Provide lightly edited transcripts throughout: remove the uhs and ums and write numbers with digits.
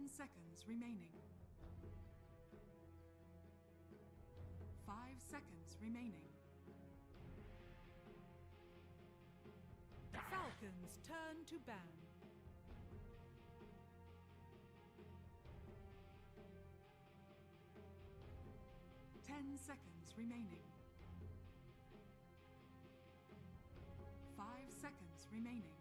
10 seconds remaining. 5 seconds remaining. Falcons turn to ban. 10 seconds remaining. 5 seconds remaining.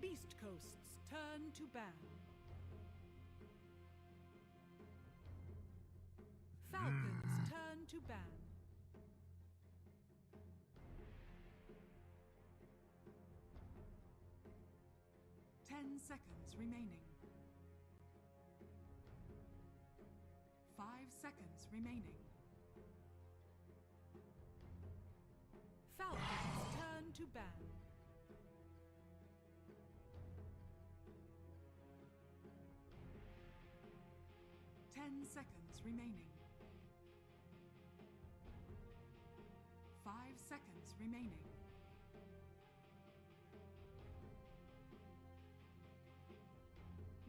Beast coasts turn to ban. Falcons turn to ban. 10 seconds remaining. 5 seconds remaining. Falcons turn to ban. 10 seconds remaining. 5 seconds remaining.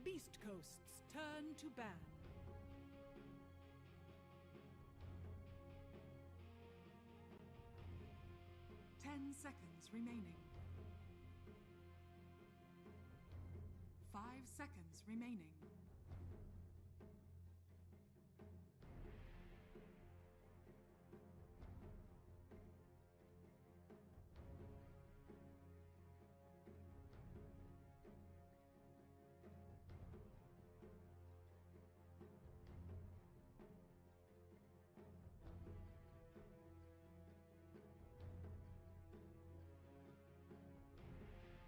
Beast coasts turn to ban. 10 seconds remaining. 5 seconds remaining.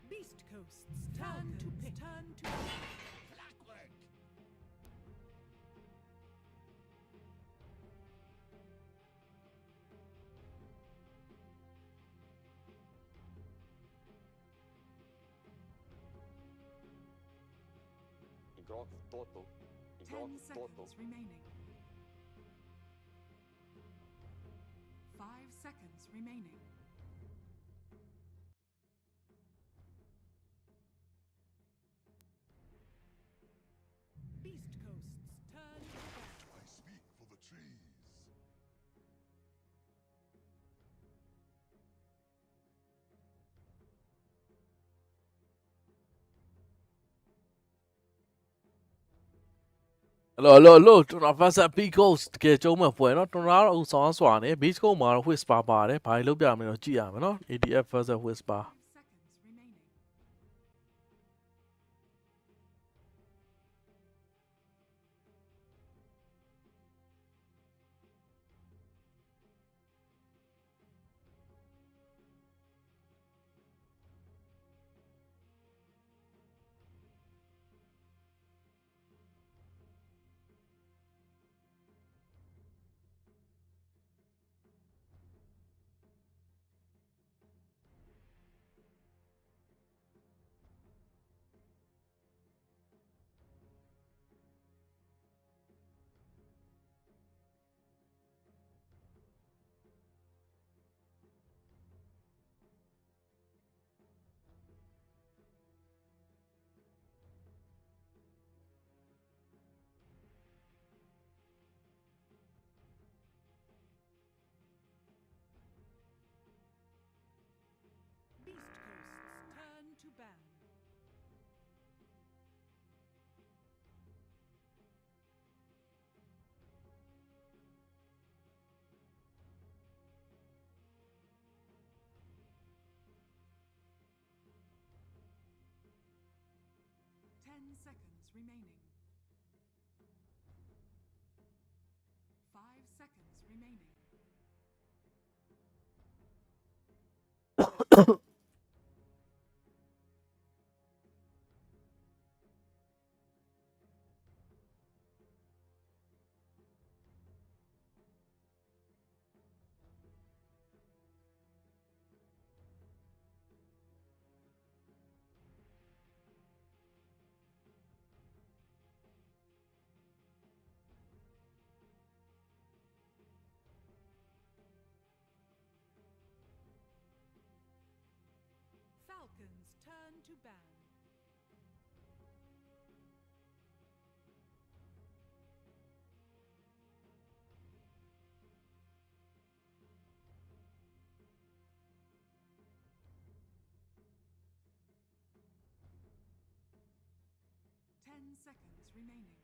Beast coasts turn to pick. Turn to Clockwork! Игрок в доту. Игрок 10 в доту. seconds remaining. 5 seconds remaining. Beast coasts turn to ban. I speak for the trees. Hello ကျွန်တော် Fast beastcoast တကယ်ကျုံးမဲ့ပွဲเนาะကျွန်တော်ကတော့ဆောင်းစွာနေ beastcoast မှာတော့ whisper ပါတယ်ဘာလို့လုပ်ပြမလဲတော့ကြည့်ရမယ်เนาะ ADF versus whisper 5 seconds remaining. Beast coasts turn to ban. 10 seconds remaining. 5 seconds remaining. Falcons turn to ban. seconds remaining.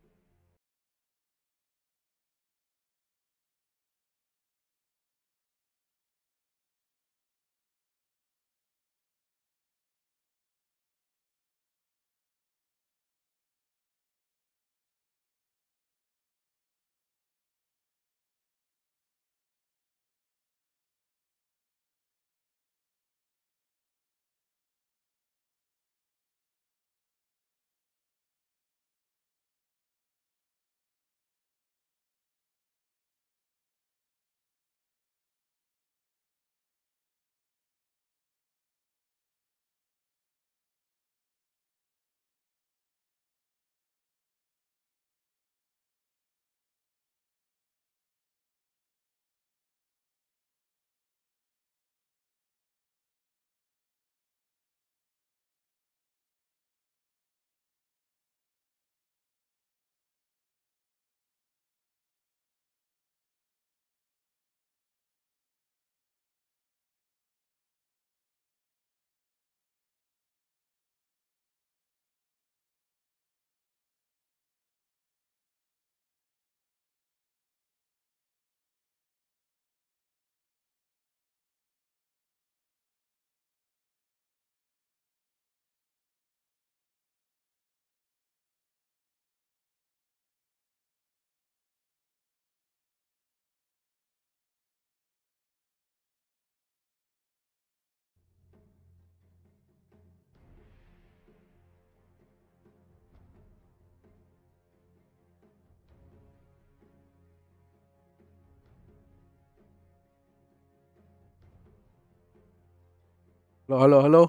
hello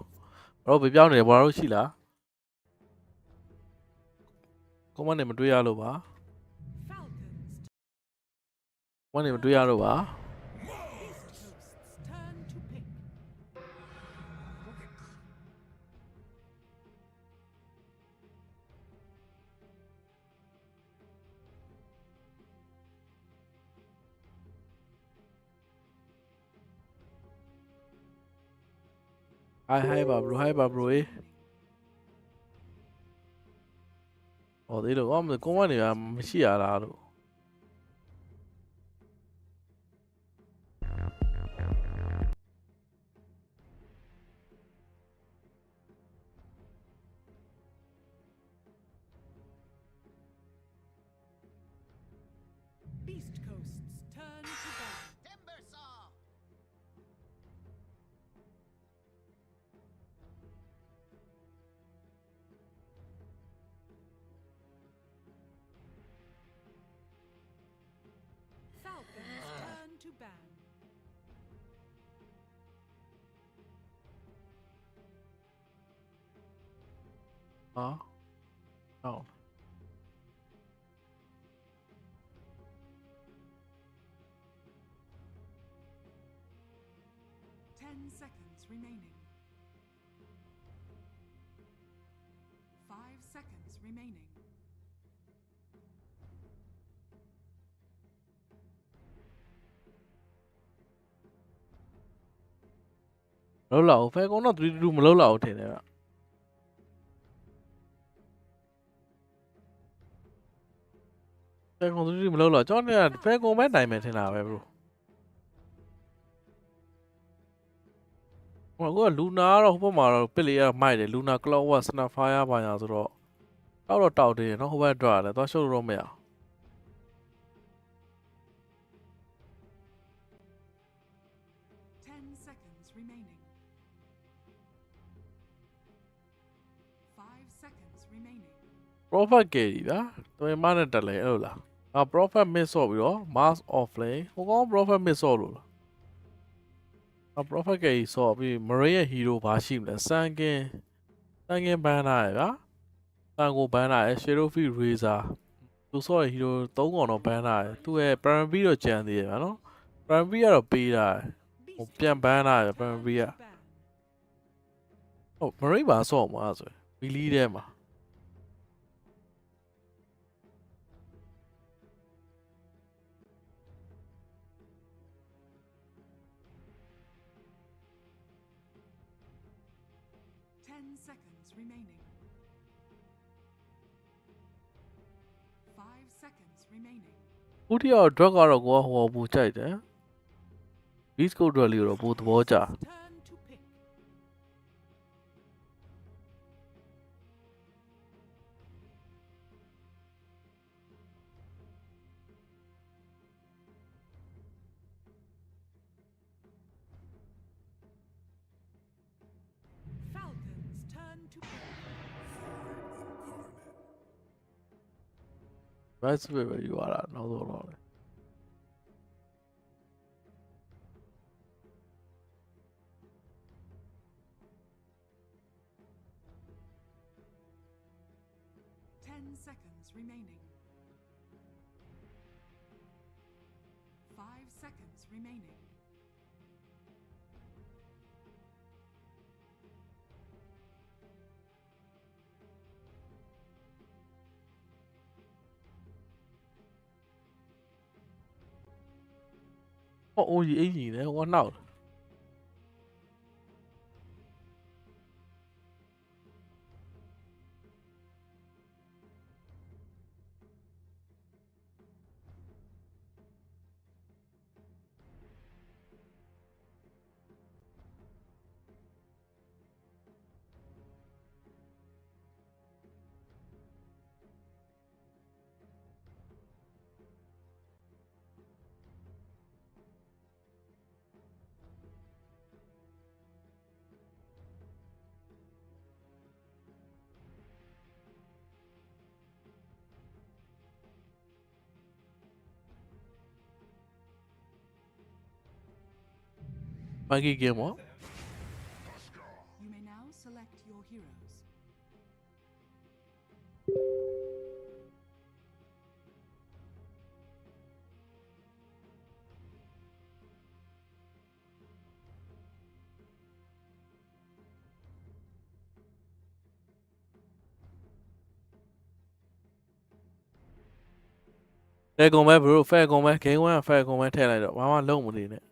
တော့ပြပြောင်းနေတယ်ဘာလို့ရှိလားကွန်မန့်နေမတွေ့ရလို့ပါ Falcons. ကွန်မန့်နေမတွေ့ရလို့ပါ Beast coast's turn to pick. hi ပါ bro hi ပါ bro ဟေးဟောသေးလို့ကွန်မန့်နေမရှိရလားလို့ Beast coast's turn to ban. Timber saw. Falcons turn to ban. ဟာဟော 10 seconds remaining. 5 seconds remaining. မလောက်လောက်ဖဲကောင်တော့3-2မလောက်လောက်ထင်တယ်ဗျဖဲကောင်3-2မလောက်လောက်ကျွန်တော်ကဖဲကောင်ပဲနိုင်မယ်ထင်တာပဲ bro ဟိုကလူနာကတော့ဟိုဘက်မှာတော့ပစ်လေရမိုက်တယ်လူနာကလော့ဝတ်စနာဖာယာပါညာဆိုတော့တောက်သေးတယ်နော်ဟိုဘက်ထွက်ရတယ်သွားရှုပ်လို့တော့မရ 10 seconds remaining. 5 seconds remaining. prophet ကယ်ကြီးဗျာတွင်မနဲ့တက်လဲအဲ့လိုလားငါ prophet miss ဆော့ပြီးတော့ mass off lane ဟိုကောင် prophet miss ဆော့လို့လားငါ prophet ကယ်ကြီးဆော့ပြီး marine ရဲ့ hero ဘာရှိမလဲစန်ကင်ဘန်နာရယ်ဗျာစန်ကိုဘန်နာရယ် Cherokee Razor သူဆော့ရဲ့ hero 3កောင်တော့ဘန်နာရယ်သူ့ရဲ့ Primary တော့ကျန်သေးတယ်ဗျာနော် Primary ကတော့ပေးတာရယ် Beast ပြန်ဘန်နာရယ် turn Primary က to ban. ဟုတ် marine ဘာဆော့မှာဆိုရင် Billy ထဲမှာ 10 seconds remaining. seconds remaining. ဦးတယောက် drug ကတော့ကိုကဟိုပူကြိုက်တယ် beastcoast drug လေးကိုတော့ပိုသဘောကျ Turn to pick. Falcons turn to pick. best ပဲယူရတာနောက်ဆုံးတော့လေ 10 seconds remaining. 5 seconds remaining. Oh, gì ý gì đấy, không có nào. Maggie game what? You may now select your heroes. Fair combat bro, fair combat, game one, fair combat ထည့်လိုက်တော့ဘာမှလုံးမနေနဲ့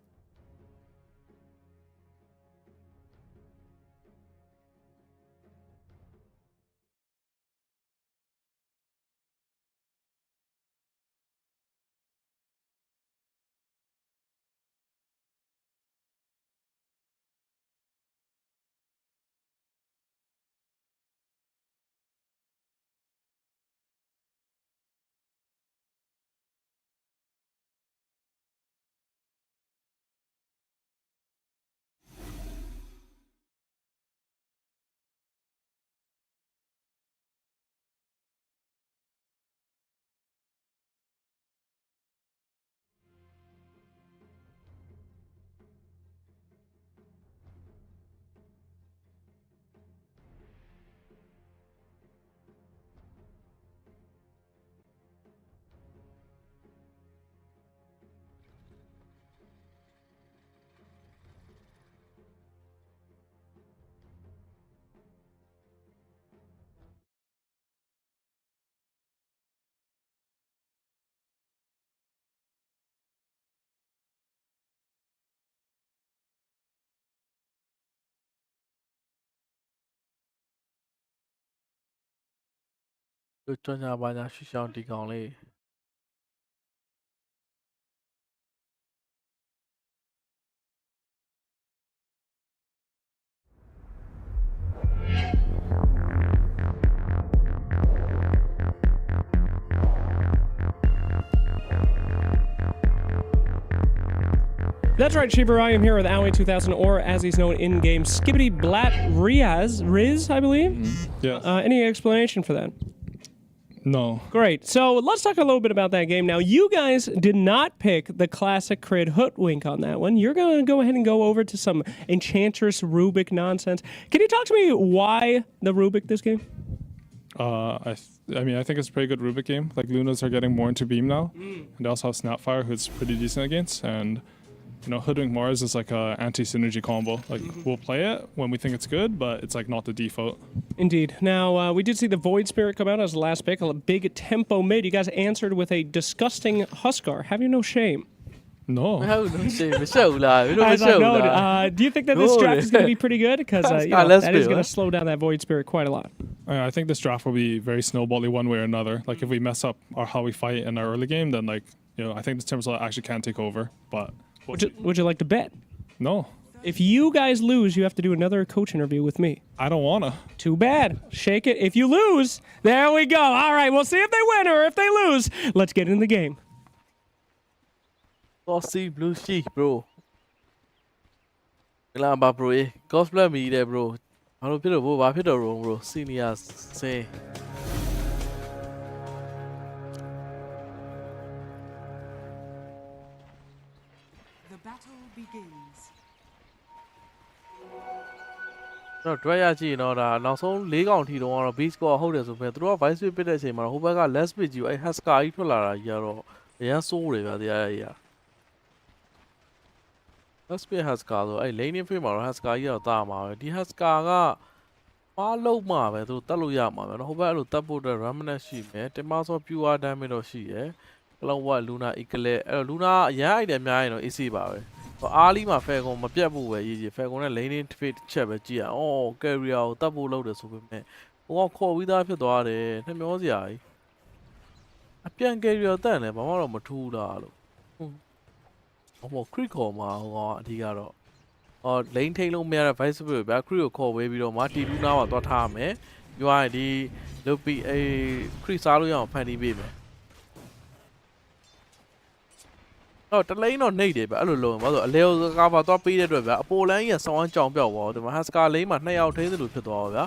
ကျွမ်းညာပါညာရှေ့ရှောင်းဒီကောင်လေး That's right, Sheeper. I am here with Owie 2000, or as he's known in game, Skibbity Blat Riz, I believe. Yes. Any explanation for that? No. Great. So let's talk a little bit about that game. Now, you guys did not pick the classic crit hoodwink on that one. You're going to go ahead and go over to some Enchantress Rubik nonsense. Can you talk to me why the Rubik this game? I think it's a pretty good Rubik game. Like, Lunas are getting more into Beam now. And they also have Snapfire, who's pretty decent against. And, you know, Hoodwink Mars is like a anti-synergy combo. Like, we'll play it when we think it's good, but it's like not the default. Indeed. Now, we did see the Void Spirit come out as the last pick, a big tempo mid. You guys answered with a disgusting Huskar. Have you no shame? No. As I noted, do you think that this draft is going to be pretty good? Because that is going to slow down that Void Spirit quite a lot. I think this draft will be very snowbally one way or another. Like if we mess up how we fight in our early game, then like I think the Timbersaw actually can take over. But would you like to bet? No, If you guys lose, you have to do another coach interview with me. I don't wanna. Too bad. Shake it. If you lose, there we go. All right, we'll see if they win or if they lose. Let's get in the game. Bossy blue sheep, bro. Glamba, bro. Cosplay me there, bro. I don't feel bro. I feel wrong, bro. Seniors say. The battle begins. No, try ရကြည့်နော်ဒါနောက်ဆုံး၄កောင်ထီတော့ကတော့ beast ကိုဟုတ်တယ်ဆိုပေမဲ့သူတို့က vice pit ပစ်တဲ့အချိန်မှာဟိုဘက်က last pit ကြီးကိုအဲ့ husker ကြီးထွက်လာတာကြီးကတော့အရန်စိုးတယ်ဗျာတရားကြီးอ่ะ last pit husker ဆိုအဲ့ lane frame မှာတော့ husker ကြီးတော့တာမှာပဲဒီ husker ကပါလုံးမှာပဲသူတတ်လို့ရမှာပဲเนาะဟိုဘက်အဲ့လိုတတ်ဖို့အတွက် remnant ရှိမယ်တင်မဆော pure damage တော့ရှိရယ်ကလောဝတ် luna eclipse အဲ့တော့ luna အရန် item အများရင်တော့ AC ပါပဲအားလီမှာ Falcon မပြတ်ဘူးပဲရေးကြီး Falcon နဲ့ laning fit ချက်ပဲကြည့်ရအောင် carrier ကိုတတ်ဖို့လုပ်တယ်ဆိုပေမဲ့ဟိုကခေါ်ပြီးသားဖြစ်သွားတယ်နှမျောစရာကြီးအပြန် carrier တန့်တယ်ဘာမှတော့မထူးတာလို့ဟို crit ခေါ်မှာဟိုကအဓိကတော့lane ထိန်လို့မရတဲ့ vice spirit ဗျာ crit ကိုခေါ်ဝေးပြီးတော့မှ T2 နားမှာသွားထားမယ်ပြီးသွားရင်ဒီလုတ်ပြီးcrit စားလို့ရအောင်ဖန်တီးပေးမယ်တလိန်းတော့နှိပ်တယ်ဗျအဲ့လိုလုံးဘာလို့အလဲကာဘာသွားပေးတဲ့အတွက်ဗျအပေါ်လန်းကြီးကဆောင်းအောင်ကြောင်ပြောက်သွားတယ်ဒီမှာ Husker လိန်းမှာ2ယောက်ထိန်းသလိုဖြစ်သွားတော့ဗျ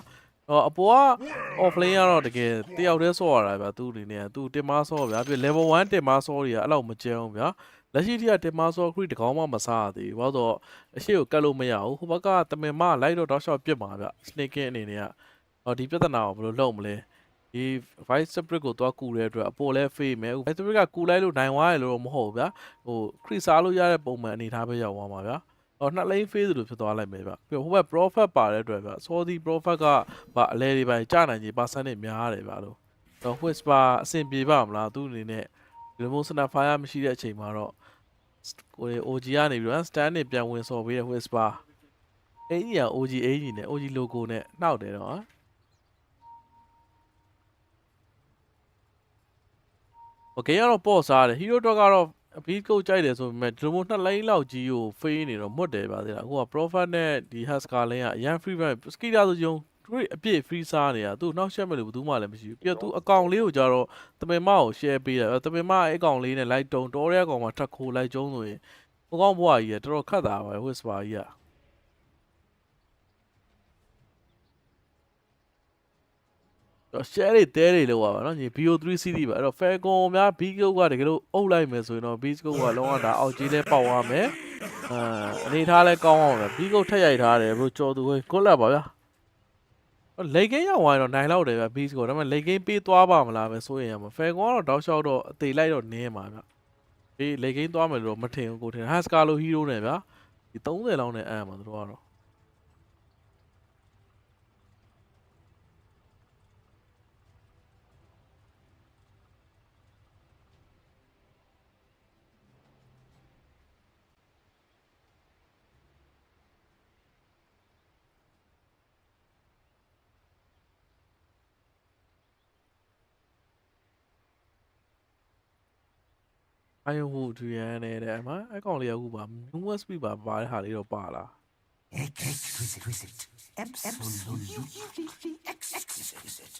အပေါ်က off lane ကတော့တကယ်တယောက်တည်းဆော့ရတာဗျသူ့အနေနဲ့သူတင်မဆော့ဗျပြီး level 1တင်မဆော့တွေကအဲ့လောက်မကျန်းဘူးဗျလက်ရှိထိကတင်မဆော့ crit တကောင်းမှမစားရသေးဘူးဘာလို့တော့အရှိကိုကတ်လို့မရဘူးဟိုဘက်ကတမင်မလိုက်တော့တောက်လျှောက်ပြစ်မှာဗျ snaking အနေနဲ့ကဒီပြဿနာကိုဘယ်လိုလုပ်မလဲဒီ vice spirit ကိုသွားကူတဲ့အတွက်အပေါ်လဲ fade မယ် vice spirit ကကူလိုက်လို့နိုင်သွားရလို့တော့မဟုတ်ဘူးဗျာဟို crit စားလို့ရတဲ့ပုံမှန်အနေထားပဲရောက်သွားမှာဗျာနှစ်လိန်း fade လို့ဖြစ်သွားလိုက်မယ်ဗျာပြီးတော့ဟိုဘက် prophet ပါတဲ့အတွက်ဗျာ sorry prophet ကအလဲတွေပိုင်းကြာနိုင်ကြီး percent တွေများတယ်ဗျာလို့တော့ whisper အဆင်ပြေပါမလားသူ့အနေနဲ့ဒီလိုမျိုး snapfire မရှိတဲ့အချိန်မှာတော့ကိုယ် OG ကနေပြီးတော့ stand တွေပြန်ဝင်စော်ပေးတဲ့ whisper အဲ့ဒီက OG အကြီးနဲ့ OG logo နဲ့နှောက်တယ်တော့โอเคကတော့ပေါ့စားတယ် hero တော့ကတော့ beat code ကြိုက်တယ်ဆိုပေမဲ့ဒီလိုမျိုး2လိုင်းလောက်ကြီးကို fail နေတော့မွတ်တယ်ပါသေးလားအခုက prophet နဲ့ဒီ husker lane ကအရန် free run skill ဆိုယုံသူအပြည့် free စားနေတာသူနှောက်ရှက်မဲ့လို့ဘူးမှလည်းမရှိဘူးပြီးတော့သူအကောင့်လေးကိုကြတော့တပင်မကို share ပေးတယ်တပင်မအဲ့အကောင့်လေးနဲ့ like တုံတော်တဲ့အကောင်မှာထပ်ခိုးလိုက်ကျုံးဆိုရင်ဟိုကောင်ဘွားကြီးကတော်တော်ခတ်တာပါ whisper ကြီးကshare တွေတဲတွေလောက်ပါနော်ညီ BO3 CD ပါအဲ့တော့ Falcon များ Beastcoast ကတကယ်လို့အုပ်လိုက်မယ်ဆိုရင်တော့ Beastcoast ကလုံးဝဒါအောက်ကြီးလဲပေါက်သွားမယ်အနေထားလဲကောင်းအောင်ပဲ Beastcoast ထက်ရိုက်ထားတယ်ဘို့ကြော်သူကိုကွက်လက်ပါဗျာလေကင်းရောက်သွားရင်တော့နိုင်လောက်တယ်ဗျ Beastcoast ဒါပေမဲ့လေကင်းပေးသွားပါမလားပဲစိုးရင်ရမှာ Falcon ကတော့တောက်လျှောက်တော့အသေးလိုက်တော့နင်းမှာဗျဒီလေကင်းသွားမယ်လို့မထင်ဘူးကိုထင် Husker လို hero နဲ့ဗျာဒီ30လောက်နဲ့အမ်းမှာသူတို့ကတော့အိုင်ဟူတူရန်နဲ့အမအကောင်လေးအခုပါ new speed ပါတဲ့ဟာလေးတော့ပါလား Exquisite. Absolutely exquisite.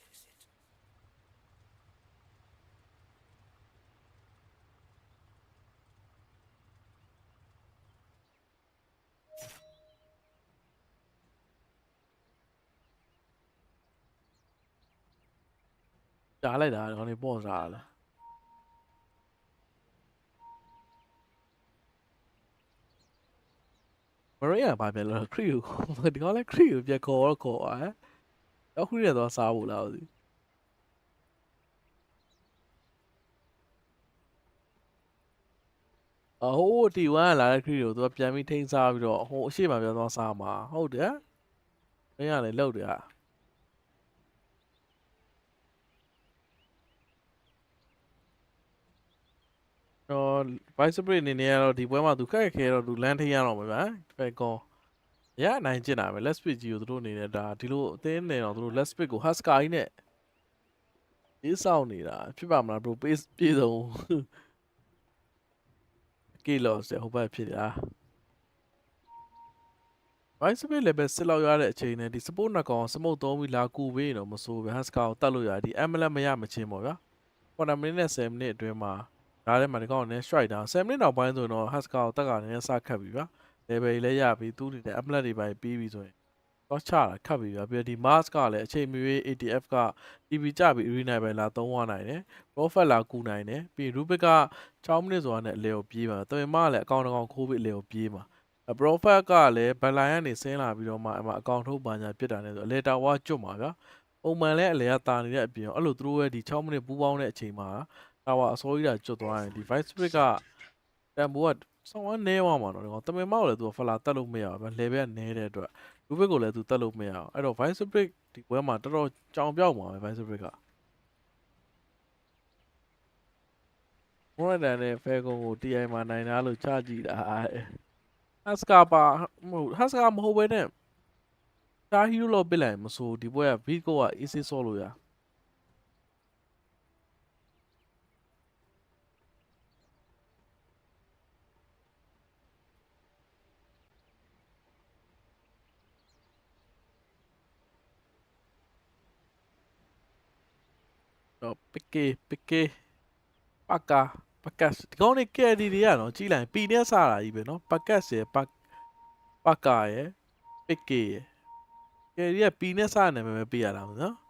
ကြားလိုက်တာကောင်လေးပေါ့စားလားမရိယာဘာပြန်လဲခရီးကိုဒီကောင်လဲခရီးကိုပြန်ခေါ်တော့ခေါ်ပါတော့ခရီးရတော့စားဖို့လားဦးဟိုတီ1လာတဲ့ခရီးကိုသူကပြန်ပြီးထိန်းစားပြီးတော့ဟိုအရှိမပြန်သွားစားမှာဟုတ်တယ်မင်းကလည်းလှုပ်တယ်vice spirit အနေနဲ့ကတော့ဒီပွဲမှာသူခက်ခဲတော့သူလမ်းထိရတော့မှာဗျာ Falcon ရနိုင်ကျင်တာပဲ let's pick ကြီးကိုသူတို့အနေနဲ့ဒါဒီလိုအသင်းနေတော့သူတို့ let's pick ကို Husker ကြီးနဲ့ရေးဆောင်နေတာဖြစ်ပါမလား bro ပြေဆုံး ကေလော့စ်ဟိုဘက်ဖြစ်တာ Vice Spirit level 6လောက်ရတဲ့အချိန်နဲ့ဒီ support နှစ်ကောင် smoke 3ပြီးလာကူပေးရင်တော့မဆိုးပဲ Husker ကိုတတ်လို့ရတယ်ဒီ amulet မရမချင်းပေါ့ဗျာ9 minute နဲ့10 minute အတွင်းမှာဒါထဲမှာဒီကောင်နဲ့ strike တာ10 minute နောက်ပိုင်းဆိုတော့ Husker ကိုတက်ကနေစခတ်ပြီဗျာ level လည်းရပြီသူ့အနေနဲ့ amulet တွေပိုင်းပြီးပြီဆိုရင်တော့ချတာခတ်ပြီဗျာပြီးတော့ဒီ mask ကလည်းအချိန်မရွေး ATF က TV ကြပြီး arena ပဲလာသုံးသွားနိုင်တယ် prophet လာကူနိုင်တယ်ပြီး rubic က6 minute ဆိုတာနဲ့အလဲကိုပြေးမှာတော်ရင်မကလည်းအကောင်တကောင်ခိုးပြီးအလဲကိုပြေးမှာ prophet ကလည်း backline ကနေဆင်းလာပြီးတော့မှအမအကောင်ထုတ်ပါညာပြစ်တာနဲ့ဆိုအလဲတာဝါကျွတ်မှာဗျာပုံမှန်လည်းအလဲကတာနေတဲ့အပြင်အဲ့လိုသူတို့ရဲ့ဒီ6 minute ပူးပေါင်းတဲ့အချိန်မှာတာဝါအစိုးရကျွတ်သွားရင်ဒီ vice spirit ကတန်ဖိုးကဆောင်းနေဝမှာတော့ဒီကောင်တမင်မောက်လည်းသူကဖလာတက်လို့မရဘူးဗျာ level ကနေတဲ့အတွက် လူဘစ်ကိုလည်းသူတက်လို့မရအောင်အဲ့တော့ vice brick ဒီပွဲမှာတော်တော်ကြောင်ပြောက်မှာပဲ vice brick ကမော်ရဒန်နဲ့ဖဲကုန်းကို TI မှာနိုင်တာလို့ချကြည့်တာဟတ်စကာပါမဟုတ်ဟတ်စကာမဟုတ်ဘဲနဲ့တာဟီရိုလို့ပြလိုက်မဆိုဒီပွဲက beat ကိုက easy ဆော့လို့ရတော့ pk ပကတ်ဒီကောင်းနေကယ်ဒီတွေရနော်ကြီးလိုက်ပီနဲ့စတာကြီးပဲနော်ပကတ်ရယ်ပကရယ်ပကရယ်ကယ်ဒီကပီနဲ့စနေမယ်ပဲပြရတာနော်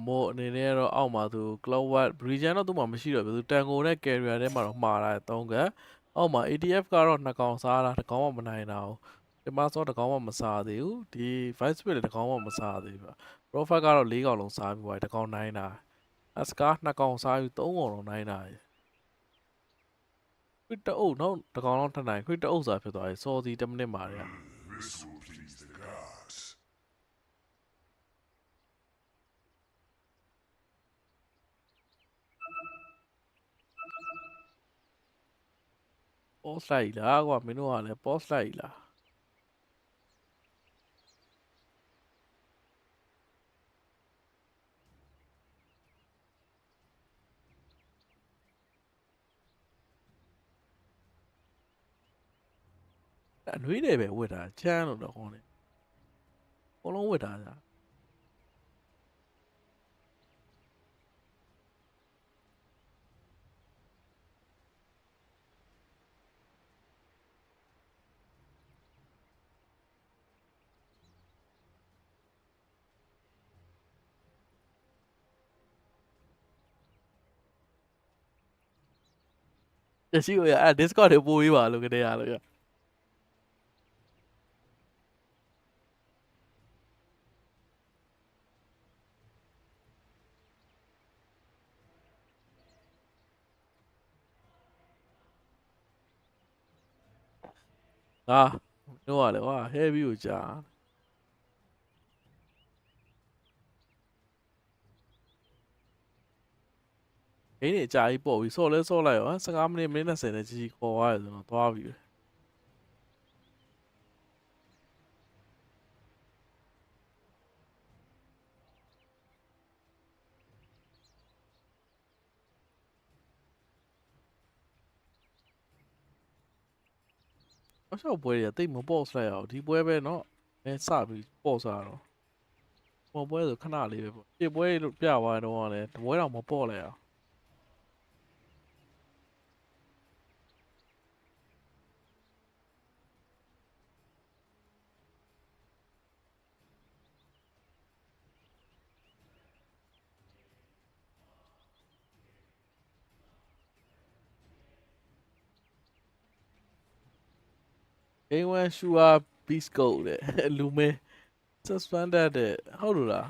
မို့အနေနဲ့တော့အောက်မှာသူ Cloud Region တော့သူ့မှာမရှိတော့ဘူးသူတန်ကိုနဲ့ Carrier ထဲမှာတော့မှားတာ3ကအောက်မှာ ATF ကတော့2ကောင်စားတာတစ်ကောင်မှမနိုင်တာဘူးဒီမှာဆိုတစ်ကောင်မှမစားသေးဘူးဒီ Vice Spirit လည်းတစ်ကောင်မှမစားသေးဘူး Prophet ကတော့4ကောင်လုံးစားပြီးသွားတစ်ကောင်နိုင်တာ Aska 2ကောင်စားပြီး3ကောင်လုံးနိုင်တာ Crit အုပ်တော့တစ်ကောင်လုံးထနိုင် Crit အုပ်စားဖြစ်သွားပြီစောစီ10မိနစ်မှာတည်း This will please the gods. Post လိုက်လားကွာမင်းတို့ကလည်း post လိုက်လားအနှွေးတယ်ပဲဝတ်တာချမ်းလို့တော့ခေါင်းနေအကုန်လုံးဝတ်တာကြာတရှိကိုရအဲ့ Discord တွေပို့ပေးပါလို့ကြတဲ့ရလို့ရတို့ကလည်းဟာ heavy ကိုကြာဂိမ်းနေအကြာကြီးပေါ့ပြီးဆော့လဲဆော့လိုက်ရော15မိနစ်20နဲ့ကြီးခေါ်သွားတယ်ဆိုတော့သွားပြီအဆောက်ပွဲတွေတိတ်မပေါ့စလိုက်အောင်ဒီပွဲပဲเนาะအဲစပြီးပေါ့စားတော့ပေါ်ပွဲဆိုခဏလေးပဲပေါ့ဒီပွဲလို့ပြသွားတော့လည်းတပွဲတော့မပေါ့လိုက်အောင်ဂိမ်း1 sure beastcoast တဲ့လူမဲ suspended တဲ့ဟုတ်လို့လား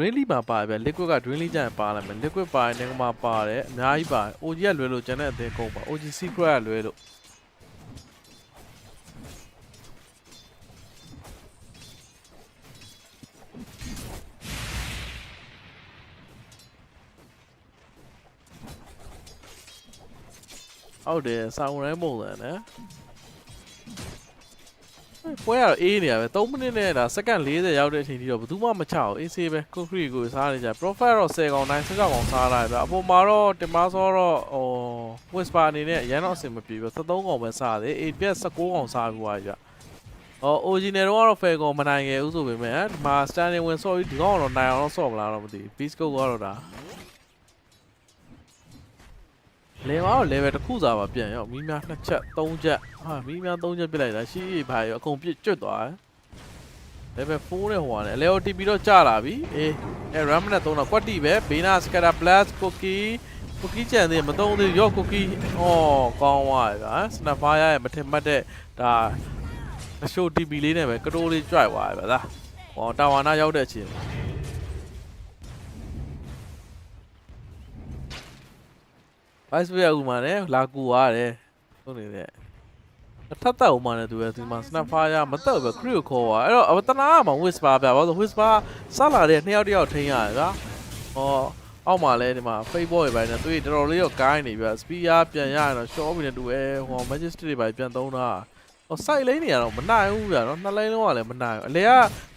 really မှာပါဗျ liquid က really ကျန်ပါလာမယ် liquid ပါနေမှာပါတယ်အများကြီးပါတယ် OG ကလွယ်လို့ကျန်တဲ့အသင်းကုန်ပါ OG secret ကလွယ်လို့ဟုတ်တယ်ဆောင်းရဲပုံစံနဲ့ပွဲရအေးနေရပဲ3မိနစ်နဲ့ဒါစက္ကန့်40ရောက်တဲ့အချိန်ထိတော့ဘယ်သူမှမချအောင်အေးဆေးပဲ concrete ကိုစားနေကြ profile တော့10កောင်တိုင်း16កောင်စားလာတယ်ဗျအပေါ်မှာတော့တင်မဆောတော့whisper အနေနဲ့ရန်တော့အဆင်မပြေဘူး13កောင်ပဲစားတယ် 8 ပြက်19កောင်စားပြီးသွားကြoriginal တော့ fair កောင်မနိုင်ခဲ့ဘူးဆိုပေမဲ့ဒီမှာ standing win sorry ဒီကောင်တော့နိုင်အောင်တော့ဆော့မလားတော့မသိဘူး beastcoast ကတော့ဒါလေမာတော့ level တစ်ခုစားပါပြန်ရောက်မီးများ2ချက်3ချက်ဟာမီးများ3ချက်ပြစ်လိုက်တာရှိဘာရောအကုန်ပြစ်ကျွတ်သွားတယ် level 4နဲ့ဟိုကနေအလဲကိုတီးပြီးတော့ကြာလာပြီအေးram နဲ့3တော့ကွက်တီပဲဘေးနာ scatter blast cookie ကြံသေးမသုံးသေးရော့ cookie ကောင်းသွားပြီဗျာ snapper ရဲ့မထင်မှတ်တဲ့ဒါအရှိုး TP လေးနဲ့ပဲကတိုးလေးကြွိုက်သွားပြီဗျာတာဝါနာရောက်တဲ့အချိန်Vice Versa ဥမာနဲ့လာကူရတယ်ဟုတ်နေတဲ့ထပ်တက်ဥမာနဲ့သူပဲဒီမှာ snapfire မတက်ပဲ crew ခေါ်သွားအဲ့တော့တနာမှာ whisper ပြပါဆို whisper စလာတဲ့2ယောက်တယောက်ထိန်းရတယ်ဗျာအောက်မှာလဲဒီမှာ fake ball တွေပိုင်းနဲ့သူတော်တော်လေးတော့ကိုင်းနေပြီ spear ပြန်ရရင်တော့ short ပြီးနေတူပဲmagistrate တွေပိုင်းပြန်သုံးတာsite lane နေရတော့မနိုင်ဘူးဗျာနော်နှစ် lane လုံးကလည်းမနိုင်ဘူးအလေက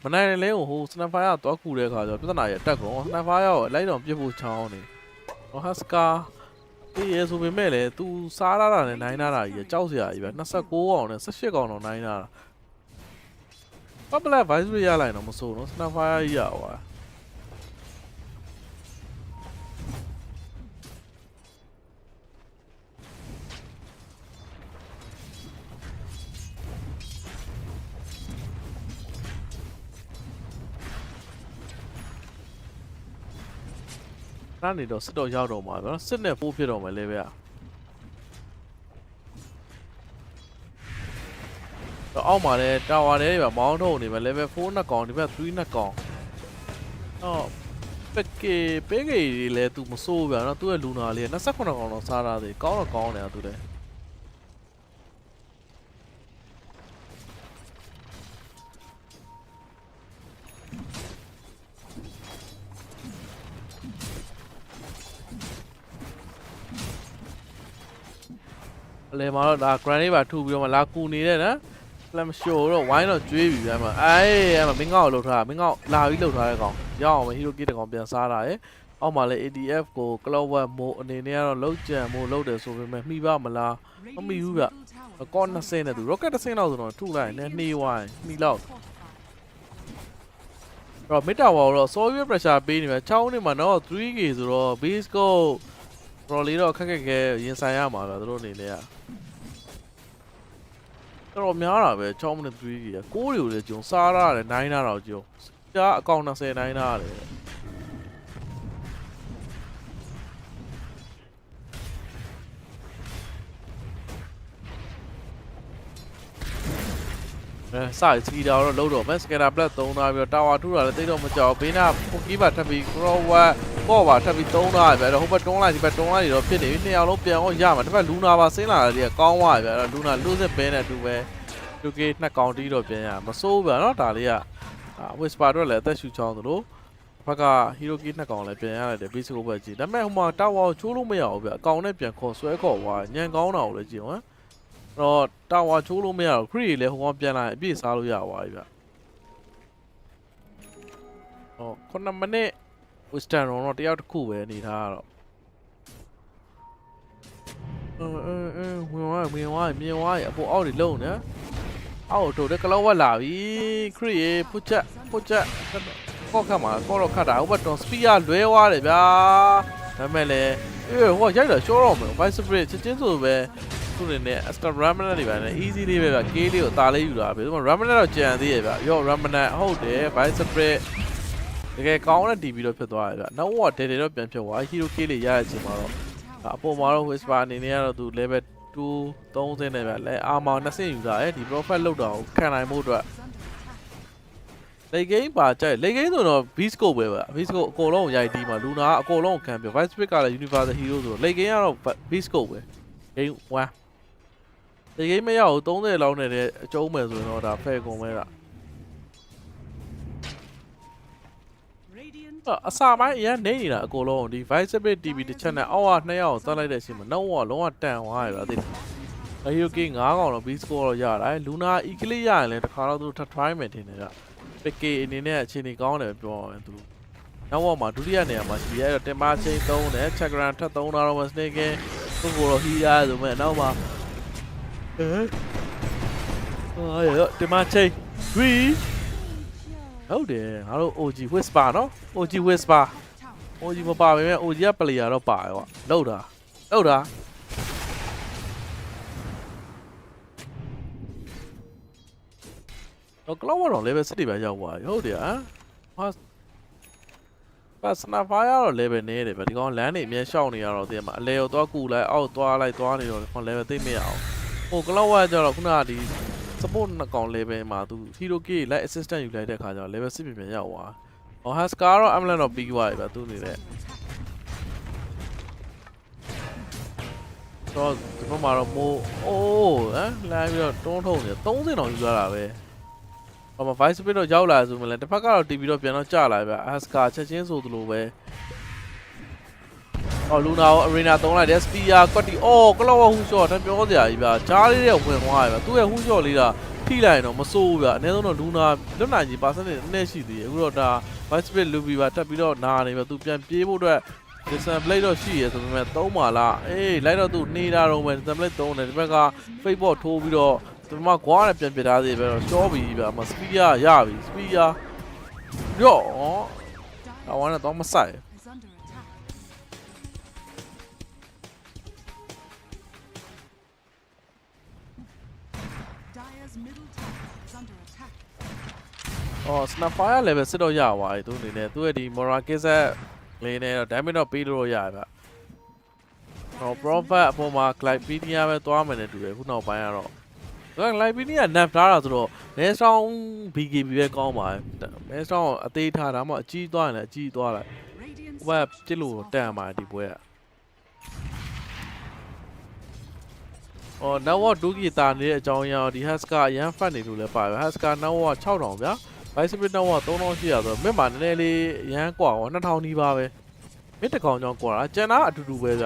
မနိုင်တဲ့ lane ကိုဟို snapfire သွားကူတဲ့ခါကျတော့ပြဿနာရတက်ကုန် snapfire ကိုလိုက်တော့ပြစ်ဖို့ချောင်းနေhuskerအေးဆိုပေမဲ့လေ तू စားရတာနဲ့နိုင်ရတာကြီးကြောက်စရာကြီးပဲ29កောင်နဲ့18កောင်တော့နိုင်ရတာ Public Vice ရလိုက်တော့မစိုးနော် Snapfire ကြီးရဟွာနားနေတော့စစ်တော့ရောက်တော့မှာဗျာနော်စစ်နဲ့4ဖြစ်တော့မယ်လေဗျာတော့အောက်မှာလဲတာဝါတွေပဲမောင်းထုတ်နေမယ် level 4နှစ်ကောင်ဒီဘက်3နှစ်ကောင်ပေကေလဲသူမစိုးဗျာနော်သူ့ရဲ့လူနာလေး28ကောင်တော့စားထားသေးကောင်းတော့ကောင်းနေတာသူလည်းလေမာတော့ဒါ granite ပါထူပြီးတော့မှလာကူနေတဲ့နော် flame show တော့ဝိုင်းတော့ကျွေးပြီဗျာမအဲ့မှာမင်းငေါ့ကိုလှုပ်ထားတာမင်းငေါ့လာပြီးလှုပ်ထားတဲ့ကောင်ရောက်အောင်ပဲ hero kit တကောင်ပြန်စားတာရယ်အောက်မှာလဲ ADF ကို cloud mode အနေနဲ့ကတော့လုံးကြံမို့လုပ်တယ်ဆိုပေမဲ့မှီပါမလားမမှီဘူးဗျကော20နဲ့သူ rocket 10လောက်ဆိုတော့ထုလိုက်နေနှေးဝိုင်းမှီလောက်တော့ mid tower တော့ solid pressure ပေးနေမှာချောင်းနေမှာတော့ 3k ဆိုတော့ base scope တော်လေးတော့ခက်ရင်ဆိုင်ရမှာဗျာသူတို့အနေနဲ့တော်များတာပဲချောင်းမနဲ့3ကြီး6တွေကိုလည်းကျုံစားရတယ်9နာတော့ကျုံကြားအကောင့်20 9နာရတယ်စာစကီတာတော့လုံးတော့ mascara black 3ထားပြီးတော့ tower ထူတာလည်းတိတ်တော့မကြောက်ဘေးနာပိုကီးပါထပ်ပြီး crow ပေါ့ပါထပ်ပြီး3ထားပြီအဲ့တော့ဟိုဘက်တွန်းလိုက်ဒီဘက်တွန်းလိုက်တော့ဖြစ်နေပြီ2ယောက်လုံးပြန်အောင်ရမှာတစ်ဖက်လူနာပါဆင်းလာတယ်ကောင်းသွားပြီအဲ့တော့လူနာလူစစ်ပဲနဲ့တူပဲ2k 2ကောင်တီးတော့ပြန်ရမစိုးဗျာနော်ဒါလေးကwhisper တော့လည်းအသက်ရှူချောင်းသလိုဘက်က hero key 2ကောင်လည်းပြန်ရတယ် basic ဘက်ကြီးဒါပေမဲ့ဟိုမှာ tower ချိုးလို့မရဘူးဗျအကောင်နဲ့ပြန်ခေါ်ဆွဲခေါ်သွားညံကောင်းတာကိုလည်းကြည့်အောင်တော့တာဝါချိုးလို့မရတော့ cree လည်းဟိုကပြန်လာရင်အပြည့်စားလို့ရသွားပြီဗျ9မိနစ် western တော့တယောက်တစ်ခုပဲနေထားတော့ဝင်သွားအပေါ်အောက်တွေလုံးနေအောက်တို့တဲ့ကလောက်ဝက်လာပြီ cree ဖုတ်ချက်ကောက်ခတ်မှာကောတော့ခတ်တာဟိုဘက်တော့ spear လွဲသွားတယ်ဗျာဒါပေမဲ့လည်းဟိုကရိုက်တာရှော့တော့မယ် vice spirit ချက်ချင်းဆိုပဲသူနေနဲ့ extra remnant တွေပါနဲ့ easy လေးပဲဗျ K လေးကိုအသာလေးယူတာပဲဒီမှာ remnant တော့ကြံသေးရဲ့ဗျရော remnant ဟုတ်တယ် vice spirit တကယ်ကောင်းတဲ့ DB တော့ဖြစ်သွားတယ်ဗျနောက်ကဒဲတော့ပြန်ဖြစ်သွား hero K လေးရရချင်မှာတော့အပေါ်မှာတော့ whisper အနေနဲ့ကတော့သူ level 2 30နဲ့ဗျလဲ armor 2ဆင့်ယူတာဒီ profile လောက်တာကိုခံနိုင်ဖို့အတွက် လေဂိမ်းပါကြိုက်လေဂိမ်းဆိုတော့ beastcoast ပဲဗျ beastcoast အကုန်လုံးရိုက်တီးမှာလူနာအကုန်လုံးခံပြ vice pick ကလည်း universal hero ဆိုတော့လေဂိမ်းကတော့ beastcoast ပဲ game 1လေဂိမ်းမရဘူး30လောက်နဲ့အကျုံးမယ်ဆိုရင်တော့ဒါဖဲကုန်ပဲလားအစာပိုင်းအရင်နေနေတာအကုန်လုံးဒီ vice pick tv တစ်ချက်နဲ့အောက်က2ယောက်သွားလိုက်တဲ့အချိန်မှာနှုတ်ကလုံးဝတန်သွားရပါသေးတယ်အယူကင်း9កောင်တော့ beastcoast တော့ရတယ်လူနာ equally ရရင်လည်းတစ်ခါတော့သူထပ် try မယ်ထင်တယ်ဗျPK အနေနဲ့အခြေအနေကောင်းတယ်ပြောရရင်သူနောက်ဘောမှာဒုတိယနေရာမှာရှိရဲတော့တင်ပါချင်း3နဲ့ chakran ထပ်3တော့မှ snake သူ့ကိုတော့ healer ဆိုမဲ့နောက်မှာရတင်ပါချင်း3ဟုတ်တယ်ငါတို့ OG whisper နော် OG whisper OG မပါပေမဲ့ OG က player တော့ပါရောလောက်တာတော့ကလောတော့ level 7ပဲရောက်သွားပြီဟုတ်တယ်ဟာပတ်စနာဖာရတော့ level နေတယ်ဗျဒီကောင်လမ်းနေအမြဲရှောက်နေရတော့တည်းမှာအလဲရောသွားကူလိုက်အောက်သွားလိုက်သွားနေတော့ခေါ level သိမ့်မရအောင်ဟိုကလောကကျတော့ခုနကဒီ support နှစ်ကောင် level မှာသူ hero key လိုက် assistant ယူလိုက်တဲ့ခါကျတော့ level 7ပြန်ရောက်သွားဟော Haskar တော့ Amulet တော့ပြီးသွားပြီဗျသူနေတဲ့တော့ဒီမှာတော့မိုးအိုးလမ်းပြီးတော့တွန်းထုတ်နေ30တောင်ယူရတာပဲဘာမှ vice pick တော့ရောက်လာဆိုမှလည်းတစ်ဖက်ကတော့ TV တော့ပြန်တော့ကျလာပြီဗျ Haskar ချက်ချင်းဆိုသလိုပဲလူနာကို arena သုံးလိုက်တယ် spear ကွက်တီကလောဟူရှော့တပြောစရာကြီးဗျာကြားလေးတဲ့ဝင်သွားပြီဗျသူ့ရဲ့ဟူရှော့လေးကထိလိုက်ရင်တော့မစိုးဘူးဗျအနည်းဆုံးတော့လူနာလွတ်နိုင်ကြီး percentage နည်းရှိသေးတယ်အခုတော့ဒါ vice pick လူပြီးပါတက်ပြီးတော့နာနေပြီသူပြန်ပြေးဖို့အတွက် distance blade တော့ရှိရဆိုပေမဲ့သုံးပါလားလိုက်တော့သူနေတာတော့မယ် distance blade သုံးတယ်ဒီဘက်က fake ball ထိုးပြီးတော့ဒီမှာကွာနဲ့ပြန်ပြထားသေးပဲတော့ရှော့ပြီဗျမ spear ရပြီ spear ရော့အဝါနဲ့တော့မဆိုင်snapfire level စစ်တော့ရသွားပြီသူအနေနဲ့သူ့ရဲ့ဒီ morakis လေးနဲ့တော့ damage တော့ပေးလို့ရပါဗျprophet အပေါ်မှာ glypedia ပဲသွားမယ်နဲ့တူတယ်ခုနောက်ပိုင်းကတော့ glypedia နပ်ထားတာဆိုတော့ maelstrom bkb ပဲကောင်းပါတယ် maelstrom အသေးထားတာမှအကြီးသွားရင်လည်းအကြီးသွားလိုက်ဟိုဘက်ပြစ်လို့တန်ပါတယ်ဒီပွဲကနောက်ဒုကီတာနေတဲ့အကြောင်းအရာဒီ Haskar အရန်ဖတ်နေလို့လည်းပါတယ် Haskar နောက်6000ဗျာ vice pick နောက်3800ဆိုတော့မြစ်မှာနည်းနည်းလေးရမ်းกว่า2000နီးပါပဲမြစ်တစ်ကောင်ကြောင့်กว่าကျန်တာအတူတူပဲဗျ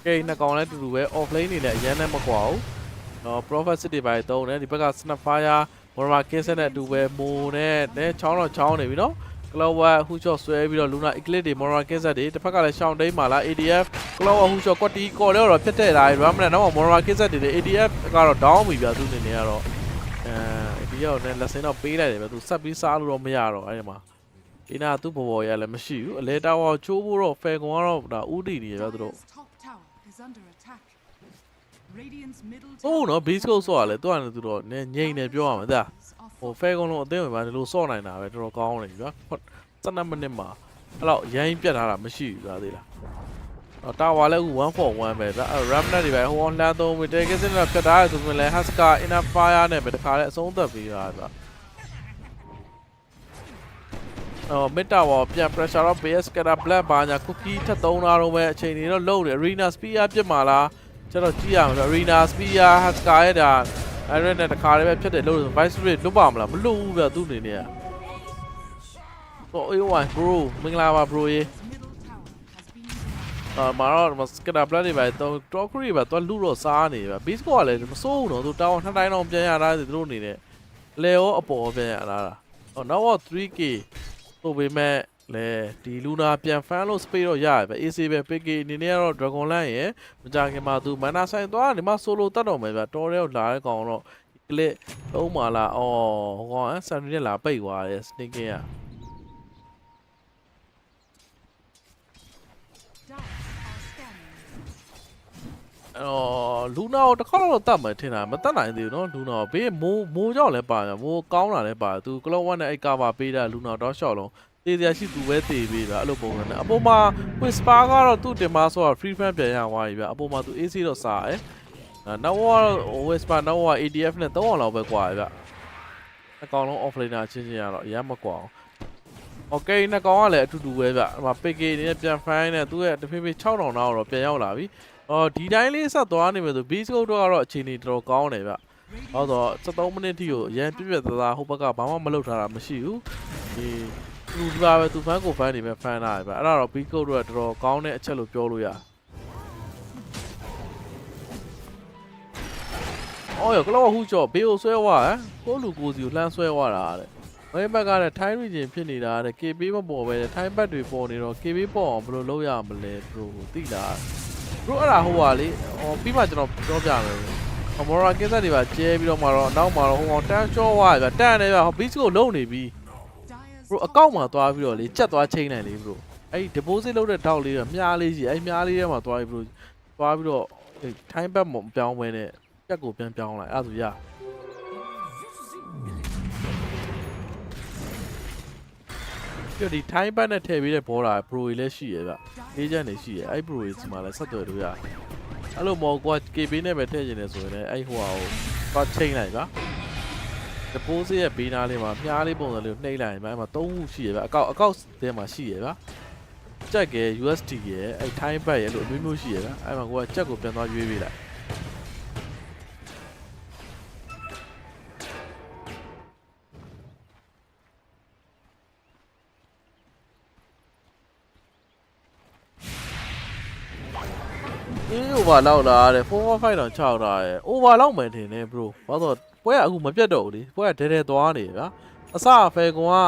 ကဲနှစ်ကောင်လည်းအတူတူပဲ offlane နေလည်းအရန်နဲ့မกว่าဘူးprophet city ပိုင်းသုံးတယ်ဒီဘက်က snapfire morakis နဲ့အတူပဲမိုးနဲ့ချောင်းတော့ချောင်းနေပြီနော် Clover ဟူရှော့ဆွဲပြီးတော့ Luna Eclipse တွေ morakis တွေတစ်ဖက်ကလည်းရှောင်းတိန်မာလာ ADF Clover ဟူရှော့ကွက်တီကော်တော့ဖြစ်တဲ့တာ ram နဲ့တော့ morakis တွေ ADF ကတော့ down ပြီဗျာသူနေနေကတော့ဒီရောက်နဲ့လက်စင်းတော့ပေးလိုက်တယ်ဗျသူဆက်ပြီးစားလို့တော့မရတော့အဲ့ဒီမှာဒီနာသူ့ဘော်ရလည်းမရှိဘူးအလဲတာဝါချိုးဖို့တော့ fair ကောင်ကတော့ဒါဥတီနေရဗျသူတို့နော် beastcoast ဆော့ရလဲသူကလည်းသူတော့ငိမ့်နေပြောရမှာဒါဟို fair ကောင်လုံးအသိဝင်ပါဒီလိုဆော့နိုင်တာပဲတော်တော်ကောင်းနေပြီဗျာ12မိနစ်မှာအဲ့တော့ရိုင်းပြတ်ထားတာမရှိဘူးဗျာသေးလားတာဝါလည်းအခု141ပဲဒါ ramnet တွေပဲဟိုလှမ်းသုံးပြီး take စစ်နဲ့ဖြတ်ထားရဆိုရင်လည်း Haskar inner fire နဲ့ပဲတခါလဲအဆုံးသတ်ပြီးတာဗျာmeta ဝါပြန် pressure တော့ base scatter black ဘာညာ cookie ထပ်သုံးတာတော့ပဲအချိန်တွေတော့လုံးတယ် arena spear ပြစ်မှာလားကျွန်တော်ကြည့်ရမှာ arena spear Haskar ရဲ့ဒါ iron နဲ့တခါလေးပဲဖြတ်တယ်လို့ vice spirit လွတ်ပါမလားမလွတ်ဘူးဗျာသူ့အနေနဲ့အေးဝိုင်း bro မင်္ဂလာပါ bro ရေမာတော့ scatter black တွေပဲတော့ crockery ပဲတော့လူတော့စားနေပဲ beastcoast ကလည်းမစိုးဘူးနော်သူတောင်းနှစ်တိုင်းတော့ပြန်ရတာသူတို့အနေနဲ့လေရောအပေါ်ပြန်ရတာနောက်တော့ 3k ဆိုပေမဲ့လေဒီလူနာပြန်ဖမ်းလို့ space တော့ရတယ်ပဲ AC ပဲ PK အနေနဲ့ကတော့ dragon land ရယ်မကြခင်မှာသူ mana ဆိုင်သွားဒီမှာ solo တတ်တော့မယ်ဗျတော်ရဲကိုလာတဲ့ကောင်တော့ click သုံးပါလားဟောကောင်ဆန်ရီနဲ့လာပိတ်သွားတယ် sneaking ကလူနာကိုတစ်ခါတော့တတ်မယ်ထင်တာမတတ်နိုင်သေးဘူးနော်လူနာဘေးမိုးကြောက်လဲပါမိုးကောင်းတာလဲပါသူကလောဝတ်နဲ့အဲ့ကာပါပေးတာလူနာတော့ရှော့လုံးတေးစရာရှိသူပဲတေးပေးဗျအဲ့လိုပုံစံနဲ့အပေါ်မှာ whisper ကတော့သူ့တင်မှာဆိုတော့ free fan ပြန်ရသွားပြီဗျအပေါ်မှာသူ AC တော့စားတယ်နောက်ကတော့ whisper နောက်ကတော့ ADF နဲ့3အောင်လောက်ပဲကွာဗျ ကောင်လုံး offlaner ချင်းရတော့အရမ်းမကွာโอเคနှစ်ကောင်ကလည်းအတူတူပဲဗျဟို PK အနေနဲ့ပြန် fine နဲ့သူ့ရဲ့တဖေးဖေး6000တော့ပြန်ရောက်လာပြီဒီတိုင်းလေးဆက်သွားနေမယ်ဆို beastcoast တော့အခြေအနေတော်ကောင်းတယ်ဗျဟုတ်တော့73မိနစ်ထိကိုအရန်ပြည့်ပြည့်သားသားဟိုဘက်ကဘာမှမလုပ်ထားတာမရှိဘူးဒီသူဒီပါပဲသူ fan ကို fan နေပဲ fan လာတယ်ဗျအဲ့ဒါတော့ beastcoast တော့တော်တော်ကောင်းတဲ့အချက်လို့ပြောလို့ရအော်ရကလောဟူချောဘေးကိုဆွဲသွားကိုလူကိုစီကိုလှမ်းဆွဲသွားတာတဲ့ဝဲဘက်ကလည်း time region ဖြစ်နေတာတဲ့ KB မပေါ်ပဲ time ဘက်တွေပေါ်နေတော့ KB ပေါ်အောင်ဘယ်လိုလုပ်ရမလဲသူသိလားသူအဲ့ဒါဟိုပါလေပြီးမှကျွန်တော်ပြောပြမယ်မော်ရာကင်းဆက်တွေပါကျဲပြီးတော့မှတော့နောက်မှတော့ဟိုအောင်တန်းချောသွားပြီတန်းနေပြီဘီစ်ကိုလုံးနေပြီဘရိုအကောင့်မှာသွားပြီးတော့လေကြက်သွားချိန်နိုင်လေဘရိုအဲ့ deposit လုပ်တဲ့တောက်လေးကမြားလေးကြီးအဲ့မြားလေးထဲမှာသွားပြီးဘရိုသွားပြီးတော့ time ဘက်မပြောင်းဘဲနဲ့ကြက်ကိုပြန်ပြောင်းလိုက်အဲ့ဒါဆိုရပြဒီ time ဘက်နဲ့ထည့်ပေးတဲ့ဘောတာ pro တွေလည်းရှိရဗျ agent တွေရှိရအဲ့ pro တွေဒီမှာလည်းဆက်သွယ်လို့ရအဲ့လိုမော်ကွာ KB နဲ့ပဲထည့်ကျင်နေဆိုရင်လည်းအဲ့ဟိုဟာကိုသွားချိန်လိုက်ပါ deposit ရဲ့ဘေးနားလေးမှာမြားလေးပုံစံလေးကိုနှိမ့်လိုက်ရင်အဲ့မှာ3ခုရှိရဗျအကောက်ထဲမှာရှိရဗျကြက်ကဲ USD ရဲ့အဲ့ time ဘက်ရဲ့လို့အမျိုးမျိုးရှိရဗျအဲ့မှာကိုကကြက်ကိုပြန်သွားရွေးပေးလိုက်over လောက်လာတယ်445တောင်6တာရယ် over လောက်မယ်ထင်တယ် bro ဘာလို့ပွဲကအခုမပြတ်တော့ဘူးလေပွဲကဒဲဒဲသွားနေဗျာအစဖယ်ကွန်က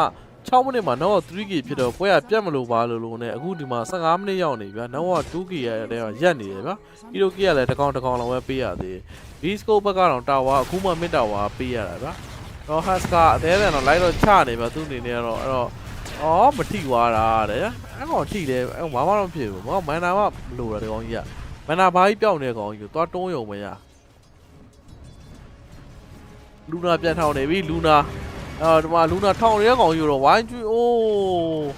6မိနစ်မှာနောက် 3k ဖြစ်တော့ပွဲကပြတ်မလို့ပါလို့နဲ့အခုဒီမှာ15မိနစ်ရောက်နေဗျာနောက်က 2k ရတဲ့ရက်နေတယ်ဗျာပြီးတော့ k ကလည်းတစ်ကောင်လောက်ပဲပေးရသေးတယ် beastcoast ဘက်ကတော့တာဝါအခုမှ mid တာဝါပေးရတာဗျာတော့ haska အသေးသေးတော့လိုက်တော့ချနေဗျာသူ့အနေနဲ့ကတော့အဲ့တော့မထိသွားတာတဲ့အဲ့ကောင်ထိတယ်အဲ့ဘာမှမဖြစ်ဘူးမန်နာမှမလိုတာဒီကောင်ကြီးကမနာဘာကြီးပြောင်းနေတဲ့ကောင်ကြီးကိုသွားတွန်းယုံမရလူနာပြန်ထောင်နေပြီလူနာဒီမှာလူနာထောင်နေတဲ့ကောင်ကြီးတော့ဝိုင်းကျွေးအိုး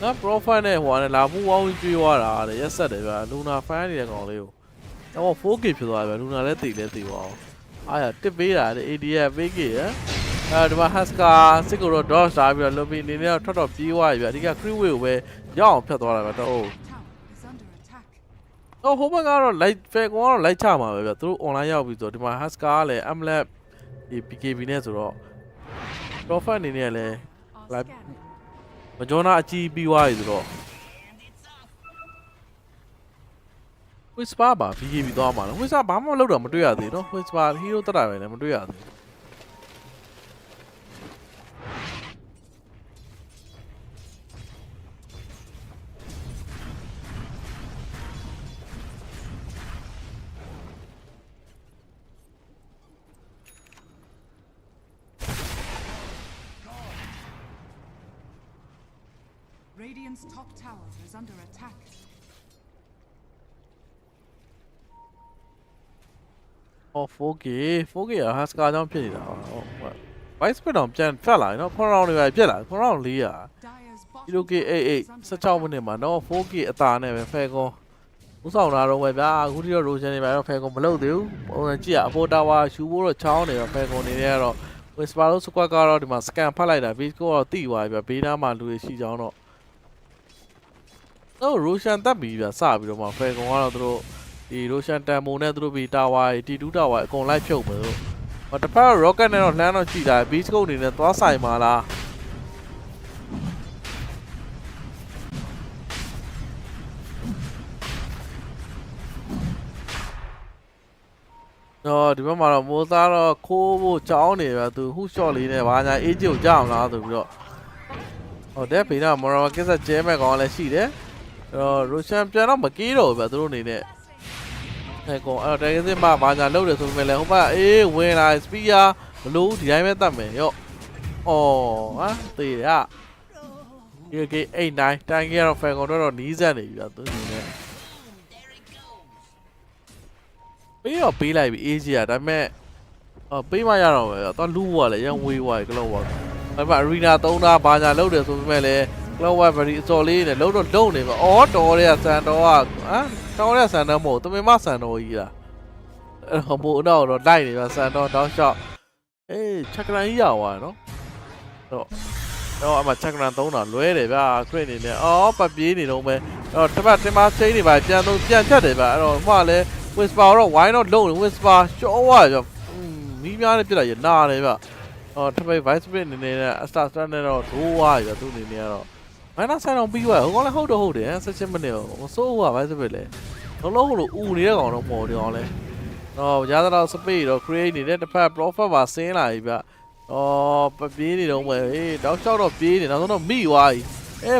ငါ profile နဲ့ဟိုကနေလာမှုဝိုင်းကျွေးသွားတာတဲ့ရက်ဆက်တယ်ဗျာလူနာ fan နေတဲ့ကောင်လေးကိုတော့ 4k ဖြစ်သွားပြီဗျာလူနာလည်းတိတ်လည်းတိတ်သွားအောင်အားရတစ်ပေးတာတဲ့ ADF ပေးကြရဒီမှာ haska စစ်ကိုတော့ dodge ထားပြီးတော့ lobby အနေနဲ့တော့ထွက်တော့ပြေးသွားပြီဗျာအဓိက crew way ကိုပဲရောက်အောင်ဖြတ်သွားတာဗျာတော့ဟိုဘက်ကတော့ light fair ကတော့ light ချမှာပဲဗျသူတို့ online ရောက်ပြီဆိုတော့ဒီမှာ haska ကလည်း amlet ဒီ PKB နဲ့ဆိုတော့ profit အနေနဲ့လည်း live မကြောနာအကြီးပြီးသွားပြီဆိုတော့ whisper ပါ PKB သွားမှာနော် whisper ဘာမှမလုပ်တော့မတွေ့ရသေးနော် whisper hero တက်တာပဲလည်းမတွေ့ရသေး Radiant's top tower is under attack. Oh 4k က haska ကြောင့်ဖြစ်နေတာဟုတ် vice speed တော့ပြန်ဖက်လာနော်ခွန်ရောင်းတွေပဲပြက်လာခွန်ရောင်း400 kk 88 16မိနစ်မှာနော် 4k အသာနဲ့ပဲဖဲကွန်ဥဆောင်လာတော့ပဲဗျာအခုထိတော့ rotation တွေပဲတော့ဖဲကွန်မလုပ်သေးဘူးပုံစံကြည့်ရအပေါ်တာဝါရှူဖို့တော့ချောင်းနေတော့ဖဲကွန်နေနေတော့ whisper squad ကတော့ဒီမှာ scan ဖတ်လိုက်တာ beastcoast ကတော့တိသွားပြီဗျဘေးနားမှာလူတွေရှိကြောင်းတော့Roshan တက်ပြီဗျစပြီးတော့မှ Falcons ကတော့သူတို့ဒီ Roshan တန်မိုနဲ့သူတို့ပြီး Tower T2 Tower အကုန်လိုက်ဖြုတ်မယ်လို့တဖက် Rocket နဲ့တော့လှမ်းတော့ရှိတာ Beastcoast အနေနဲ့သွားဆိုင်မှာလားဒီဘက်မှာတော့မိုးသားတော့ခိုးဖို့ကြောင်းနေဗျသူ hook shot လေးနဲ့ဘာညာအေးကြီးကိုကြောက်အောင်လားဆိုပြီးတော့တဲ့ဖေးတော့ Moral ကစ္စကျဲမဲ့ကောင်လည်းရှိတယ်Roshan ပြန်တော့မကီးတော့ဗျသူတို့အနေနဲ့အဲကောင်အဲ့တော့တကယ်စစ်မှဘာညာလုပ်တယ်ဆိုပေမဲ့လည်းဟိုဘက်ဝင်လာ spear မလို့ဒီတိုင်းပဲတတ်မယ်ရော့ဟာတေးရဒီ89တိုင်းကြီးကတော့ Falcons တော့နီးစက်နေပြီဗျသူအနေနဲ့ပေးလိုက်ပြီအေးကြီးอ่ะဒါပေမဲ့ပေးမှရတော့ပဲတော့လူးွားလေရန်ဝေးွားကလောဝါဒါပေမဲ့ arena 3တာဘာညာလုပ်တယ်ဆိုပေမဲ့လည်းCloud White very အစော်လေးနဲ့လုံးတော့လုံနေပါတော်တဲ့ဆန်တော်ကတော်တဲ့ဆန်တော်မဟုတ်တမင်မဆန်တော်ကြီးလားအဲ့တော့မို့တော့လိုက်နေပါဆန်တော်တောင်းလျှောက်ချက်ကရန်ကြီးရသွားနော် တော့အမှချက်ကန်သုံးတာလွဲတယ်ဗျာခရစ်နေနဲ့အော်ပတ်ပြေးနေတော့ပဲအဲ့တော့တစ်ပတ်တင်မချင်းနေပါပြန်သုံးပြန်ချက်တယ်ဗျာအဲ့တော့မှလည်း whisper တော့ why not လုံး whisper ရှော့သွားဗျာမီးများနဲ့ပြစ်လိုက်ရနာတယ်ဗျာအော်တစ်ပတ် vice split နေနဲ့ start နဲ့တော့ဒိုးသွားပြီဗျာသူ့အနေနဲ့ကတော့မင်းသားဆိုင်အောင်ပြီးသွားဟိုကောင်လည်းဟုတ်တယ်16မိနစ်မစိုးဘူးက vice split လေလုံးဟိုလိုဥနေတဲ့ကောင်တော့ပေါ်တယ်ကောင်လဲတော့ရသလောက် space တော့ create နေတဲ့တစ်ဖက် profit ပါဆင်းလာပြီဗျအော်ပပြေးနေတော့မယ်ဟေးတောက်လျှောက်တော့ပြေးနေနောက်ဆုံးတော့မိသွားပြီ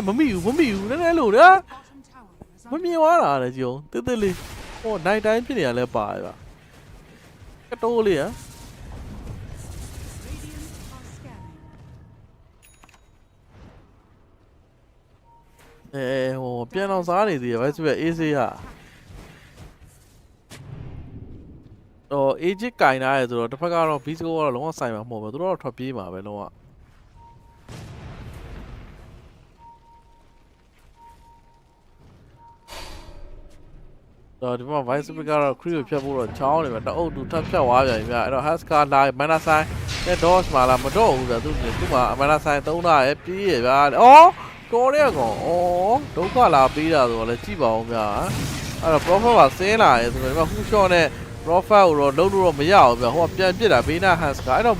မမိဘူးနည်းနည်းလို့ဗျာမမြင်သွားတာလေကြုံတိလေးဟိုနိုင်တိုင်းဖြစ်နေရလဲပါဗျာကတိုးလေးဟမ်ဟိုပြန်အောင်စားနေသေးတယ်ဗျာဆိုပြအေးစေးဟာအေဂျစ်ကင်ထားရဲဆိုတော့တစ်ဖက်ကတော့ဘီစကိုကတော့လုံးဝဆိုင်မှာမဟုတ်ဘူးသူတို့တော့ထွက်ပြေးမှာပဲလုံးဝတော့ဒီမှာ vice speaker ကတော့ crew ကိုဖြတ်ဖို့တော့ချောင်းနေပဲတအုပ်သူထပ်ဖြတ်သွားပြန်ပြီဗျအဲ့တော့ haska လာ mana sign နဲ့ dodge မှာလာမတော့ဘူးဗျသူမှာ mana sign သုံးတာရပြေးရဗျအော်တော်တဲ့ကောင်အော်ဒုက္ခလာပေးတာဆိုတော့လည်းကြည့်ပါဦးဗျအဲ့တော့ profit ပါဆင်းလာရဲဆိုတော့ဒီမှာ who shot နဲ့profile ကိုတော့လုံးလို့တော့မရဘူးဗျဟိုကပြန်ပစ်တာဘေးနာ hands ကအဲ့တော့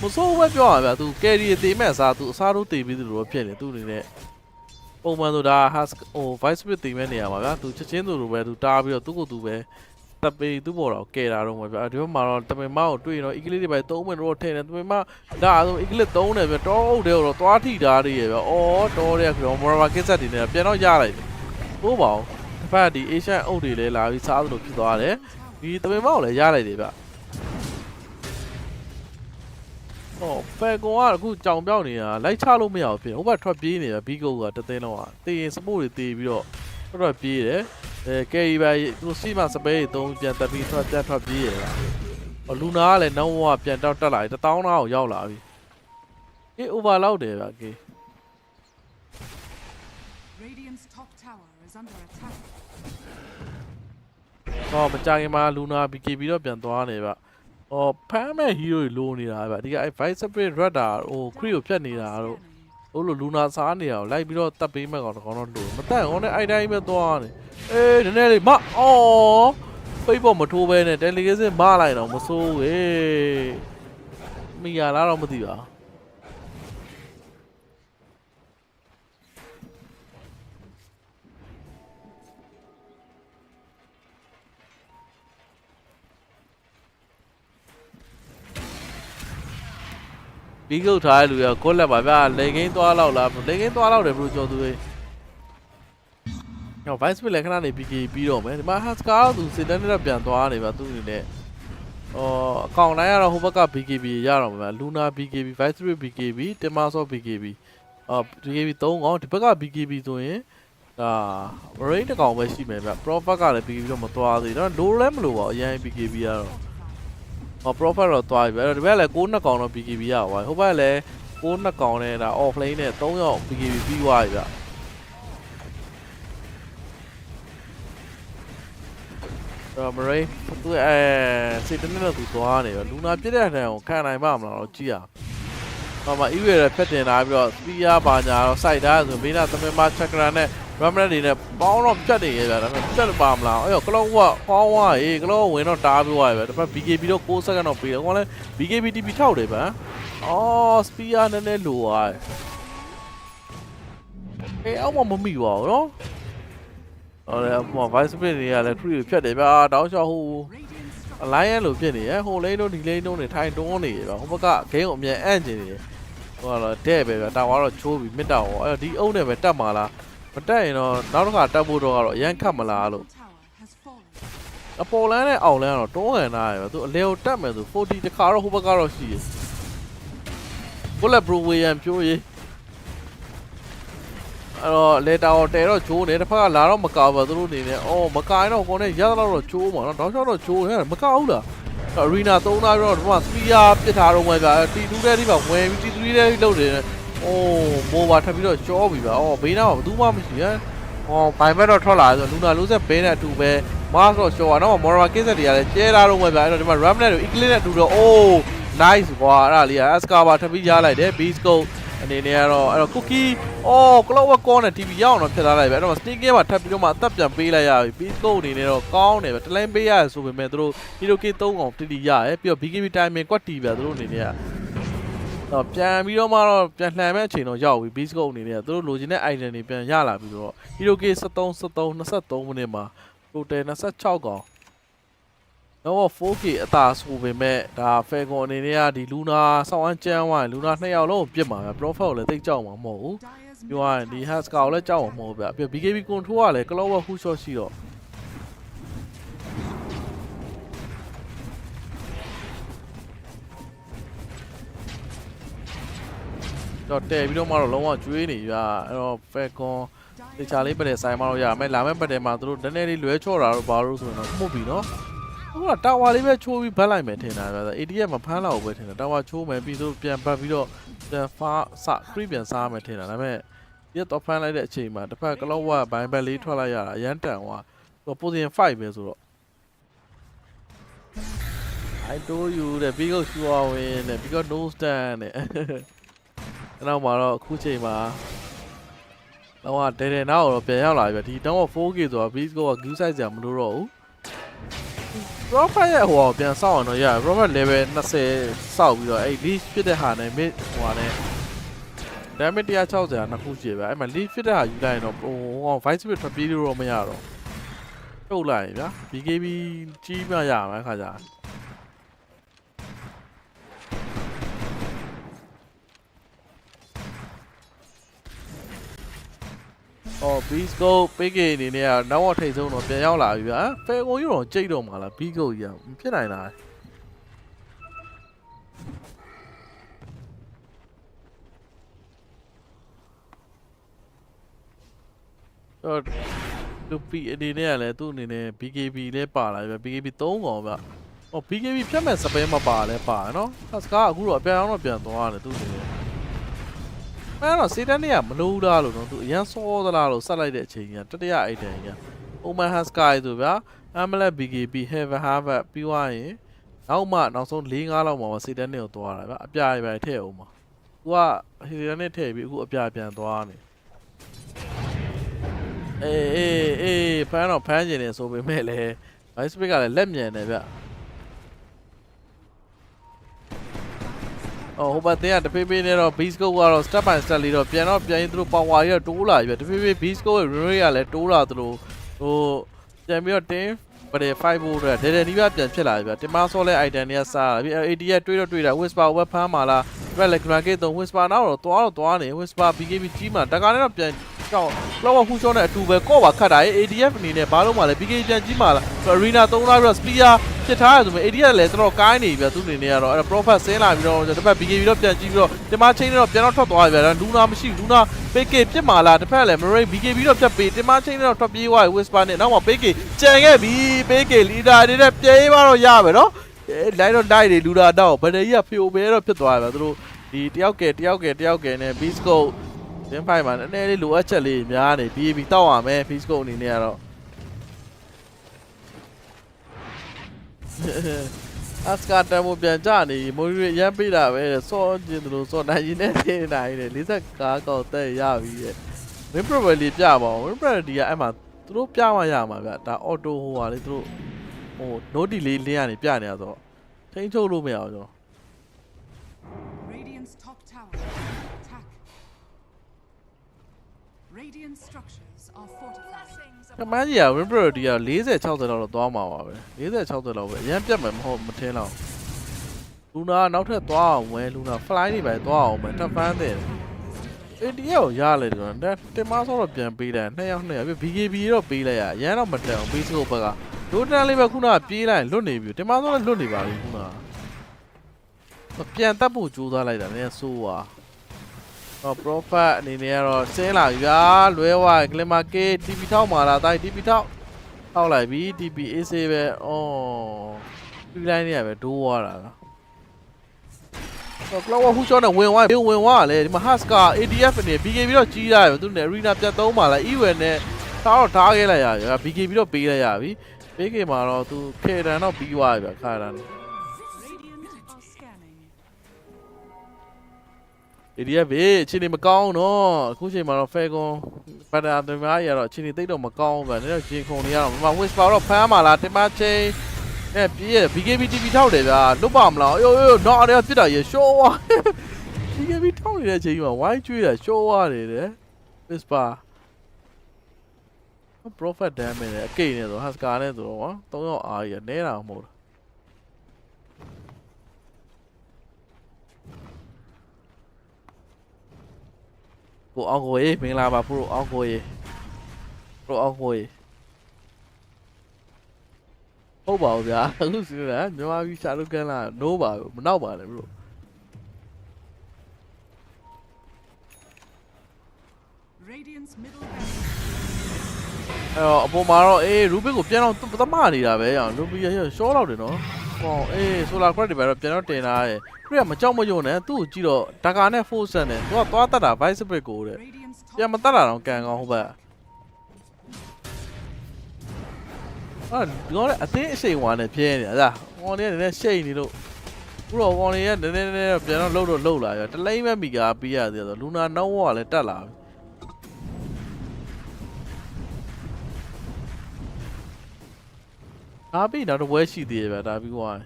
မစိုးပဲပြောရမှာဗျသူ carry တေးမဲ့အစားသူအစားတို့တေးပြီးသူတို့ဖြစ်နေသူအနေနဲ့ပုံမှန်ဆိုတာ has ဟို vice split တေးမဲ့နေရမှာဗျသူချက်ချင်းသူလိုပဲသူတားပြီးတော့သူ့ကိုသူပဲတပ်ပေးသူ့ပေါ်တော့ကဲတာတော့မှာဗျဒီဘက်မှာတော့တမင်မကိုတွေ့ရင်တော့ eagle တွေပဲသုံးမယ်တော့ထည့်နေတမင်မဒါဆို eagle သုံးတယ်ဗျတောအုပ်တဲ့တော့သွားထိတာတွေရဗျအော်တော်တဲ့ကြော morava kit တွေနဲ့ပြန်တော့ရလိုက်တယ်ဟိုးပါဦးတစ်ဖက်ဒီ asian အုပ်တွေလည်းလာပြီးစားသလိုဖြစ်သွားတယ်ဒီတမင်မောက်လည်းရလိုက်တယ်ဗျဟောဖယ်ကွန်ကအခုကြောင်ပြောက်နေတာလိုက်ချလို့မရဘူးဖြစ်ဟိုဘက်ထွက်ပြေးနေတာဘီကုတ်ကတသိန်းလောက်တေးရင်စပို့တွေတေးပြီးတော့ထွက်ပြေးတယ်ကယ်ရီပဲသူစီမစပေးသုံးပြန်တက်ပြီးထွက်ပြေးရတာဟောလူနာကလည်းနောက်ဘဝပြန်တောက်တက်လာပြီ1000လောက်ရောက်လာပြီအေး over လောက်တယ်ဗျကေ Radiant's top tower is under attack. ဟောမကြခင်မှာလူနာ BKB တော့ပြန်သွားနေဗျဟောဖမ်းမဲ့ hero တွေလိုနေတာဗျဒီကအဲ့ vice spirit radar ဟို crew ကိုဖြတ်နေတာတော့ဟိုလိုလူနာစားနေတာကိုလိုက်ပြီးတော့တတ်ပေးမဲ့ကောင်တော့လို့မတတ်အောင်နဲ့အဲ့တိုင်းပဲသွားနေအေးနည်းနည်းလေးမအော်ဖိတ်ပေါ်မထိုးပဲနဲ့ delegation မလိုက်တော့မစိုးဝေးမိရလားတော့မသိပါဘီကုတ်ထားတဲ့လူကကိုလက်ပါဗျာလေကင်းသွားလောက်လားလေကင်းသွားလောက်တယ်ဘလို့ကြော်သူတွေဟော vice split လည်းခဏနေ BK ပြီးတော့မယ်ဒီမှာ haska တော့သူစစ်တန်းနဲ့တော့ပြန်သွားနေပါသူအနေနဲ့အကောင့်တိုင်းကတော့ဟိုဘက်က BKB ရတော့မှာလူနာ BKB vice split BKB တင်မာဆော့ BKB BKB 3កောင်ဒီဘက်က BKB ဆိုရင်ဒါ marine တစ်កောင်ပဲရှိမယ်ဗျ profit ကလည်း BKB တော့မသွားသေးတော့လိုလည်းမလိုပါအရင် BKB ကတော့profit တော့သွားပြီအဲ့တော့ဒီဘက်လည်း6နှစ်ကောင်တော့ BKB ရသွားပြီဟိုဘက်လည်း6နှစ်ကောင်နဲ့ဒါ offlane နဲ့3ယောက် BKB ပြီးသွားပြီဗျမရိသူစိတ်တနေ့တော့သူသွားနေတော့လူနာပြစ်တဲ့တဲ့ကိုခံနိုင်ပါမလားတော့ကြည့်ရအောင်မှာ EV ရဖက်တင်လာပြီးတော့ spear ဘာညာတော့ site ထားဆိုဘေးနာသမင်မ chakra နဲ့ ramlet တွေနဲ့ပေါင်းတော့ပြတ်နေရတာဒါပေမဲ့ပြတ်ပါမလားအဲ့တော့ကလောကပေါင်းသွားရေးကလောဝင်တော့တားပြီးသွားပြီပဲတစ်ဖက် BKB တော့6 second တော့ပြီးတယ်ကောလည်း BKB TP ထောက်တယ်ဗျအော် spear နည်းနည်းလိုသွားတယ်အောက်မမိပါဘူးနော်vice split တွေကလည်း crew ဖြတ်တယ်ဗျာတောက်လျှောက်ဟို alliance လို့ဖြစ်နေရဟိုလိန်းတို့ဒီလိန်းတို့နေထိုင်တွန်းနေရဗျဟိုဘက်က game ကိုအမြဲအံ့ကျင်နေတယ်ဟိုကတော့တဲ့ပဲဗျတာဝါတော့ချိုးပြီးမစ်တာရောအဲ့တော့ဒီအုပ်နဲ့ပဲတက်မှာလားမတက်ရင်တော့နောက်တစ်ခါတက်ဖို့တော့ကတော့အရန်ခတ်မလားလို့အပေါ်လန်းနဲ့အောက်လန်းကတော့တွန်းကန်ထားရဗျသူအလဲကိုတက်မယ်ဆို40တခါတော့ဟိုဘက်ကတော့ရှိတယ်ကိုလက်ဘရူဝေယန်ပြိုးရေးအဲ့တော့လေတာကိုတဲတော့ချိုးနေတစ်ဖက်ကလာတော့မကောက်ပါသူတို့အနေနဲ့အော်မကိုင်းတော့ကိုနဲ့ရသလောက်တော့ချိုးမှာနော်တောက်ချောက်တော့ချိုးနေမကောက်ဘူးလားအရီနာ3သားပြီးတော့ဒီမှာစပီယာပစ်ထားတော့မှဗျာတီ2တဲ့ဒီမှာဝင်ပြီးတီ3တဲ့လှုပ်နေတယ်အိုးမိုးပါထပ်ပြီးတော့ကြောပြီဗျာအော်ဘေးနားမှာဘယ်သူမှမရှိဟမ်ဟောဘိုင်ဘက်တော့ထွက်လာဆိုလူနာလုံးဆက်ဘဲနဲ့အတူပဲမတ်တော့ရှော့တော့မော်ရာကစ်ဆက်တွေကလည်းကျဲလာတော့မှဗျာအဲ့တော့ဒီမှာ ramnet ကို eagle နဲ့အတူတော့အိုး nice ကွာအဲ့ဒါလေးက escava ထပ်ပြီးရလိုက်တယ် beastcoast အနေနဲ့ကတော့အဲ့တော့ cookie အော် clover corn နဲ့ TV ရအောင်တော့ဖြစ်လာလိုက်ပဲအဲ့တော့ sneak game မှာထပ်ပြီးတော့မှအသက်ပြန်ပေးလိုက်ရပြီ beastcoast အနေနဲ့တော့ကောင်းတယ်ပဲတလိုင်းပေးရတယ်ဆိုပေမဲ့သူတို့ hero k 3ကောင်တိတိရရပြီးတော့ BKB timing ကွက်တီးပြသူတို့အနေနဲ့ကတော့ပြန်ပြီးတော့မှတော့ပြန်လှန်မဲ့အချိန်တော့ရောက်ပြီ beastcoast အနေနဲ့သူတို့လိုချင်တဲ့ item တွေပြန်ရလာပြီးတော့ hero k 23 မိနစ်မှာ total 26ကောင်တော့ 4K အသာဆိုပေမဲ့ဒါ Falcon အနေနဲ့ကဒီ Luna စောင်းအန်းကျန်းဝိုင်း Luna 2ယောက်လုံးကိုပြစ်မှာဗျ Profile ကိုလည်းတိတ်ကြောက်မှာမဟုတ်ဘူးပြောရရင်ဒီ Haska ကိုလည်းကြောက်မှာမဟုတ်ဗျပြီး BKB control ကလည်း Clover Hook Shot ရှိတော့တဲပြီးတော့မှတော့လုံးဝကျွေးနေဗျအဲ့တော့ Falcon တခြားလေးပတ်တဲ့ဆိုင်မှာတော့ရမယ်လာမယ့်ပတ်တဲ့မှာသူတို့နည်းနည်းလေးလွဲချော့တာတော့ဘာလို့ဆိုရင်တော့မှုပြီနော်ဟုတ်လားတာဝါလေးပဲချိုးပြီးဗတ်လိုက်မယ်ထင်တာဗျ ADF မဖမ်းလောက်ပဲထင်တာတာဝါချိုးမယ်ပြီးသူတို့ပြန်ပတ်ပြီးတော့ပြန်ဖားစခရီးပြန်စားမယ်ထင်တာဒါပေမဲ့ဒီတော့ဖမ်းလိုက်တဲ့အချိန်မှာတစ်ဖက်ကလောက်ဝဘိုင်းဘက်လေးထွက်လိုက်ရတာအရန်တန်ဟွာသူ position 5ပဲဆိုတော့ I told you တဲ့ because you are win တဲ့ because no stand တဲ့အဲ့တော့မှာတော့အခုချိန်မှာတော့တဲတဲနောက်တော့ပြန်ရောက်လာပြီဒီတော့ 4K ဆိုတာ beastcoast က view size ကြာမလို့တော့ဘူးProfile ရဲ့ဟိုပြန်စောက်အောင်တော့ရ Profile level 20စောက်ပြီးတော့အဲ့ leash ဖြစ်တဲ့ဟာနဲ့ mid ဟိုဟာနဲ့ damage 160နှစ်ခုရှိပဲအဲ့မှာ leash ဖြစ်တဲ့ဟာယူလိုက်ရင်တော့ဟို vice speed ထွက်ပြေးလို့တော့မရတော့ထုတ်လိုက်ရင်ဗျာ BKB ကြီးမှရမှာခါကြအော် beastcoast ပေးကေအနေနဲ့ကနောက်ထိတ်ဆုံးတော့ပြန်ရောက်လာပြီဗျာ Falcon ကြီးတော့ကြိတ်တော့မှာလား beastcoast ကြီးမဖြစ်နိုင်လားအော်လူပီအနေနဲ့ကလည်းသူ့အနေနဲ့ BKB လည်းပါလာပြီ BKB 3ကောင်ဗျအော် BKB ဖြတ်မဲ့စပဲမပါလဲပါနော်စကားအခုတော့အပြန်အောင်တော့ပြန်သွားတယ်သူ့အနေနဲ့အဲ့တော့စေတန်းတွေကမလို့လားလို့နော်သူအရန်စောသလားလို့ဆက်လိုက်တဲ့အချိန်ကြီးတတိယအိတ်တန်ကြီးOman Sky ဆိုဗျာ Amulet BKB Heaven Harvest ပြီးသွားရင်နောက်ဆုံး4-5လောက်မှာစေတန်းတွေကိုသွားတာဗျာအပြားပဲထည့်အောင်ပါသူကစေတန်းနဲ့ထည့်ပြီးအခုအပြားပြန်သွားနေအေးဖမ်းတော့ဖမ်းကျင်နေဆိုပေမဲ့လည်း Vice Speed ကလည်းလက်မြန်တယ်ဗျဟိုဘက်တဲ့တဖေးဖေးနဲ့တော့ beastcoast ကတော့ step by step လေးတော့ပြန်ရင်သူတို့ power ကြီးတော့တိုးလာပြီတဖေးဖေး beastcoast ရဲ့ rune ကလည်းတိုးလာသလိုဟိုပြန်ပြီးတော့10ပဒေ5ဖို့တဲ့ဒဲနီးပါပြန်ဖြစ်လာပြီဗျတင်မဆောလဲ item တွေကစားလာပြီ AD ရဲ့တွေးတာ whisper ဝက်ဖမ်းမာလာဒီဘက်လည်း granite 3 whisper နောက်တော့သွားနေ whisper BKB ကြီးမှာတကားနဲ့တော့ပြန်ကြောက်လောက်ဝဟူရှောနဲ့အတူပဲကော့ပါခတ်တာ ADF အနေနဲ့ဘာလို့မှလဲ BKB ပြန်ကြီးမှာလား arena 3လာပြီးတော့ spear ဖြစ်ထားရဆိုပေမဲ့ ADF လည်းတော်တော်ကိုင်းနေပြီဗျသူ့အနေနဲ့ကတော့အဲ့ profit ဆင်းလာပြီးတော့တစ်ဖက် BKB တော့ပြန်ကြီးပြီးတော့တင်မချင်းတော့ပြန်တော့ထွက်သွားပြီဗျလူနာမရှိလူနာပေးကေပြစ်မာလာတစ်ဖက်လည်း marine BKB တော့ပြတ်ပေးတင်မချင်းတော့ထွက်ပြေးသွားပြီ whisper နဲ့နောက်မှပေးကေကြံခဲ့ပြီပေးကေ leader တွေနဲ့ပြေးသွားတော့ရပဲနော်လိုက်တော့တိုက်တွေလူနာတော့ဗဒကြီးကဖြိုပဲတော့ဖြစ်သွားပြီဗျသူတို့ဒီတယောက်ကဲနဲ့ beastcoast တင်းဖိုင်မှာနည်းနည်းလေးလိုအပ်ချက်လေးများနေ BAB တောက်ရမယ် beastcoast အနေနဲ့ကတော့Aska တန်မို့ပြန်ကြနေမိုးရီရမ်းပေးတာပဲစောကျင်သလိုစောနိုင်ရင်နဲ့နေနိုင်တယ်45ကောက်တက်ရပြီရဲ့ win probability ပြပါအောင် win probability ကအဲ့မှာသူတို့ပြမှရမှာဗျဒါ auto ဟိုဟာလေသူတို့ဟို no delay လင်းရနေပြနေတာဆိုတော့ထိန်းချုပ်လို့မရအောင်ကျွန်တော် Radiant's top tower. Attack. Radiant structures are fortified. ကမန်းကြီးက win probability က40-60လောက်တော့သွားမှာပါပဲ40-60လောက်ပဲအရင်ပြတ်မယ်မထင်းတော့လူနာနောက်ထပ်သွားအောင်ဝဲလူနာ fly တွေပဲသွားအောင်မယ်ထပ်ဖမ်းတယ် ADF ကိုရလေတယ်ကွာတင်မဆောတော့ပြန်ပေးတယ်2ယောက်ပြီး BKB တော့ပေးလိုက်ရအရင်တော့မတက်အောင် beastcoast ဘက်ကဒိုတန်လေးပဲခုနကပြေးလိုက်လွတ်နေပြီတင်မဆောလည်းလွတ်နေပါပြီခုနကပြန်တက်ဖို့ကြိုးစားလိုက်တာလည်းဆိုးွာတော့ profit အနေနဲ့ကတော့ဆင်းလာပြီဗျာလွဲဝါ glimmer k TP ထောက်မှာလားတိုင်း TP ထောက်လိုက်ပြီ TP AC ပဲအော်ပြီးလိုက်နေရပဲဒိုးသွားတာတော့ clover ဟူရှောနဲ့ဝင်သွားလေဒီမှာ Haska ADF နဲ့ BKB တော့ကြီးရတယ်သူနဲ့ arena ပြတ်သုံးပါလား even နဲ့ထားခဲ့လိုက်ရပြီ BKB တော့ပေးလိုက်ရပြီပေးကေမှာတော့သူခေတန်တော့ပြီးသွားပြီဗျခါတန် ADF ဘေးအခြေအနေမကောင်းတော့အခုချိန်မှာတော့ Falcon ဘာသာသမားကြီးကတော့အခြေအနေသိတော့မကောင်းဘူးဗျာနည်းတော့ဂျင်ခုံနေရတော့မ Whisper တော့ဖမ်းမှာလားတင်မချင်းနဲ့ပြေးရ BKB TV ထောက်တယ်ဗျာလွတ်ပါမလားယောတော့အဲ့ဒါပြစ်တာရရှိုးသွား BKB ထောက်နေတဲ့အချိန်မှာဝိုင်းကျွေးတာရှိုးသွားတယ်တဲ့ Whisper Prophet damage နဲ့အကိတ်နဲ့ဆို Husker နဲ့ဆိုတော့3ယောက်အားကြီးနဲတာမဟုတ်လားကိုအောင်ကိုရေးမင်္ဂလာပါပရိုအောင်ကိုရေးပရိုအောင်ကိုရေးဟုတ်ပါဘူးဗျာအခုစီးနေတာမြန်မာပြည်ရှာလို့ကန်လာနိုးပါဘူးမနောက်ပါနဲ့ဘရို Radiant's middle အပေါ်မှာတော့အေး Rubik ကိုပြန်တော့သမနေတာပဲအောင် Rubik ရရှော့လောက်တယ်နော်ဟောအေး Solar Crack တွေပဲတော့ပြန်တော့တင်လာတယ်ခရက်မကြောက်မရွံ့နဲ့သူ့ကိုကြည့်တော့ဒါကာနဲ့ Force နဲ့သူကသွားတတ်တာ Vice Spirit ကိုတဲ့ Radiant's ပြန်မတတ်တာတော့ကန်ကောင်းဟုတ်ပါဒီကောင်လည်းအသိအစိမ်ဝါနဲ့ပြဲနေတာဟောနေနည်းနည်းရှိတ်နေလို့ခုတော့ကောင်လေးကနည်းနည်းပြန်တော့လှုပ်လာရတလိမ့်မဲ့မိကာပြီးရသေးတယ်လူနာနှောင်းဝါလည်းတက်လာပြီဒါပြီးနောက်တော့ဝဲရှိသေးတယ်ဗျာဒါပြီးသွား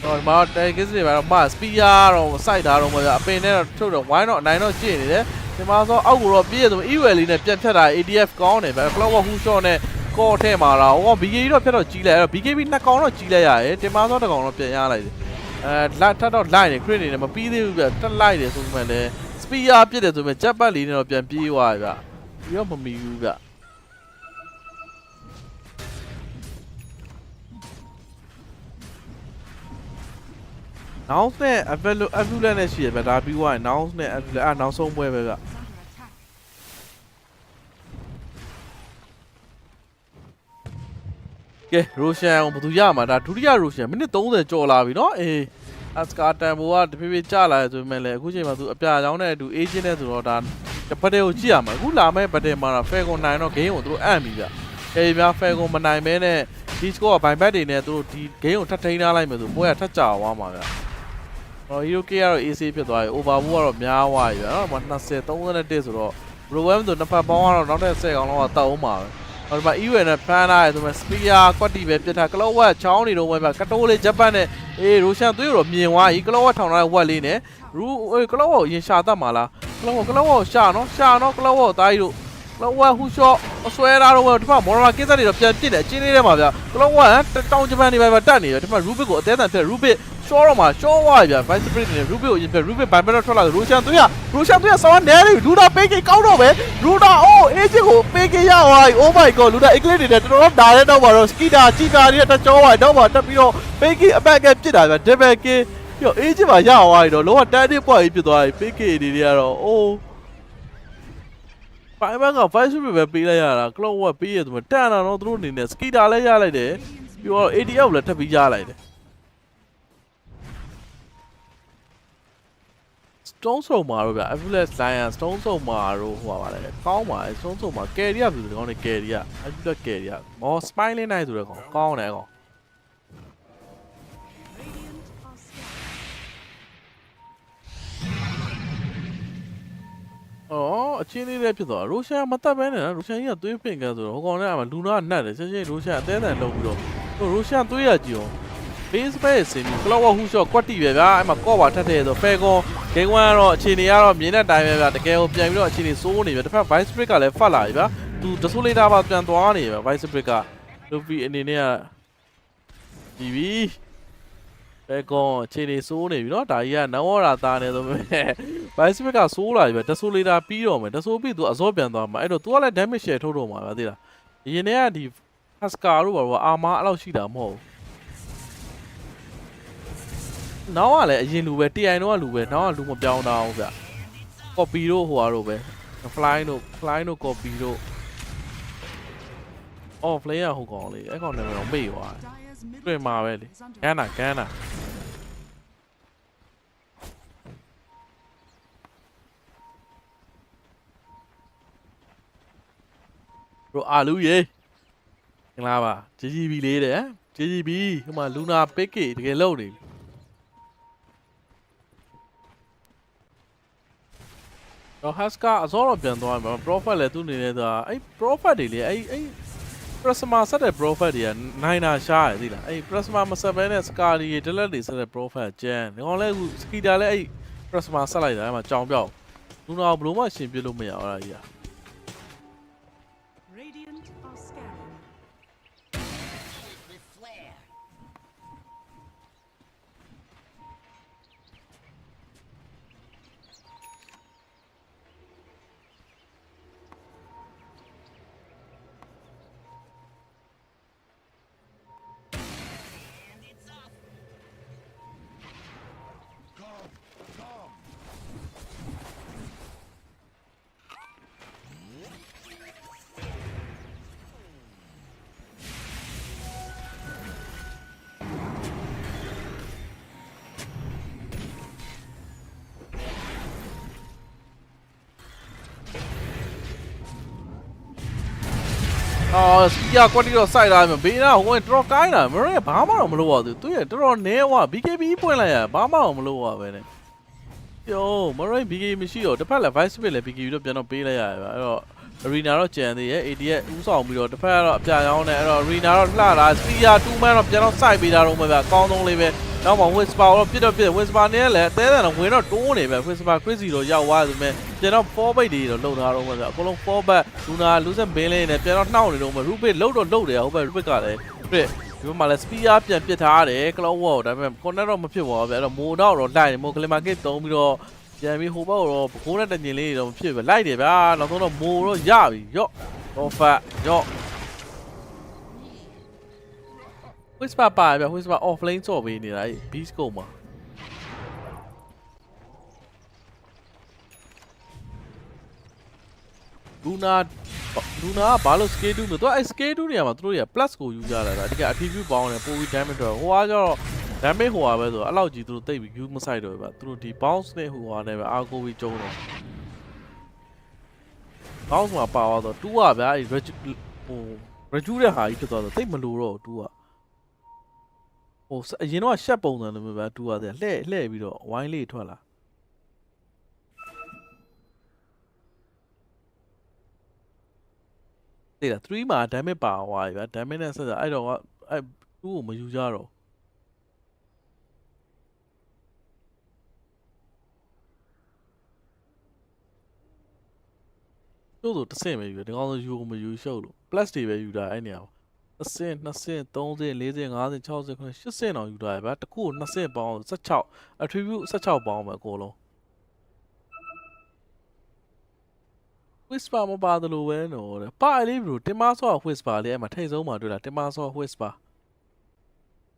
တော့မတဲကစ်တွေကတော့မစပီယာတော့စိုက်ထားတော့မဗျာအပင်နဲ့တော့ထုတ်တော့ဝိုင်းတော့အနိုင်တော့ကျင့်နေတယ်ဒီမှာဆိုအောက်ကိုတော့ပြည့်ရဆို EWL လေးနဲ့ပြန်ဖြတ်တာ ADF ကောင်းတယ်ဗျာ Flower Who Shot နဲ့ကော့ထဲမှာတော့ဟော BKB တော့ဖြတ်တော့ကြီးလိုက်အဲ့တော့ BKB နှစ်ကောင်တော့ကြီးလိုက်ရတယ်ဒီမှာဆိုတစ်ကောင်တော့ပြန်ရလိုက်တယ်လက်ထပ်တော့လိုက်နေ crit နေတယ်မပြီးသေးဘူးဗျာတက်လိုက်တယ်ဆိုမှလည်းစပီယာပြစ်တယ်ဆိုမှဂျက်ပတ်လေးနဲ့တော့ပြန်ပြေးသွားဗျာပြီးတော့မမီဘူးဗျာNouns နဲ့ Affluent နဲ့ရှိရဗျဒါပြီးသွားရင် Nouns နဲ့ Affluent နောက်ဆုံးပွဲပဲဗျ under attack. ကဲ Roshan ကိုဘယ်သူရမှာဒါဒုတိယ Roshan မိနစ်30ကျော်လာပြီเนาะအေး Aska Tempo ကတဖြည်းဖြည်းကျလာရဆိုပေမဲ့လည်းအခုချိန်မှာသူအပြာချောင်းနဲ့အတူ agent နဲ့ဆိုတော့ဒါတစ်ပတ်တည်းကိုကြည့်ရမှာအခုလာမဲ့ပတ်တည်းမှာတော့ Falcon နိုင်တော့ game ကိုသူတို့အံ့ပြီဗျအေးများ Falcon မနိုင်မဲနဲ့ဒီ score ကဘိုင်ဘက်တွေနဲ့သူတို့ဒီ game ကိုထပ်ထိန်းထားလိုက်မယ်ဆိုပွဲကထပ်ကြာသွားမှာဗျHero K ကတော့ AC ဖြစ်သွားပြီ Overboard ကတော့များသွားပြီဗျာနော်20 31ဆိုတော့ Program ဆိုနှစ်ဖက်ပေါင်းကတော့နောက်ထပ်10ကောင်လောက်တောက်အောင်ပါပဲဟိုဒီမှာ EWL နဲ့ဖမ်းလာတယ်ဆိုမှ Spear ကွက်တီပဲပြစ်ထားကလော့ဝက်ချောင်းနေတော့ပဲဗျကတိုးလေးဂျပန်နဲ့အေး Roshan သွေးတော့မြင်သွားပြီကလော့ဝက်ထောင်ထားတဲ့ဝက်လေးနဲ့ကလော့ဝက်ကိုရင်ရှာတတ်မှာလားကလော့ဝက်ကိုရှာနော်ကလော့ဝက်ကိုသားကြီးတို့ကလော့ဝက်ဟူရှော့အဆွဲထားတော့ဒီမှာမော်ရာကင်းဆက်တွေတော့ပြန်ပြစ်တယ်အချင်းလေးထဲမှာဗျကလော့ဝက်တောင်ဂျပန်တွေပဲတက်နေတယ်ဒီမှာ Rubik ကိုအသေးအံပြ Rubik ရှော့တော့မှာရှော့သွားပြီဗျ Vice Spirit နဲ့ Rubik ကိုရင်ပြ Rubik ဘိုင်ဘက်တော့ထွက်လာတယ် Roshan သွေးဆောင်းနေတယ်လူတာပေးကေကောက်တော့ပဲလူတာအိုး agent ကိုပေးကေရသွားပြီ Oh my god လူတာ Eclipse တွေနဲ့တော်တော်ဓာတ်တဲ့တော့မှာတော့ Skita တွေတက်ကြောသွားတော့မှာတက်ပြီးတော့ပေးကေအပက်ကပြစ်တာဗျ Double K ပြီးတော့ agent မှာရသွားပြီတော့လောကတန်းတစ်ပွားကြီးပြစ်သွားပြီပေးကေတွေကတော့အိုးဘိုင်ဘက်က Vice Spirit ပဲပေးလိုက်ရတာ Clock ဝက်ပေးရဆိုမှတန်တာတော့သူတို့အနေနဲ့ Skita လည်းရလိုက်တယ်ပြီးတော့ ADF လည်းထပ်ပြီးရလိုက်တယ်Stone ဆုံမှာတော့ဗျာ Affluent Lion Stone ဆုံမှာတော့ဟိုပါလေကောင်းပါလေ Stone ဆုံမှာ carry ရပြီဒီကောင်နေ carry ရ Affluent carry ရမော spine လေးနိုင်ဆိုတဲ့ကောင်ကောင်းတယ်ကောင် Radiant are scared. အော်အချင်းလေးလည်းဖြစ်သွား Roshan မတတ်ပဲနဲ့နော် Roshan ကြီးကသွေးပင်ကန်ဆိုတော့ဟိုကောင်လည်းအမလူနာနှက်တယ်ချက်ချင်း Roshan အသေးအံလုံးပြီးတော့ဟို Roshan သွေးရကြည့်အောင် base base စင်ပြီး Flower Who Shot ကွက်တီပဲဗျာအဲ့မှာကော့ပါထက်တယ်ဆို Falcon Game 1ကတော့အခြေအနေကတော့မြင်တဲ့အတိုင်းပဲဗျာတကယ်ကိုပြန်ပြီးတော့အခြေအနေစိုးနေပြီတစ်ဖက် Vice Spirit ကလည်းဖတ်လာပြီဗျာသူ Desolator ပါပြန်သွားနေဗျာ Vice Spirit က Luffy အနေနဲ့ကဒီပြီ Falcon အခြေအနေစိုးနေပြီเนาะဒါကြီးကနောင်ဝရာသားနေဆိုပေမဲ့ Vice Spirit ကစိုးလာပြီဗျာ Desolator ပြီးတော့မယ် Desolator ပြီးသူအစောပြန်သွားမှာအဲ့တော့ तू ကလည်း damage share ထုတ်တော့မှာဗျာသိလားဒီရင်ထဲကဒီ Husker တို့ဘာလို့အာမာအဲ့လောက်ရှိတာမဟုတ်နောက်ကလည်းအရင်လူပဲ TI တော့လူပဲနောက်ကလူမပြောင်းတော့ဘူးဗျ copy တို့ဟိုဟာတို့ပဲ fly တို့ copy တို့ off layer ဟိုကောင်လေးအဲ့ကောင်နာမည်တော့မေ့သွားတယ် Dire's middle တွေ့မှာပဲလေ is under ကန်းတာတို့အာလူရေငလာပါ GGB လေးတဲ့ GGB ဟိုမှာလူနာပစ်ကေတကယ်လုံနေပြီ တော့ Haska အစောတော့ပြန်သွားမှာ Prophet လည်းသူ့အနေနဲ့သူအဲ့ Prophet တွေလေအဲ့ Prisma ဆက်တဲ့ Prophet တွေကနိုင်တာရှားရသိလားအဲ့ Prisma မဆက်ဘဲနဲ့ Scary တွေ Delete တွေဆက်တဲ့ Prophet ကျန်ဒီကောင်လည်းအခု Skita လည်းအဲ့ Prisma ဆက်လိုက်တာအဲ့မှာကြောင်ပြောက်လူနာဘလို့မှရှင်ပြလို့မရအောင်အဲ့ဒါကြီး Radiant are scanning. Skita ကွက်တီတော့စိုက်လာပြီဘေးနာဟိုတော်ကိုင်းလာမရဘာမှတော့မလုပ်ရဘူးသူရဲ့တော်တော်နဲဟွာ BKB ပွင့်လိုက်ရဘာမှတော့မလုပ်ရပဲနဲ့ယောမရ BKB မရှိတော့တစ်ဖက်လည်း Vice Split လည်း BKB တော့ပြန်တော့ပေးလိုက်ရပါအဲ့တော့ Arena တော့ကျန်သေးရဲ့ AD ရဲ့ဥဆောင်ပြီးတော့တစ်ဖက်ကတော့အပြာရောင်းနေအဲ့တော့ Arena တော့လှတာ Skita 2 man တော့ပြန်တော့စိုက်ပေးတာတော့ပဲဗျအကောင်းဆုံးလေးပဲနောက်မှ Whisper တော့ပြစ် Whisper နဲ့လည်းအသေးအံတော့ဝင်တော့တိုးနေပဲ Whisper Crazy တော့ရောက်သွားဆိုမဲ့ပြန်တော့ 4 bait တွေတော့လုံထားတော့ပဲဗျအကုန်လုံး 4 bat Luna Lucent Bin လေးနဲ့ပြန်တော့နှောက်နေတော့မှ Rubik လုတ်တယ်ဟုတ်ပဲ Rubik ကလည်းပြစ်ဒီမှာလည်း Spear ပြန်ပစ်ထားတယ် Cloud Wall ဒါပေမဲ့ Connect တော့မဖြစ်ပါဘူးဗျအဲ့တော့မိုးတော့လိုက်နေမိုး Climatic တုံးပြီးတော့ပြန်ပြီးဟိုဘက်တော့ဘကိုးနဲ့တညင်လေးတော့မဖြစ်ပဲလိုက်တယ်ဗျာနောက်ဆုံးတော့မိုးတော့ရပြီရော့ Offer ရော့ Whisper ပါဗျ Whisper offlane စော့ပေးနေတာအဲ့ beastcoast မှာLuna ဘာလို့ scale 2လို့သူအဲ့ scale 2နေရာမှာသူတို့တွေက plus ကိုယူကြတာဒါတကယ် attribute ပေါင်းတယ်ပိုပြီး damage တော့ဟိုကကျတော့ damage ဟိုပါပဲဆိုတော့အဲ့လောက်ကြီးသူတို့တိတ်ပြီး use မဆိုင်တော့ဘူးဗျသူတို့ဒီ bounce နဲ့ဟိုဟာနဲ့ပဲအားကိုပြီးကျုံးတော့ bounce မှာပါသွားတော့2ကဗျာအဲ့ ဟို rejuve တဲ့ဟာကြီးဖြစ်သွားတော့တိတ်မလိုတော့2ကဟိုအရင်တော့ရှက်ပုံစံလိုမျိုးပဲ2ကတည်းကလှဲ့ပြီးတော့ဝိုင်းလေးထွက်လာတဲ့3မှာ damage ပါသွားပြီဗျာ damage နဲ့ဆက်အဲ့တော့အဲ့2ကိုမယူကြတော့ကျို့ဆိုတစ်ဆင့်ပဲယူတယ်ဒီကောင်ဆိုယူကိုမယူရှုပ်လို့ plus တွေပဲယူတာအဲ့နေရာတစ်ဆင့်2ဆင့်3ဆင့်4ဆင့်5ဆင့်6ဆင့်9 8ဆင့်တော့ယူတာဗျာတစ်ခုကို2ဆင့်ပေါင်း16 attribute 16ပေါင်းမယ်အကုန်လုံး Whisper မပါတယ်လို့ပဲနော်တဲ့ပါလေးဘရိုတင်မဆော့ Whisper လေးအဲ့မှာထိတ်ဆုံးမှာတွေ့လားတင်မဆော့ Whisper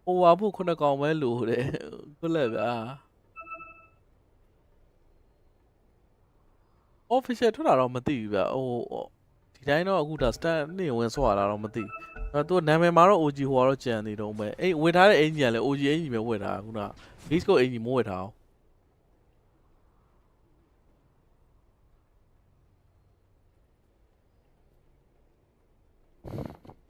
ဟိုပါဖို့ခုနှစ်ကောင်ပဲလို့တဲ့ဟုတ်လဲဗျာ official ထွက်တာတော့မသိဘူးဗျဟိုဒီတိုင်းတော့အခုဒါ stand နေဝင်ဆော့ရတာတော့မသိဘူးသူနာမည်မှာတော့ OG ဟိုကတော့ကြံနေတော့ပဲအဲ့ဝင်ထားတဲ့အင်ဂျင်ကလည်း OG အင်ဂျင်ပဲဝင်ထားခုန beastcoast အင်ဂျင်မဝင်ထားအောင်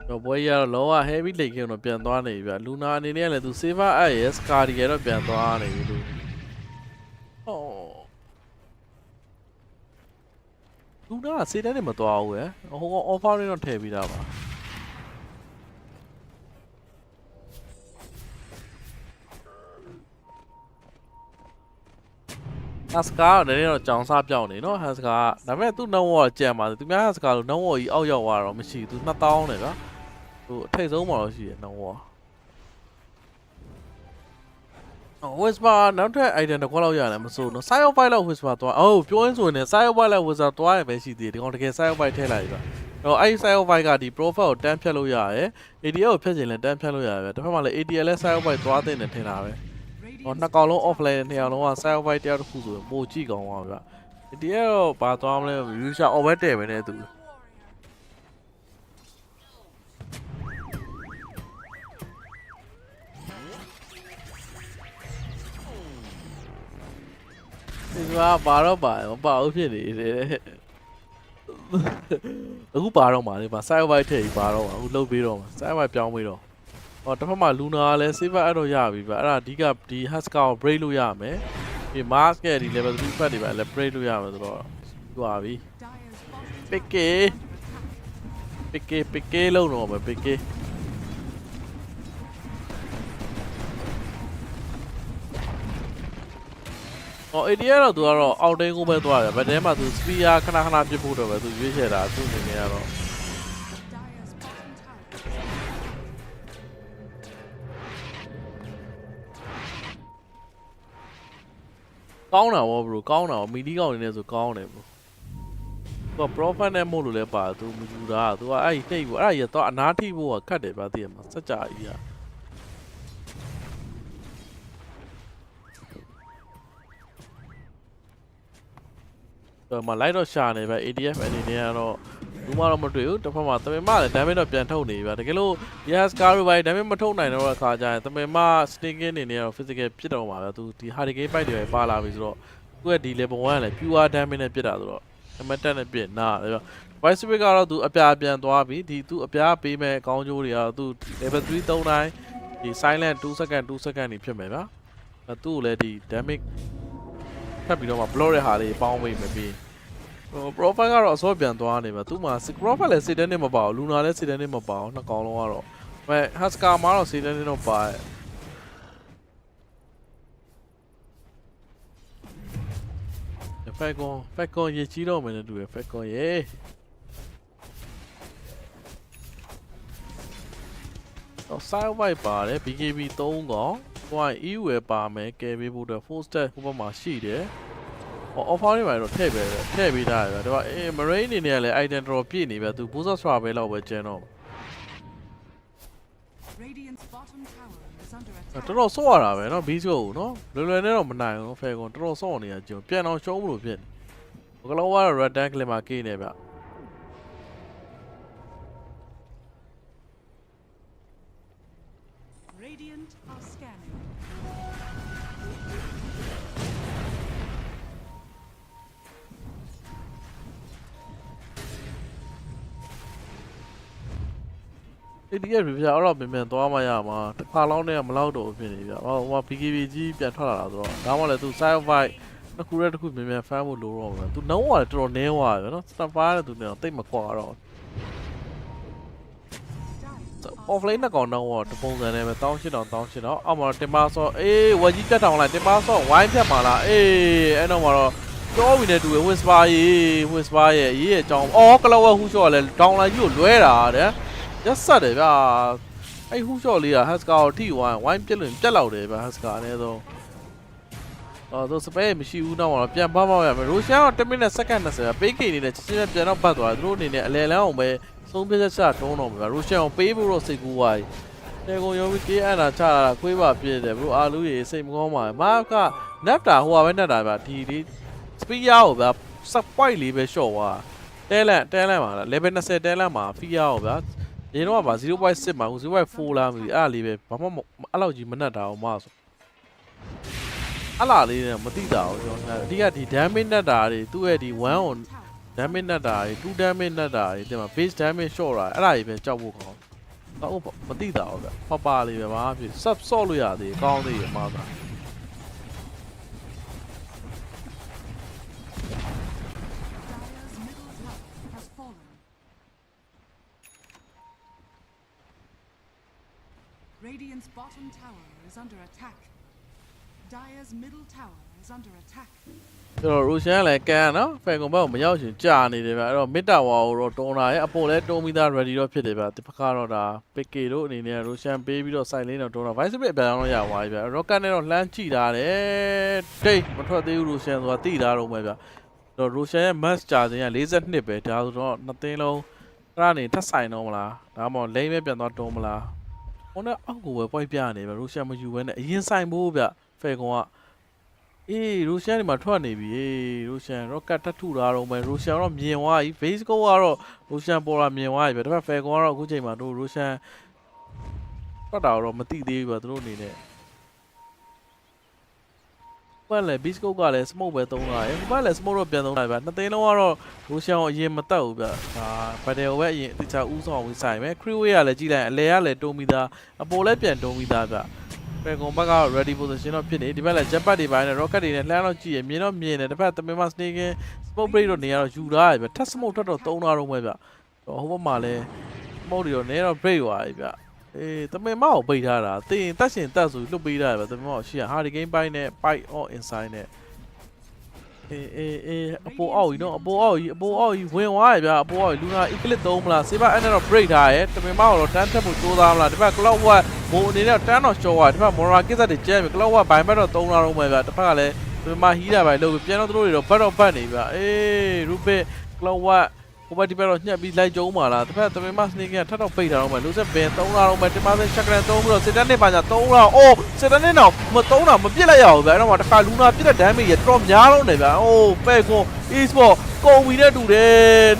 တော့ဘွေရတော့လောက heavy late game တော့ပြန်သွားနေပြီဗျ Luna အနေနဲ့လည်းသူ saver အဲ့ရ Scary ကတော့ပြန်သွားနေပြီသူဟော Luna ကစေးတဲ့နဲ့မသွားဘူးဟို offer တွေတော့ထည့်ပြီးသားပါHaska ကလည်းတော့ကြောင်စားပြောင်းနေနော် Haska ကဒါပေမဲ့သူ့နှုံးဝကြံပါတယ်သူများ Haska လို့နှုံးဝကြီးအောက်ရောက်သွားတော့မရှိဘူးသူ2000နဲ့ဗျာသူအထိတ်ဆုံးမှာတော့ရှိတယ်နှုံးဝWhisper နောက်ထပ် item တစ်ခွက်လောက်ရတယ်မစိုးနော် side of fight လောက် Whisper သွားပြောရင်းဆိုရင် side of fight လောက် Whisper သွားရပဲရှိသေးတယ်ဒီကောင်တကယ် side of fight ထည့်လိုက်ပြီဗျအဲ့တော့အဲ့ side of fight ကဒီ profile ကိုတန်းဖြတ်လို့ရတယ် ADL ကိုဖြတ်ချင်လဲတန်းဖြတ်လို့ရတယ်ဗျတစ်ဖက်မှာလည်း ADL လဲ side of fight သွားတဲ့နဲ့ထင်တာပဲနှစ်ကောင်လုံး offline နှစ်ယောက်လုံးက side of fight တယောက်တစ်ခုဆိုရင်ပိုကြည့်ကောင်းပါဗျADL တော့ဘာသွားမလဲ user over တယ်ပဲနဲ့သူဒီမှာဘာတော့ပါမပါဘူးဖြစ်နေတယ်အခုပါတော့မှာလေပါ side white ထည့်ပြီးပါတော့မှာအခုလုတ်ပြီးတော့မှာ side white ပြောင်းပြီးတော့ဟောတစ်ဖက်မှာ Luna ကလည်း saver အဲ့တော့ရပြီဗျအဲ့ဒါအဓိကဒီ Haska ကို break လို့ရမယ်ဒီ mask ရဲ့ဒီ level 3 fat တွေပါလည်း break လို့ရမယ်ဆိုတော့ သွားပြီ Dire's bottom Picky. tower is under attack. ပစ်ကေလုံးတော့မယ်ပစ်ကေအော် ADA တော့သူကတော့အောက်တိန်ကိုပဲသွားတယ်ဗတ်ထဲမှာသူစပီယာခဏခဏပြစ်ဖို့တော့ပဲသူရွေးချယ်တာသူ့အနေနဲ့ကတော့ Dire's bottom tower is ကောင်းတာဗော bro ကောင်းတာဗောမီဒီကောင်နေနေဆိုကောင်းတယ် bro သူက profile နဲ့မို့လို့လဲပါသူမယူတာသူကအဲ့ဒီတိတ်ဘူးအဲ့ဒါကြီးတော့အနားထိဖို့ကခတ်တယ်ဗျာသိရမှာစက်ကြကြီးอ่ะမလိုက်တော့ရှာနေပဲ ADF အနေနဲ့ကတော့ဘူးမတော့မတွေ့ဘူးတစ်ဖက်မှာတမင်မလည်း damage တော့ပြန်ထုတ်နေပြီတကယ်လို့ yes car တွေ damage မထုတ်နိုင်တော့အခါကျရင်တမင်မ sneaking နေနေတော့ physical ဖြစ်တော့မှာပဲသူဒီ hurricane fight တွေပါလာပြီဆိုတော့သူကဒီ level 1ကလည်း pure damage နဲ့ပြစ်တာဆိုတော့အမတက်နဲ့ပြစ်နာတယ် voice speak ကတော့သူအပြာပြန်သွားပြီဒီသူအပြာပေးမဲ့အကောင်းကျိုးတွေကတော့သူ level 3 3တိုင်းဒီ silent 2 second 2 second နေဖြစ်မယ်ဗျာသူ့ကိုလည်းဒီ damage ထပ်ပြီးတော့မှ block တဲ့ဟာလေးပေါင်းပေးမယ်ပြီးprofile ကတော့အစောပြန်သွားနေမှာသူ့မှာ profile လည်းစိတ်ထဲနဲ့မပါဘူးလူနာလည်းစိတ်ထဲနဲ့မပါဘူးနှစ်ကောင်လုံးကတော့ဘယ် Husker မှာတော့စိတ်ထဲနဲ့တော့ပါတယ် Falcon ရေကြီးတော့မယ်နဲ့တူရယ် Falcon ရေတော့ side white ပါတယ် BKB 3ကောင်သွား EU ပဲပါမယ်ကယ်ပေးဖို့အတွက် full stack ဟိုဘက်မှာရှိတယ်offer တွေပါတော့ထည့်ပေးထားတယ်ဗျာဒါပေမဲ့ marine အနေနဲ့လည်း item တော်ပြည့်နေဗျာသူ booster swap ပဲလောက်ပဲကျန်တော့ Radiant's bottom tower is under attack. တော်တော်ဆော့ရတာပဲเนาะ beast ကိုเนาะလွယ်နဲ့တော့မနိုင်ဘူး Falcon တော်တော်ဆော့နေရကြုံပြန်အောင်ရှုံးမလို့ဖြစ်နေဘကလောကတော့ red tank လေးမှာကိနေဗျ Radiant are scanning. ဒီရက်ပြအဲ့တော့မြန်သွားမှရမှာတစ်ခါလောက်နဲ့မလောက်တော့ဖြစ်နေဗျဟိုမှာ BKB ကြီးပြန်ထွက်လာတာဆိုတော့ဒါမှလည်းသူ side fight တစ်ခုနဲ့တစ်ခုမြန်ဖမ်းဖို့လိုတော့မှာသူနှုံးကတော်တော်နည်းသွားတယ်နော် snapper နဲ့သူနဲ့တိတ်မကွာတော့ offline နဲ့ကောင်တော့တပုံစံနဲ့ပဲ18000အောက်မှာတင်ပါဆော့အေးဝကြီးတက်တောင်လိုက်တင်ပါဆော့ဝိုင်းဖြတ်ပါလားအေးအဲ့တော့မှာတော့ကြောဝီနဲ့တူရ whisper ရဲ့ရေးရဲ့အကြောင်းအော်ကလောဝဟူးရှော့လဲတောင်လိုက်ကြီးကိုလွဲတာတဲ့ရက်ဆက်တယ်ဗျာအဲ့ဟူးရှော့လေးက Husker ကိုထိဝိုင်းပြက်လို့ပြက်လောက်တယ်ဗျာ Husker အနည်းဆုံးသူစပယ်မရှိဘူးတော့တော့ပြန်ပါရမယ်ရိုရှန်က10 minute second 20ပေးကိနေတယ်ချင်းချင်းပြန်တော့ပတ်သွားတယ်သူတို့အနေနဲ့အလဲလန်းအောင်ပဲဆုံးဖြတ်ချက်ထုံးတော့မှာရိုရှန်ကိုပေးဖို့တော့စိတ်ကူးသွားပြီတေကုန်ရုံးပြီးကေးအန်တာချတာခွေးပါပြည့်တယ်ဘလို့အာလူကြီးစိတ်မကောင်းပါဘူးမာကနက်တာဟိုပါပဲနက်တာဗျာဒီစပီယာကိုဗျာစပွိုက်လေးပဲရှော့သွားတဲလန့်ပါလား level 20တဲလန့်မှာဖီယာကိုဗျာဒီတော့က 0.6 မှာ 0.4 လားမသိအဲ့လေးပဲဘာမှအဲ့လောက်ကြီးမနှက်တာအောင်မဆိုအဲ့လားလေးနဲ့မသိတာဘူးကျွန်တော်အဓိကဒီ damage နှက်တာတွေသူ့ရဲ့ဒီ1 on damage နှက်တာတွေ2 damage နှက်တာတွေဒီမှာ base damage short တာအဲ့ဒါကြီးပဲကြောက်ဖို့ကောင်းတော့မသိတာဘူးဗျပါလေးပဲဘာဖြစ် sub ဆော့လို့ရသေးကောင်းသေးရမှာသာ Dire's middle tower has fallen. Radiant's bottom tower is under attack. Dire's middle tower is under attack. ကျွန်တော်ရိုရှန်လည်းကန်နော် Falcon ဘက်ကိုမရောက်ရှင်ကြာနေတယ်ဗျအဲ့တော့ mid tower ကိုတော့တွန်းလာရဲ့အပေါ်လဲတွန်းပြီးသား ready တော့ဖြစ်တယ်ဗျဒီဘက်ကတော့ဒါ picky တို့အနေနဲ့ရိုရှန်ပေးပြီးတော့ side lane တော့တွန်းတော့ vice split အပြန်တော့ရသွားပြီဗျ rocket နဲ့တော့လှမ်းကြည့်ထားတယ်တိတ်မထွက်သေးဘူးရိုရှန်ဆိုတာတိထားတော့မယ်ဗျတော့ရိုရှန်ရဲ့ mass ကြာခြင်းက42ပဲဒါဆိုတော့နှစ်သိန်းလုံးအဲ့ဒါနေထပ်ဆိုင်တော့မလားဒါမှမဟုတ် lane ပဲပြန်သွားတွန်းမလားဟိုနဲ့အောက်ကိုပဲ point ပြနေဗျရိုရှန်မယူဘဲနဲ့အရင်ဆိုင်ဖို့ဗျ Falcon ကအေးရိုရှန်ဒီမှာထွက်နေပြီရိုရှန် rocket ထထူတာတော့မယ်ရိုရှန်တော့မြင်သွားပြီ base ကိုကတော့ရိုရှန်ပေါ်လာမြင်သွားပြီဗျဒါပေမဲ့ Falcon ကတော့အခုချိန်မှာတို့ရိုရှန်ထွက်တာတော့မသိသေးဘူးဗျသူတို့အနေနဲ့ဘာလဲ beast coast ကလည်း smoke ပဲသုံးလာတယ်ဘာလဲ smoke တော့ပြန်သုံးလာဗျနှစ်သိန်းလုံးကတော့ရိုရှန်ကိုအရင်မတက်ဘူးဗျဒါ battle ပဲအရင်တခြားဥဆောင်ဝင်ဆိုင်မယ် crew ကလည်းကြည့်လိုက်အလဲကလည်းတုံးပြီးသားအပေါ်လည်းပြန်တုံးပြီးသားဗျ Falcon ဘက်က ready position တော့ဖြစ်နေဒီဘက်လည်း jet pack တွေပိုင်းနဲ့ rocket တွေနဲ့လှမ်းတော့ကြည့်ရမြင်တော့မြင်တယ်တစ်ဖက်သမင်မ sneaking smoke break တော့နေရတော့ယူထားရဗျထပ် smoke ထွက်တော့3တော့ပဲဗျဟိုဘက်မှာလည်း smoke တွေတော့နေတော့ break သွားပြီဗျသမင်မကိုပိတ်ထားတာတင်တက်ရှင်တက်ဆိုလွတ်ပေးထားတယ်ဗျသမင်မကိုရှေ့က hurricane ပိုင်းနဲ့ pipe on inside နဲ့အပေါ်အောက်ကြီးနော်အပေါ်အောက်ကြီးဝင်သွားရဗျအပေါ်အောက်ကြီးလူနာ eclipse သုံးမလား saber end တော့ break ထားရဲတမင်မတော့တန်းထက်ဖို့ကြိုးစားမလားဒီဘက် cloud watt မိုးအနေနဲ့တန်းတော့ short သွားဒီဘက် moral kit တွေကျဲပြီ cloud watt ဘိုင်ဘက်တော့3တော့ပဲဗျတစ်ဖက်ကလည်းတမင်မဟီးတာပဲလို့ပြန်တော့သူတို့တွေတော့ဘတ်တော့ဘတ်နေဗျrubik cloud watt ဟိုဘက်ဒီဘက်တော့ညှက်ပြီးလိုက်ကြုံပါလားတစ်ဖက်တမင်မ snake ကထပ်တော့ပိတ်ထားတော့မယ်လူဆက်ဘင်3တော့ပဲတင်မစင် chakran 3ပြီးတော့စစ်တန်းနဲ့ပါညာ3တော့အိုးစစ်တန်းနဲ့တော့မ3တော့မပြစ်လိုက်ရအောင်ဗျအဲ့တော့မှတစ်ခါလူနာပြစ်တဲ့ damage ရတော်များတော့နေဗျအိုးပဲကွန် e-sport ကုန်ပြီနဲ့တူတယ်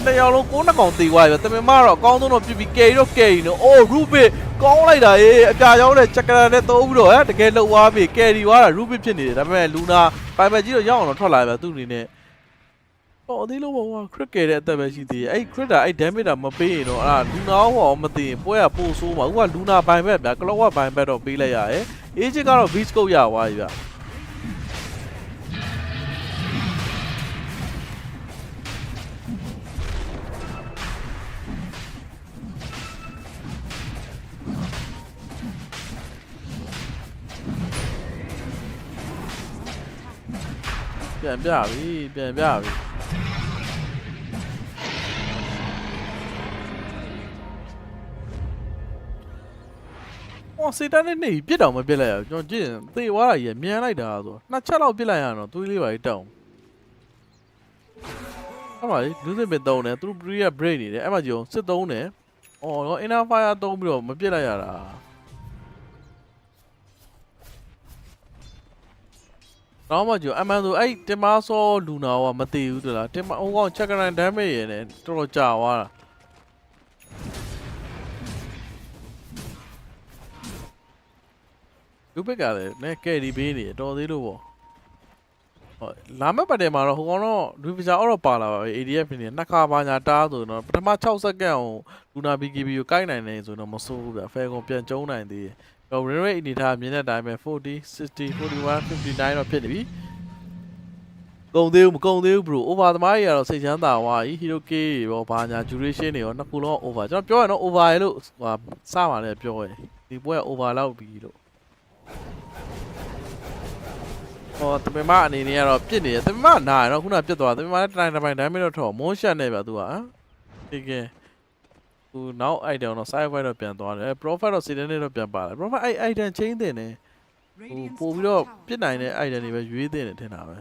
နှစ်ယောက်လုံး9နှစ်ကောင်တေသွားပြီဗျတမင်မတော့အကောင်းဆုံးတော့ပြစ်ပြီး carry တော့ carry နော်အိုး rubik ကောင်းလိုက်တာအပြာရောင်းတဲ့ chakran နဲ့3ပြီးတော့တကယ်လှုပ်သွားပြီ carry သွားတာ rubik ဖြစ်နေတယ်ဒါပေမဲ့လူနာပိုင်မကြီးတော့ရောက်အောင်တော့ထွက်လာဗျသူ့အနေနဲ့哦，你老婆crit 嘅咧，特別是啲，crit 啊，damage 啊，冇俾咯，လူနာဟောမသိပွဲရပို့ဆိုးမှာ，ဟိုကလူနာပိုင်းပဲဗျာ，ကလောကပိုင်းပဲတော့ပေးလိုက်ရတယ်။အေးချစ်ကတော့ beastcoast ရသွားပြီဗျာ။ပြန်ပြပြီ။စေတန်းနဲ့နေပြစ်တောင်မပြစ်လိုက်ရကျွန်တော်ကြည့်ရင်သေသွားတာကြီးမြန်လိုက်တာဆိုနှစ်ချက်လောက်ပြစ်လိုက်ရတော့သွေးလေးပါကြီးတောင်းအဲ့မှာလူစစ်ပင်3တယ်သူတို့ break နေတယ်အဲ့မှာကြည့်အောင်စစ်3တယ်အော်တော့ inner fire 3ပြီးတော့မပြစ်လိုက်ရတာတော့မှကြည့်အမှန်ဆိုအဲ့တင်မဆောလူနာကမသေးဘူးတလားတင်မဟိုကောင် chakran damage ရနေတော်တော်ကြာသွားတာလူပက်ကလည်းနဲ့ကဲဒီပေးနေတော်သေးလို့ပေါ့ဟောလာမဲ့ပတ်တယ်မှာတော့ဟိုကောင်တော့လူပီစာအော်တော့ပါလာပါပဲ ADF နေနှစ်ခါပါညာတားဆိုတော့ပထမ6စက္ကန့်ကိုလူနာ BKB ကိုကိုက်နိုင်နေဆိုတော့မဆိုးဘူးဗျဖဲကောင်ပြန်ကျုံးနိုင်သေးတယ်တော့ win rate အနေထားမြင်တဲ့အတိုင်းပဲ40 60 41 59တော့ဖြစ်နေပြီကုန်သေးဘူးမကုန်သေးဘူး bro over သမားကြီးကတော့စိတ်ချမ်းသာသွားပြီ hero k ရောဘာညာ duration တွေရောနှစ်ခုလုံး over ကျွန်တော်ပြောရတော့ over လို့ဟိုစပါလေပြောရင်ဒီပွဲ over လောက်ပြီလို့ဟောတမင်မအနေနဲ့ကတော့ပြစ်နေတယ်တမင်မနာရတော့ခုနပြစ်သွားတမင်မလည်းတိုင်းတိုင်း damage တော့ထော်မွန်းရှက်နေဗျသူကဒီကဲသူနောက် item တော့ side fight တော့ပြန်သွားတယ် profit တော့ season နဲ့တော့ပြန်ပါလာ profit item chain တင်တယ်ဟိုပို့ပြီးတော့ပြစ်နိုင်တဲ့ item တွေပဲရွေးတင်တယ်ထင်တာပဲ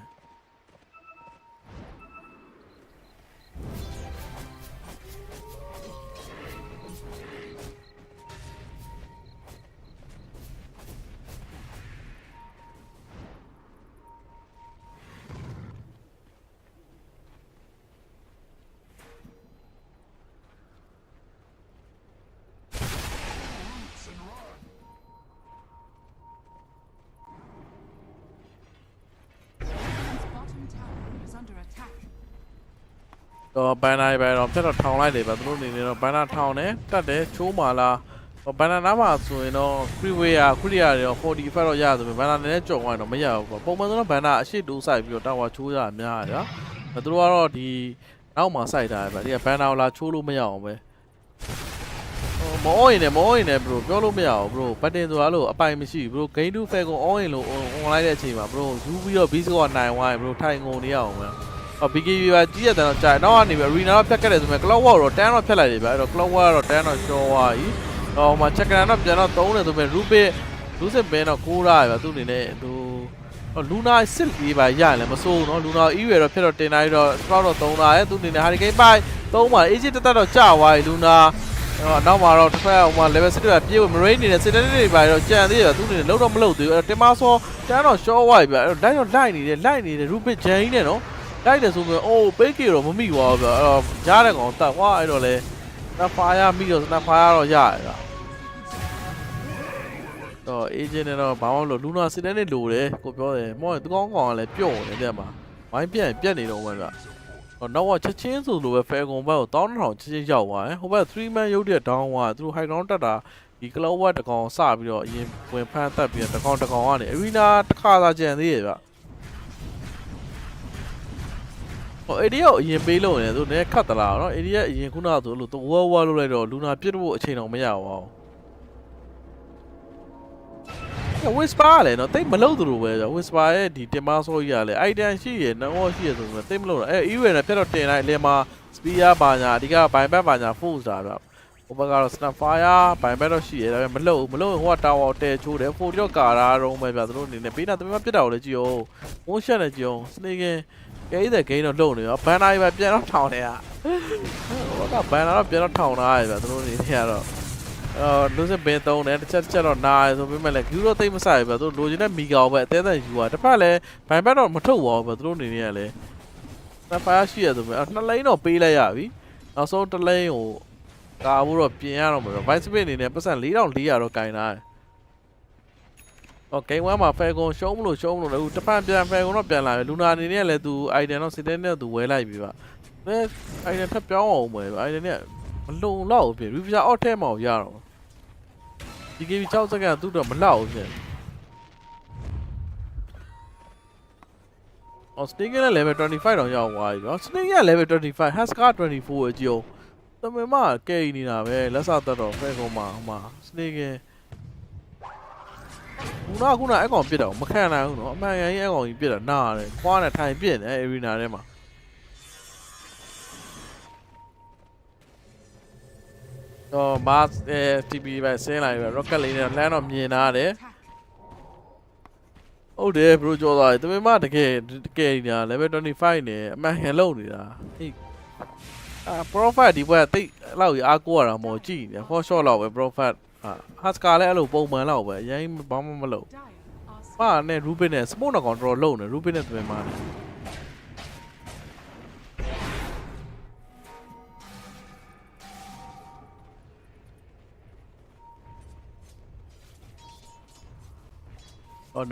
တော့ဘန်နာပဲတော့ပြတ်တော့ထောင်လိုက်တယ်ဗျသူတို့အနေနဲ့တော့ဘန်နာထောင်တယ်တက်တယ်ချိုးမာလာဘန်နာနားမှာဆိုရင်တော့ freeway ကခုရီယာတွေတော့40 ဖက်တော့ရဆိုပြီးဘန်နာနည်းနည်းကြော်သွားရင်တော့မရဘူးပေါ့ပုံမှန်ဆိုတော့ဘန်နာအရှိတိုးဆိုင်ပြီးတော့တာဝါချိုးရများတယ်ဗျသူတို့ကတော့ဒီနောက်မှာစိုက်ထားတယ်ဗျဒီကဘန်နာကိုလာချိုးလို့မရအောင်ပဲမောရင်လည်း bro ပြောလို့မရအောင် bro ပတ်တင်ဆိုတာလို့အပိုင်မရှိဘူး bro gain to falcon on ရင်လို့ on လိုက်တဲ့အချိန်မှာ bro ယူပြီးတော့ beast ကနိုင်သွားရင် bro ထိုင်ငုံနေရအောင်ပဲBKB ပါကြီးရတဲ့တော့ကြာတော့ကနေပြီ arena တော့ဖြတ်ခဲ့တယ်ဆိုမဲ့ cloud wall တော့တန်းတော့ဖြတ်လိုက်တယ်ဗျအဲ့တော့ cloud wall တော့တန်းတော့ကျော်သွားပြီတော့မှ chakran တော့ပြန်တော့3တယ်ဆိုမဲ့ rubik လူစစ်ပင်တော့9ရဗျသူအနေနဲ့သူလူနာစစ်ကြီးပါရရင်လည်းမစိုးဘူးเนาะလူနာ EU ရတော့ဖြတ်တော့တင်လိုက်တော့ sprout တော့3လာတယ်သူအနေနဲ့ hurricane ပိုက်3ပါ agent တက်တော့ကြာသွားပြီလူနာနောက်မှာတော့တစ်ဖက်ဟိုမှာ level 6ကပြေးဝင် marine နေနဲ့ စစ်တန်းတွေပါတော့ကြံသေးတယ်သူအနေနဲ့လုံးတော့မလုပ်သေးဘူးအဲ့တော့တင်မဆောတန်းတော့ short သွားပြီဗျအဲ့တော့လိုက်နေတယ် rubik ဂျန်ကြီးနဲ့နော်တိုက်တယ်ဆိုရင်အိုးပိတ်ကေတော့မမိပါဘူးဗျအဲ့တော့ကြားတဲ့ကောင်တက်သွားအဲ့တော့လေစနဖာရမိတော့စနဖာရတော့ရတယ်ဗျတော့ agent နဲ့တော့ဘာမှမလုပ်လူနာစစ်တန်းနဲ့လိုတယ်ကိုပြောတယ်မောသူကောင်းကောင်ကလည်းပြုတ်နေတယ်မှာဝိုင်းပြက်နေတော့မှဗျတော့နောက်ချက်ချင်းဆိုလိုပဲ falcon ဘက်ကို1200ချက်ချင်းရောက်သွားတယ်ဟိုဘက်3 man ရုပ်တဲ့ down ကသူတို့ high ground တက်တာ ဒီကလောဝတ်တကောင်စပြီးတော့အရင်ဝင်ဖမ်းတက်ပြီးတကောင်ကနေအရီနာတစ်ခါသာကြံသေးရဲ့ဗျဟိုအေဒီယာကိုအရင်ပေးလို့နေသူနည်းခတ်တလားနော်အေဒီယာအရင်ခုနကဆိုလို့ဝဝလို့လိုက်တော့လူနာပြစ်ဖို့အချိန်တော့မရပါဘူးဝစ်စပါလေနော်တိတ်မလို့သူလိုပဲဝစ်စပါရဲ့ဒီတင်မဆောကြီးရလေအိုက်တန်ရှိရနော်ရှိရဆိုတော့တိတ်မလို့အဲအီးဝယ်နဲ့ပြတ်တော့တင်လိုက်အလင်းမှာစပီယာဘာညာအဓိကဘိုင်ဘက်ဘာညာဖို့တာဗျဟိုဘက်ကတော့ snapfire ဘိုင်ဘက်တော့ရှိရဒါပေမဲ့မလို့ဟိုကတာဝါတဲချိုးတယ်ဖိုတော့ကာရာတော့ပဲဗျသူတို့အနေနဲ့ပေးတာတမန်ပြတ်တာကိုလည်းကြည့်အောင်ဝန်းရှက်နဲ့ကြည့်အောင်စနေကင်းကဲတဲ့ဂိမ်းတော့လုံနေရောဘန်နာကြီးပဲပြန်တော့ထောင်နေရဟိုကဘန်နာတော့ပြန်တော့ထောင်လာရဗျသူတို့အနေနဲ့ကတော့လူစပင်သုံးတယ်တစ်ချက်တော့နားရဆိုပေမဲ့လည်းဂူတော့သိမဆိုင်ဗျသူလိုချင်တဲ့မီဂါကိုပဲအသေးသေးယူတာတစ်ဖက်လည်းဘန်ဘက်တော့မထုတ်ပါဘူးဗျသူတို့အနေနဲ့ကလည်း snapfire ရှိရဆိုပေမဲ့နှစ်လိန်းတော့ပေးလိုက်ရပြီနောက်ဆုံးတစ်လိန်းကိုကာဖို့တော့ပြင်ရတော့မှာပဲ vice space အနေနဲ့ပတ်စံ4400တော့ကင်လာတယ်။ game 1မှာ Falcon ရှုံးမလို့လည်းအခုတဖန်ပြန် Falcon တော့ပြန်လာပြီ။ Luna အနေနဲ့လည်းသူ item တော့ Satan နဲ့သူဝဲလိုက်ပြီဗျ။ဒါ item ထပ်ပြောင်းအောင်ပဲ။ item နဲ့မလုံလောက်ဘူးပြင် Revisor အော့ထဲမှာရတော့။ DKB 6စက္ကန့်သူတော့မလောက်ဘူးပြင်။ Snake နဲ့ level 25တောင်ရောက်သွားပြီဗျ။ Snake က level 25 Husker 24အကျိုးသမင်မကဲနေတာပဲလက်စသက်တော့ Falcon မှာဟိုမှာ Snake ခုနအဲ့ကောင်ပြစ်တာမခံနိုင်ဘူးနော်အမှန်ကန်ကြီးအဲ့ကောင်ကြီးပြစ်တာနားရတယ်ခွားနဲ့ထိုင်ပြစ်နေအဲ့ arena ထဲမှာတော့ mass TP ပဲဆင်းလာပြီ rocket လေးနဲ့လမ်းတော့မြင်လာတယ်ဟုတ်တယ် bro ကြော်သွားတယ်တမင်မတကယ်နေတာ level 25နဲ့အမှန်ကန်လုံနေတာဟေးprofile ဒီဘက်တိတ်အဲ့လောက်ကြီးအားကိုးရတာမဟုတ်ကြည့်နေ for shot လောက်ပဲ profile Husker လည်းအဲ့လိုပုံမှန်လောက်ပဲအရင်ဘာမှမလုပ်ပါနဲ့ Rubin နဲ့ smoke တော့ကောင်တော်လုံးနေ Rubin နဲ့တွင်မှာ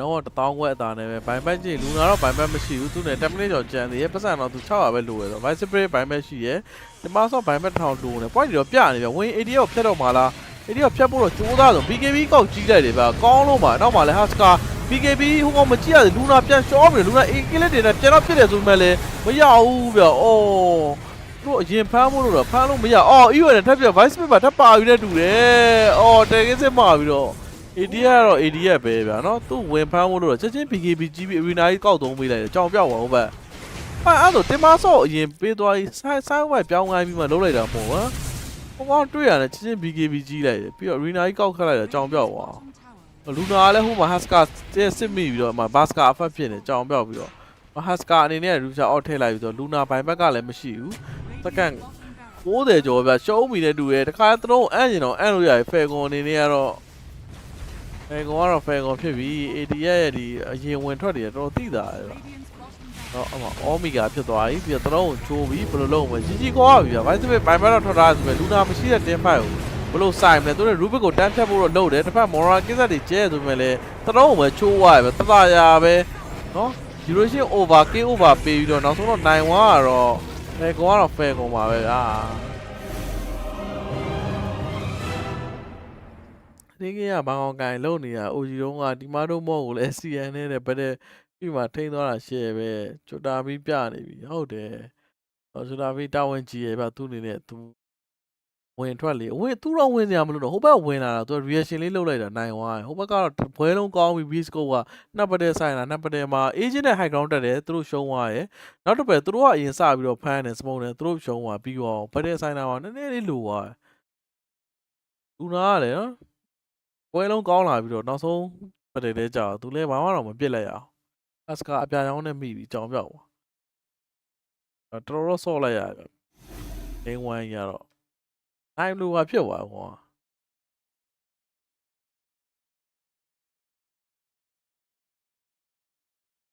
တော့1000ခွဲအသာနဲ့ပဲဘိုင်ဘက်ကြည့်လူနာတော့ဘိုင်ဘက်မရှိဘူးသူနဲ့10မိနစ်ကျော်ကြံသေးရဲ့ပတ်စံတော့သူ600ပဲလိုရဆို vice spray ဘိုင်ဘက်ရှိရဲ့ဒီမှာဆိုဘိုင်ဘက်1000လိုနေ point တော့ပြနေပြ win 80ကိုဖျက်တော့မှာလားအဲ့ဒီကဖြတ်ဖို့တော့ကြိုးစားဆို BKB ကောက်ကြီးလိုက်တယ်ဗျာကောင်းလို့ပါနောက်မှလည်း Husker BKB ဟိုကောင်မကြည့်ရဘူးလူနာပြန်ရှော့ပြီလူနာ AK လက်တွေနဲ့ပြန်တော့ဖြစ်တယ်ဆိုမှလည်းမရဘူးဗျာအော်တို့အရင်ဖမ်းဖို့တော့ဖမ်းလို့မရအော် EO နဲ့ထပ်ပြ Vice Space မှာထပ်ပါပြီးတဲ့တူတယ်အော်တယ်ကင်းစစ်မှာပြီးတော့ AD ကတော့ AD ရဲ့ပဲဗျာနော်သူ့ဝင်ဖမ်းဖို့တော့ချက်ချင်း BKB ကြီးပြီး arena ကြီးကောက်သုံးပေးလိုက်တယ်ကြောင်ပြောက်သွားဟုတ်ပဲအဲ့ဒါတင်မဆော့အရင်ပေးသွားပြီးဆိုင်းဝိုက်ပြောင်းခိုင်းပြီးမှလုပ်လိုက်တာပေါ့ကွာဟိုကောင်တွေ့ရတယ်ချင်း BKB ကြီးလိုက်တယ်ပြီးတော့ arena ကြီးကောက်ခတ်လိုက်တာကြောင်ပြောက်သွားလူနာလည်းဟိုမှာ Husker စစ်မိပြီးတော့အမှ Basker အဖက်ဖြစ်နေကြောင်ပြောက်ပြီးတော့ Husker အနေနဲ့ Ruja အောက်ထည့်လိုက်ပြီးတော့ Luna ဘိုင်ဘက်ကလည်းမရှိဘူးစက္ကန့်90ကျော်ဗျရှုံးမိတဲ့တူရဲ့တခါသလုံးအန်ကျင်တော့အန်လို့ရတယ် Falcon အနေနဲ့ကတော့ Falcon ဖြစ်ပြီး AD ရဲ့ဒီအရင်ဝင်ထွက်တွေတော်တော်သိတာဗျတော့အမ Omega ဖြစ်သွားပြီပြီးတော့သလုံးကိုချိုးပြီးဘယ်လိုလုပ်မလဲကြီးကွာပြီဗျ Vice Space ဘိုင်ဘက်တော့ထွက်ထားဆိုပေမဲ့ Luna မရှိတဲ့တင်ဖိုက်ကိုဘလို့ဆိုင်မလဲသူတို့ Rubik ကိုတန်းဖြတ်ဖို့တော့လုပ်တယ်တစ်ဖက် Moral ကိစ္စတွေကျဲဆိုပေမဲ့လည်းသလုံးကိုပဲချိုးသွားပြီတသားရပဲနော် duration over game over ပေးပြီးတော့နောက်ဆုံးတော့နိုင်ဝါကတော့ Falcon ကတော့ Falcon ပါပဲဗျာဒီကဘာကောင်ကိုင်လုံနေတာ OG တုံးကဒီမာတို့မော့ကိုလည်း CN နဲ့ဗတဲ့ပြီးမှထိန်းသွားတာရှယ်ပဲချွတ်တာပြီးပြနေပြီဟုတ်တယ်ချွတ်တာပြီးတာဝန်ကြီးရဲ့ဗျသူ့အနေနဲ့သူဝင်ထွက်လေဝင်သူတော့ဝင်စရာမလိုတော့ဟိုဘက်ဝင်လာတာသူ reaction လေးလုပ်လိုက်တာနိုင်သွားဟိုဘက်ကတော့ဘွဲလုံးကောင်းပြီး beastcoast ကနှစ်ပတ်တဲ့ဆိုင်လာနှစ်ပတ်တဲ့မှာ agent နဲ့ high ground တက်တယ်သူတို့ရှုံးသွားရယ်နောက်တစ်ပတ်သူတို့ကအရင်စပြီးတော့ဖမ်းတယ် smoke တယ်သူတို့ရှုံးသွားပြီးတော့ဗတဲ့ဆိုင်လာမှာနည်းနည်းလေးလိုသွားလူနာကလည်းနော်ဘွဲလုံးကောင်းလာပြီးတော့နောက်ဆုံးပတ်တဲ့ကြာသူလည်းဘာမှတော့မပြစ်လိုက်ရအောင် Husker အပြာရောင်းနဲ့မိပြီးကြောင်ပြောက်သွားတော်တော်ဆော့လိုက်ရတယ်ဒင်းဝိုင်းရတော့နိုင်လို့ဖြစ်သွားကွာ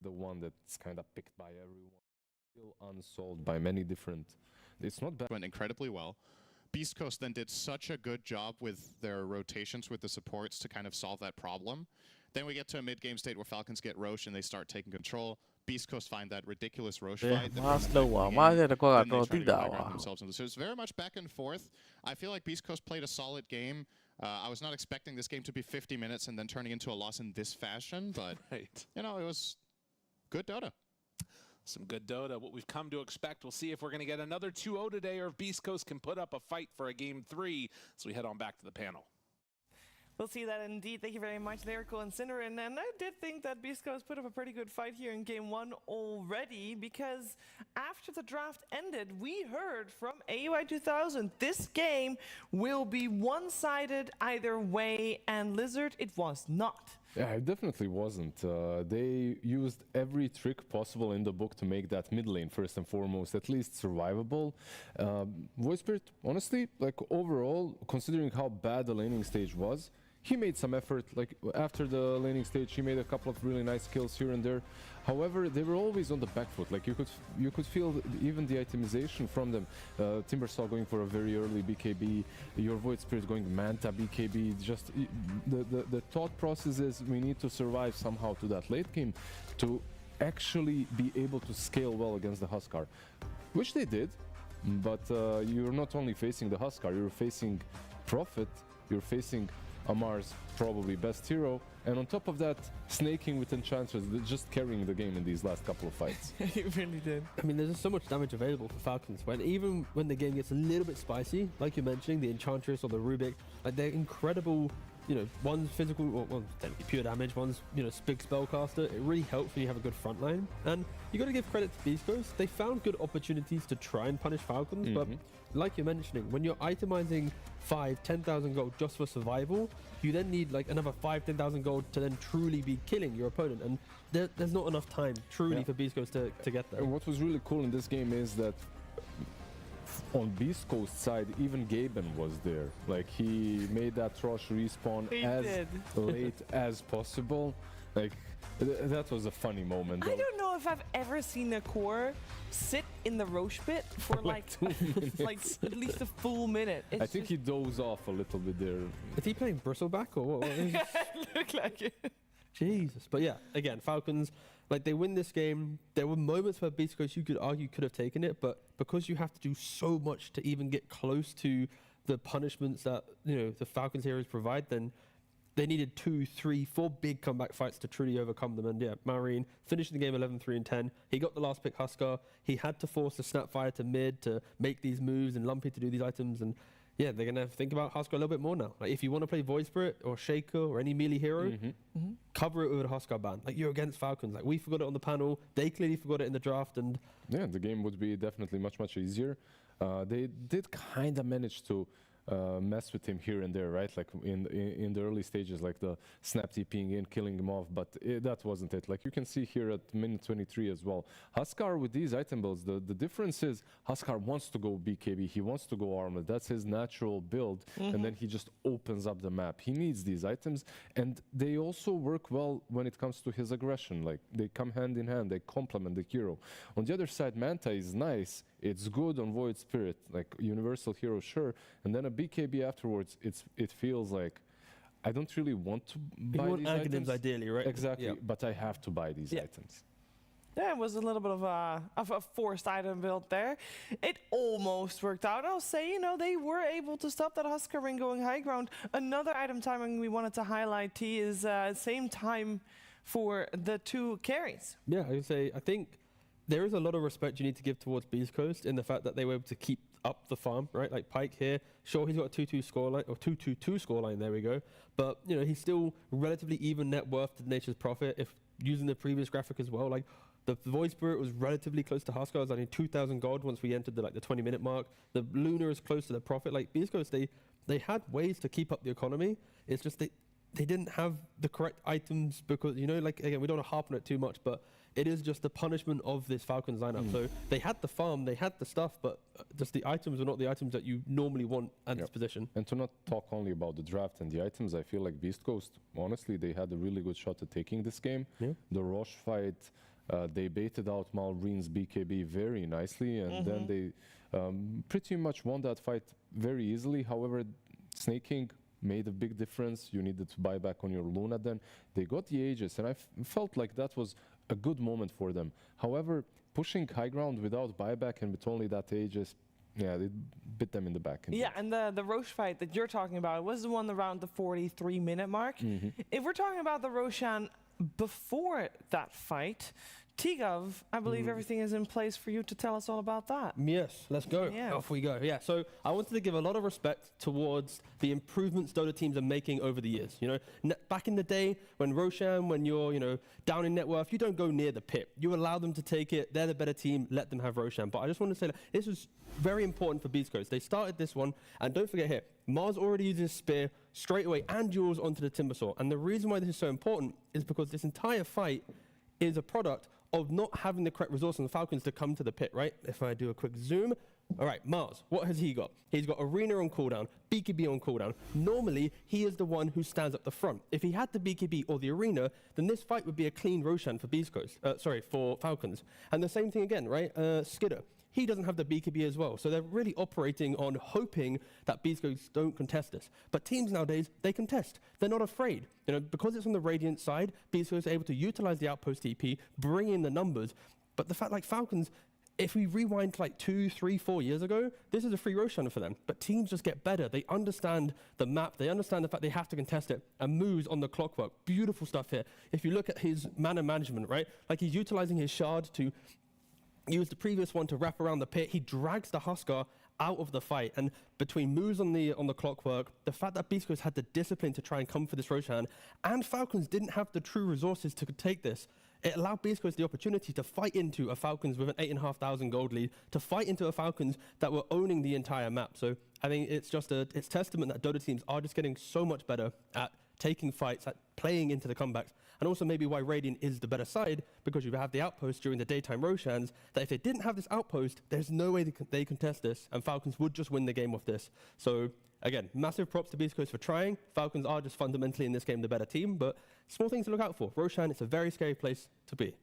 The one that's kind of picked by everyone, still unsolved by many different. It's not bad. Went incredibly well. Beast Coast then did such a good job with their rotations with the supports to kind of solve that problem. Then we get to a mid-game state where Falcons get Roche and they start taking control. Beast Coast find that ridiculous Roche fight. So it's very much back and forth. I feel like Beast Coast played a solid game. I was not expecting this game to be 50 minutes and then turning into a loss in this fashion, but Right. you know, it was good Dota. Some good Dota, what we've come to expect. We'll see if we're going to get another 2-0 today or if Beast Coast can put up a fight for a game 3 as we head on back to the panel. We'll see that indeed. Thank you very much, Lyrical and Cinderin. And I did think that Beast Coast put up a pretty good fight here in game 1 already, because after the draft ended, we heard from AUI 2000 this game will be one-sided either way, and Lizard, it was not. Yeah, it definitely wasn't. They used every trick possible in the book to make that mid lane, first and foremost, at least survivable. Void Spirit, honestly, like overall, considering how bad the laning stage was, he made some effort. Like after the laning stage, he made a couple of really nice kills here and there. However, they were always on the back foot. Like you could feel even the itemization from them. Timbersaw going for a very early BKB, your Void Spirit going Manta BKB. Just the thought process is we need to survive somehow to that late game to actually be able to scale well against the Huskar, which they did. But you're not only facing the Huskar, you're facing Prophet, you're facing Amar's probably best hero, and on top of that, snaking with Enchantress, just carrying the game in these last couple of fights. He really did. I mean, there's just so much damage available for Falcons. Even when the game gets a little bit spicy, like you're mentioning, the Enchantress or the Rubik, like they're incredible. You know, one's physical, or one's technically pure damage, one's, you know, big spellcaster. It really helps when you have a good front line. And you got to give credit to Beast Coast. They found good opportunities to try and punish Falcons, but like you're mentioning, when you're itemizing 10,000 gold just for survival, you then need like another 10,000 gold to then truly be killing your opponent. And there's not enough time truly for Beast Coast to get there. And what was really cool in this game is that on Beast Coast side, even Gaben was there. Like he made that Rosh respawn late as possible. Like that was a funny moment. I don't know if I've ever seen a core sit in the Roche pit for like at least a full minute. I think he dozed off a little bit there. Is he playing Bristleback or what? Yeah, it looked like it. Jesus. But yeah, again, Falcons, like they win this game. There were moments where Beast Coast, you could argue, could have taken it, but because you have to do so much to even get close to the punishments that, you know, the Falcons heroes provide, then they needed 2, 3, 4 big comeback fights to truly overcome them. And yeah, Marine finishing the game 11-3 and 10. He got the last pick Huskar. He had to force the Snapfire to mid to make these moves and Lumpy to do these items. And yeah, they're going to think about Huskar a little bit more now. Like if you want to play Void Spirit or Shaker or any melee hero, cover it with a Huskar ban. Like you're against Falcons. Like we forgot it on the panel. They clearly forgot it in the draft. And yeah, the game would be definitely much easier. They did kind of manage to mess with him here and there, right? Like in the early stages, like the snap TPing in, killing him off, but that wasn't it. Like you can see here at minute 23 as well. Huskar with these item builds, the difference is Huskar wants to go BKB, he wants to go armored. That's his natural build, and then he just opens up the map. He needs these items, and they also work well when it comes to his aggression. Like they come hand in hand, they complement the hero. On the other side, Manta is nice. It's good on Void Spirit, like universal hero, sure. And then a BKB afterwards, it feels like I don't really want to buy these items. Ideally, right? Exactly, but I have to buy these items. Yeah, it was a little bit of a forced item build there. It almost worked out. I'll say, you know, they were able to stop that Huskar ring going high ground. Another item timing we wanted to highlight, T, is same time for the 2 carries. Yeah, I would say, I think there is a lot of respect you need to give towards Beast Coast in the fact that they were able to keep up the farm, right? Like Pike here, sure, he's got a 2-2 scoreline, or 2-2-2 scoreline, there we go. But, you know, he's still relatively even net worth to Nature's Prophet, if using the previous graphic as well. Like, the Void Spirit was relatively close to Huskar. It was only 2,000 gold once we entered the 20-minute mark. The Lunar is close to the Prophet. Like, Beast Coast, they had ways to keep up the economy. It's just they didn't have the correct items because, you know, like, again, we don't want to harp on it too much, but it is just the punishment of this Falcons lineup. So they had the farm, they had the stuff, but just the items were not the items that you normally want at this position. And to not talk only about the draft and the items, I feel like Beast Coast, honestly, they had a really good shot at taking this game. The Roche fight, they baited out Malreen's BKB very nicely, and then they pretty much won that fight very easily. However, snaking made a big difference. You needed to buy back on your Luna then. They got the Aegis, and I felt like that was a good moment for them. However, pushing high ground without buyback and with only that Aegis, Yeah, they bit them in the back. Yeah, and the Roche fight that you're talking about was the one around the 43-minute mark. If we're talking about the Roshan before that fight, Tigov, I believe everything is in place for you to tell us all about that. Yes, let's go. Yeah. Off we go. Yeah, so I wanted to give a lot of respect towards the improvements Dota teams are making over the years. You know, back in the day when Roshan, when you're, you know, down in net worth, you don't go near the pit. You allow them to take it. They're the better team. Let them have Roshan. But I just want to say that this was very important for Beast Coast. They started this one, and don't forget here, Mars already uses Spear straight away and duels onto the Timbersaw. And the reason why this is so important is because this entire fight is a product of not having the correct resource on the Falcons to come to the pit, right? If I do a quick zoom. All right, Mars, what has he got? He's got Arena on cooldown, BKB on cooldown. Normally, he is the one who stands up the front. If he had the BKB or the Arena, then this fight would be a clean Roshan for Beast Coast. For Falcons. And the same thing again, right? Skidder. He doesn't have the BKB as well. So they're really operating on hoping that Beast Coast don't contest this. But teams nowadays, they contest. They're not afraid. You know, because it's on the Radiant side, Beast Coast are able to utilize the outpost TP, bring in the numbers. But the fact, like Falcons, if we rewind to like 2, 3, 4 years ago, this is a free Roshan for them. But teams just get better. They understand the map. They understand the fact they have to contest it. And moves on the clockwork. Beautiful stuff here. If you look at his mana management, right? Like he's utilizing his shard to use the previous one to wrap around the pit. He drags the Huskar out of the fight. And between moves on the clockwork, the fact that Beast Coast had the discipline to try and come for this Roshan, and Falcons didn't have the true resources to take this, it allowed Beast Coast the opportunity to fight into a Falcons with an 8,500 gold lead, to fight into a Falcons that were owning the entire map. So I think it's just it's testament that Dota teams are just getting so much better at taking fights, at playing into the comebacks. And also maybe why Radiant is the better side, because you have the outpost during the daytime Roshans, that if they didn't have this outpost, there's no way they contest this, and Falcons would just win the game off this. So again, massive props to Beast Coast for trying. Falcons are just fundamentally in this game the better team, but small things to look out for. Roshan, it's a very scary place to be.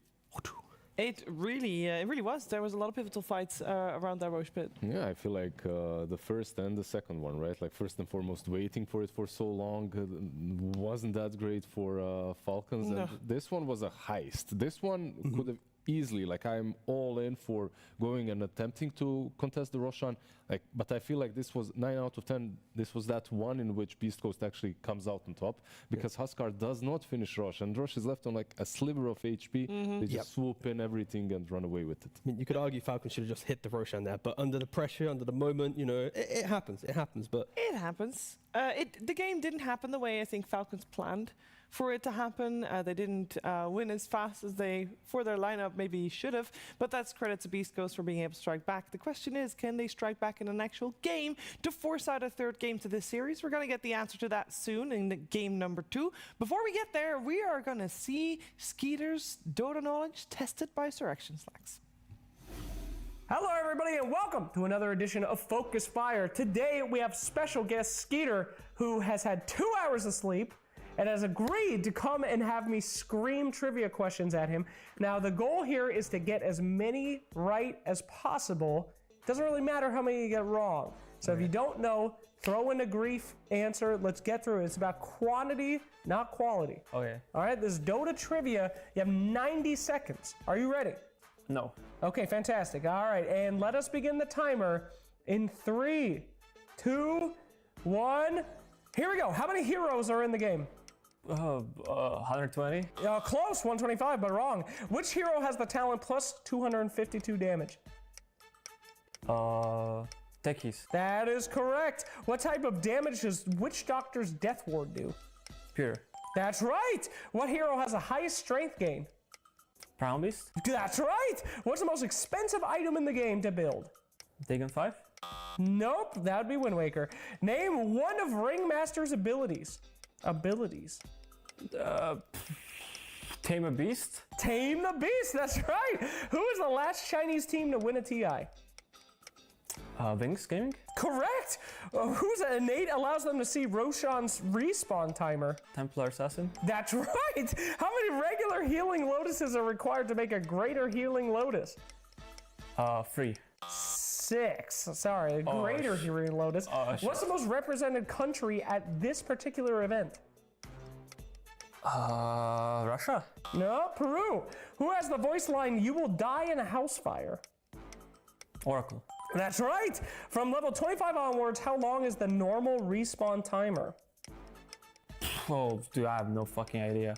It really was. There was a lot of pivotal fights around that Roche pit. Yeah, I feel like the first and the second one, right? Like first and foremost, waiting for it for so long wasn't that great for Falcons. No. And this one was a heist. This one could have easily, like I'm all in for going and attempting to contest the Roshan. Like, but I feel like this was 9 out of 10. This was that one in which Beast Coast actually comes out on top, because Huskar does not finish Rosh, and Rosh is left on like a sliver of HP. They just swoop in everything and run away with it. I mean, you could argue Falcons should have just hit the Roshan there, but under the pressure, under the moment, you know, it happens. It happens, but... It happens. The game didn't happen the way I think Falcons planned for it to happen. They didn't win as fast as they, for their lineup, maybe should have, but that's credit to Beast Coast for being able to strike back. The question is, can they strike back in an actual game to force out a third game to this series? We're going to get the answer to that soon in the game number 2. Before we get there, we are going to see Skeeter's Dota knowledge tested by Surrection Slacks. Hello, everybody, and welcome to another edition of Focus Fire. Today, we have special guest Skeeter, who has had 2 hours of sleep and has agreed to come and have me scream trivia questions at him. Now, the goal here is to get as many right as possible. Doesn't really matter how many you get wrong. So if you don't know, throw in a grief answer. Let's get through it. It's about quantity, not quality. Okay. All right, this is Dota trivia. You have 90 seconds. Are you ready? No. Okay, fantastic. All right, and let us begin the timer in 3, 2, 1. Here we go. How many heroes are in the game? 120. Close, 125, but wrong. Which hero has the talent plus 252 damage? Techies. That is correct. What type of damage does Witch Doctor's Death Ward do? Pure. That's right. What hero has the highest strength gain? Brown Beast. That's right. What's the most expensive item in the game to build? Dagon 5. Nope, that would be Wind Waker. Name one of Ringmaster's abilities. Tame a Beast. Tame the Beast, that's right. Who is the last Chinese team to win a TI? Wings Gaming. Correct. Whose innate allows them to see Roshan's respawn timer? Templar Assassin. That's right. How many regular healing lotuses are required to make a greater healing lotus? 3. 6. Sorry, a greater healing lotus. What's the most represented country at this particular event? Russia. No, Peru. Who has the voice line, "You will die in a house fire"? Oracle. That's right. From level 25 onwards, how long is the normal respawn timer? Oh, dude, I have no fucking idea.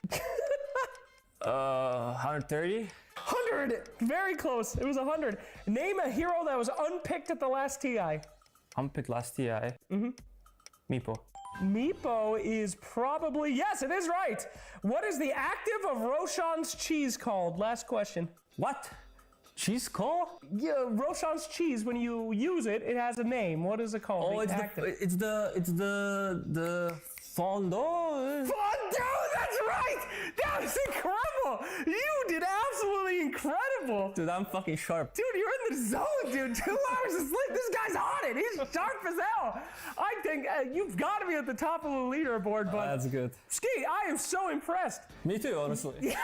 130? 100. Very close. It was 100. Name a hero that was unpicked at the last TI. Unpicked last TI. Meepo. Meepo is probably, yes, it is right. What is the active of Roshan's cheese called? Last question. What? Cheese call? Yeah, Roshan's cheese, when you use it, it has a name. What is it called? Oh, it's the fondue. Fondue, that's right! That was incredible! You did absolutely incredible! Dude, I'm fucking sharp. Dude, you're in the zone, dude. 2 hours of sleep. This guy's on it. He's sharp as hell. I think you've got to be at the top of the leaderboard, but That's good. Ski, I am so impressed. Me too, honestly.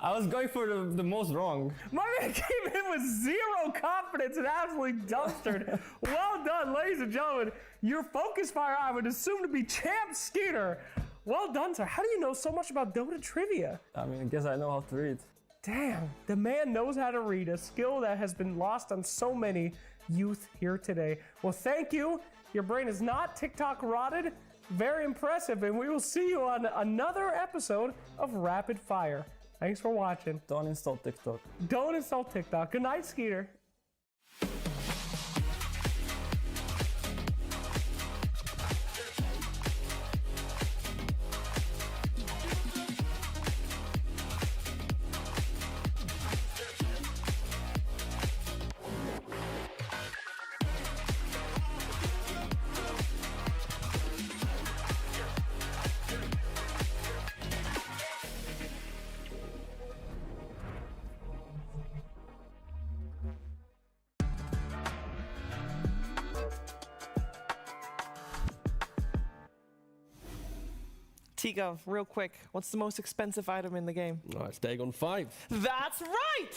I was going for the most wrong. My man came in with zero confidence and absolutely dumpstered. Well done, ladies and gentlemen. Your focus fire, I would assume to be Champ Skeeter. Well done, sir. How do you know so much about Dota trivia? I mean, I guess I know how to read. Damn, the man knows how to read, a skill that has been lost on so many youth here today. Well, thank you. Your brain is not TikTok rotted. Very impressive, and we will see you on another episode of Rapid Fire. Thanks for watching. Don't install TikTok. Don't install TikTok. Good night, Skeeter. Tiga, real quick, what's the most expensive item in the game? Oh, it's Dagon 5. That's right!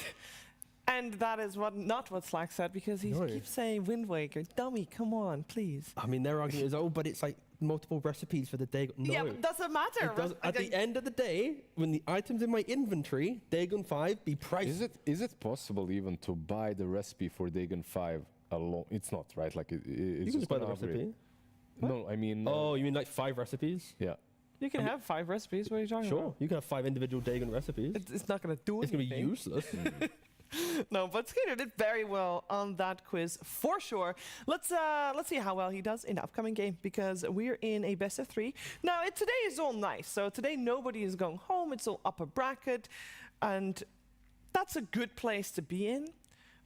And that is not what Slack said, because he keeps saying Wind Waker. Dummy, come on, please. I mean, their argument is, oh, but it's like multiple recipes for the Dagon. No. Yeah, but doesn't matter. It doesn't, at the end of the day, when the items in my inventory, Dagon 5 be priced. Is it possible even to buy the recipe for Dagon 5 alone? It's not, right? Like it's You can just just buy the an upgrade. recipe. No, I mean. Oh, you mean like 5 recipes? Yeah. You can have 5 recipes. What are you talking Sure, about? you can have 5 individual Dagon recipes. It's not going to do It's going to be anything. useless. No, but Skeeter did very well on that quiz for sure. Let's see how well he does in the upcoming game, because we're in a best of 3. Now, today is all nice. So today nobody is going home. It's all upper bracket, and that's a good place to be in.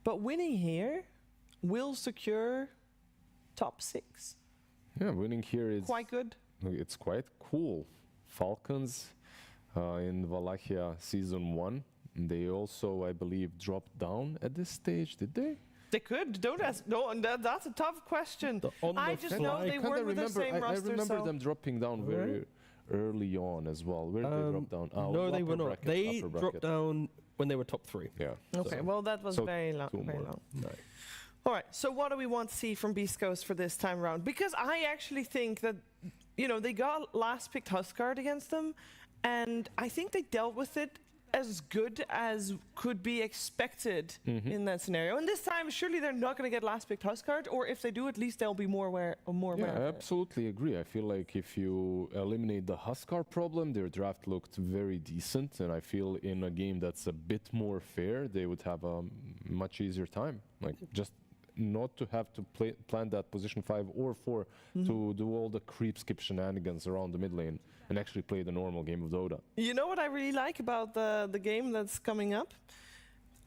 But winning here will secure top 6. Yeah, winning here is Quite good. It's quite cool. Falcons in Wallachia Season 1. They also, I believe, dropped down at this stage, did they? They could. Don't ask. No, and that's a tough question. I just know they Kinda weren't with the remember, same I roster. remember so them dropping down very early on as well. Where did they drop down? No, they upper were not. bracket, They upper dropped bracket. down when they were top 3. Yeah. okay, well, that was so very long. 2 Very more. long. No. All right, so what do we want to see from Beast Coast for this time around? Because I actually think that, they got last picked Huskard against them, and I think they dealt with it as good as could be expected in that scenario. And this time, surely they're not going to get last picked Huskard, or if they do, at least they'll be more aware. Yeah, I absolutely agree. I feel like if you eliminate the Huskar problem, their draft looked very decent, and I feel in a game that's a bit more fair, they would have a much easier time. Like, just not to have to plan that position 5 or 4 to do all the creep skip shenanigans around the mid lane and actually play the normal game of Dota. You know what I really like about the game that's coming up?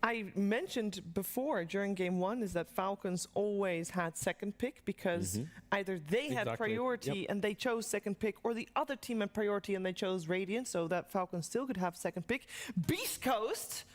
I mentioned before during game 1 is that Falcons always had second pick, because either they had priority and they chose second pick, or the other team had priority and they chose Radiant, so that Falcons still could have second pick. Beast Coast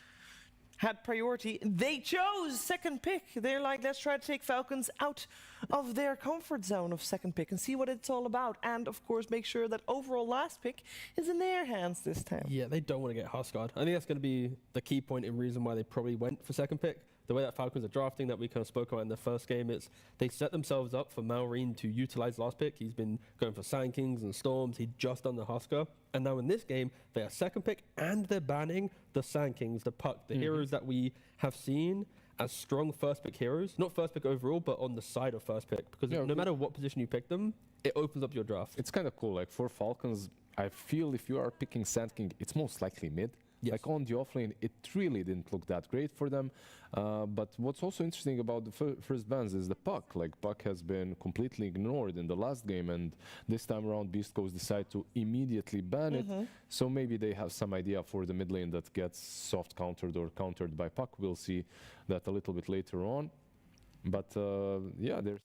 had priority. They chose second pick. They're like, let's try to take Falcons out of their comfort zone of second pick and see what it's all about. And of course, make sure that overall last pick is in their hands this time. Yeah, they don't want to get Huskard. I think that's going to be the key point and reason why they probably went for second pick. The way that Falcons are drafting, that we kind of spoke about in the first game, it's they set themselves up for Malrine to utilize last pick. He's been going for Sand Kings and Storms. He'd just done the Huskar. And now in this game, they are second pick and they're banning the Sand Kings, the Puck, the heroes that we have seen as strong first pick heroes, not first pick overall, but on the side of first pick, because Yeah, no matter what position you pick them, it opens up your draft. It's kind of cool. Like for Falcons, I feel if you are picking Sand King, it's most likely mid. Yes. Like on the offlane, it really didn't look that great for them. But what's also interesting about the first bans is the puck. Like puck has been completely ignored in the last game, and this time around Beast Coast decide to immediately ban it. So maybe they have some idea for the mid lane that gets soft countered or countered by puck. We'll see that a little bit later on. But yeah, there's.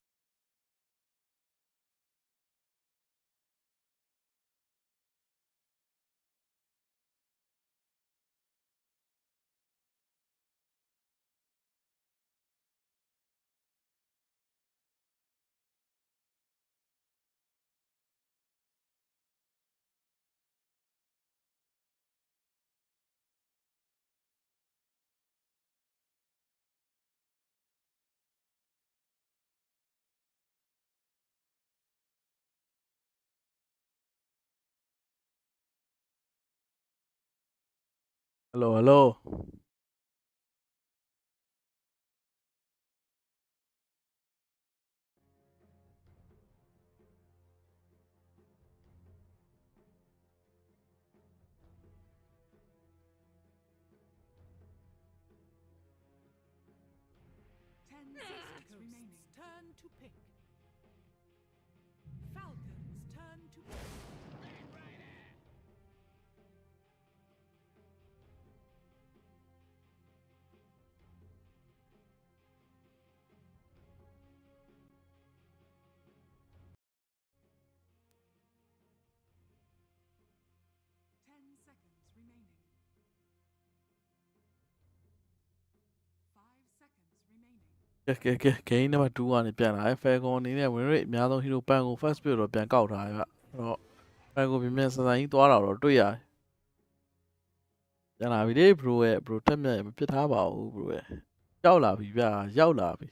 Hello, hello. Seconds remaining. Turn to pick. Falcons turn to pick. Seconds remaining. 5 seconds remaining. ကဲ game number 2ကနေပြန်လာတယ် Falcon အနေနဲ့ win rate အများဆုံး hero ပန်ကို first pick တော့ပြန်ကောက်ထားတယ်ဗျအဲ့တော့ ပန်ကိုပြင်ဆင်ကြီးသွားတာတော့တွေ့ရတယ်ပြန်လာပြီလေ bro ရဲ့ bro တက်မြတ်မဖြစ်ထားပါဘူး bro ရဲ့ရောက်လာပြီဗျရောက်လာပြီ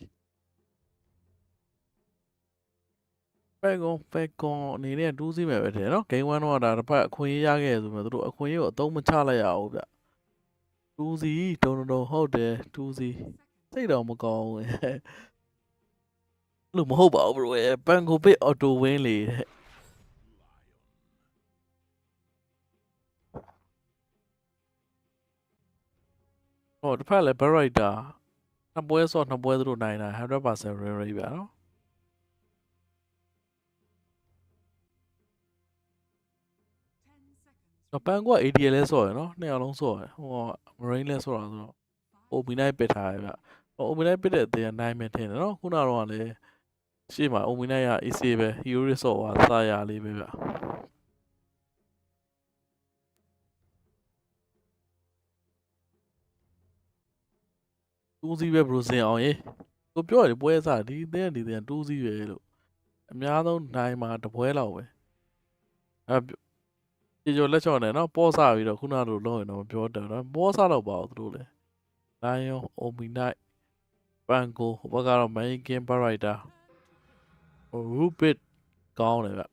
Falcon အနေနဲ့2စီးမယ်ပဲတဲ့နော် game 1တော့ဒါတစ်ဖက်အခွင့်အရေးရခဲ့ဆိုမှသူတို့အခွင့်အရေးကိုအသုံးမချလိုက်ရဘူးဗျ2စီးတုံဟုတ်တယ်2စီးစိတ်တော်မကောင်းဘူးလို့မဟုတ်ပါဘူး bro ရဲ့ပန်ကိုပစ် auto win လေတဲ့ဟောတစ်ဖက်လည်း Barrier နှစ်ပွဲဆော့နှစ်ပွဲသူတို့နိုင်တာ 100% win rate ဗျာနော်ပန်က ADL လဲဆော့ရနော်နှစ်ယောက်လုံးဆော့ရဟို Marine လဲဆော့တာဆိုတော့ OB night ပစ်ထားရဗျဟို OB night ပစ်တဲ့အသေးကနိုင်မယ်ထင်တယ်နော်ခုနကတော့လည်းရှေ့မှာ OB night က AC ပဲ Hero ရဆော့သွားစာရလေးပဲဗျ2စီးပဲ bro စင်အောင်ရေကိုပြောရတယ်ပွဲစားဒီတဲ့2စီးပဲလို့အများဆုံးနိုင်မှာတပွဲလောက်ပဲကြေကျော်လက်ချော်နေနော်ပေါ်စားပြီးတော့ခုနလိုလုံးရင်တော့မပြောတယ်နော်ပေါ်စားတော့ပါဘူးသူတို့လည်း Lion Omi Night Pango ဟိုဘက်ကတော့ Main Game Barrier Rubit ကောင်းတယ်ဗျ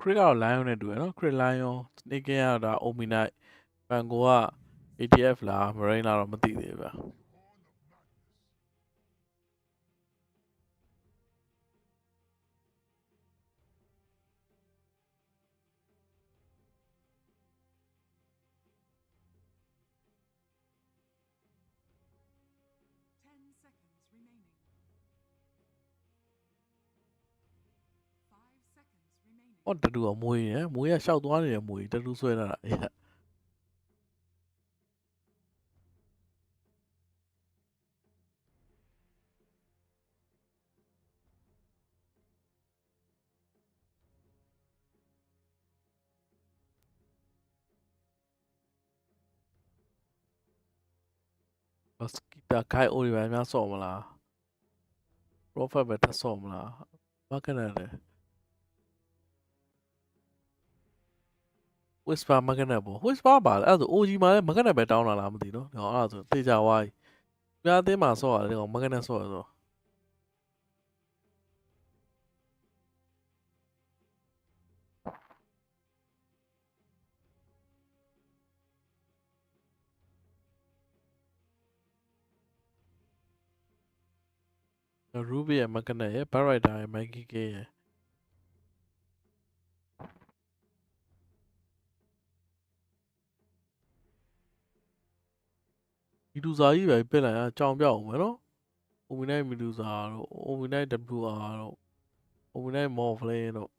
ခရစ်ကတော့ Lion နဲ့တူရနော်ခရစ် Lion Snake ကဒါ Omi Night Pango က ATF လား Marine လားတော့မသိသေးဘူးဗျဟောတတူအမွေးရယ်မွေးရရှောက်သွားနေတယ်မွေးတတူဆွဲလာတာအေး စကီတာခိုင်အိုတွေပဲများဆော့မလား profit ပဲထပ်ဆော့မလားဘာကနဲ့လဲ whisper မကနဲ့ပေါ့ whisper ပါလေအဲ့ဒါဆို OG မှာလည်းမကနဲ့ပဲတောင်းလာလားမသိနော်အဲ့ဒါဆိုတေချာဝိုင်းပြားအသင်းမှာဆော့ရတယ်ကောင်မကနဲ့ဆော့ရဆိုRuby ရဲ့မကနဲ့ရဲ့ Barrider ရဲ့ Mikey K ရဲ့မီဒူဇာကြီးပဲပြစ်လိုက်တာကြောင်ပြောက်အောင်မယ်နော် Ominite မီဒူဇာတို့ Ominite WR တို့ Ominite Morphling တို့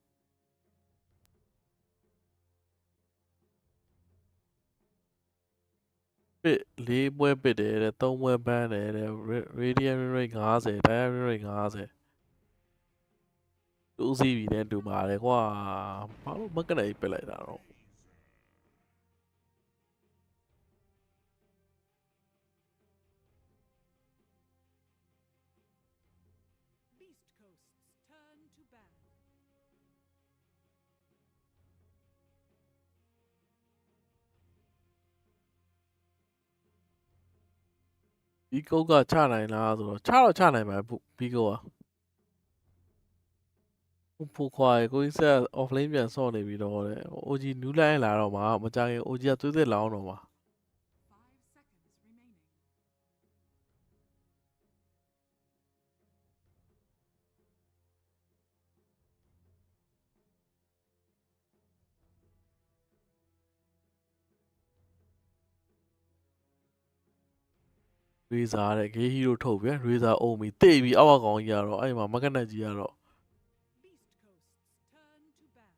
ပစ်၄ပွဲပစ်တယ်တဲ့၃ပွဲပန်းတယ်တဲ့ Radiant Rate 50 Diamond Rate 50တူးစီးပြီနဲ့တူပါတယ်ကွာဘာလို့မကနဲ့ပြစ်လိုက်တာတော့ Beast coasts turn to ban. ဘီကုတ်ကချနိုင်လားဆိုတော့ချတော့ချနိုင်ပါဘီကုတ်ကဖိုခွာကိုကြီးဆက် offlane ပြန်ဆော့နေပြီတော့တဲ့ OG new line လာတော့မှာမကြခင် OG ကသွေးသက်လောင်းတော့မှာ 5 seconds remaining. ရေဇာတဲ့ gay hero ထုတ်ပြန်ရေဇာအုံပြီးတိတ်ပြီးအောက်ကောင်ကြီးကတော့အဲ့မှာမကနက်ကြီးကတော့ Beast coasts turn to ban.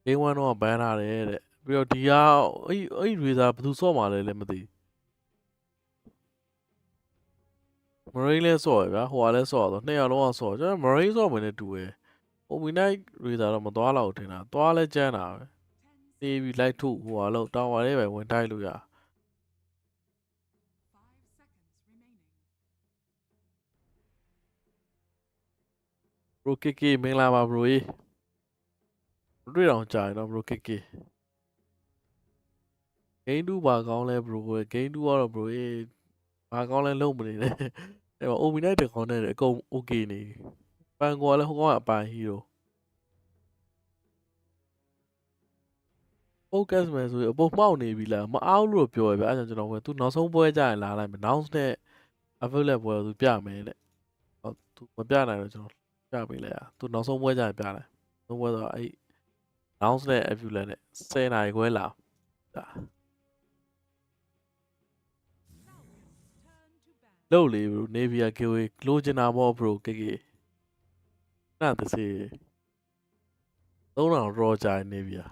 game 1တော့ဘန်ထားတယ်တဲ့ပြီးတော့ဒီကအဲ့ရေဇာဘယ်သူဆော့မှာလဲလည်းမသိမရိန်းလဲဆော့ရဗျာဟိုကလည်းဆော့တော့နှစ်ယောက်လုံးကဆော့ကျွန်တော်မရိန်းဆော့ဝင်နေတူတယ် Ominite ရေဇာတော့မသွားတော့ထင်တာသွားလဲကျန်းတာပဲ 10 နေပြီးလိုက်ထုတ်ဟိုကလို့တောင်းပါလေးပဲဝင်တိုက်လို့ရ 5 seconds remaining. bro kiki မင်္ဂလာပါ bro ရေတွေ့တော့ကြာရင်တော့ bro kiki game 2ဘာကောင်းလဲ bro game 2ကတော့ bro ရေဘာကောင်းလဲလုံးမနေနဲ့အဲ့မှာ Ominite တကောင်းနဲ့အကုန် okay နေပန်ကွာလဲဟိုကောင်ကအပန် hero focus မယ်ဆိုရင်အပေါ်မှောက်နေပြီလားမအောင်လို့ပြောရဗျအဲ့ဒါကျွန်တော်ကသူနောက်ဆုံးပွဲကြရင်လာလိုက်မယ် announce နဲ့ available ပွဲသူပြမယ်တဲ့ဟောသူမပြနိုင်တော့ကျွန်တော်ပြပေးလိုက်ရသူနောက်ဆုံးပွဲကြရင်ပြလိုက်နောက်ပွဲတော့အဲ့ announce နဲ့ available နဲ့10နာရီခွဲလာဒါ Falcons turn to ban. လို့လေ bro Navia giveaway လိုချင်တာပေါ့ bro ကေနာတစေ3000 raw ကြိုင် Navia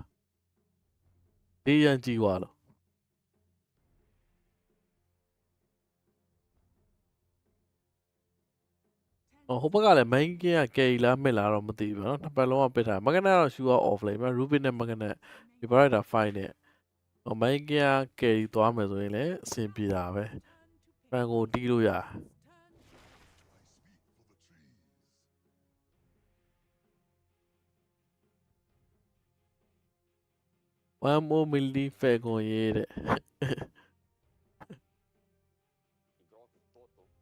ဒီရန်ကြည့်သွားလို့ဟိုဘက်ကလည်း main game က carry လားမစ်လားတော့မသိဘူးเนาะနှစ်ပတ်လုံးကပစ်ထားမကနတော့ shoe off လိမ့်မယ် Ruby နဲ့မကနဒီ Barrider fight နဲ့main game က carry သွားမယ်ဆိုရင်လည်းအဆင်ပြေတာပဲပန်ကိုတီးလို့ရ one more milli Falcon ရေးတဲ့ 10 seconds remaining.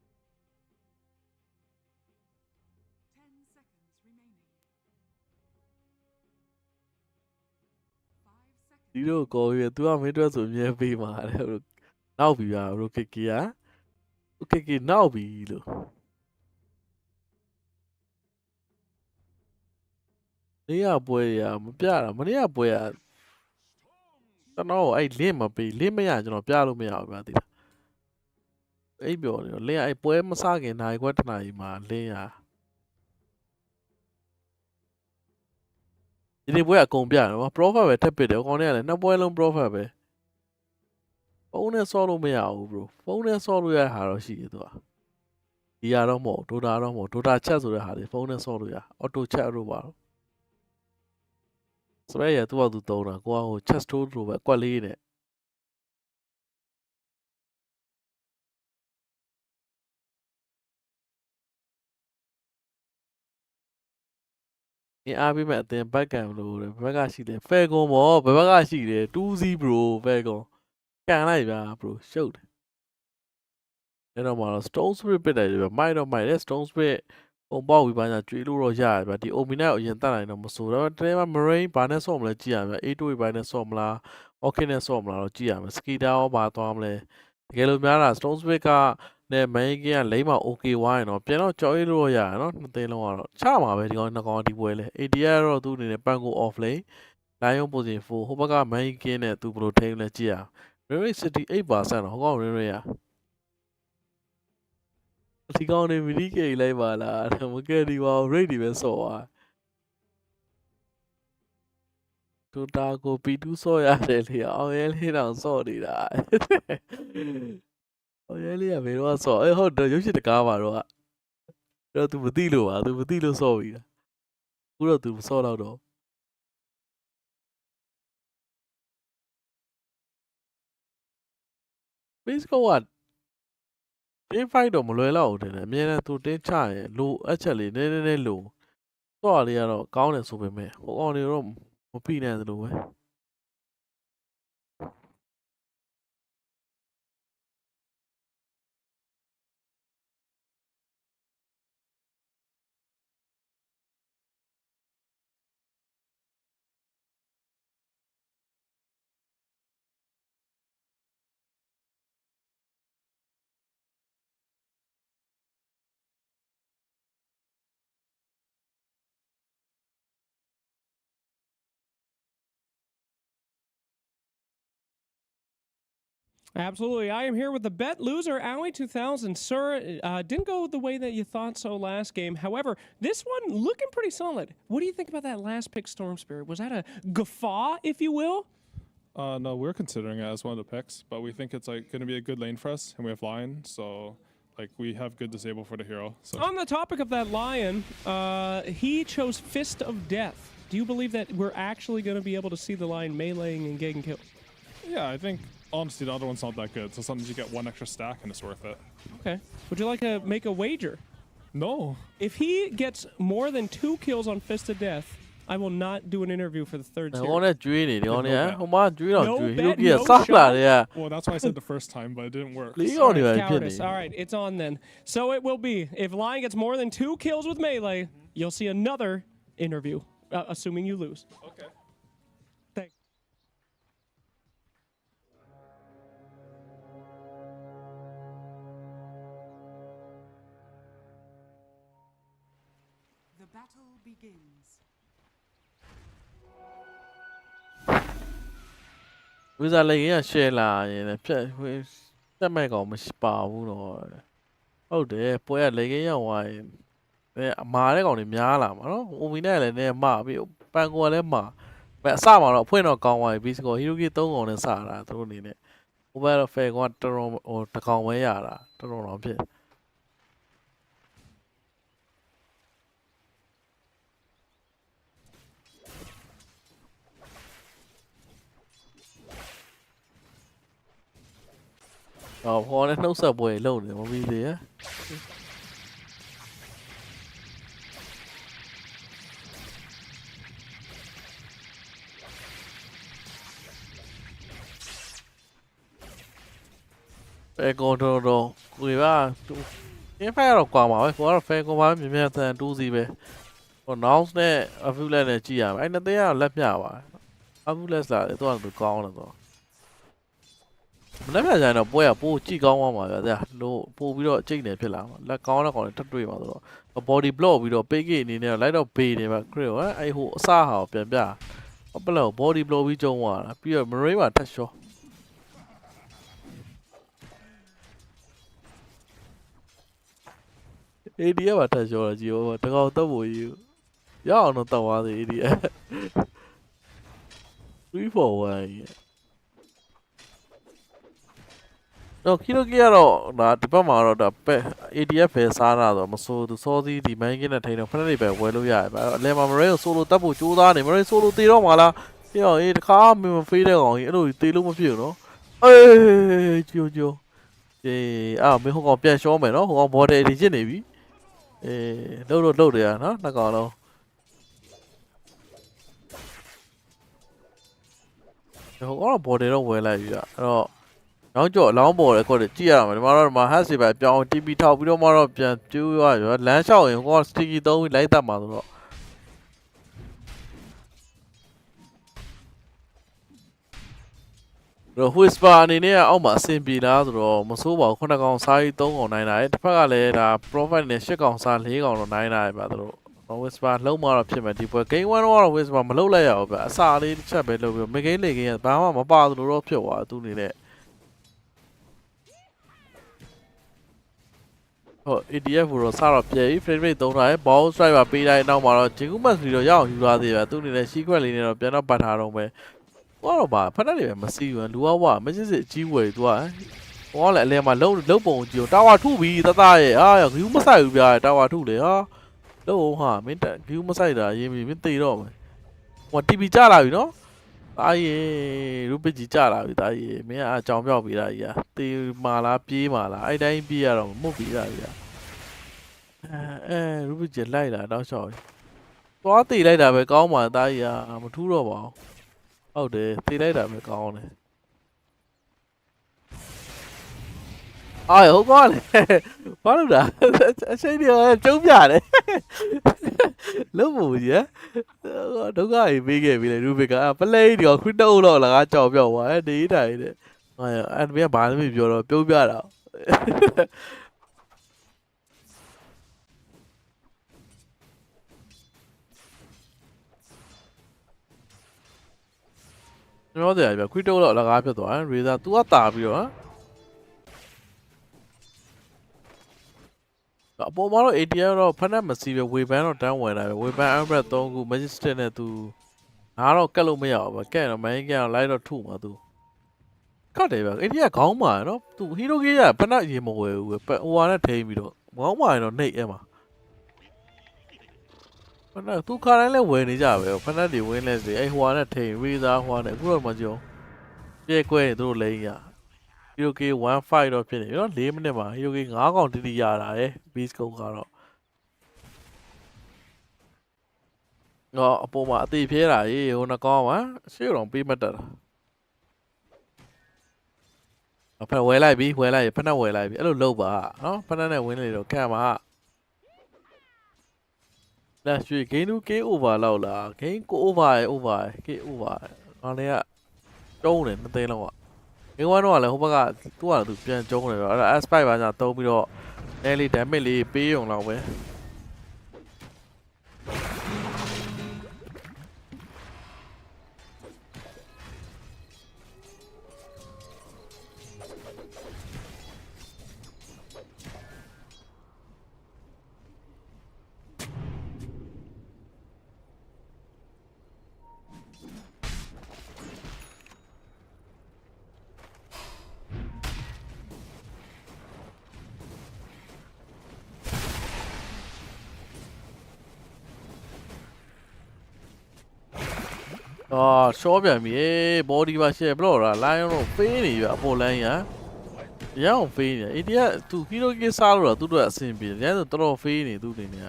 5 seconds. ဒီတော့ကော်ရသူကမင်းတို့ဆိုမြဲပေးမှာတဲ့နောက်ပြီပါရိုကီကီရိုကီကီနောက်ပြီလို့နေရပွဲရမပြတာမနေ့ကပွဲရကျွန်တော်အဲ့လင့်မပေးလင့်မရကျွန်တော်ပြလို့မရဘူးဗျာတိအဲ့ပြောနေတော့လင့်အဲ့ပွဲမစခင်နိုင်ခွက်တနားကြီးမှာလင့်ရဒီနေ့ပွဲအကုန်ပြတယ်နော် profit ပဲထပ်ပစ်တယ်ခေါင်းထဲကလည်းနှစ်ပွဲလုံး profit ပဲဖုန်းနဲ့ဆော့လို့မရဘူး bro ဖုန်းနဲ့ဆော့လို့ရတဲ့ဟာတော့ရှိတယ်သူကဒီရတော့မဟုတ် Dota တော့မဟုတ် Dota chat ဆိုတဲ့ဟာတွေဖုန်းနဲ့ဆော့လို့ရ auto chat လို့ပါတော့စပယ်ရသူ့အတူသုံးတာကိုကဟို chat store လိုပဲအကွက်လေးနဲ့ အင်းအားပေးမဲ့အတင်ဘက်ကံလို့ဘက်ကရှိတယ်ဖဲကွန်ဘောဘက်ကရှိတယ်2-0 bro ဖဲကွန်ကန်လိုက်ဗျာ bro ရှုပ်တယ်အဲ့တော့မှတော့ stone spirit ပစ်တယ်ဗျမိုက်တော့မိုက်တယ် stone spirit ပုံပေါက်ပြီးပါညာကျွေးလို့တော့ရတယ်ဗျဒီ omina ကိုအရင်တတ်နိုင်တော့မဆိုတော့တကယ်မှ marine ဘာနဲ့ဆော့မလဲကြည့်ရမယ် A2 ဘိုင်းနဲ့ဆော့မလား okay နဲ့ဆော့မလားတော့ကြည့်ရမယ် skitter ရောဘာသွားမလဲတကယ်လို့များတာ stone spirit ကနဲ့ main ကလိမ့်မှာ okay ဝိုင်းတော့ပြန်တော့ကြော်ရလို့ရတယ်နော်နှစ်သိန်းလုံးကတော့ချမှာပဲဒီကောင်နှစ်ကောင်ဒီပွဲလဲ AD ကတော့သူ့အနေနဲ့ pango off lane lion position 4ဟိုဘက်က main ကင်းနဲ့သူဘယ်လိုထိန်းလဲကြည့်ရ Rare City 8%တော့ဟိုကောင် Rare ရဒီကောင်နေမီဒီကေလိုက်ပါလားမကဲဒီပါ rate တွေပဲဆော့သွားတူတာကို P2 ဆော့ရတယ်လေအောင်ရဲလေးတောင်ဆော့နေတာအောင်ရဲလေးကဘယ်တော့ဆော့ဟုတ်တယ်ရုပ်ရှင်တကားပါတော့သူမသိလို့ပါသူမသိလို့ဆော့ပြီအခုတော့သူမဆော့တော့ Base ကတင်းဖိုက်တော့မလွယ်တော့ဘူးတင်တယ်အမြဲတမ်းသူတင်းချရင်လိုအပ်ချက်လေးနည်းနည်းလိုတော့လေးကတော့ကောင်းတယ်ဆိုပေမဲ့ဟိုကောင်တွေတော့မဖိနိုင်သလိုပဲ Absolutely. I am here with the bet loser, Owie 2000. Sir, didn't go the way that you thought so last game. However, this one looking pretty solid. What do you think about that last pick, Storm Spirit? Was that a guffaw, if you will? No, we're considering it as one of the picks, but we think it's like going to be a good lane for us, and we have Lion, so like we have good disable for the hero. So. On the topic of that Lion, he chose Fist of Death. Do you believe that we're actually going to be able to see the Lion meleeing and getting killed? Yeah, I think honestly the other one's not that good, so sometimes you get one extra stack and it's worth it. Okay. Would you like to make a wager? No. If he gets more than 2 kills on Fist of Death, I will not do an interview for the third series. Well, that's why I said the first time, but it didn't work. Cowardice. All right, it's on then. So it will be. If Lion gets more than 2 kills with melee, you'll see another interview, assuming you lose. Okay. Thanks. The battle begins. ဝိဇာလေးက share လာရင်လည်းဖြတ်တက်မဲ့ကောင်မရှိပါဘူးတော့ဟုတ်တယ်ပွဲကလေကင်းရောက်သွားရင်အမာတဲ့ကောင်တွေများလာမှာနော်အိုမီနဲ့လည်းနည်းမှာပြီးပန်ကိုကလည်းမှာပဲအစမှာတော့အဖွင့်တော့ကောင်းသွားပြီဘီစကောဟီရိုကီ3ကောင်နဲ့စတာသူတို့အနေနဲ့ဟိုဘက်တော့ဖယ်ကောင်ကတော်တော်ဟိုတစ်ကောင်ပဲရတာတော်တော်တော့ဖြစ်哦，我咧နှုတ်ဆက်ပွဲလုံးနေမပြီးသေးရပဲကောတော့ကိုပါအင်းဖက်တော့ကွာမှာပဲကိုကတော့ဖဲကောပါမြင်မြန်တန်2စီပဲဟို nounce နဲ့ affiliate နဲ့ကြည့်ရမယ်အဲ့နှစ်သိန်းကတော့လက်ပြပါ affiliate လာတယ်တော့သူကောင်းတယ်တော့မနေ့ကကျရင်တော့ပွဲကပိုးကြည့်ကောင်းသွားမှာဗျာလို့ပို့ပြီးတော့အကျိတ်နေဖြစ်လာမှာလက်ကောင်းတဲ့ကောင်တွေထပ်တွေ့မှာဆိုတော့ body block ပြီးတော့ pick အနေနဲ့လိုက်တော့ဘေးနေပါ crit ဟဲ့အဲ့ဟိုအစားဟာကိုပြန်ပြဘယ်လောက် body block ပြီးကျုံသွားတာပြီးတော့ marine မှာထပ်ရှော့AD ကထပ်ရှော့တာကြည့်ဟိုတကောင်တော့ဖို့ယူရအောင်တော့တောက်သွားသေး AD 3-4-1တော့ခီလိုကီကတော့ဒါဒီဘက်မှာတော့ဒါပဲ ADF ပဲစားတာဆိုမစိုးသူစောစီးဒီမိုင်းကင်းနဲ့ထိန်းတော့ဖက်နေပဲဝယ်လို့ရတယ်ဗျအလဲမှာမရဲကိုဆိုလိုတက်ဖို့ကြိုးစားနေမရဲဆိုလိုတေတော့မှာလားပြီးတော့တခါမင်းမဖေးတဲ့ကောင်ကြီးအဲ့လိုတေလို့မဖြစ်ဘူးနော်အေးဂျိုဂျိုအာမင်းဟိုကောင်ပြန်ရှောမယ်နော်ဟိုကောင်ဘော်တယ်ဒီချစ်နေပြီလှုပ်တယ်နော်နှစ်ကောင်လုံး ဟိုကတော့ body တော့ဝယ်လိုက်ပြီအဲ့တော့နောက်ကျော်လောင်းပေါ်လေကိုကြည့်ရအောင်ဒီမှာတော့ဒီမှာ hat စီပဲပြောင်း TP ထောက်ပြီးတော့မှတော့ပြန်ကျိုးရရောလမ်းလျှောက်ရင်ဟိုက sticky သုံးပြီးလိုက်တတ်မှာဆိုတော့တော့ whisper အနေနဲ့အောက်မှာအဆင်ပြေလားဆိုတော့မစိုးပါဘူး9កောင်စားကြီး3កောင်နိုင်တာတစ်ဖက်ကလည်းဒါ profile နဲ့10កောင်စား4កောင်တော့နိုင်တာပဲဗျာတို့whisper လုံးမတော့ဖြစ်မယ်ဒီပွဲ game 1တော့ whisper မလုပ်လိုက်ရဘူးဗျအစာလေးတစ်ချက်ပဲလုပ်ပြီး mid game လေ game ဘာမှမပါသလိုတော့ဖြစ်သွားသူအနေနဲ့ဟို ADF ကိုတော့စတော့ပြေပြီး frame rate သုံးထားတယ် ball striker ပေးလိုက်နောက်မှာတော့ Jingu Max ပြီးတော့ရအောင်ယူလာသေးဗျသူအနေနဲ့ secret လေးနဲ့တော့ပြန်တော့ပတ်ထားတော့ပဲတော့ပါဖက်နေပဲမစီဘူးလူကမစစ်စစ်အကြီးဝယ်သူကဟောလည်းအလဲမှာလုံးပုံကြီးတာဝါထုပြီးတရဲ့ဟာဂယူးမဆိုင်ဘူးဗျာတာဝါထုလေဟာလုံးဟာမင်းဂယူးမဆိုင်တာရေးပြီးမင်းတေတော့မယ်ဟို TP ကြလာပြီနော်တာရေရူပစ်ကြီးကြလာပြီတာရေမင်းကအကြောင်ပြောက်ပြီးတာကြီးတေမာလားပြေးမာလားအဲ့တိုင်းပြေးရတော့မဟုတ်ပြီးတာကြီးရူပစ်ကြီးလိုက်လာတော့ရှောက်သွားတေလိုက်တာပဲကောင်းပါတာကြီးမထူးတော့ပါဘူးဟုတ်တယ်တေးလိုက်တာပဲကောင်းတယ်ဟုတ်ကောလေဘာလို့လဲအချိန်တည်းကျုံးပြတယ်လုံးမကြီးဒုက္ခကြီးပေးခဲ့ပြီလေရူဘစ်ကပလိတ်တော့ခွတ်တော့တော့လာကြောက်ပြောက်သွားတယ်ဒီတိုင်းတဲ့အဲ့ဒါဘာမှမပြောတော့ပြုံးပြတာပြောတယ်ဗျခွတ်တော့လကားဖြစ်သွားတယ်ရေသာ तू ကတာပြီးတော့အပေါ်မှာတော့ ATM တော့ဖက်နဲ့မစီပဲဝေဘန်တော့တန်းဝင်လာပဲဝေဘန် Amber 3ခု Majestic နဲ့ तू ငါတော့ကတ်လို့မရဘူးဗျကဲတော့ main ကတော့လိုက်တော့ထုမှာ तू ကတ်တယ်ဗျ ATM ခေါင်းမှာနော် तू Hero Gear ကဖက်နဲ့ရေမဝယ်ဘူးပဲဟိုဟာနဲ့ထိန်းပြီးတော့ခေါင်းမှာတော့နှိပ်အဲ့မှာဖက်နဲ့ तू ခါတိုင်းလဲဝယ်နေကြပဲဖက်နဲ့တွေဝင်းလဲစီအဲ့ဟိုဟာနဲ့ထိန်း Razor ဟိုဟာနဲ့အခုတော့မကြုံပြဲကွဲနေသူတို့လိမ့်ရHero Gear 1-5တော့ဖြစ်နေပြီနော်4မိနစ်မှာ Hero Gear 9កောင်တိတိရတာရယ် beastcoast ကတော့အပေါ်မှာအသေးဖြဲတာရေဟိုနှကောင်မှာရှေ့တော့ပေးမတက်တာဖက်ဝဲလိုက်ပြီဖက်နဲ့ဝဲလိုက်ပြီအဲ့လိုလုပ်ပါနော်ဖက်နဲ့ဝင်းလေတော့ခံပါလက်ရွှေ game 2 game over လောက်လား game ကို over game over ဘာလဲကကျုံးတယ်နှစ်သိန်းလောက်ကဒီဝါတော့လည်းဟိုဘက်ကသူ့ဟာသူပြန်ကျုံးတယ်တော့အဲ့ဒါ S5 ပါညာသုံးပြီးတော့အဲလေး damage လေးပေးရုံလောက်ပဲရှော့ပြန်ပြီဘောဒီပါရှယ်ဘလော့လားလိုင်းတော့ဖေးနေပြီအပေါ်လိုင်းရအောင်ဖေးနေအေးတရားသူဟီရိုကီစားလို့တော့သူတို့အဆင်ပြေတယ်ဆိုတော်တော်ဖေးနေသူနေနေ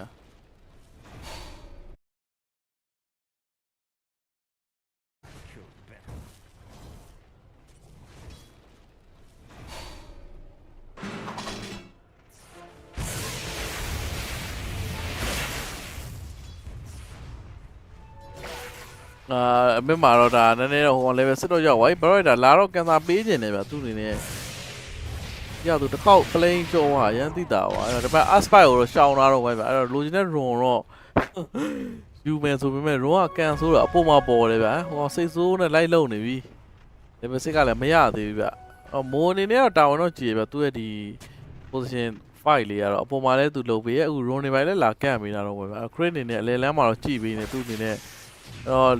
အမေမာတော့ဒါနည်းနည်းတော့ဟို level စစ်တော့ရောက်သွားပြီဘရော့ဒါလာတော့ကန်စာပေးခြင်းတယ်ဗျသူအနေနဲ့ရောက်သူတစ်ခေါက် plane ကျော်သွားရန်သိတာကွာအဲ့တော့ဒီဘက် aspire ကိုတော့ရှောင်းလာတော့ပဲဗျအဲ့တော့လိုချင်တဲ့ run တော့ယူမယ်ဆိုပေမဲ့ run ကကန်ဆိုးတော့အပေါ်မှာပေါ်တယ်ဗျဟိုစိတ်ဆိုးနဲ့လိုက်လုံနေပြီ level 6ကလည်းမရသေးဘူးဗျမိုးအနေနဲ့တော့တာဝန်တော့ကြည့်ဗျသူရဲ့ဒီ position 5လေးကတော့အပေါ်မှာလည်းသူလုံပေးရဲ့အခု run နေပိုင်းလည်းလာကန့်ပေးတာတော့ပဲဗျ crate အနေနဲ့အလဲလမ်းမှာတော့ကြည့်ပေးနေသူအနေနဲ့တော့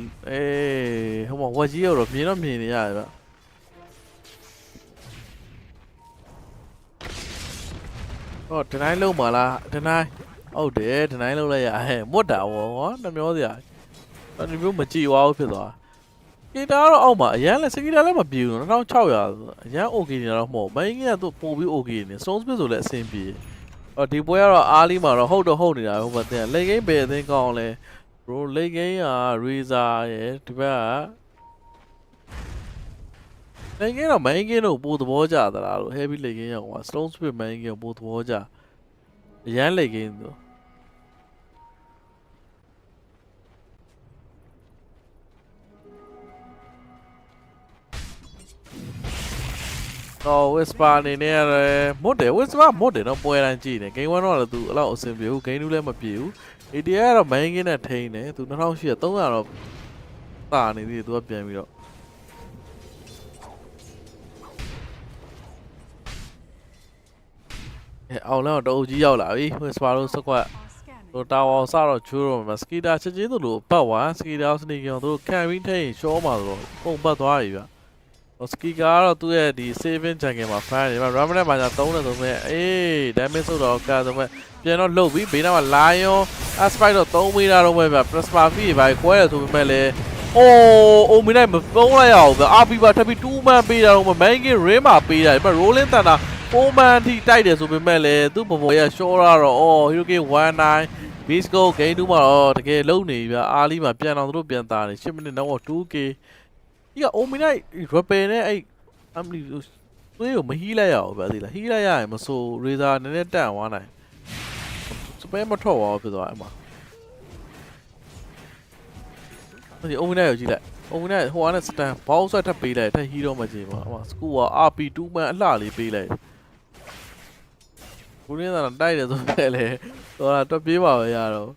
ဟိုမှာဝက်ကြီးတော့မြင်နေရတယ်ဗျတော့ဒနိုင်လုံးပါလားဒနိုင်ဟုတ်တယ်ဒနိုင်လုံးလိုက်ရမွတ်တာဟောနှမျောစရာဒီမျိုးမကြည့်သွားဘူးဖြစ်သွားကီတာတော့အောက်မှာအရန်လဲစကီတာလည်းမပြေဘူး2600အရန် okay နေတော့မဟုတ်မင်းကြီးကသူပို့ပြီး okay နေ Stones ဆိုလည်းအဆင်ပြေဒီပွဲကတော့အားလီမှာတော့ဟုတ်နေတာဟိုမှာတင်လက်ကိန်းပဲအသိကောင်းလဲbro လက်ကိန်းက Razor ရယ်ဒီဘက်က main game တော့ main game ကိုပို့သဘောကျသလားလို့ heavy late game ရောက်ကွာ stone spirit main game ကိုပို့သဘောကျအရန် late game ဆိုတော့ whisper အနေနဲ့ရတယ်မွတ်တယ် whisper မွတ်တယ်တော့ပွဲတိုင်းကြည့်နေ game 1တော့လည်းသူအဲ့လောက်အဆင်ပြေဘူး game 2လည်းမပြေဘူး ATR ကတော့ main game နဲ့ထိန်းတယ်သူ2008 300တော့တာနေသေးတယ်သူကပြန်ပြီးတော့အောင်လည်းတော့အုပ်ကြီးရောက်လာပြီ whisper လို့စကွက်တို့တာဝါစတော့ချိုးတော့မှာ skater ချက်ချင်းသူ့လိုပတ်ဝါ skater စနေကြောင်သူတို့ခံပြီးထိန်းရှောမှာဆိုတော့ပုံပတ်သွားပြီဗျSki ကတော့သူ့ရဲ့ဒီ saving jungle မှာ fan နေမှာ Ramadan မှာ3နဲ့3ပဲအေး damage ဆိုတော့ကာဆိုမဲ့ပြန်တော့လှုပ်ပြီးဘေးနားမှာ lion aspect တော့3 meter တော့ပဲဗျ plasma fee ပဲကွဲရဆိုပေမဲ့လေအိုးမင်းနိုင်မပုံးလိုက်ရအောင်ဗျ RP ပါထပ်ပြီး2 man ပေးတာတော့ main game ring မှာပေးတာဒီမှာ rolling thunder 4 man ထိတိုက်တယ်ဆိုပေမဲ့လေသူ့ဘဘောရ short တော့Hiroki 19 beastcoast game 2မှာတော့တကယ်လုံနေဗျအားလီမှာပြန်အောင်သူတို့ပြန်တာနေ10 minute တော့ 2k ဒီက Ominite repair နဲ့အဲ့အမလီသွေးကိုမဟီးလိုက်ရအောင်ဗျာသိလားဟီးလိုက်ရရင်မဆို razor နည်းနည်းတန့်သွားနိုင်စပယ်မထွက်သွားဖြစ်သွားအဲ့မှာဒီ Ominite ကိုကြည့်လိုက် Ominite ဟိုကနေ stand ဘောက်ဆွဲထပ်ပေးလိုက်ထပ်ဟီးတော့မကြည့်ပါအဲ့မှာ school က RP2 man အလှလေးပေးလိုက်ဘူးရင်းသာတိုက်တယ်ဆိုပဲလေဟိုတော့ပြေးပါပဲရတော့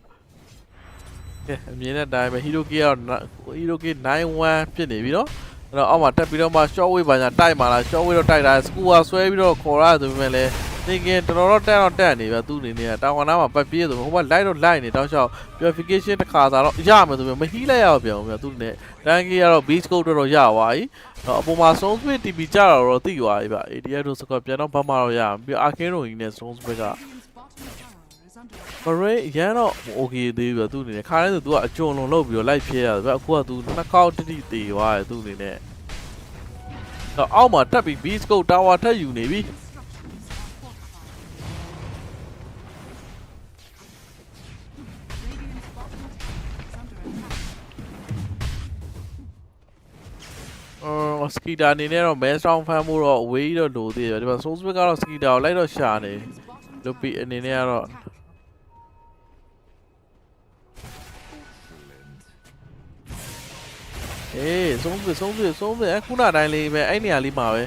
အမြင်နဲ့တိုင်းပဲ Hiroki ကတော့ Hiroki 91ဖြစ်နေပြီနော်အဲ့တော့အောက်မှာတက်ပြီးတော့မှ short wave ပါညာတိုက်မှာလား short wave တော့တိုက်တာ school ကဆွဲပြီးတော့ခေါ်ရတယ်ဆိုပေမဲ့လည်းနေကင်တော်တော်တက်နေဗျသူ့အနေနဲ့တာဝန်နာမှာပတ်ပြေးဆိုဟိုဘက် light တော့ light နေတောက်လျှောက် purification တစ်ခါသာတော့ရမယ်ဆိုပြီးမဟီးလိုက်ရအောင်ပြန်ဗျသူ့အနေနဲ့တန်းကြီးကတော့ beast code တော့ရသွားပြီတော့အပေါ်မှာ stone spirit TP ကြတော့သိသွားပြီဗျ ADF တို့စကောပြန်တော့ဘာမှတော့ရအောင်ပြီး arcane တို့ကြီးနဲ့ stone spirit ကMaray ရန်တော့ okay သေးပြီသူ့အနေနဲ့ခါတိုင်းဆို तू ကအကျွံလုံးလောက်ပြီးတော့လိုက်ဖြဲရတယ်ဗျအခုက तू နှစ်ခေါက်တိတိတေသွားတယ်သူ့အနေနဲ့တော့အောက်မှာတက်ပြီး beast code tower ထပ်ယူနေပြီSkater အနေနဲ့တော့ main strong fan မို့တော့ away တော့လိုသေးတယ်ဒီမှာ soul split ကတော့ Skater ကိုလိုက်တော့ရှာနေလုတ်ပြီးအနေနဲ့ကတော့အေးဆုံးပြအခုနတိုင်းလေးပဲအဲ့နေရာလေးမှာပဲ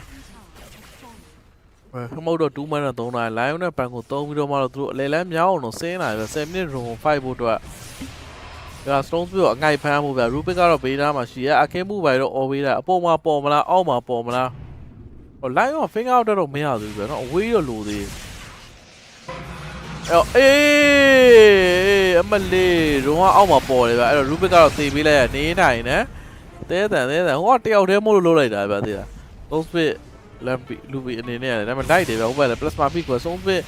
ခမုတ်တော့2 man နဲ့3တိုင်း lion နဲ့ ban ကို3ပြီးတော့မှတော့သူတို့အလဲလန်းမြောင်းအောင်တော့ဆင်းလာပြီ10 minute room 5ဖို့အတွက်ဒါ stone spirit အငိုက်ဖမ်းဖို့ဗျ rubic ကတော့ဘေးနားမှာရှိရအခင်းမှုပဲတော့ away တာအပေါ်မှာပေါ်မလားအောက်မှာပေါ်မလားဟို lion က finger out တော့မရသေးဘူးဗျနော် away တော့လိုသေးအေးအမလေးတော့အောက်မှာပေါ်တယ်ဗျအဲ့တော့ rubic ကတော့သေပေးလိုက်ရနေနိုင်နဲ့တဲတန်ဟိုကတယောက်တည်းမို့လို့လိုက်တာဗျသိလား stone spirit လမ်းပြီးလူပြီးအနေနဲ့ရတယ်ဒါပေမဲ့ light တယ်ဗျဟိုဘက်လည်း plasma peak ကို stone spirit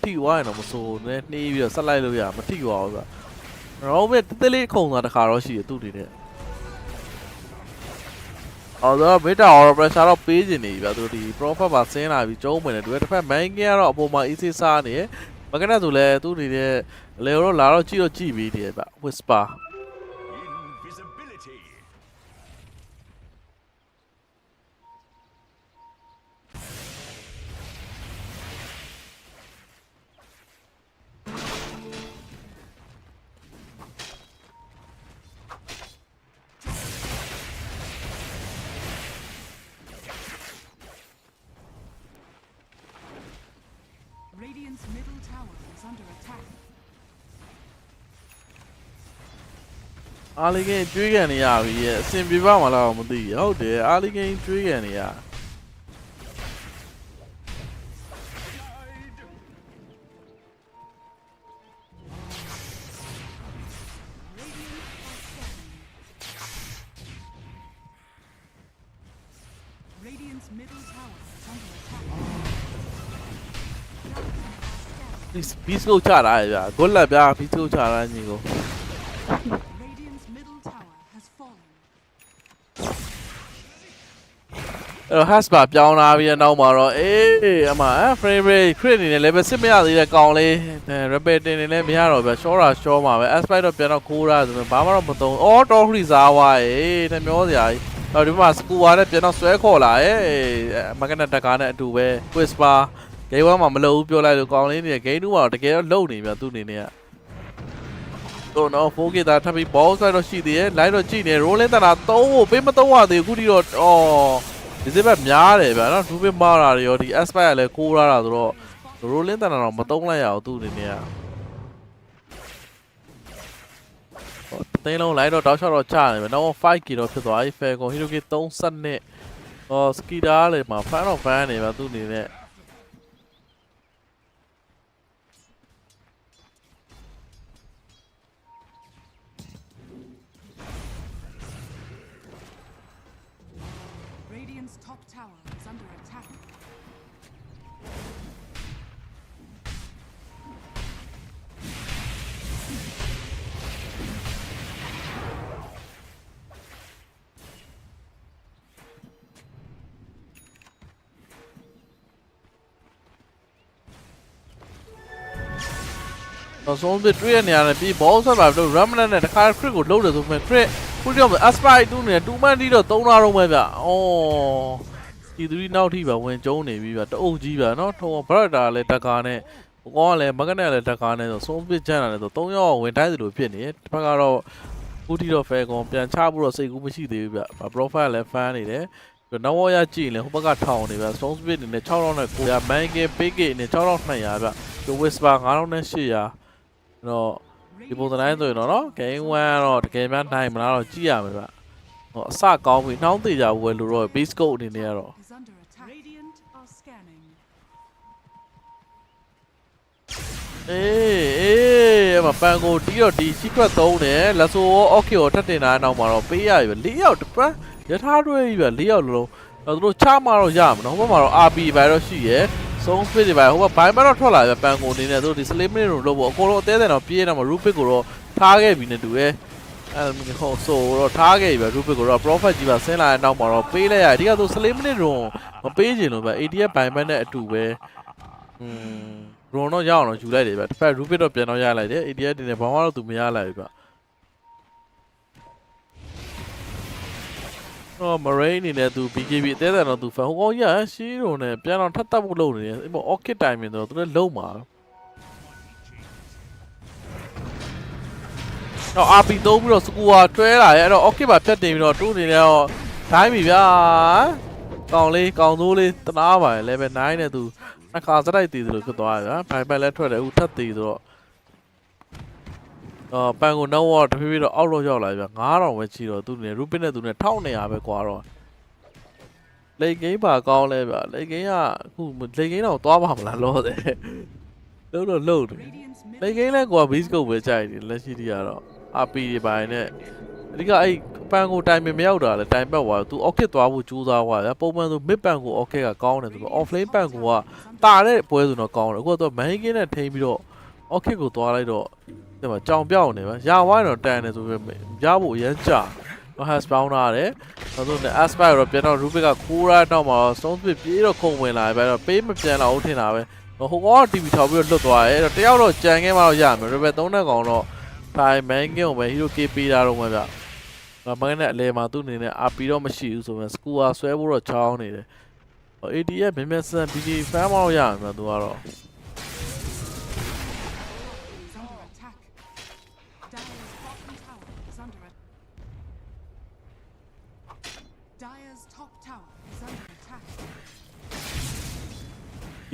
ထိသွားရင်တော့မစိုးနဲ့နှီးပြီးတော့ဆက်လိုက်လို့ရမထိသွားဘူးဗျရောပဲတလေးခုံတာတခါတော့ရှိတယ်သူ့အနေနဲ့အော်တော့မေတာအော် pressure တော့ပေးနေပြီဗျသူဒီ profit မှာဆင်းလာပြီးကျုံးမယ်နဲ့တူတယ်တစ်ဖက် main game ကတော့အပေါ်မှာ easy စားနေတယ်မကနဆိုလဲသူ့အနေနဲ့လေတော့လာတော့ကြည့်ပြီးတယ်ဗျ whisper Radiant's middle tower is under attack. အားလီဂိမ်းကျွေးကန်နေရပြီရဲ့အစင်ပြပါမလားမသိဘူးဟုတ်တယ်အားလီဂိမ်းကျွေးကန်နေရbeast code ချတာဗျာ good luck ဗျာ beast code ချတာညီကို Radiant's middle tower has fallen. အဲ့တော့ has ပါပြောင်းလာပြီးနောက်မှာတော့အေးအမ frame rate crit အနေနဲ့ level 6မရသေးတဲ့ကောင်လေး repair တင်နေလည်းမရတော့ဗျာ short တာ မှာပဲ aspect တော့ပြန်တော့ခိုးတာဆိုတော့ဘာမှတော့မသုံးအော်တော်ခရီးစားဝါးရေးနှမျောစရာကြီး တော့ဒီမှာစကူဝါနဲ့ပြန်တော့ဆွဲခေါ်လာရဲ့မကနတကာနဲ့အတူပဲ Whisper ဂိမ်း1မှာမလုပ်ဘူးပြောလိုက်လို့ကောင်းလေးနေဂိမ်း2မှာတော့တကယ်တော့လုံနေပြီသူအနေနဲ့တော့နော် 4K တာထပ်ပြီး ball ဆွဲတော့ရှိသေးရဲ့ live တော့ကြည့်နေ rolling တနာ3ကိုပေးမ3ရသေးဘူးအခုထိတော့ဒီစစ်ဘက်များတယ်ဗျာနော်ဒူးပစ်မာတာတွေရောဒီ aspect ကလည်းကိုးရတာဆိုတော့ rolling တနာတော့မ3လိုက်ရအောင်သူအနေနဲ့တင်းလုံးလိုက်တော့တောက်ချောက်တော့ချနေပြီနောက် 5k တော့ဖြစ်သွားပြီ Falcon Hero K 30နဲ့စကီတာလည်းမှာ fan တော့ fan နေပါသူအနေနဲ့တော့ဆုံးပြတွေ့ရနေရတယ်ပြီး ball ဆက်ပါလို့ remnant နဲ့တခါ crit ကိုလှုပ်တယ်ဆိုပေမဲ့ crit ခုကြောင့် aspire 2နဲ့2 man တီးတော့3နာတော့ပဲဗျဒီ3နောက်ထိပါဝင်ကျုံးနေပြီဗျတအုပ်ကြီးဗျနော်ထုံ brother လည်းတကာနဲ့ဟိုကောင်ကလည်းမကနဲ့လည်းတကာနဲ့ဆိုဆုံးပြချမ်းလာတယ်ဆို3ယောက်ဝင်တိုင်းသလိုဖြစ်နေတယ်တစ်ဖက်ကတော့ခုထိတော့ Falcon ပြန်ချဖို့တော့စိတ်ကူးမရှိသေးဘူးဗျ profile လည်း fan နေတယ်နောက်ဝရကြည့်ရင်ဟိုဘက်ကထောင်နေဗျ stone speed အနေနဲ့6000နဲ့900 man game big game အနေနဲ့6200ဗျဒီ whisper 9800တော့ဒီပုံစံတိုင်းဆိုရင်တော့နော် game 1တော့တကယ်များနိုင်မလားတော့ကြည့်ရမယ်ဗျဟောအစကောင်းပြီနှောင်းသေးကြဘူးလို့တော့ beastcoast အနေနဲ့ကတော့မပန်ကိုတီးတော့ဒီ secret 3တယ်လက်ဆိုရော okay ကိုထပ်တင်တာနောက်မှာတော့ပေးရပြီ4ယောက်တပတ်ရထားတွဲကြီးပဲ4ယောက်လုံးတော့သူတို့ချမှာတော့ရမှာနော်ဟိုဘက်မှာတော့ RP ဘိုင်တော့ရှိရယ်ဆုံး speed တွေပဲဟိုဘက်ဘိုင်မှာတော့ထွက်လာပြီပန်ကိုအနေနဲ့သူတို့ဒီ슬 minute လို့လို့ပေါ့အကုန်လုံးအသေးသေးတော့ပြေးနေမှာ Rubik ကိုတော့ထားခဲ့ပြီနဲ့တူရဲ့ဟိုဆိုတော့ထားခဲ့ပြီ Rubik ကိုတော့ profit ကြီးပါဆင်းလာတဲ့နောက်မှာတော့ပေးလိုက်ရအဓိကသူ슬 minute တော့မပေးချင်လို့ပဲ ATF ဘိုင်ဘက်နဲ့အတူပဲရုံတော့ရအောင်တော့ယူလိုက်တယ်ဗျတစ်ဖက် Rubik တော့ပြန်တော့ရလိုက်တယ် ATF တင်နေဘာမှတော့သူမရလိုက်ဘူးဗျMarine အနေနဲ့သူ BKB အသေးသေးတော့သူ fan ဟိုကောင်ကြီးကရှီးရုံနဲ့ပြန်တော့ထပ်တက်ဖို့လုပ်နေတယ်အဲ့ပေါ် orchid timing တော့သူလည်းလုံးမှာတော့ RP သုံးပြီးတော့စကူဝါတွဲလာရဲ့အဲ့တော့ orchid ပါဖြတ်တင်ပြီးတော့တူးနေတယ်တော့ဒိုင်းပြီဗျာကောင်လေးကောင်သိုးလေးတနာပါရဲ့ level 9နဲ့သူအခါစတိုက်တည်သလိုဖြစ်သွားတယ်ဗျာဘိုင်ဘက်လည်းထွက်တယ်အခုထပ်တည်ဆိုတော့ပန်ကိုနောက်တော့တဖြည်းဖြည်းတော့အောက်လို့ရောက်လာပြီဗျ9000ပဲချီတော့သူနေ Rubik နဲ့သူနဲ့1200ပဲကွာတော့လေဂိမ်းပါကောင်းလဲဗျလေဂိမ်းကအခုလေဂိမ်းတော့သွားပါမလားလောတယ်လုံးတော့လုံးတယ်လေဂိမ်းလဲကွာ beastcoast ပဲကြိုက်တယ်လက်ရှိတီးကတော့ RP တွေပိုင်းနဲ့အဓိကအဲ့ပန်ကိုတိုင်ပင်မရောက်တာလဲတိုင်ပတ်သွားသူ orchid သွားဖို့ကြိုးစားသွားဗျပုံမှန်ဆို mid ပန်ကို orchid ကကောင်းတယ်ဆိုတော့ offlane ပန်ကိုကတာတဲ့ပွဲဆိုတော့ကောင်းတယ်အခုကတော့ main game နဲ့ထိန်းပြီးတော့ orchid ကိုသွားလိုက်တော့ဒီမှာကြောင်ပြောင်းနေပါရာဝိုင်းတော့တန်တယ်ဆိုပြီးရဖို့အရန်ကြာတော့ has bound လာတယ်နောက်ဆုံးနဲ့ aspire တော့ပြန်တော့ Rubik ကခိုးရတော့မှာ stone speed ပြေးတော့ခုံဝင်လာပဲတော့ပေးမပြန်တော့ဦးထင်တာပဲဟိုကော TV ထောက်ပြီးတော့လွတ်သွားတယ်အဲ့တော့တယောက်တော့ကြံခဲ့မှတော့ရမယ် Rubik 3နဲ့ကောင်တော့ထိုင် main game ကိုပဲ hero k ပေးတာတော့မှဗျမင်းနဲ့အလဲမှာသူ့အနေနဲ့ RP တော့မရှိဘူးဆိုမှ score ဆွဲဖို့တော့ချောင်းနေတယ် ATF မြန်မြန်ဆန် BG fan မတော့ရမယ်သူကတော့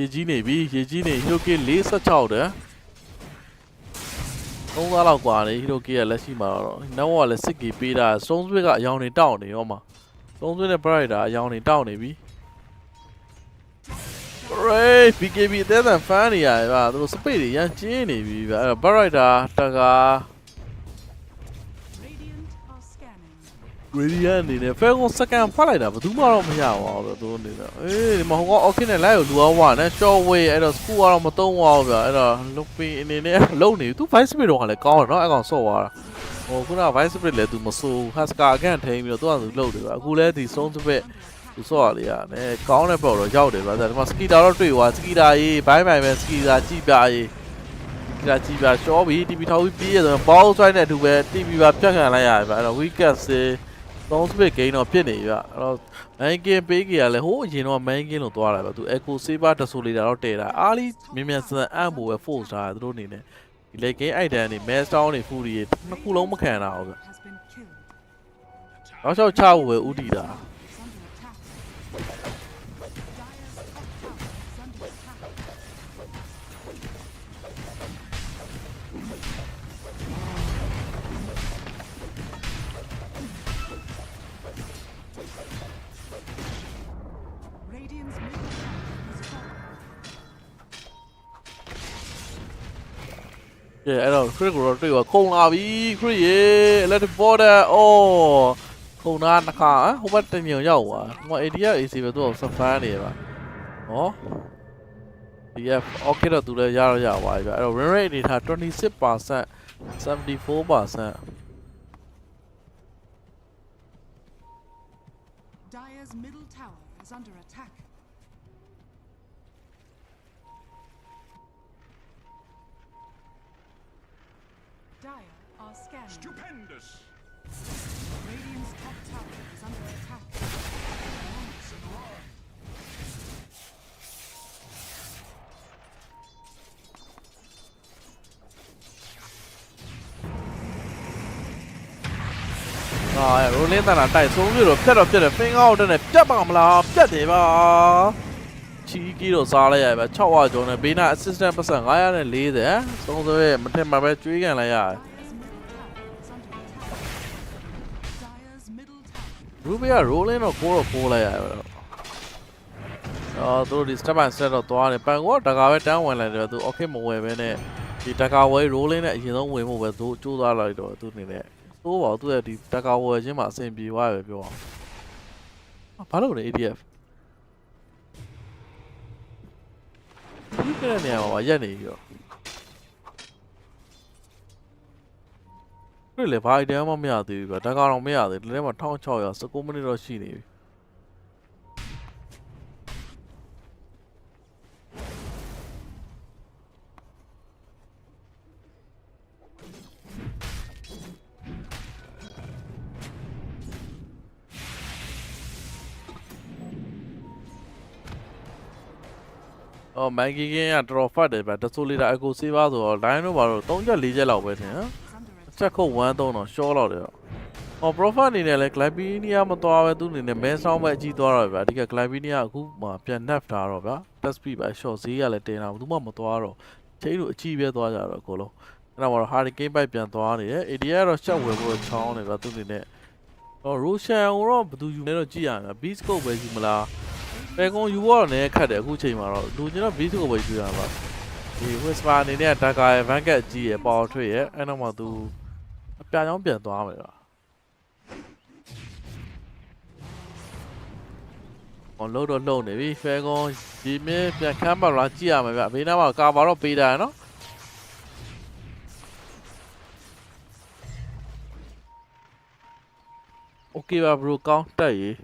ရေကြီးနေပြီရေကြီးနေ Hero K 46တယ်3သားလောက်กว่าနေ Hero K ကလက်ရှိမှာတော့နောက်ကလည်း 6k ပေးတာ Stone Speed ကအယောင်နေတောက်နေရောမှာ Stone Speed နဲ့ Bright အယောင်နေတောက်နေပြီ Great BKB အသေးသေးဖန်နေရတယ်ဗျာသူတို့ speed တွေရန်ကျင်းနေပြီဗျာအဲ့တော့ Bright တကာ Radiant အနေနဲ့ Falcon second ဖတ်လိုက်တာဘယ်သူမှတော့မရပါဘူးသူအနေနဲ့ဒီမှာဟိုက okay နဲ့ live ကိုလူအောင်ဝါနဲ့ short way အဲ့တော့ school ကတော့မသုံးပါဘူးဗျာအဲ့တော့ looping အနေနဲ့လုံနေသူ vice speed တော့လည်းကောင်းတယ်နော်အဲ့ကောင်ဆော့သွားတာဟိုခုန vice speed လည်းသူမဆိုး Husker အကန့်ထိန်ပြီးတော့သူကသူလှုပ်တယ်ဗျာအခုလည်းဒီ stone speed သူဆော့ရလေရတယ်ကောင်းတဲ့ပေါ့တော့ရောက်တယ်ဗျာဒီမှာ skitter တော့တွေ့သွား skitter ရေးဘိုင်းဘိုင်ပဲ skitter ကြည့်ပြရေးကြည့်ပြရှော့ပြီး TV ထောက်ပြီးပြေးရဆိုတော့ ball strike နဲ့အတူပဲ TV ပါဖြတ်ခံလိုက်ရတယ်ဗျာအဲ့တော့ wicket စေ သုံးစပစ်ဂိမ်းတော့ဖြစ်နေပြီအဲ့တော့ main game ပေးကြရလဲဟိုအရင်တော့ main game လို့သွားတာပဲသူ echo saver တဆူလီတာတော့တည်တာအားလီမြန်မြန်ဆန်အံ့ဖို့ပဲ force ထားတယ်သူတို့အနေနဲ့ဒီလေ game item တွေ mass down တွေ fury တွေနှစ်ခုလုံးမခံတာဟုတ်ဗျတော့ချောက်ချဖို့ပဲဥတီတာ အဲ့တော့ crit ကိုတော့တွေ့ပါခုံလာပြီ crit ရေ electric border အော်ခုံတာနှစ်ခါဟိုဘက်တညံရောက်သွားဟို ADF AC ပဲသူ့ကိုစဖန်းနေပါဟော DF okay တော့သူလည်းရတော့ရပါပြီဗျအဲ့တော့ win rate အနေထား 26% 74% Dire's middle tower is under attack. Dire are scanning. Stupendous! Radiant's top tower is under attack. Once and run! rolling တန်တာတိုက်ဆုံးပြီးတော့ဖြတ်တော့ဖြတ်တယ် finger out နဲ့ပြတ်ပါမလားပြတ်တယ်ပါချီကြီးတော့စားလိုက်ရပါ600ကျော်နဲ့ဘေးနာ assistant ပတ်စံ940သုံးစွဲမထင်မှပဲကျွေးကန်လိုက်ရတယ် Dire's middle tower. Ruby က rolling တော့ကိုးလိုက်ရတယ်သူတို့ဒီ step by step တော့သွားတယ်ပန်ကောတကာပဲတန်းဝင်လိုက်တယ်သူ okay မဝယ်ပဲနဲ့ဒီတကာဝဲ rolling နဲ့အရင်ဆုံးဝင်ဖို့ပဲသူကြိုးစားလိုက်တော့သူအနေနဲ့သိုးပါသူရဲ့ဒီတကာဝယ်ချင်းမှာအဆင်ပြေသွားပဲပြောအောင်ဘာလို့လဲ ADF ဒီကနေ့နေရာမှာရက်နေပြီတော့တွေ့လေဘာ idea မှမရသေးဘူးဗျတကာတော့မရသေးဒီထဲမှာ1600 19မိနစ်တော့ရှိနေပြီအော်မိုင်ဂီကင်းကတော်တော်ဖတ်တယ်ဗျတဆိုလီတာအကိုစေးပါဆိုတော့ line တော့ဘာလို့3ချက်4ချက်လောက်ပဲထင်ဟမ်ချက်ခုတ်1 3တော့ short လောက်တယ်အော် profile အနေနဲ့လဲ Glybinia မသွားပဲသူအနေနဲ့ main sound ပဲအကြီးသွားတော့ဗျအဓိက Glybinia အခုမှပြန် nerf ထားတော့ဗျ test speed ပဲ short ဈေးကလည်းတင်တာဘူးမှမသွားတော့ချိန်လို့အကြီးပဲသွားကြတော့အကုန်လုံးအဲ့ဒါမှတော့ hurricane bike ပြန်သွားနေတယ် AD ကတော့ရှက်ဝင်ဖို့ချောင်းနေဗျသူအနေနဲ့အော် Roshan ကိုတော့ဘယ်သူယူလဲတော့ကြည့်ရမယ် beastcoast ပဲယူမလားပဲကုန်းယူတော့လည်းခတ်တယ်အခုချိန်မှာတော့လူကျွန်တော် beastcoast ပဲယူရမှာဒီ whisper အနေနဲ့ Dagger ရဲ့ vanguard ကြီးရဲ့ power trade ရဲ့အဲ့တော့မှသူအပြာချောင်းပြန်သွားမယ်ဗျ။လုံးတော့လုံးနေပြီဖဲကုန်းဒီမင်းပြန်ခမ်းပါလားကြည့်ရမယ်ဗျဘေးနားမှာကာဘာတော့ပေးတာနော်။ Okay ပါ bro ကောင်းတက်ရေး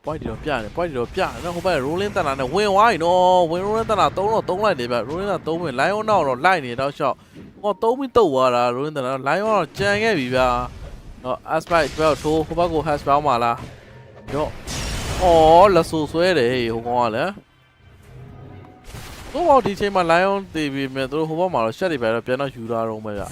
ပွိုက်တော့ပြတယ်ပွိုက်တော့ပြနော်ဟိုဘက် rolling တန်တာနဲ့ဝင်သွားပြီနော်ဝင် rolling တန်တာ3တော့3လိုက်နေဗျ rolling တန်3ဝင် lion တော့လိုက်နေတော့ရှော့ဟော3ပြီးတုတ်သွားတာ rolling တန်တာ lion တော့ကြံခဲ့ပြီဗျာနော် aspect ဘယ်ထိုးဟိုဘက်ကို hash ပေါင်းပါလားရော့အော်လက်ဆူဆွဲတယ်ဟိုကောင်ကလည်းတော့ဒီချိန်မှာ lion တည်ပြီးမြဲသူတို့ဟိုဘက်မှာတော့ shot တွေပဲတော့ပြန်တော့ယူလာတော့မယ်ဗျ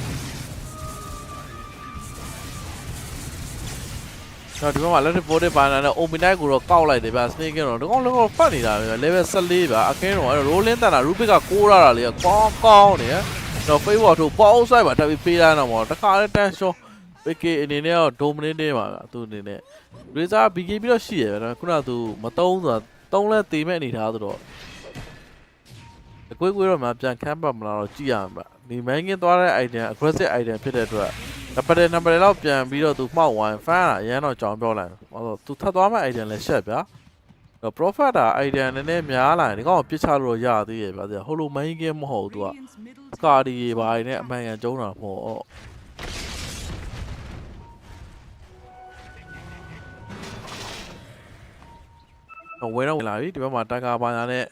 တော့ဒီဘက်မှာ electric board ပိုင်းနဲ့ Omnight ကိုတော့ကောက်လိုက်တယ်ဗျ snake ကတော့ဒီကောင်လည်းဖတ်နေတာပဲ level 14ဗျအခင်းတော့အဲ့ rolling တန်တာ Rubik ကကိုးရတာလေကောင်းနေတော့ favor ထိုး box side မှာတက်ပြီးပေးလိုက်တော့တခါလဲ tension PK အနေနဲ့တော့ dominate နေပါဗျသူအနေနဲ့ Razor BK ပြီးတော့ရှိရဗျခုနကသူမတုံးဆိုတာတုံးလဲတေးမဲ့အနေထားဆိုတော့အကွေးတော့မှပြန်ခမ်းပတ်မလားတော့ကြည့်ရမှာဗျဒီ main game သွားတဲ့ item aggressive item ဖြစ်တဲ့အတွက်number လောက်ပြန်ပြီးတော့သူမှောက်ဝိုင်း fan အရန်တော့ကြောင်ပြောလိုက်တယ်ဟောသူထပ်သွားမဲ့ item လည်းရှက်ဗျာတော့ profit တာ item နည်းနည်းများလာရင်ဒီကောင်ပြစ်ချလို့ရသေးရဲ့ဗျာဟိုလို main game မဟုတ်သူကအကာဒီဘာတွေနဲ့အမှန်ကန်ကျုံးတာမဟုတ် ဝယ်တော့ဝင်လာပြီဒီဘက်မှာတန်ကာပါညာနဲ့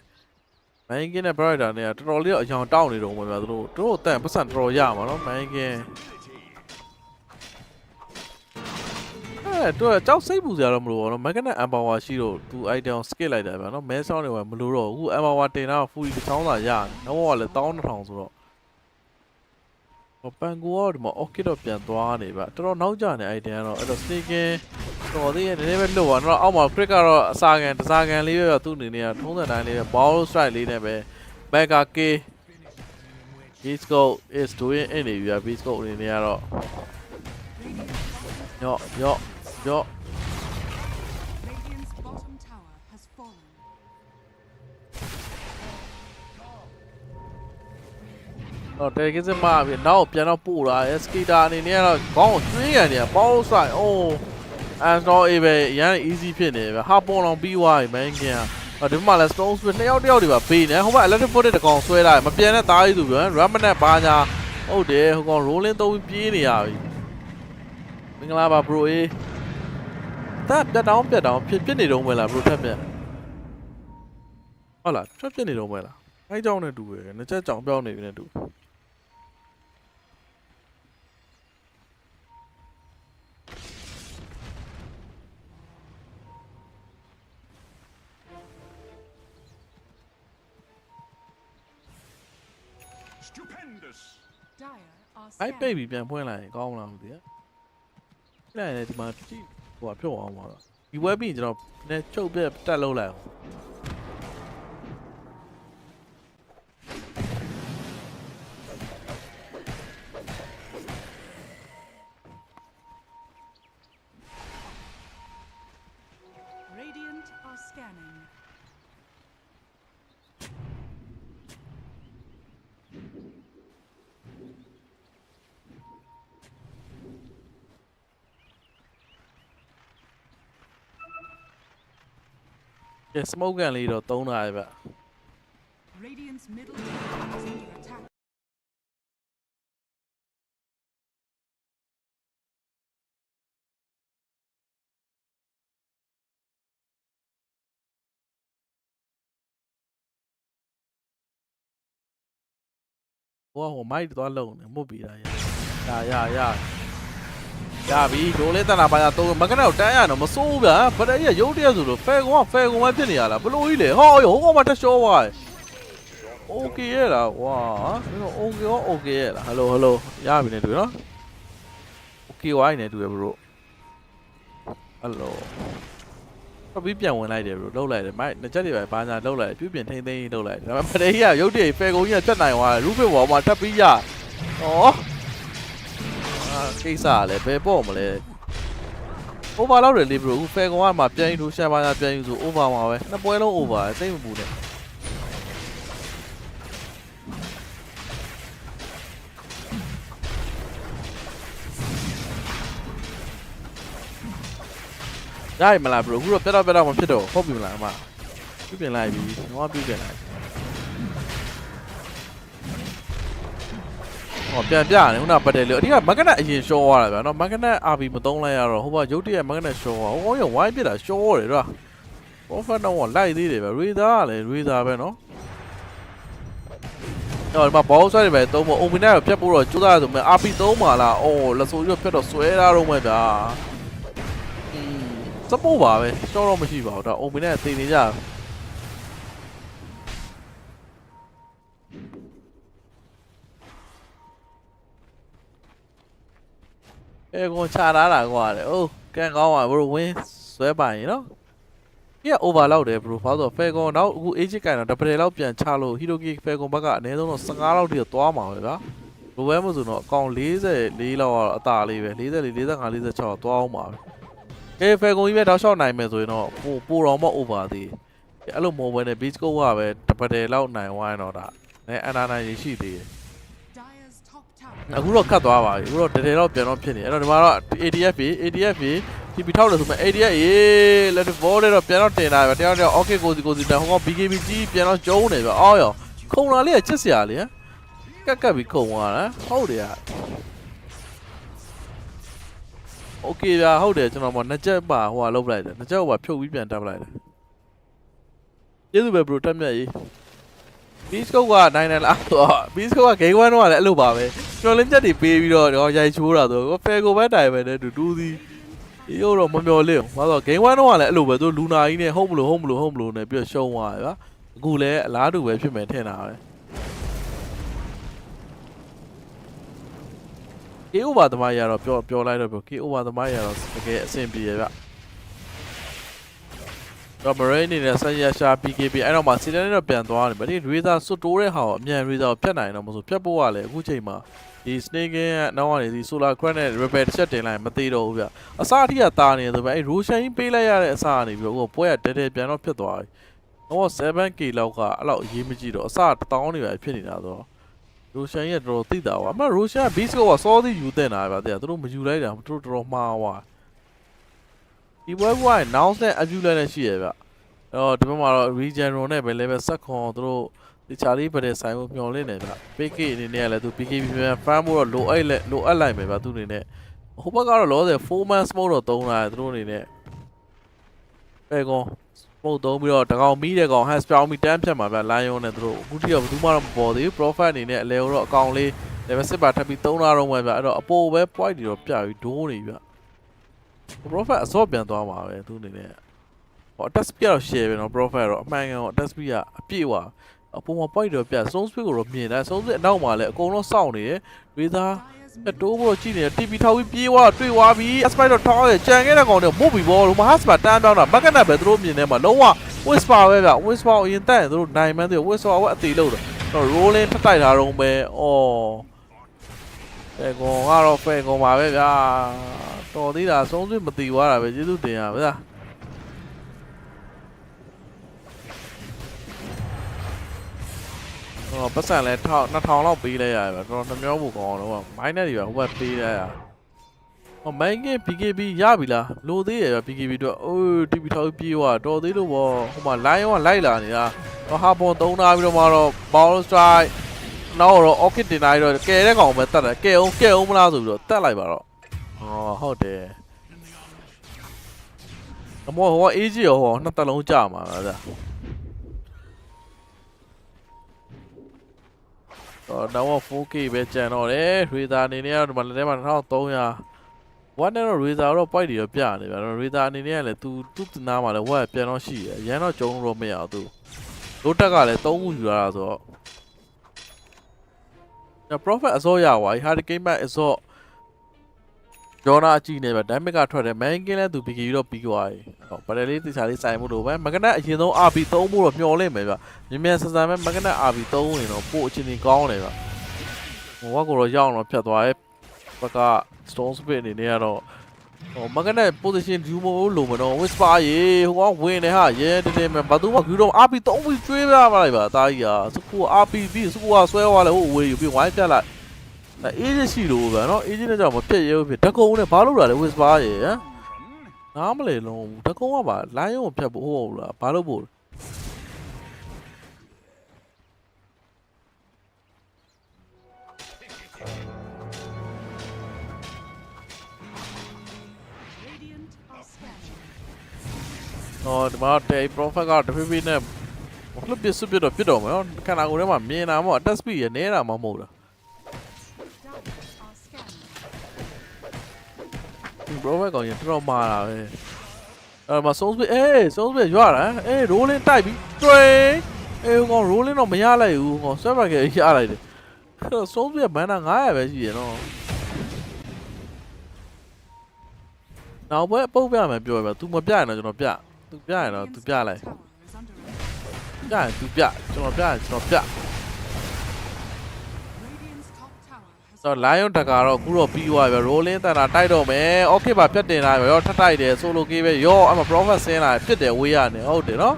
မန်ကင်းနဲ့ဘရိုက်တာနဲ့တော်တော်လေးတော့အကြောင်တောက်နေတော့မှာဗျာသူတို့တန်ပတ်စံတော်တော်ရမှာနော်မန်ကင်းတော့ကြောက်စိတ်ပူစရာတော့မလိုပါတော့မက်ကနက်အမ်ပါဝါရှိတော့သူ item skip လိုက်တာဗျာနော်မဲဆောင်းတွေကမလိုတော့အခုအမ်ပါဝါတင်တာဖူကြီးတစ်ချောင်းသာရတယ်နောက်တော့လည်း12000ဆိုတော့ပန်ကိုကတော့ဒီမှာ orchid တော့ပြန်သွားနေဗျတော်တော်နောက်ကျနေ item ကတော့အဲ့တော့ sneaking တော်သေးရဲ့နည်းနည်းပဲလွတ်သွားတော့အောက်မှာ crit ကတော့အစာကန်တစားကန်လေးပဲသူ့အနေနဲ့ထုံးစံတိုင်းလေးပဲ ball strike လေးနဲ့ပဲ mega k beastcoast is doing နေပြီဗျ beastcoast အနေနဲ့ကတော့ရော့ Radiant's bottom tower has fallen. တော့တယ်ကစ်မပြီနောက်ပြန်တော့ပို့လာစကီတာအနေနဲ့ကတော့ခေါင်းကျွေးရနေပေါင်းဆိုင်အိုးအန်တော့အေးပဲရန် easy ဖြစ်နေပဲဟာပေါ်လောင်ပြီးသွားပြီမင်းကင်ဒီမှာလဲ stone switch နှစ်ယောက်တယောက်တွေပါပေးနေဟိုဘက် electric foot တကောင်ဆွဲလာမပြန်တဲ့သားကြီးသူပြန် run နဲ့ဘာညာဟုတ်တယ်ဟိုကောင် rolling သုံးပြီးပြေးနေရပြီမင်္ဂလာပါ bro အေးတက်ပြတ်တောင်းဖြစ်နေတော့မလား bro တက်ပြတ်ဟုတ်လားဖြစ်နေတော့မလားအဲကြောင့်နဲ့တူပဲနှစ်ချက်ကြောင်ပြောင်းနေပြီနဲ့တူအဲ့ပိတ်ပြီးပြန်ဖွင့်လိုက်ရင်ကောင်းမလားမသိဘူး။အဲ့ဒါလည်းဒီမှာကြည့်ဟိုဖြုတ်အောင်ပါတော့ဒီဝက်ပြီးကျွန်တော်နည်းချုပ်ပြတက်လုံးလိုက်အောင် Radiant are scanning. Yeah, smoke ကန်လေးတော့သုံးတာပဲဗျ Radiant's middle tower is under attack. ။ဟိုမိုက်သွားလုံးနေမှုတ်ပြီးတာရပြီဒိုးလေးတနာပါရသုံးမကနဲ့တန်းရတော့မစိုးဗျာဗတဲ့ရရုပ်တရက်ဆိုလို့ဖဲကွန်ပဲဖြစ်နေရလားဘလို့ကြီးလေဟောဟိုကောင်မတက်ရှောသွားโอเคရလားဝါโอเคရောโอเคရလားဟယ်လိုရပြီနေတွေ့နော်โอเคဝိုင်းနေတွေ့ရဘလို့ဟယ်လိုပြီးပြန်ဝင်လိုက်တယ်ဘလို့လှုပ်လိုက်တယ်မိုက်နှစ်ချက်တွေပဲဘာညာလှုပ်လိုက်ပြုပြင်ထိန်းသိမ်းလှုပ်လိုက်တယ်ဒါပေမဲ့ဗတဲ့ရရုပ်တရက်ဖဲကွန်ကြီးကပြတ်နိုင်သွားတယ်ရူဖစ်ဘောမှာတက်ပြီးရဩကိစ္စလည်းဘယ်ပေါ့မလဲ over လောက်တယ်လေ bro ဖယ်ကောင်ကမှပြန်ယူလို့ရှာပါညာပြန်ယူဆို over မှာပဲနှစ်ပွဲလုံး over စိတ်မပူနဲ့ได้မလား bro အခုတော့ပြတ်မဖြစ်တော့ဟုတ်ပြီမလားအမပြုပြင်လိုက်ပြီတော့ပြုပြင်လိုက်ဟောပြန်ပြနေခုနပတ်တယ်လေအဓိကမကနက်အရင်ရှော့သွားတာဗျာနော်မကနက် RB မသုံးလိုက်ရတော့ဟိုဘရုပ်တရက်မကနက်ရှော့သွားဟိုရောဝိုင်းပြတာရှော့ရတယ်တော့ Prophet တော့လိုက်သေးတယ်ဗျာ Razor ကလည်း Razor ပဲနော်အော်ဒီမှာဘောဆွဲတယ်ပဲသုံးဖို့ Omina ကိုဖြတ်ဖို့တော့ကြိုးစားရဆိုမဲ့ RB သုံးပါလားအော်လက်ဆိုးရဖြတ်တော့ဆွဲထားတော့မှဗျာစပို့ပါပဲရှော့တော့မရှိပါဘူးဒါ Omina သိနေကြအဲကောင်ချလာတာကွာလေအိုးကန်ကောင်းပါဘရိုဝင်းဆွဲပါရင်နော်ပြ over လောက်တယ်ဘရိုဘာလို့ဖဲကွန်နောက်အခု age ကန်တော့တပယ်လောက်ပြန်ချလို့ Hiroki ဖဲကွန်ဘက်ကအနည်းဆုံးတော့15လောက်ထိသွားမှာပဲဗျာလိုပဲမဆိုတော့အကောင်44လောက်ကတော့အသာလေးပဲ44 45 46တော့သွားအောင်ပါပဲကဲဖဲကွန်ကြီးပဲတောက်လျှောက်နိုင်မယ်ဆိုရင်တော့ပိုတော့မ over သေးအဲ့လိုမဟုတ်ဘဲနဲ့ beach coast ကပဲတပယ်လောက်နိုင်ဝိုင်းတော့ဒါအဲအနာနိုင်ရှိသေးတယ်အခုတော့ကတ်သွားပါပြီအခုတော့တကယ်တော့ပြန်တော့ဖြစ်နေအဲ့တော့ဒီမှာတော့ ADF ပြီ TP ထောက်တယ်ဆိုမှ ADF ရေး let ball တော့ပြန်တော့တင်လာပဲတယောက် okay ကိုစီတန်ဟော BKB ကြီးပြန်တော့ကျုံးနေပဲအော်ရောခုံလာလေးကချစ်စရာလေကတ်ပြီးခုံသွားတာဟုတ်တယ်โอเคဗျာဟုတ်တယ်ကျွန်တော်မနှစ်ချက်ပါဟိုကလုတ်လိုက်တယ်နှစ်ချက်ဟိုကဖြုတ်ပြီးပြန်တက်လိုက်တယ် ကျေးဇူးပဲ bro တက်မြတ်ကြီး beastcoast ကနိုင်တယ်လားဆိုတော့ beastcoast က game 1တော့လည်းအဲ့လိုပါပဲကျွန်တော်လင်းချက်တွေပေးပြီးတော့ရိုက်ချိုးတာဆိုတော့ fair ကိုပဲတိုင်ပဲနဲ့တူစီဒီတော့မမျော်လင့်ဘူးဘာလို့ game 1တော့လည်းအဲ့လိုပဲသူလူနာကြီးနဲ့ဟုတ်မလို့နဲ့ပြီးတော့ရှုံးသွားတယ်ဗျာအခုလည်းအလားတူပဲဖြစ်မယ်ထင်တာပဲကေအိုဘာသမားရတော့ပြောလိုက်တော့ကေအိုဘာသမားရတော့တကယ်အဆင်ပြေရဗျတော့ Marine အနေနဲ့ဆက်ရရှာ PKB အဲ့တော့မှစီတန်နဲ့တော့ပြန်သွားတယ်ဗျဒီ Razor စွတ်တိုးတဲ့ဟာကိုအမြန် Razor ကိုဖြတ်နိုင်တော့မဆိုဖြတ်ဖို့ကလည်းအခုချိန်မှာဒီ Snake ရဲ့နောက်ကနေဒီ Solar Crack နဲ့ Repair တစ်ချက်တင်လိုက်မသေးတော့ဘူးဗျအစားအထိကတာနေတယ်ဆိုဗျအဲ့ Roshan ကြီးပေးလိုက်ရတဲ့အစားကနေပြီးတော့ပွဲကတဲပြန်တော့ဖြစ်သွားပြီတော့ 7k လောက်ကအဲ့လောက်အရေးမကြီးတော့အစား1000နေပဲဖြစ်နေတာဆိုတော့ Roshan ရဲ့တော်တော်သိတာကွာအမှ Roshan Beastcoast ကစောသည်ယူတင်တာဗျတဲ့သူတို့မယူလိုက်တာသူတို့တော်တော်မှားသွားဒီပွဲက announce နဲ့ abuse လည်းရှိရဗျအော်ဒီဘက်မှာတော့ regeneron နဲ့ပဲ level 7ခွန်သူတို့ဒီချာလေးပဲတဲ့ဆိုင်ကိုမျောလင့်နေဗျ PK အနေနဲ့လည်းသူ PKB ပြန် farm ဖို့တော့လိုအပ်လိုက်မယ်ဗျသူအနေနဲ့ဟိုဘက်ကတော့လောဆယ် 4man smoke တော့သုံးလာတယ်သူတို့အနေနဲ့ပဲကော smoke သုံးပြီးတော့တကောင်မီးတဲ့ကောင် has ပြောင်းပြီးတန်းဖြတ်မှာဗျ lion နဲ့သူတို့အခုတိတော့ဘယ်သူမှတော့မပေါ်သေးဘူး profit အနေနဲ့အလဲတော့အကောင်လေး level 7ပါထပ်ပြီးသုံးလာတော့မှဗျအဲ့တော့အပေါ်ပဲ point တွေတော့ပြပြီးဒိုးနေဗျ profit အစောပြန်သွားမှာပဲသူအနေနဲ့တက်စပီကတော့ share ပဲเนาะ profit တော့အမှန်ကန်တော့တက်စပီကအပြည့်သွားအပေါ်မှာ point တော့ပြဆုံးစပစ်ကိုတော့မြင်တယ်ဆုံးစပစ်အနောက်မှာလည်းအကုန်လုံးစောင့်နေတယ်ဝေသာတိုးဖို့ကြည့်နေတယ် TP ထောက်ပြီးပြေးသွားတွေ့သွားပြီ Aspire တော့ထောက်ရကြံခဲ့တဲ့ကောင်တွေမုတ်ပြီးဘောလုံးမှာ Haspa တန်းပြောင်းတာမက်ကနက်ပဲသူတို့မြင်နေမှာလုံးဝ Whisper ပဲဗျ Whisper အရင်တက်ရင်သူတို့နိုင်မှန်းသူ Whisper ကအသေးလို့တော့ rolling ထတိုက်ထားတော့ပဲအော်ပဲကောင်ကတော့ပဲကောင်ပါပဲဗျာတော်သေးတာဆုံးစပစ်မတီသွားတာပဲကျေးဇူးတင်ရပါဗျာပတ်စံလဲ2000လောက်ပေးလိုက်ရတယ်ဗျတော်တော်နှမျောဖို့ကောင်းတော့မိုင်းနဲ့တွေပဲဟိုဘက်ပေးလိုက်ရမိုင်းက PKB ရပြီလားလိုသေးရဗျ PKB တော့အိုး TP ထောက်ပြေးသွားတော်သေးလို့ဗောဟိုမှာ line ကလိုက်လာနေတာဟာပွန်3နာပြီးတော့မှတော့ ball strike နောက်တော့ orchid တင်လိုက်တော့ကဲတဲ့ကောင်ပဲတတ်တယ်ကဲအောင်မလားဆိုပြီးတော့တက်လိုက်ပါတော့ဟုတ်တယ်အမောဟို AG ရောဟိုနှစ်သက်လုံးကြာမှာဗျာတော့ 4K ပဲကျန်တော့တယ် Razor အနေနဲ့ကတော့ဒီမှာလည်း2300 one နဲ့တော့ Razor တော့ point တွေတော့ပြနေဗျာ Razor အနေနဲ့ကလည်းသူ့နားမှာလည်း what ပြန်တော့ရှိရရန်တော့ကျုံတော့မရအောင်သူလိုတက်ကလည်း3ခုယူရတာဆိုတော့ profit အစောရသွားပြီ hurricane back အစောဂျောနာအကြည့်နေဗျ damage ကထွက်တယ် main game လည်းသူ PK တော့ပြီးသွားပြီဟောဗတယ်လေးတခြားလေးဆိုင်မှုလို့ပဲမကနက်အရင်ဆုံး RB 3ဖို့တော့မျော်လင့်မယ်ဗျမြန်ဆန်ဆန်ပဲမကနက် RB 3နေတော့ပို့အချင်းကြီးကောင်းတယ်ဗျဟိုကကိုတော့ရောက်တော့ဖြတ်သွားရဲ့ဘက stone spit အနေနဲ့ကတော့ဟိုမကနက် position view မို့လို့မတော့ whisper ရေဟိုကဝင်နေဟာရဲတဲမဲ့ဘာသူမှ view တော့ RB 3ပြီးကျွေးပြပါလိုက်ပါအသားကြီးဟာစကူ RB ပြီးစကူကဆွဲသွားလဲဟိုဝေးယူပြီးဝိုင်းပြတ်လိုက်အေးရှိလို့ဗျာနော်အေးနဲ့ကြောင့်မပြည့်ရုပ်ဖြစ်ဓကုံနဲ့ဘာလို့လာလဲ whisper ရေဟမ်နားမလဲလုံးဓကုံကပါလိုင်းရုံဖြတ်ဖို့ဟုတ်လားဘာလို့ဖို့ဒီမှာတေး profit ကတဖြည်းဖြည်းနဲ့လှုပ်ပြစ်တော့ဖြစ်တော့မယ်နော်ခန္ဓာကိုယ်ထဲမှာမြင်တာမဟုတ် attack speed ရနေတာမှမဟုတ်တာprofit ကောင်ရင်တော်မာတာပဲအဲ့မှာဆုံးစပစ်ရွာတာrolling တိုက်ပြီးတွင်ကောင် rolling တော့မရလိုက်ဘူးကောင် server ကရလိုက်တယ်ဆုံးစပစ်ဘန်နာ900ပဲရှိရနော်နောက်ပွဲပုတ်ပြမယ်ပြောရပါ तू မပြရင်တော့ကျွန်တော်ပြ तू ပြရင်တော့ तू ပြလိုက်ပြရင် तू ပြကျွန်တော်ပြရင်ကျွန်တော်ပြတော့ lion တကတော့အခုတော့ပြီးသွားပြီ rolling တန်တာတိုက်တော့မယ် okay ပါပြတ်တင်လာပြီရောထပ်တိုက်တယ် solo key ပဲရောအဲ့မှာ profit ဆင်းလာပြစ်တယ်ဝေးရနေဟုတ်တယ်နော်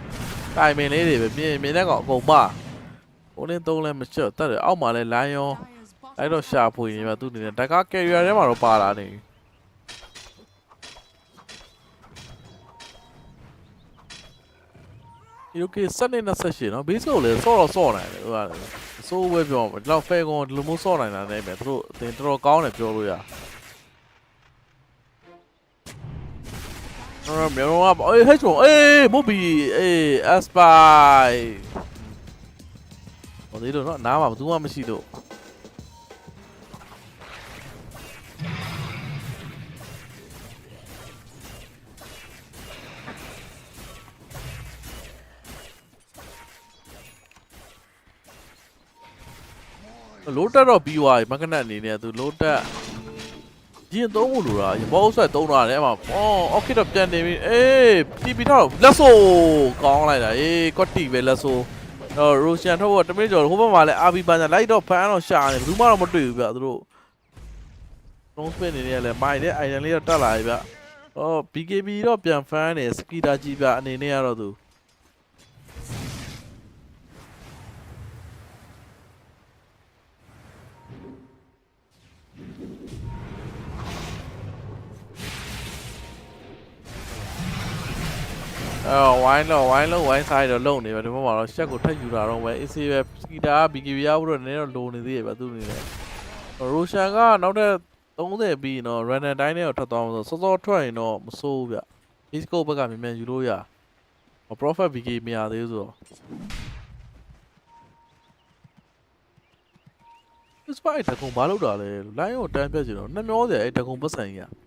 တိုင်မင်လေးတွေပဲမြင်တဲ့ကောင်အကုန်မ rolling 3လည်းမချွတ်တက်တယ်အောက်မှာလဲ lion အဲ့တော့ရှာဖွေနေပါသူနေတယ်တက carrier ထဲမှာတော့ပါလာနေဒီလိုကစနေ28နော် base ကိုလည်းစော့နိုင်တယ်ဟုတ်လားဆိုးဝဲပြောမှာဒီလောက် fair ကောင်ဒီလိုမျိုးစော့နိုင်တာနဲ့ပဲသူတို့အတင်တော်တော်ကောင်းတယ်ပြောလို့ရ မျိုးတော့အေးဟဲ့ချိုအေးမို့ဘီအေး aspy ဟိုဒီလိုနော်နားမှာဘာမှမရှိတော့လိုတက်တော့ပြီးသွားပြီမကနက်အနေနဲ့သူလိုတက်ရင်သုံးဖို့လိုတာရဘောဆွဲသုံးတာလည်းအမအော်ခေတော့ပြန်နေပြီအေးတီတော့လက်ဆိုကောင်းလိုက်တာအေးကွက်တီပဲလက်ဆိုတော့ရိုရှန်ထုတ်ဖို့တမင်းကျော်ဟိုဘက်မှာလည်းအာဘီပန်ညာလိုက်တော့ဖန်တော့ရှာနေဘူးမှတော့မတွေ့ဘူးဗျသူတို့လုံးစပင်းနေနေလည်းမိုင်တဲ့အိုင်တန်လေးတော့တက်လာပြီဗျအော် BKB တော့ပြန်ဖန်နေစကီတာကြီးဗျအနေနဲ့ကတော့သူဝိုင်းဆိုင်တော့လုံနေပဲဒီဘက်မှာတော့ရှက်ကိုထပ်ယူတာတော့ပဲ AC ပဲစကီတာ BKB ရဖို့တော့နည်းတော့လိုနေသေးတယ်ဗျသူနေတယ်ရိုရှန်ကနောက်တဲ့30ပြီးနော် runner တိုင်းနဲ့တော့ထပ်သွားမှာဆိုစောထွက်ရင်တော့မစိုးဘူးဗျ East ဘက်ကမြန်ယူလို့ရ profit BKB မရသေးဘူးဆိုတော့ Spy တကုံဘာလုပ်တာလဲ line ကိုတန်းပြတ်ချင်တော့နှမျောစရာအဲ့တကုံပတ်စံကြီး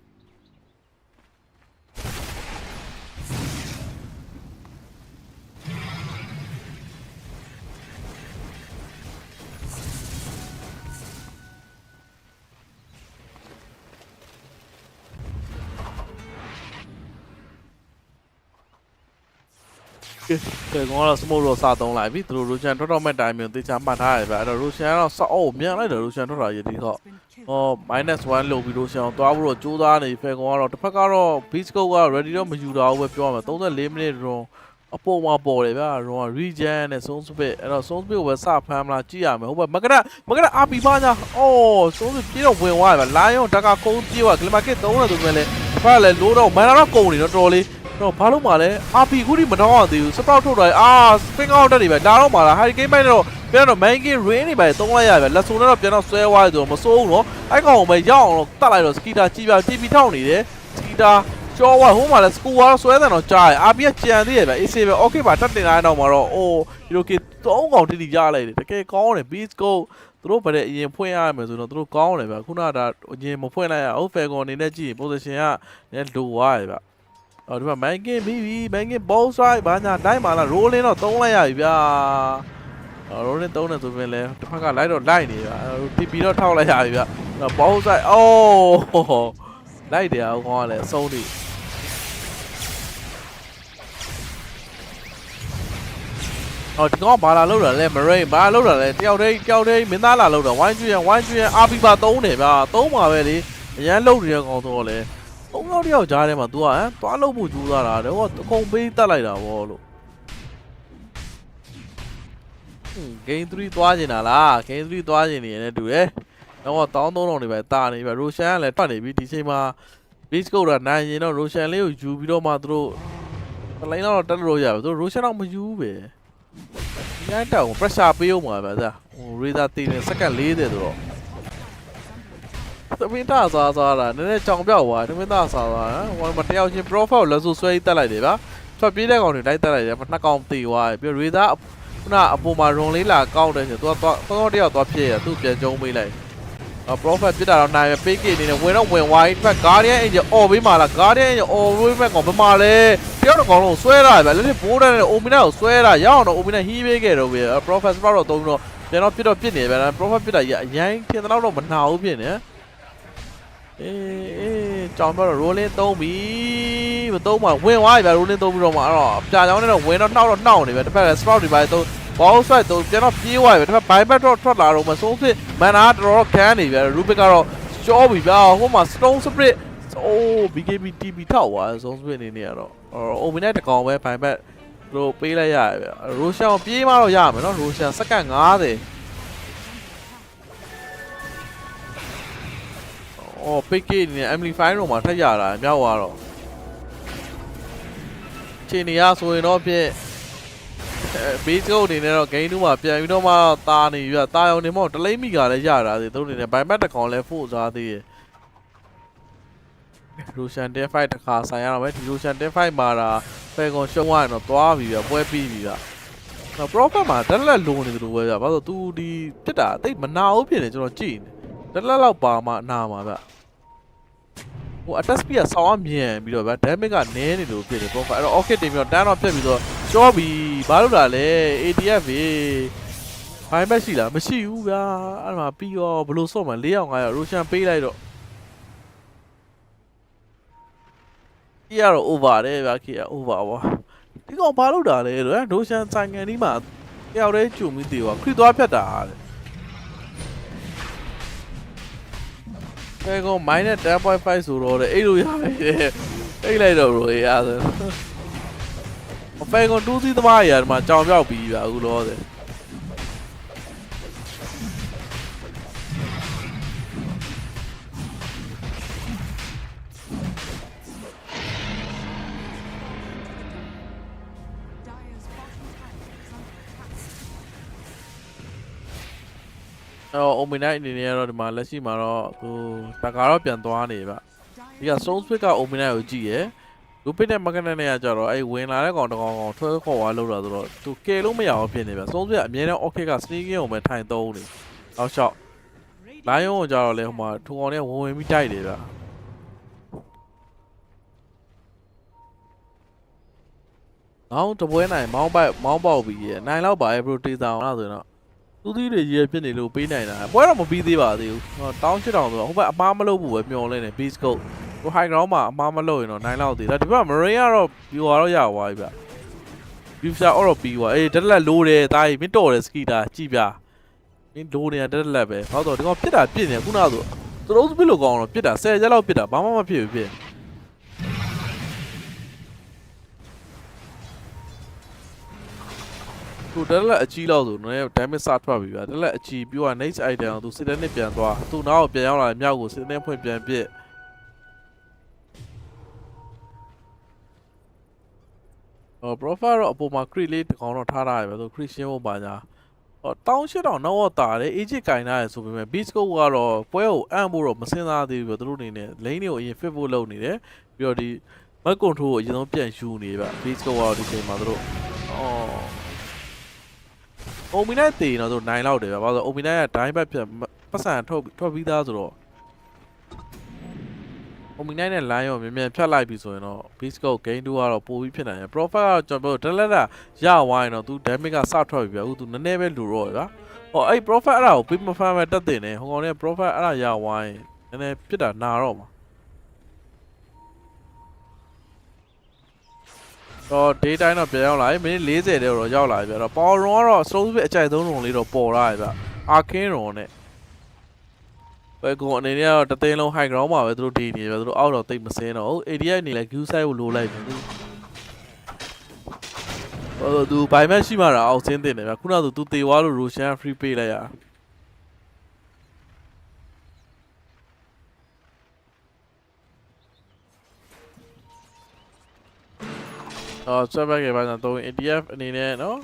ကဲကောင်းတော့ smoke တော့စသုံးလိုက်ပြီသူတို့ Roshan ထွက်တော့မဲ့ time မျိုးတေချာမှတ်ထားရတယ်ဗျအဲ့တော့ Roshan ကတော့စအော်မြန်လိုက်တယ် Roshan ထွက်တာရည်ဒီတော့-1လို့ပြီး Roshan ကိုသွားဖို့တော့ကြိုးစားနေဖေကောင်ကတော့တစ်ဖက်ကတော့ beastcoast က ready တော့မယူတာဘူးပဲပြောရမယ်34 မိနစ် run အပေါ်မှာပေါ်တယ်ဗျာ run က regen နဲ့ zone split အဲ့တော့ zone split ကိုပဲစဖမ်းမလားကြည့်ရမယ်ဟုတ်ပါမကရ RP ပါညာအော် zone split ပြေးတော့ဝင်သွားတယ်ဗျ lion တက်ကကုန်းပြေးသွား glimmer kit 3တယ်ဆိုပေမဲ့လည်းတစ်ဖက်ကလည်းလိုတော့မန်နာတော့ကုန်နေတော့တော်လေးတော့ဘာလို့မှလဲ RP ခုထိမတော့အောင်သေးဘူးစပောက်ထုတ်တော့spring out တက်နေပဲလာတော့မှလား hurricane ပိုင်းတော့ပြန်တော့ main game rain နေပဲသုံးလိုက်ရပဲလက်စုံနဲ့တော့ပြန်တော့ဆွဲသွားတယ်ဆိုတော့မစိုးဘူးနော်အဲ့ကောင်ပဲရောက်အောင်တော့တတ်လိုက်တော့ skita ကြီးပြတီပီထောက်နေတယ် skita ကျော်ဝဟိုမှာလဲ score ကတော့ဆွဲတယ်တော့ကြားရ RP ကကြံသေးရပဲ AC ပဲ okay ပါတက်တင်လာတော့မှာတော့အိုးဒီလိုကေ3ကောင်တိရလိုက်တယ်တကယ်ကောင်းတယ် beastcoast သူတို့ဗတဲ့အရင်ဖွင့်ရမယ်ဆိုတော့သူတို့ကောင်းတယ်ဗျခုနကဒါအရင်မဖွင့်လိုက်ရဟုတ် Falcon အနေနဲ့ကြည့် position ကလည်းလိုသွားရဗျဒီမှာ main game ပြီးပြီ main game ball strike ဘာညာတိုင်းပါလား rolling တော့သုံးလိုက်ရပြီဗျာrolling သုံးတယ်ဆိုရင်လည်းတစ်ဖက်ကလိုက်တော့လိုက်နေဗျာ TP တော့ထောက်လိုက်ရပြီဗျာ ball strike အိုးလိုက်တယ်အောင်ကောင်းတယ်အဆုံးထိဒီကောင်ဘာလာလောက်တာလဲ Marine ဘာလောက်တာလဲတယောက်တည်းမင်းသားလာလောက်တာဝိုင်းကျွေးရ RP ပါသုံးတယ်ဗျာသုံးပါပဲလေအရန်လောက်နေတဲ့ကောင်တော့လေ3ယောက်ကြားထဲမှာ तू ကသွားလို့ဖို့ကြိုးစားတာတဲ့ဟောအကုန်ပေးတတ်လိုက်တာဗောလို့ game 3သွားကျင်တာလား game 3သွားကျင်နေရတယ်တူတယ်တော့1300နေပဲတာနေပြီ Roshan ကလည်းထွက်နေပြီဒီချိန်မှာ beastcoast ကနိုင်ရင်တော့ Roshan လေးကိုယူပြီးတော့မှသူတို့တလိုင်းတော့တက်လို့ရပြီသူတို့ Roshan တော့မယူဘူးပဲညတောင် pressure ပေးအောင်ပါဗျာဟို radar တင်နေစက္ကန့်40ဆိုတော့သမင်းသားစားတာနည်းနည်းကြောင်ပြောက်သွားသမင်းသားစားတာဟိုမှာတယောက်ချင်း profile လက်စုဆွဲတက်လိုက်တယ်ဗျာထွက်ပြေးတဲ့ကောင်တွေတိုက်တက်လိုက်တယ်နှစ်ကောင်တေသွားပြီပြီး radar ခုနအပေါ်မှာ run လေးလာကောက်တယ်ဆိုတော့တယောက်သွားဖြစ်ရသူ့ပြန်ကျုံးပေးလိုက်profile ပြစ်တာတော့နိုင်ပဲ fake အနေနဲ့ဝင်တော့ဝင် wide back guardian angel အော်ပေးမှာလား guardian angel အော်ပေးမဲ့ကောင်ဘယ်မှာလဲတယောက်တော့ကောင်လုံးဆွဲတာဗျာလက်နဲ့ဘိုးတဲ့နဲ့ omina ကိုဆွဲတာရအောင်တော့ omina ဟီးပေးခဲ့တော့ဗျာ profile sprout တော့သုံးတော့ပြန်တော့ပြစ်နေဗျာ profile ပြစ်တာအရင်ထင်တော့မနာဘူးဖြစ်နေအေးကြောင်ပြောတော့ rolling သုံးပြီမသုံးမှဝင်သွားပြီဗျာ rolling သုံးပြီးတော့မှအဲ့တော့ပြာကြောင်နဲ့တော့ဝင်တော့နှောက်နေဗျာတစ်ဖက်က sprout တွေပါသုံး ball strike တော့ပြန်တော့ပြေးသွားပြီတစ်ဖက် buyback တော့ထွက်လာတော့မဆုံးဖြစ်မန်နာတော်တော်ခန်းနေဗျာ Rubik ကတော့ရှော့ပြီဗျာဟိုမှာ stone split အိုး BKB TP ထောက်သွား stone split နေနေရတော့Omina တကောင်ပဲ buyback တို့ပေးလိုက်ရဗျာ Roshan ပြေးမှတော့ရမယ်နော် Roshan စက္ကန့်50PK နေ amplify တော့မှာထက်ရတာမြောက်သွားတော့ချိန်နေရဆိုရင်တော့ဖြင့်beastcoast အနေနဲ့တော့ game 2မှာပြန်ပြီးတော့မှတာနေပြီတာရောင်နေမဟုတ်တလိမ့်မိကလည်းရတာသေးသူတို့အနေနဲ့ buyback တကောင်လည်းဖို့စားသေးရ Roshan Day fight တစ်ခါဆိုင်ရတော့မယ်ဒီ Roshan Day fight မှာဒါ Falcon ရှုံးသွားရင်တော့သွားပြီဗျပွဲပြီးပြီဗျနော် Prophet မှာတက်လက်လုံးနေတယ်လို့ပဲဗျဘာလို့ तू ဒီတက်တာအသိမနာဘူးဖြစ်နေကျွန်တော်ကြည့်နေတက်လက်လောက်ပါမှအနာမှာဗျဟို attack speed ကဆောင်းအမြန်ပြီးတော့ဗျ damage ကနည်းနေလို့ဖြစ်နေ Prophet အဲ့တော့ orchid တင်ပြီးတော့တန်းတော့ပြက်ပြီးတော့ရှော့ပြီဘာလို့လာလဲ ATF ပဲဘိုင်းဘက်ရှိလားမရှိဘူးဗျာအဲ့မှာပြီးတော့ဘလို့ဆော့မှ4အောင်5ရ Roshan ပေးလိုက်တော့ဒီကတော့ over တယ်ဗျာခေ over ပါဒီကောင်ဘာလို့တာလဲလို့ Roshan ဆိုင်ငံဒီမှာတယောက်တည်းဂျုံပြီးသေးပါခရစ်သွားဖြတ်တာတဲ့အဲကောင် -10.5 ဆိုတော့အဲ့လိုရမယ်အိတ်လိုက်တော့ဘယ်ရလဲအဖေကောင်2စီးသမားရဒီမှာကြောင်ပြောက်ပြီးဗျာအခုတော့တယ်အိုမီနိုက်အနေနဲ့ကတော့ဒီမှာလက်ရှိမှာတော့သူတကာတော့ပြန်သွားနေဗျဒီက Stone Spit ကအိုမီနိုက်ကိုကြည့်ရယ်လူပစ်တဲ့မကန်နဲ့ကြတော့အဲ့ဝင်လာတဲ့ကောင်တကောင်ထွဲခေါ်သွားလို့လာဆိုတော့သူကယ်လို့မရအောင်ဖြစ်နေဗျ Stone Spit အမြဲတမ်း OK က sneaking ကိုပဲထိုင်သုံးနေအောက်လျှောက်လိုင်းယုံကိုကြတော့လေဟိုမှာထူကောင်နဲ့ဝင်ပြီးတိုက်တယ်ဗျနောင်တပွဲနိုင်မောင်းပေါက်ပြီးရနိုင်တော့ပါရဲ့ bro တေးဆောင်လားဆိုတော့သူသီးတွေရေးဖြစ်နေလို့ပေးနိုင်တာပွဲတော့မပြီးသေးပါသေးဘူးတောင်း8000ဆိုတော့ဟိုဘက်အမားမလုပ်ဘူးပဲမျောလဲနေ beastcoast ဟို high ground မှာအမားမလုပ်ရင်တော့နိုင်လောက်သေးဒါဒီဘက် marine ကတော့ view တော့ရသွားပြီဗျ view ရှာအော်တော့ပြီးသွားအေးတက်လက်လိုးတယ်တာကြီးမင်းတော်တယ် skitter ကြည့်ပြမင်းလိုးနေတာတက်လက်ပဲဟောတော့ဒီကောင်ပြစ်တာပြစ်နေခုနကဆိုသူတို့ပြစ်လို့ကောင်းတော့ပြစ်တာ10ရက်လောက်ပြစ်တာဘာမှမဖြစ်ဘူးဖြစ်သူတက်လက်အကြီးလောက်ဆိုတော့ damage စထွက်ပြီဗျတက်လက်အကြီးပြီးတော့ next item သူစစ်တဲ့နှစ်ပြန်သွားသူနောက်ကိုပြန်ရောက်လာမြောက်ကိုစစ်တဲ့ဖွင့်ပြန်ပြစ်profile တော့အပေါ်မှာ crit လေးတကောင်တော့ထားထားရပဲဆို crit ရှင်းဖို့ပါညာ18000နောက်တော့တာတယ် agent ကင်ထားရဆိုပေမဲ့ beastcoast ကတော့ပွဲကိုအံ့ဖို့တော့မစင်စားသေးဘူးသူတို့အနေနဲ့ lane တွေကိုအရင် fit ဖို့လုပ်နေတယ်ပြီးတော့ဒီ map control ကိုအရင်ဆုံးပြန်ယူနေဗျ beastcoast ကတော့ဒီချိန်မှာသူတို့အိုမီနိုက်တေတော့သူနိုင်လောက်တယ်ဗျဘာလို့အိုမီနိုက်ကဒိုင်းဘက်ပြပတ်စံထွက်ပြီးသားဆိုတော့အိုမီနိုက်နဲ့လိုင်းရောမြန်ဖြတ်လိုက်ပြီဆိုရင်တော့ beastcoast game 2ကတော့ပိုပြီးဖြစ်နိုင်တယ် profile ကတော့ကျွန်တော်တို့ delta ရဝိုင်းတော့သူ damage ကစထွက်ပြီဗျအခုသူနည်းနည်းပဲလူတော့ဗျာအဲ့ profile အဲ့ဒါကိုပြီးမဖမ်းမဲ့တက်တင်နေဟိုကောင်နဲ့ profile အဲ့ဒါရဝိုင်းနည်းနည်းပြစ်တာနာတော့မှာတော့ day time တော့ပြန်ရောက်လာပြီမိနစ်40တဲ့တော့ရောက်လာပြီဗျတော့ power run ကတော့ slow speed အကြိုက်ဆုံး run လေးတော့ပေါ်လာပြီဗျ arcane run နဲ့ပဲကွန်အနေနဲ့တော့တသိန်းလုံး high ground မှာပဲသူတို့ဒီနေပဲသူတို့အောက်တော့တိတ်မစင်းတော့ ADI အနေနဲ့ queue side ကိုလိုလိုက်ပြီသူဘိုင်မက်ရှိမှတော့အောက်ဆင်းတင်တယ်ဗျခုနကသူတေသွားလို့ Roshan free ပေးလိုက်ရဆက်ဘက်ကဘာသာတော့ ATF အနေနဲ့နော်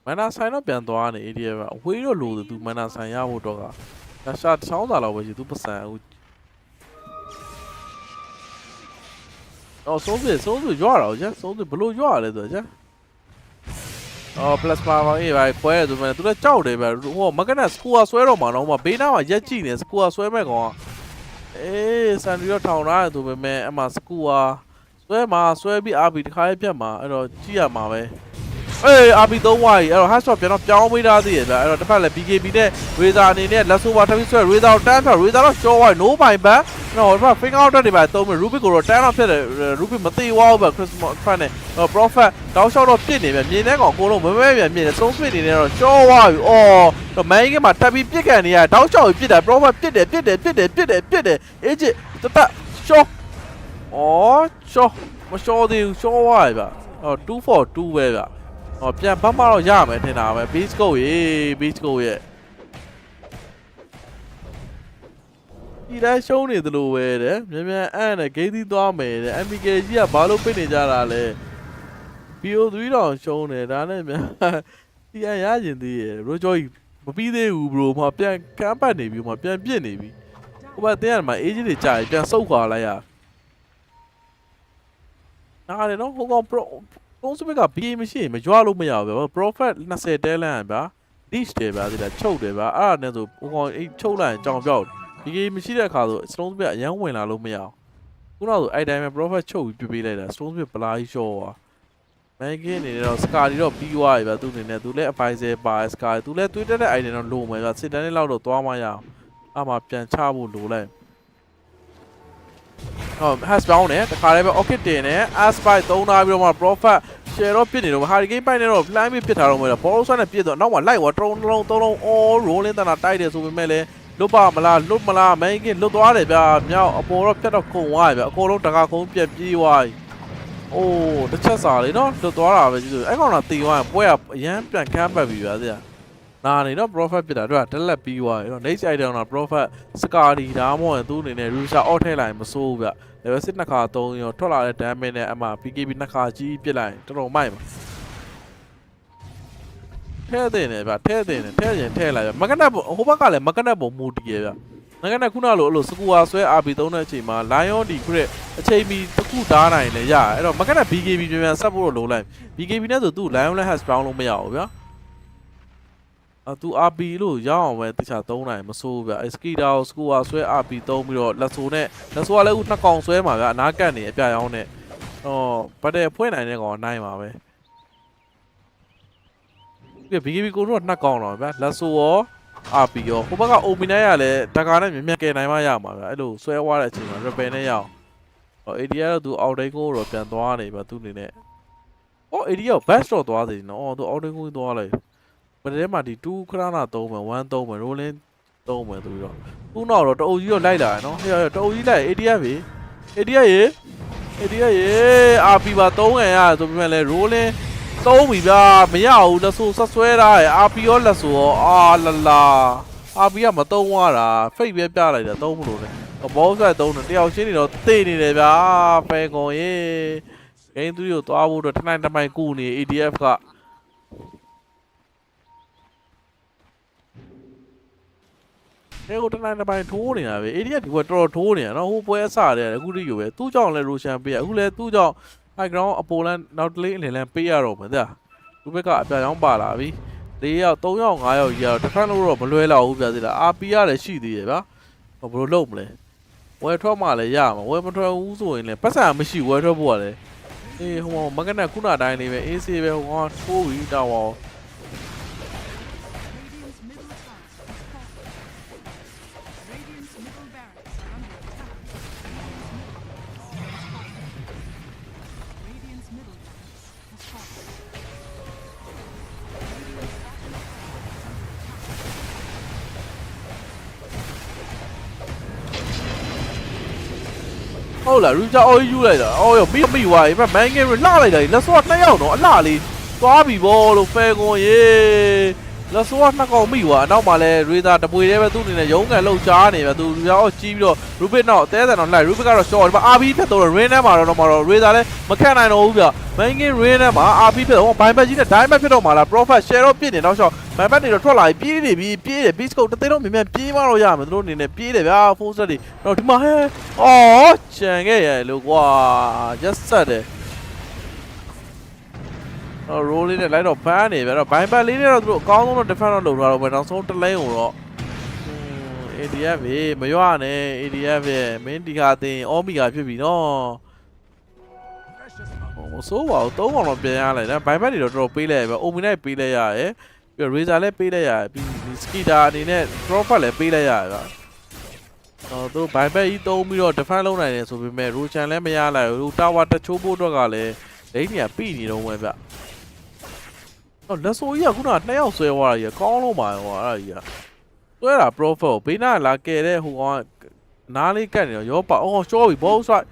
mana ဆိုင်တော့ပြန်သွားနေ ATF ကအဝေးတော့လို့သူ mana ဆိုင်ရဖို့တော့ကဒါရှာချောင်းသာလောက်ပဲရှိသူပစံအခုဆုံးပြရွာတော့ကျဆုံးပြဘလို့ရွာလဲဆိုကြplus ပါပါအေးပါခွဲတယ်ဆိုမှသူလည်းကြောက်တယ်ဗျဟိုမကနက်စကူဆွဲတော့မှာတော့ဘေးနားမှာရက်ကြည့်နေစကူဆွဲမဲ့ကောင်အေးစန်ရီတော့ထောင်ထားတယ်ဆိုပေမဲ့အမှစကူဆွဲပြီး RB တစ်ခါလေးပြတ်မှာအဲ့တော့ကြည့်ရမှာပဲအေး RB 3 wide အဲ့တော့ hashshot ပြန်တော့ပြောင်းပေးထားသေးရဲ့ဗျအဲ့တော့တစ်ဖက်လည်း BKB နဲ့ Razor အနေနဲ့ let's over ထပ်ပြီးဆွဲ Razor တန်းဖြတ် Razor တော့ short wide no by back နော်ဒီမှာ finger out တွေပါသုံးမယ် Rubik ကိုတော့တန်းတော့ဖြစ်တယ် Rubik မသေးဝါဘူးဗျ Christmas fan နဲ့ Prophet တောက်လျှောက်တော့ပြစ်နေဗျမြင်တဲ့ကောင်အကုန်လုံးမဲပြန်မြင်တယ်ဆုံးဆွေနေနေတော့ short wide ပြီတော့ main game မှာတက်ပြီးပြစ်ကန်နေရတောက်လျှောက်ပြစ်တယ် Prophet ပြစ်တယ်အေးချစ်တတ် short short မ short သေးဘူး short wide ဗျ2 for 2ပဲဗျပြန်ဘတ်မတော့ရမယ်ထင်တာပဲ beastcoast ရဲ့ဒီတိုင်းရှုံးနေသလိုပဲတဲ့မြန်အန်နဲ့ဂိမ်းသီးသွားမယ်တဲ့ MPK ကြီးကဘာလို့ပိတ်နေကြတာလဲ BO3 တောင်ရှုံးတယ်ဒါနဲ့မြန်ဒီအန်ရကျင်သေးရဲ့ရိုဂျောကြီးမပြီးသေးဘူး bro မှာပြန်ကမ်းပတ်နေပြီမှာပြန်ပြစ်နေပြီဟိုဘက်တင်းရမှာ agent တွေကြာရင်ပြန်ဆုတ်ခွာလိုက်ရ နားတယ်နော်ဟိုကောင် Don't speak up, be machine, but you are looking at prophet, not say Deland, this day, but I choked it, but I never choke line, jump out. He gave me see that car, Stones be a young winner, I look me out. Who knows, I damn a prophet choke to be later, Stones be polite show. Again, you know, Sky, you know, BY, but doing it to let Pfizer by Sky, to let Twitter, I didn't know, but sit any loud to Amaya. I'm up and Chabu do let. Has found it, the car ever okay, dinner, as by don't I will my prophet. Share opinion of how the game by the rope, Limey Peter with a pulse and a Peter, no one like what thrown all rolling than a tidy of melee. Lupamala, making look at it, now a poor pet of cool wife, a call of Takako, GY. Oh, the chess are, you know, the Dora, I gonna see one, way up, yamp and camper view there. Nah, you know, prophet Peter, tell that PY, you know, they say on a prophet, Scotty, Damo, and doing a Russia or Tailline, so they were sitting in a car, you know, $12 damn minute, and my PGB in a car, GP line, to know my. Tell them about tell like Macanabo, Hobacale, Macanabo mood together. Nagana Kunalo, Sukua, swear Abidona Chima, Lion, the great, a Chami, Tukudana in a yard. I don't Macana PGB and Sabo low line. PGB never do, Lion has found on me out, yeah. To Abi Lu, young when the Chatona, Masuva, a ski down, school, swear Abi told me, Lasune, that's why I would not con swim, I got Nagani, a guy on it. Oh, but they point I never on 9 away. PGB go not gone on, but Lasso, Abi, or Hobaka Ominaya, Takana, Mimaka, Namayama, I do swear what I think, Repenea. Or Idia do all they go or Pantuani, but doing it. Oh, Idia, best of the no, the order going to but there might be 2 crana dome and 1 dome and rolling dome and 2. Who knows? Oh, you like that, no? Yeah, oh, you like Idia, Idia, Abi, but don't I to be rolling. Dome, meow, the so swear I, Abi, all the so, ah la, Abi, I'm a don't want favorite like the dome. A boss I don't know, they are thin in the Pango, eh? Came to you to our the tonight of my goonie, EDF car. They go tonight about Tony, idiot, what draw Tony, and who boy aside there, good you were 2 John Lerushan beer, who let 2 John. I ground a Poland not lately and PR open there. You pick up a young balavi. They are too young, I owe you the final rope, Luella over the RPR, a she did, or Brolomle. Where Tomale Yam, where Uzo in a Passa machine, where the water. Eh, Magana Kuna dine even easy, 1 2 weeks down. Oh, la, Ruja, oh, you later. Oh, me, why? If a man get like let's what now, no, Lali. Bobby ball, Fago, yeah. Let's what not call me, what? Now, my lad, read that the boy ever do in a young and low Johnny, but do your cheap, Ruben out there than on like Ruben got a short, but I'll be petal, Renama, tomorrow, read that, McCann over. Man, get Renama, I'll be petal, by Magina, Diamond Petal, my prophet, share opinion, also. My bad little troll, I beat it, beastcoast, they don't mean Pima Yam, and running a beat it, full study. Not to my head. Oh, Chang, look, wow, just said it. Oh, rolling a light of panic, but a by leader of Colonel defender when I saw the lane or ADF, Mayane, ADF, Mendigati, Omega, no. So, well, don't want to be like by little drop Pile, but Omina Pile, eh? Your Rizale Pile, Skida in it, properly Pile. Although by he told me the final night, so we made Rucha and Lemia, Utawa, the Chobo Dogale, they need a pin, you know, whether. Oh, that's all you are good now, so why you call my warrior. Where are profile? Be not like it, who want Nali can your pa oh, show we both right.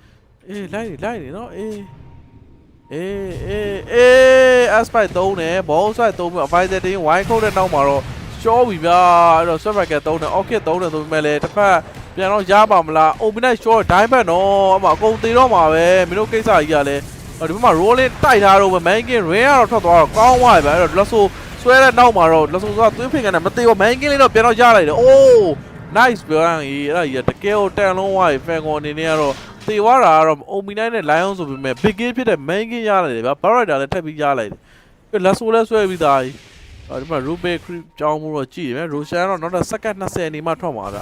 Eh, light, you know, as by don't both I told me find that in white coat and tomorrow. Show we are so I get don't okay, don't do melee the fair. Piano Jabamla, open a short diamond, no, I'm going to Roma, Mino case I yell. But rolling tight out over making rare to our call wide, but Lasso swear at now, my road. Lasso got whipping and a Mateo making it up, Piano Jolly. Oh, nice, Bianchi, the kill, tell no why, Fango Nero, တေဝါတာကတော့ Omni နဲ့ Lion ဆိုပေမဲ့ Big Game ဖြစ်တဲ့ Main Game ရလိုက်တယ်ဗျာ Barrier လည်းထပ်ပြီးရလိုက်တယ်ပြီးလက်ဆိုးလဲဆွဲပြီးသားကြီးဒီမှာ Ruby Creep ကြောင်းမှုတော့ကြည့်ရမယ် Roshan တော့နောက်တော့စက္ကန့်20နေမှထွက်မှာဗျ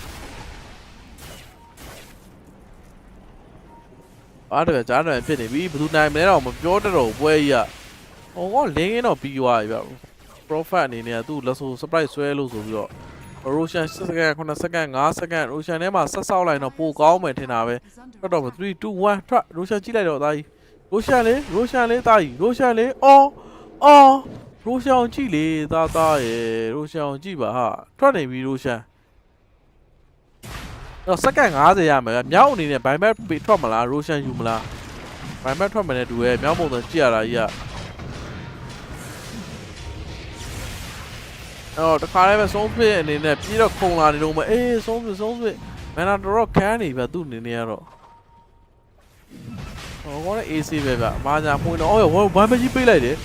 အားတယ်ကြားတယ်ဖြစ်နေပြီဘယ်သူနိုင်မလဲတော့မပြောတတ်တော့ပွဲကြီးอ่ะဟိုကလင်းကင်းတော့ပြီးသွားပြီဗျ Prophet အနေနဲ့သူ့လက်ဆို surprise ဆွဲလို့ဆိုပြီးတော့ Roshan 6 စက္ကန့်9စက္ကန့်5စက္ကန့် Roshan ထဲမှာဆက်ဆောက်လိုက်တော့ပိုကောင်းမယ်ထင်တာပဲထွက်တော့3 2 1ထွက် Roshan ကြည့်လိုက်တော့သားကြီး Roshan လေးသားကြီး Roshan လေးအော် Roshan ကြည့်လေသားရဲ့ Roshan ကြည့်ပါဟာထွက်နေပြီ Roshanတော့စက္ကန့်50ရမယ်ဗျမြောက်အနေနဲ့ဘိုင်ဘက်ထွက်မလား Roshan ယူမလားဘိုင်ဘက်ထွက်မယ်နဲ့တူရဲ့မြောက်ပုံစံကြည့်ရတာကြီးอ่ะအော်တခါလေးပဲဆုံးဖြစ်အနေနဲ့ပြီးတော့ခုံလာနေတော့မအေးဆုံးဖြစ်မန်နာတော့ခန်းနေဗျသူ့အနေနဲ့ကတော့ဟိုကော AC ပဲဗျမာညာပွင့်တော့အော်ဘိုင်ဘက်ကြီးပေးလိုက်တယ်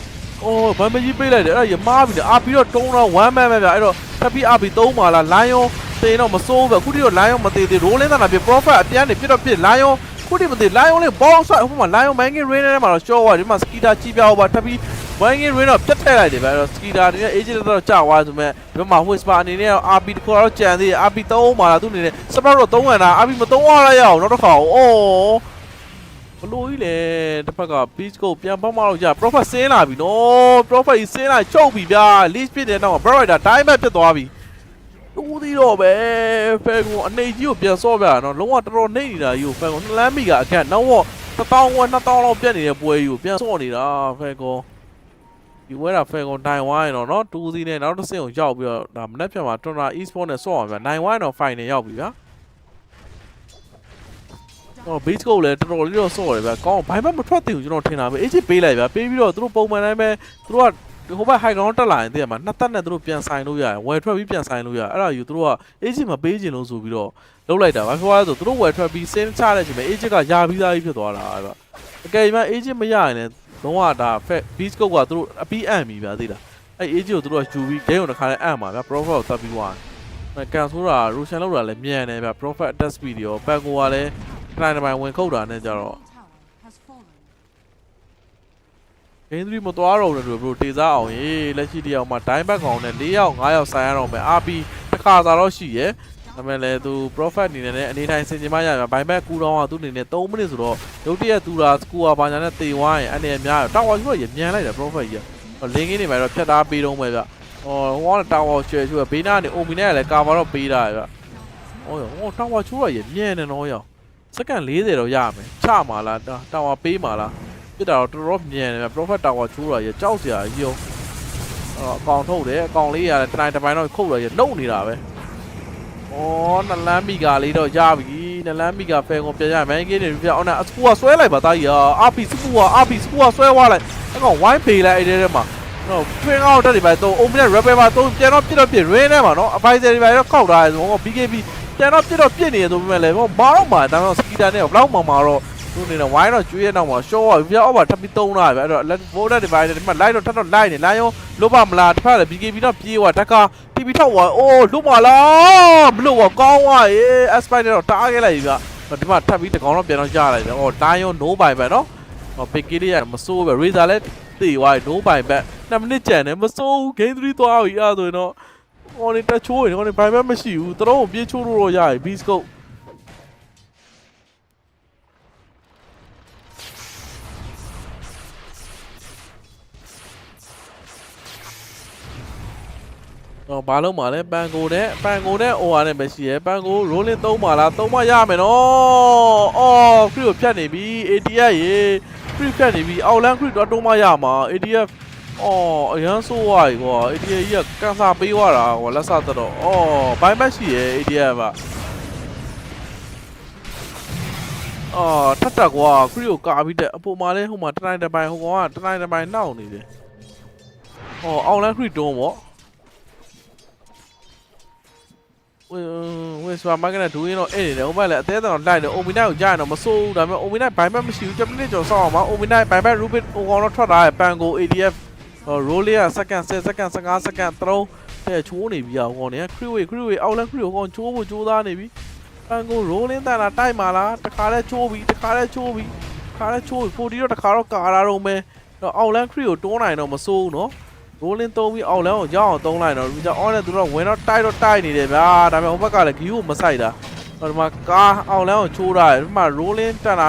ဘိုင်ဘက်ကြီးပေးလိုက်တယ်အဲ့ဒါရမားပြီအာပြီးတော့တုံးတော့1 man ပဲဗျအဲ့တော့ထပ်ပြီးအာပြီး3ပါလား Lion တေတော့မစိုးဘူးခုတိတော့ Lion မသေးသေး Rolling တာပြ Prophet အပြန်နေပြတော့ပြ Lion ခုတိမသေး Lion လေးဘောင်းဆွဲဟိုမှာ Lion Banking Rain ထဲမှာတော့ short သွားဒီမှာ Skitter ကြီးပြောက်ပါထပ်ပြီး Banking Rain တော့ပြတ်ထည့်လိုက်တယ်ဗျအဲ့တော့ Skitter အနေနဲ့ agent တော့ကြာသွားဆိုမဲ့ဒီမှာ Whisper အနေနဲ့ RP တခေါ်တော့ကြံသေးတယ် RP 3ပါလားသူအနေနဲ့ Sprout တော့3ဝင်တာ RP မ3ရရအောင်နောက်တစ်ခါအော်ဘလို့ကြီးလေတစ်ဖက်က beach coast ပြန်ပေါက်မလို့ကြာ Prophet ဆင်းလာပြီနော် Prophet ကြီးဆင်းလာချုပ်ပြီဗျာ leash ဖြစ်တဲ့တော့ Barrier Diamond ဖြစ်သွားပြီတူးသေးတော့ပဲဖဲကွန်အနေကြီးကိုပြန်စော့ပြတာနော်လုံးဝတော်တော်နှိမ့်နေတာကြီးကိုဖဲကွန်နှလမ်းမိကအခက်နောက်တော့1000 2000လောက်ပြတ်နေတဲ့ပွဲကြီးကိုပြန်စော့နေတာဖဲကွန်ဒီဝဲတာဖဲကွန်နိုင်ဝိုင်းတော့နော်တူးသေးနဲ့နောက်တစ်ဆင့်ကိုရောက်ပြီးတော့ဒါမနေ့ပြန်မှာ Toronto Esports နဲ့စော့အောင်ဗျာနိုင်ဝိုင်းတော့ final ရောက်ပြီဗျာတော့ beach coast လည်းတော်တော်လေးတော့စော့တယ်ဗျာကောင်းဘာမှမထွက်သေးဘူးကျွန်တော်ထင်တာပဲ AG ပေးလိုက်ဗျာပေးပြီးတော့သူတို့ပုံမှန်တိုင်းပဲသူတို့ကဟိုဘက် high ground တက်လာရင်တည်းမှာနှစ်သက်နဲ့သူတို့ပြန်ဆိုင်လို့ရတယ်ဝယ်ထွက်ပြီးပြန်ဆိုင်လို့ရအဲ့ဒါယူသူတို့က AG မပေးချင်လို့ဆိုပြီးတော့လုပ်လိုက်တာဘာဖြစ်လဲဆိုသူတို့ဝယ်ထွက်ပြီးစင်းချတဲ့အချိန်မှာ AG ကယာပြီးသားကြီးဖြစ်သွားတာအဲ့ဒါအကယ်၍ AG မရရင်လည်းလုံးဝဒါ beach coast ကသူတို့အပြီးအံ့ပြီဗျာသိလားအဲ့ AG ကိုသူတို့ကယူပြီး game ကိုတစ်ခါလဲအံ့ပါဗျာ Prophet ကိုတတ်ပြီးသွားတယ်ကန်ဆိုတာ Roshan လောက်တာလည်းမြန်တယ်ဗျာ Prophet attack speed ရောပန်ကိုကလည်းတိုင်းတိုင်းဝင်ခုတ်တာနဲ့ကြတော့ဂိမ်း3မသွားတော့ဘူးဘရိုတေစားအောင်ရေးလက်ရှိတယောက်မှဒိုင်းဘက်ကောင်နဲ့4ယောက်5ယောက်ဆိုင်ရတော့မယ် RP တစ်ခါသာတော့ရှိရဲဒါပေမဲ့လည်းသူ Prophet အနေနဲ့အနေတိုင်းစင်ကြင်မရမှာဘိုင်ဘက်ကူတော့သူအနေနဲ့3မိနစ်ဆိုတော့ရုတ်တရက်သူတာစကူဘာညာနဲ့တေဝိုင်းအနေနဲ့များတောက်ဝါကျတော့ရမြန်လိုက်တယ် Prophet ကြီးလင်းကင်းနေမှာတော့ဖြတ်သားပေးတော့မယ်ဗျဟိုကတောက်ဝါချွဲဘေးနားနေ Omni နဲ့လည်းကာဗာတော့ပေးတာဗျဟောတောက်ဝါချိုးတော့ရမြန်နေတော့ရောစက္ကန့်40တော့ရမယ်ချမှာလားတောက်ဝါပေးမှာလားပြစ်တာတော့တော်တော်မြန်တယ်ဗျ Prophet Tower ချိုးတော့ရကြောက်စရာကြီးရောအကောင်ထုတ်တယ်အကောင်လေးရတယ်တတိုင်းတစ်ပိုင်းတော့ခုတ်တော့ရနှုတ်နေတာပဲဩနလန်းမီကာလေးတော့ရပြီနလန်းမီကာဖဲကုန်ပြန်ရမယ်ဂိမ်းနေပြအောင်နဲ့အစကူကဆွဲလိုက်ပါသားကြီး RP စကူကဆွဲသွားလိုက်အကောင်ဝိုင်းဖေးလိုက်အဲ့ထဲမှာတော့ဖင်အောင်တက်တွေပဲတော့ Omni Rebel မှာတော့ပြန်တော့ပြစ်တော့ပြစ် Rain ထဲမှာနော် Advisor တွေပဲတော့ခောက်ထားတယ်ဆိုတော့ BKB ပြန်တော့ပြစ်တော့ပြစ်နေရဆိုပေမဲ့လည်းမာတော့မှာဒါတော့ Skitter နဲ့ဘလောက်မှာတော့သူနေတော့ဝိုင်းတော့ကျွေးရတော့မှာ short ကပြအောက်မှာထပ်ပြီး3လာပဲအဲ့တော့ voter device တွေဒီမှာ light တော့ထပ်တော့ light နေ lion လွတ်ပါမလားတစ်ဖက်လည်း BKB တော့ပြေးသွားတက်က TV ထောက်သွားအိုးလွတ်ပါလားမလွတ်ကောင်းသွားရေ Spider တော့တားခဲ့လိုက်ပြီဗျဒီမှာထပ်ပြီးတကောင်တော့ပြန်တော့ကြားလိုက်တယ်lion no buy ပဲနော်BKB လေးရမစိုးပဲ razor လည်းတေးသွား no buy ပဲ2မိနစ်ကြံတယ်မစိုး game 3သွားပြီအဲ့ဆိုရင်တော့ဟိုနေတက်ချိုးရင်ဟိုနေ buy ပဲမရှိဘူးတော်တော်ပြေးချိုးလို့ရရ beast coastဘာလုံးမှာလဲပန်ကိုနဲ့OR နဲ့ပဲရှိရယ်ပန်ကို rolling 3ပါလား3မရမယ်နော်အော် free ကိုဖြတ်နေပြီ ATF ရေ free ဖြတ်နေပြီအောက်လန်း free တော့3မရမှာ ATF အော်အရန်ဆိုးသွားပြီကွာ ATF ကြီးကကန်ဆာပေးသွားတာကွာလက်စတော့အော်ဘိုင်းဘက်ရှိရယ် ATF ကအော်ထက်ကွာ free ကိုကာပြီးတဲ့အပေါ်မှာလဲဟိုမှာတနိုင်တစ်ပိုင်းဟိုကောင်ကတနိုင်တစ်ပိုင်းနှောက်နေတယ်အော်အောက်လန်း free တုံးပေါ့ဝေးစွာမကနေဒူးရင်တော့အဲ့နေတယ်ဟိုဘက်လည်းအသေးတော်လိုက်တယ် Omni ကိုကြားရင်တော့မစိုးဘူးဒါပေမဲ့ Omni ဘိုင်ဘက်မရှိဘူး7မိနစ်ကျော်စောင့်အောင်ပါ Omni ဘိုင်ဘက် Rubit ဟိုကောင်တော့ထွက်လာတယ်ပန်ကို ATF roll လေးကစက္ကန့်10စက္ကန့်15စက္ကန့်3တဲ့ချိုးနေပြီဟိုကောင်เนี่ย crew way အောက်လန်း crew ဟိုကောင်ချိုးဖို့ကြိုးစားနေပြီ ပန်ကို rolling တန်လာတိုက်မှာလားတခါလဲချိုးပြီးတခါလဲချိုးပြီးတခါလဲချိုးပြီး40တော့တခါတော့ကာလာတော့မယ်တော့အောက်လန်းခရီကိုတွန်းနိုင်တော့မစိုးဘူးနော် rolling သုံးပြီးအောက်လန်းကိုရောက်အောင်သုံးလိုက်တော့ Richard on နဲ့သူတို့ဝင်တော့တိုက်နေတယ်ဗျာဒါပေမဲ့ဟိုဘက်ကလည်း Gyu ကိုမဆိုင်တာတော့ဒီမှာကားအောက်လန်းကိုချိုးထားတယ်ဒီမှာ rolling တန်လာ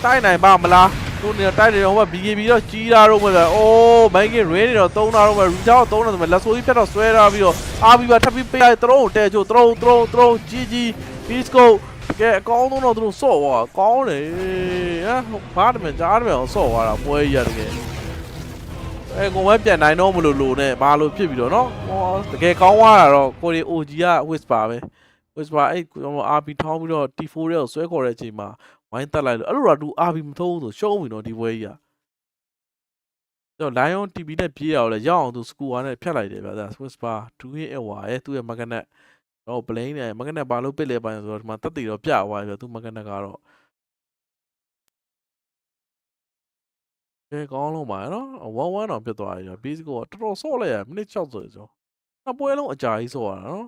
တိုက်နိုင်ပါမလားသူနေတိုက်နေတော့ဟိုဘက် BKB တော့ကြီးတာတော့မယ်ဗျာအိုး Banking Rain နေတော့သုံးတာတော့မယ် Richard ကိုသုံးတယ်ဆိုမဲ့လက်ဆိုးကြီးဖြတ်တော့ဆွဲထားပြီးတော့ RB ပါထပ်ပြီးပေးလိုက်သရုံးကိုတဲချိုးသရုံးကြီး beastcoast ကဲအကောင်းဆုံးတော့သူတို့ဆော့သွားကောင်းတယ်ဟမ်ဘာတမန်ကြားတမန်အောင်ဆော့သွားတာပွဲကြီးရတကယ်ကိုဝဲပြန်နိုင်တော့မလို့နဲ့ဘာလို့ဖြစ်ပြီးတော့နော်တကယ်ကောင်းသွားတာတော့ကိုရီ OG က whisper ပဲ whisper အဲ့ကျွန်တော် RB ထောင်းပြီးတော့ T4 ရဲ့ကိုဆွဲခေါ်တဲ့အချိန်မှာဝိုင်းတက်လိုက်လို့အဲ့လိုတော့သူ RB မထုံးဘူးဆိုရှုံးပြီနော်ဒီပွဲကြီးကတော့ Lion TV နဲ့ပြေးရအောင်လဲရအောင်သူ score နဲ့ဖြတ်လိုက်တယ်ဗျာဒါ whisper 2 hit ဝါရဲ့သူ့ရဲ့ magnet တော့ plane နဲ့ magnet ဘာလို့ပစ်လဲပိုင်းဆိုတော့ဒီမှာတက်တည်တော့ပြသွားပြီဗျာသူ magnet ကတော့ကဲကောင်းလုံးပါနော်1-1တော့ပြတ်သွားပြီဗျာ base ကတော်တော်ဆော့လိုက်ရမိနစ်60ကျော်နှစ်ပွဲလုံးအကြာကြီးဆော့ရတာနော်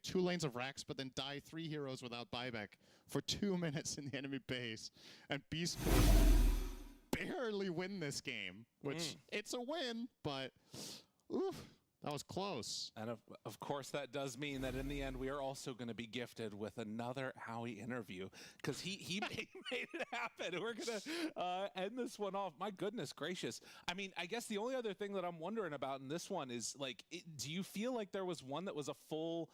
2 lanes of racks, but then die 3 heroes without buyback for 2 minutes in the enemy base. And Beast could barely win this game, which it's a win, but oof, that was close. And of course, that does mean that in the end, we are also going to be gifted with another Howie interview because he made it happen. We're going to end this one off. My goodness gracious. I mean, I guess the only other thing that I'm wondering about in this one is like, do you feel like there was one that was a full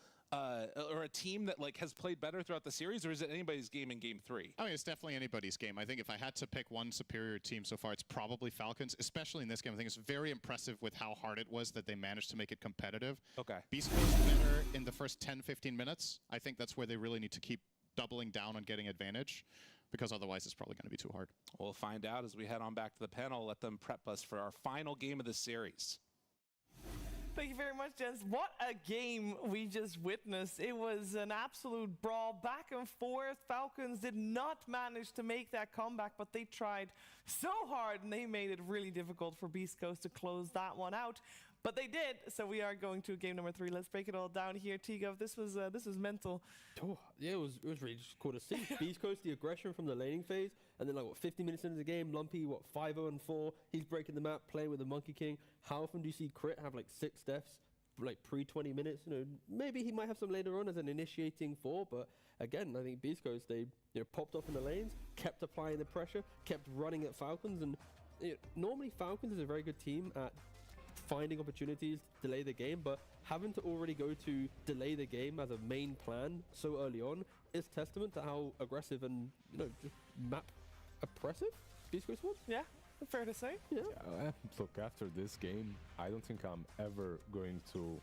or a team that like has played better throughout the series, or is it anybody's game in game 3? I mean, it's definitely anybody's game. I think if I had to pick one superior team so far, it's probably Falcons, especially in this game. I think it's very impressive with how hard it was that they managed to make it competitive. Okay. Beast was better in the first 10-15 minutes. I think that's where they really need to keep doubling down on getting advantage, because otherwise it's probably going to be too hard. We'll find out as we head on back to the panel. Let them prep us for our final game of the series. Thank you very much, gents. What a game we just witnessed. It was an absolute brawl back and forth. Falcons did not manage to make that comeback, but they tried so hard and they made it really difficult for Beast Coast to close that one out. But they did, so we are going to game number 3. Let's break it all down here. T-Gov, this was mental. Oh, yeah, it was really just cool to see. Beast Coast, the aggression from the laning phase, and then like what 50 minutes into the game, Lumpy 5-0-4. He's breaking the map, playing with the Monkey King. How often do you see Crit have like 6 deaths, like pre-20 minutes? You know, maybe he might have some later on as an initiating 4, but again, I think Beast Coast, they popped off in the lanes, kept applying the pressure, kept running at Falcons, and normally Falcons is a very good team at finding opportunities to delay the game, but having to already go to delay the game as a main plan so early on is testament to how aggressive and just map oppressive Beast Coast was. Yeah, fair to say. Yeah. Look, after this game, I don't think I'm ever going to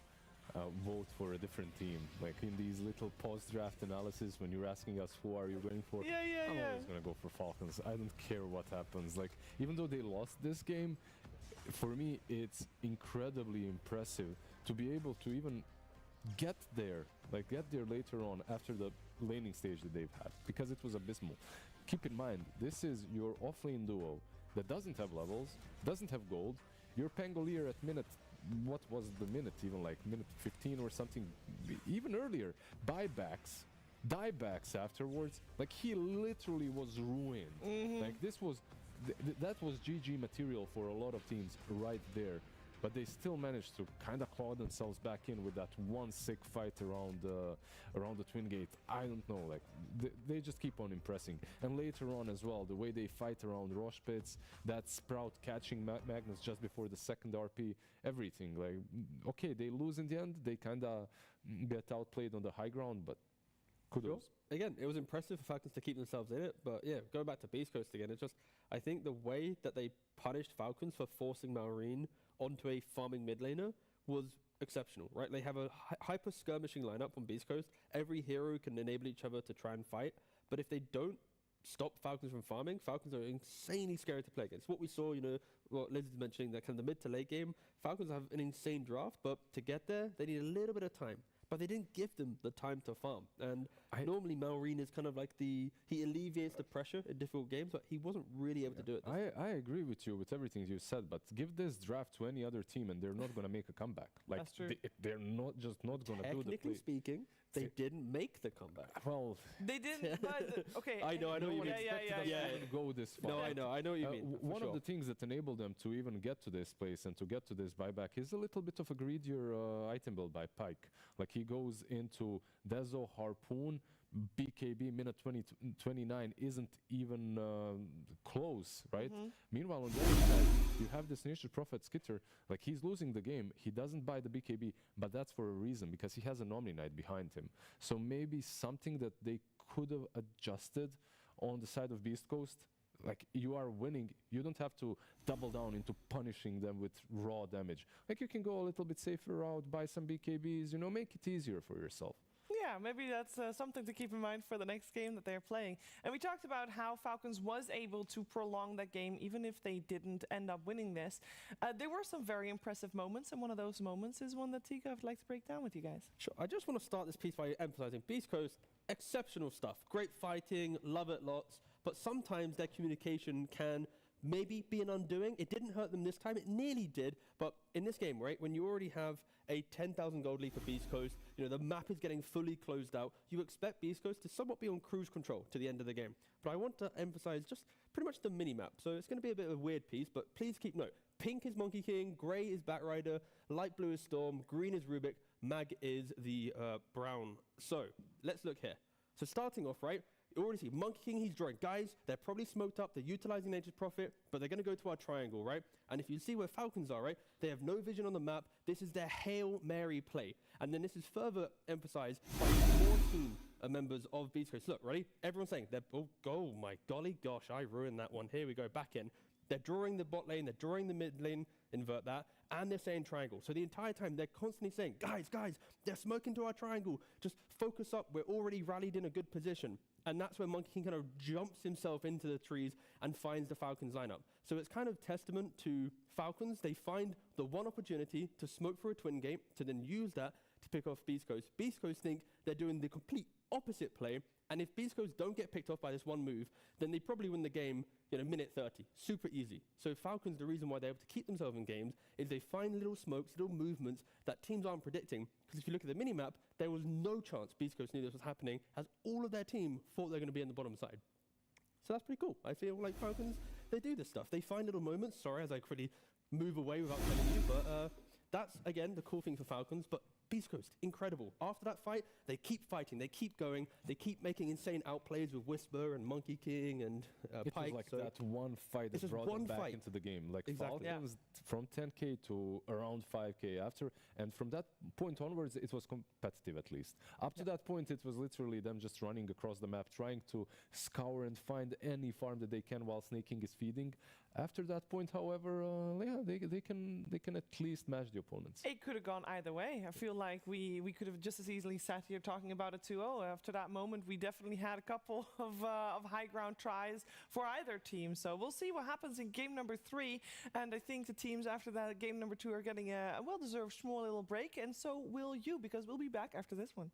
vote for a different team. Like in these little post-draft analysis, when you're asking us who are you going for, I'm always gonna go for Falcons. I don't care what happens. Like even though they lost this game, for me, it's incredibly impressive to be able to even get there later on after the laning stage that they've had, because it was abysmal. Keep in mind, this is your off-lane duo that doesn't have levels, doesn't have gold. Your Pangolier at minute, what was the minute? Even like minute 15 or something, even earlier. Diebacks afterwards. Like he literally was ruined. Like this was. That was GG material for a lot of teams right there, but they still managed to kind of claw themselves back in with that one sick fight around the Twin Gate. I don't know, like they just keep on impressing. And later on as well, the way they fight around Rosh Pits, that Sprout catching Magnus just before the second RP, everything. Like okay, they lose in the end, they kind of get outplayed on the high ground, but kudos. Again, it was impressive for Falcons to keep themselves in it, but yeah, going back to Beast Coast again, it's just I think the way that they punished Falcons for forcing Marine onto a farming mid laner was exceptional, right? They have a hyper skirmishing lineup on Beast Coast. Every hero can enable each other to try and fight, but if they don't stop Falcons from farming, Falcons are insanely scary to play against. What we saw, what Liz is mentioning, that kind of the mid to late game, Falcons have an insane draft, but to get there, they need a little bit of time. But they didn't give them the time to farm. And normally Malrine is kind of like he alleviates the pressure in difficult games, but he wasn't really able to do it. I agree with you with everything you said, but give this draft to any other team and they're not going to make a comeback. Like, That's true. They're not going to do the Technically speaking, they didn't make the comeback. Well, They didn't, but okay. I know what you mean. yeah. Go this far. No, I know what you mean. One of the things that enabled them to even get to this place and to get to this buyback is a little bit of a greedier item build by Pyke. Like he goes into Dezo, Harpoon, BKB, minute 29 isn't even close, right? Meanwhile, on the other side, you have this Nisha Prophet Skitter. Like he's losing the game. He doesn't buy the BKB, but that's for a reason, because he has an Omni Knight behind him. So maybe something that they could have adjusted on the side of Beast Coast. Like you are winning, you don't have to double down into punishing them with raw damage. Like you can go a little bit safer route, buy some BKBs, make it easier for yourself. Yeah, maybe that's something to keep in mind for the next game that they're playing. And we talked about how Falcons was able to prolong that game, even if they didn't end up winning this. There were some very impressive moments, and one of those moments is one that Tika I'd like to break down with you guys. Sure. I just want to start this piece by emphasizing Beast Coast, exceptional stuff. Great fighting, love it lots, but sometimes their communication can maybe be an undoing. It didn't hurt them this time. It nearly did. But in this game, right, when you already have a 10,000 gold lead for Beast Coast, the map is getting fully closed out, you expect Beast Coast to somewhat be on cruise control to the end of the game. But I want to emphasize just pretty much the mini-map. So it's going to be a bit of a weird piece, but please keep note. Pink is Monkey King, grey is Batrider, light blue is Storm, green is Rubik, mag is the brown. So let's look here. So starting off, right, you already see Monkey King, he's drawing. Guys, they're probably smoked up, they're utilizing Nature's Prophet, but they're going to go to our triangle, right? And if you see where Falcons are, right, they have no vision on the map. This is their Hail Mary play. And then this is further emphasized by more team members of Beast Coast. Look, ready? Everyone's saying, oh my golly gosh, I ruined that one. Here we go, back in. They're drawing the bot lane, they're drawing the mid lane, invert that, and they're saying triangle. So the entire time, they're constantly saying, guys, they're smoking to our triangle. Just focus up, we're already rallied in a good position. And that's where Monkey King kind of jumps himself into the trees and finds the Falcons lineup. So it's kind of testament to Falcons. They find the one opportunity to smoke for a twin gate, to then use that to pick off Beast Coast. Beast Coast think they're doing the complete opposite play. And if Beast Coast don't get picked off by this one move, then they probably win the game, minute 30. Super easy. So Falcons, the reason why they're able to keep themselves in games is they find little smokes, little movements that teams aren't predicting. Because if you look at the minimap, there was no chance Beast Coast knew this was happening, as all of their team thought they're going to be on the bottom side. So that's pretty cool. I feel like Falcons, they do this stuff. They find little moments. Sorry, as I quickly move away without telling you, but that's, again, the cool thing for Falcons. But Beast Coast, incredible. After that fight, they keep fighting, they keep going, they keep making insane outplays with Whisper and Monkey King and It Pyke. was like that one fight that brought them back into the game. Like Exactly. Falcons from 10k to around 5k after, and from that point onwards, it was competitive at least. Up to that point, it was literally them just running across the map, trying to scour and find any farm that they can while Snake King is feeding. After that point, however, they can at least match the opponents. It could have gone either way. I feel like we could have just as easily sat here talking about a 2-0. After that moment, we definitely had a couple of high ground tries for either team. So we'll see what happens in game number 3. And I think the teams after that game number 2 are getting a well-deserved small little break. And so will you, because we'll be back after this one.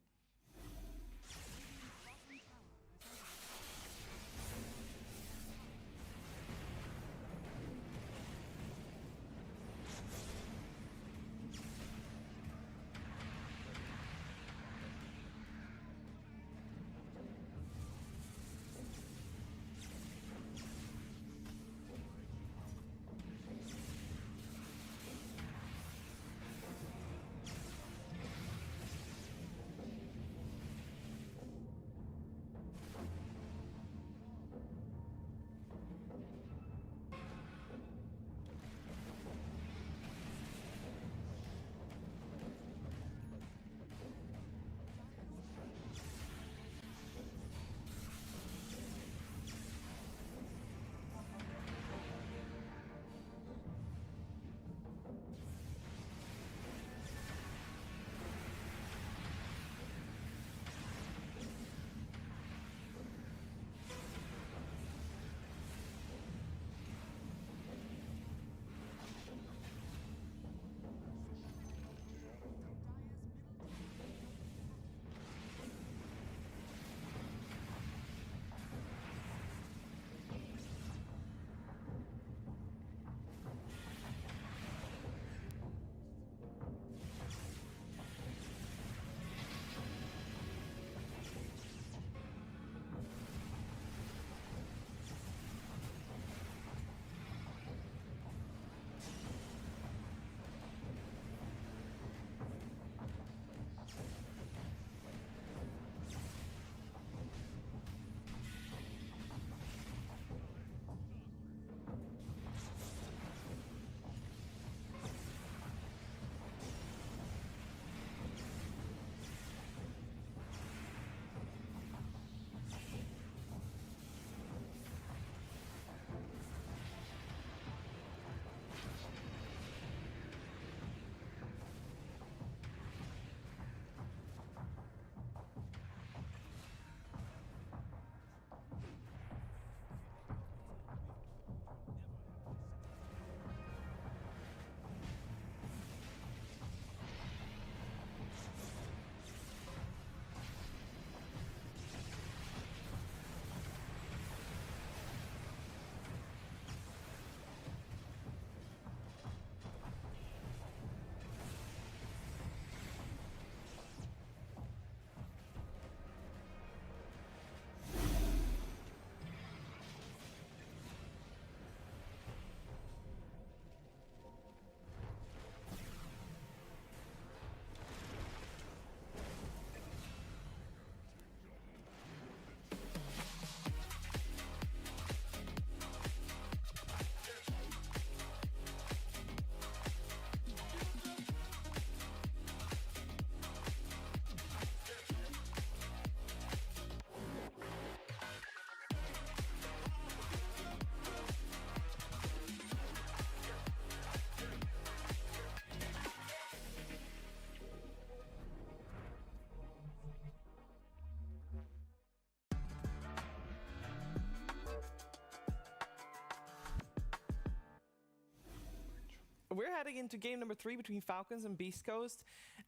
heading into game number 3 between Falcons and Beast Coast.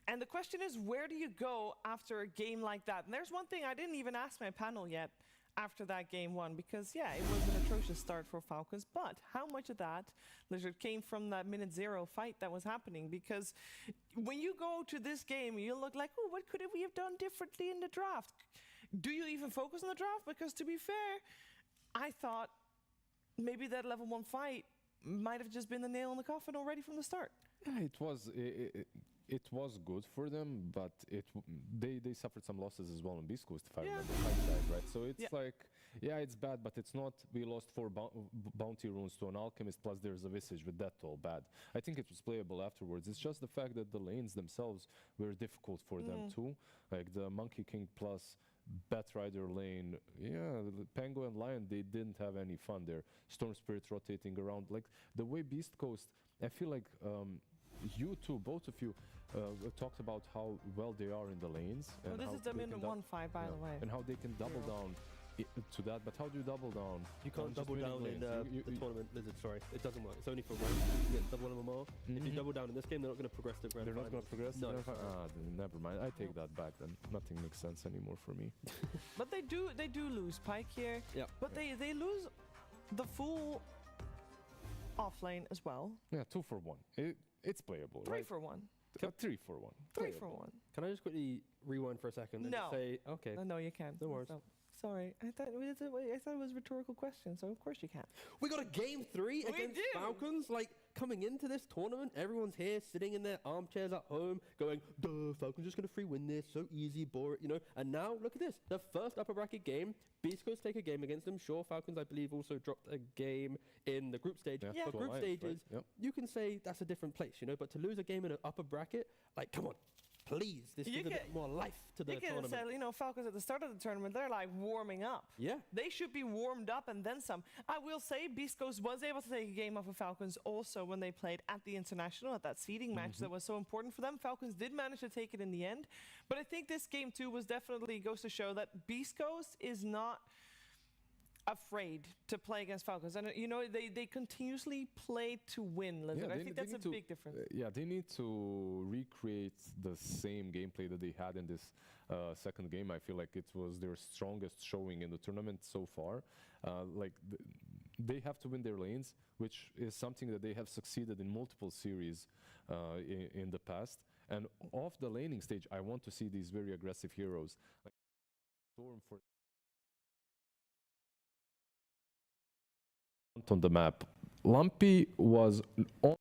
And the question is, where do you go after a game like that? And there's one thing I didn't even ask my panel yet after that game 1, because yeah, it was an atrocious start for Falcons, but how much of that, Lizard, came from that minute 0 fight that was happening? Because when you go to this game, you look like, oh, what could we have done differently in the draft? Do you even focus on the draft? Because to be fair, I thought maybe that level 1 fight might have just been the nail in the coffin already from the start. Yeah, it was good for them, but they suffered some losses as well in Beast Coast, if I remember right? So it's like, yeah, it's bad, but it's not. We lost 4 bounty runes to an alchemist, plus there's a visage with that all bad. I think it was playable afterwards. It's just the fact that the lanes themselves were difficult for them too, like the Monkey King plus Batrider lane. Yeah, the Pango and Lion, they didn't have any fun there. Storm Spirit rotating around, like the way Beast Coast. I feel like you two, both of you, talked about how well they are in the lanes. Well, and this how is the they can minute 1 fight, by the way. and how they can double down to that. But how do you double down? You can't on just double winning down in lanes? the tournament, Lizard. Sorry, it doesn't work. It's only for rank. You get double one more. If you double down in this game, they're not going to progress to grand They're not going finals. to progress. No. Then never mind. I take that back. Then nothing makes sense anymore for me. But they do lose Pike here. Yeah. But they lose the full off lane as well. Yeah, 2 for 1. It's playable, 3 right? for 1. 3 for 1. 3 for 1. Can I just quickly rewind for a second and No. say, okay, No, you can't. No worries. Sorry, I thought it was a rhetorical question, so of course you can. we got a game 3 We against do. Falcons. Like, coming into this tournament, everyone's here sitting in their armchairs at home going, duh, Falcons just going to free win this, so easy, bore it, you know. And now, look at this. The first upper bracket game, Beast Coast take a game against them. Sure, Falcons, I believe, also dropped a game in the group stage. Yeah, But to group Alliance, stages, right? Yep. you can say that's a different place, you know. But to lose a game in an upper bracket, like, come on. Please, this You gives a can- bit more life to the You can tournament. say, you know, Falcons at the start of the tournament, they're like warming up. Yeah. They should be warmed up and then some. I will say Beast Coast was able to take a game off of Falcons also when they played at the International, at that seeding match that was so important for them. Falcons did manage to take it in the end. But I think this game too was definitely goes to show that Beast Coast is not afraid to play against Falcons. And, you know, they continuously play to win, Lizard. I think that's a big difference. Yeah, they need to recreate the same gameplay that they had in this second game. I feel like it was their strongest showing in the tournament so far. They have to win their lanes, which is something that they have succeeded in multiple series in the past. And off the laning stage, I want to see these very aggressive heroes. Like Storm for on the map. Lumpy was on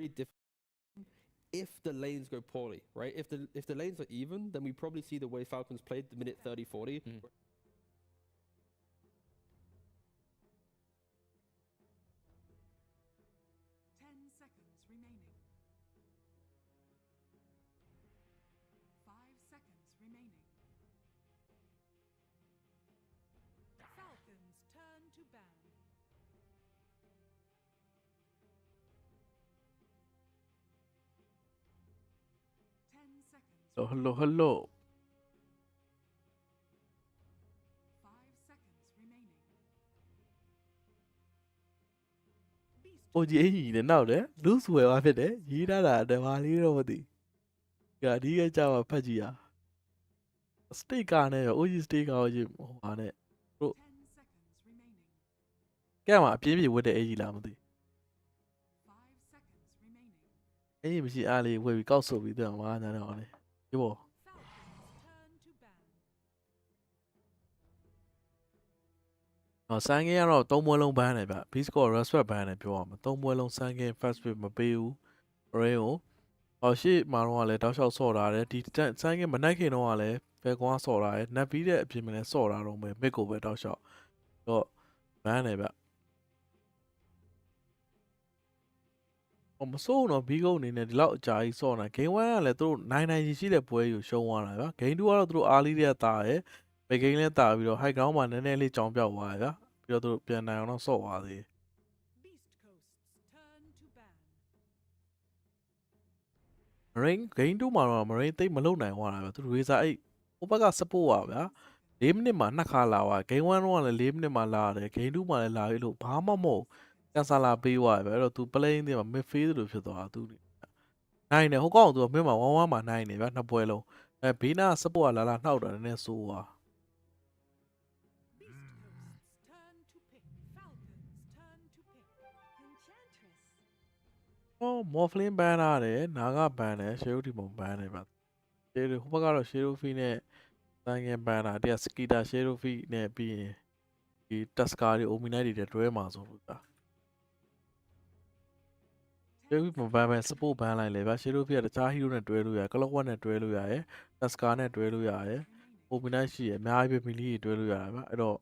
pretty difficult if the lanes go poorly, right? If the lanes are even, then we probably see the way Falcons played the minute 30, 40. 10 seconds remaining. 5 seconds remaining. Falcons turn to ban. 10 seconds. hello. 5 seconds remaining. โอ้ยအကြီးနဲ့နောက်တယ်လူဆွဲသွားဖြစ်တယ်ရေးထားတာတဘာလေးတော့မသိကြဒီကကြာမှာဖတ်ကြည့်ရစတိတ်ကာနဲ့အိုကြီးစတိတ်ကာကိုကြီးဟိုဟာနဲ့တို့ 10 seconds remaining. ကဲမှာအပြင်းပြေဝတ်တဲ့အကြီးလားမသိ 5 seconds remaining. အကြီးမရှိအားလေးဝယ်ပြီးကောက်ဆုပ်ပြီးတော့မှာညာတော့လေဒီဘော Falcons turn to ban. ဆန်းကင်းကတော့3ပွဲလုံးဘန်းတယ်ဗျ B score respect ဘန်းတယ်ပြောရမှာ3ပွဲလုံးဆန်းကင်း first pick မပေးဘူး rain ကိုဟောရှိမှာတော့လည်းတောက်လျှောက်ဆော့တာတယ်ဒီဆန်းကင်းမနိုင်ခင်တော့ကလည်းဖဲကွာဆော့တာတယ်နက်ပြီးတဲ့အပြင်မှာလည်းဆော့တာတော့ပဲ mid ကိုပဲတောက်လျှောက်တော့ဘန်းတယ်ဗျမစိုးတော့ B ကုန်းအနေနဲ့ဒီလောက်အကြာကြီးဆော့နေတာ game 1ကလည်းသူတို့9-9ရှိတဲ့ပွဲကိုရှုံးသွားတာဗျ game 2ကတော့သူတို့အားလေးတွေကတာရယ် big game လည်းတာပြီးတော့ high ground မှာနည်းနည်းလေးကြောင်ပြောက်သွားတယ်ဗျပြီးတော့သူတို့ပြန်နိုင်အောင်တော့ဆော့သွားသေးတယ် Beast coasts turn to ban. Marine game 2မှာတော့ Marine သိပ်မလုံနိုင်သွားတာဗျသူတို့ Razor 8ဟိုဘက်က support ပါဗျာ4မိနစ်မှာ2ခါလာသွား game 1တော့လည်း4မိနစ်မှာလာတယ် game 2မှာလည်းလာပြီလို့ဘာမှမဟုတ်ကန်ဆာလာပေးသွားတယ်ဗျအဲ့တော့သူ playing တွေမှာ midfield လို့ဖြစ်သွားတာသူနိုင်တယ်ဟိုကောင်ကသူကမင်းမှာ1-1မှာနိုင်တယ်ဗျနှစ်ပွဲလုံးဘေးနာ support ကလာနှောက်တာနည်းနည်းဆိုးသွား Morphling ဘန်းရတယ်နာကဘန်းတယ်ရှေရုတီမုံဘန်းတယ်ဗျရှေရုဟိုဘက်ကတော့ရှေရုဖီနဲ့တန်ငယ်ဘန်းတာတရားစကီတာရှေရုဖီနဲ့ပြီးရင်ဒီတက်စကာတွေအိုမီနိုက်တွေတွဲမှာဆိုလို့ဗျရှေရုဖီမဘန်းပဲစပို့ဘန်းလိုက်လေဗျရှေရုဖီကတခြားဟီးရိုးနဲ့တွဲလို့ရတယ်ကလော့ဝတ်နဲ့တွဲလို့ရတယ်တက်စကာနဲ့တွဲလို့ရတယ်အိုမီနိုက်ရှိရအများကြီးပဲမီလီတွေတွဲလို့ရတာဗျအဲ့တော့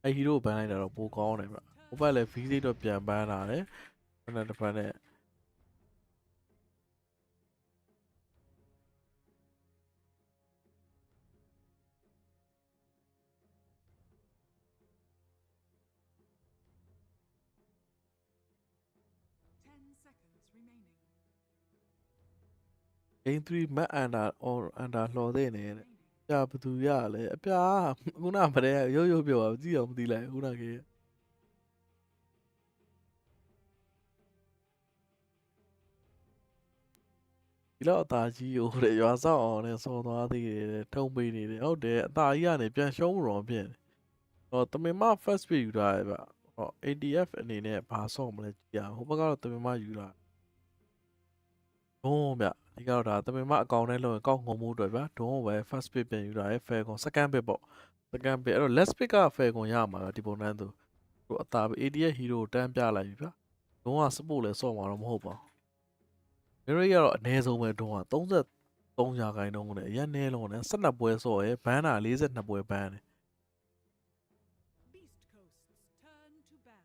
အဲ့ဟီးရိုးဘန်းလိုက်တာတော့ပိုကောင်းတယ်ဗျဟိုဘက်လည်း V6 တော့ပြန်ဘန်းလာတယ်အဲ့ဒါတစ်ဖက်နဲ့ 10 seconds remaining. Game 3 Matt under လှော်တဲ့နေတဲ့ပြဘသူရလဲအပြာခုနမတဲ့ရုပ်ရုပ်ပြောပါကြည့်အောင်မသိလိုက်ခုနကဒီတော့အသားကြီးဟိုတဲ့ရွာဆောက်အောင်နဲ့စော်သွားသေးတယ်ထုံးပေးနေတယ်ဟုတ်တယ်အသားကြီးကနေပြန်ရှုံးတော့ဖြစ်တော့တမင်မ first pick ယူထားရဗျဟော ADF အနေနဲ့ဘာဆော့မလဲကြည့်အောင်ဟိုဘက်ကတော့တမင်မယူတာဒုံးဗျဒီကတော့ဒါတမင်မအကောင့်ထဲလုံးကောက်ငုံမှုအတွက်ဗျဒုံးပဲ first pick ပြန်ယူတာရယ် fair ကွန် second pick ပေါ့ second pick အဲ့တော့ last pick က fair ကွန်ရမှာဒီပုံနှန်းသူတို့အသား ADF hero တန်းပြလိုက်ပြီဗျဒုံးက support လဲဆော့မှာတော့မဟုတ်ပါဘူး ကတော့အနည်းဆုံးပဲဒုံးက33ရာခိုင်နှုန်းနဲ့အရင်နဲလုံးနဲ့12ပွဲဆော့ရယ်ဘန်းတာ42ပွဲဘန်းတယ် Beast coasts turn to ban.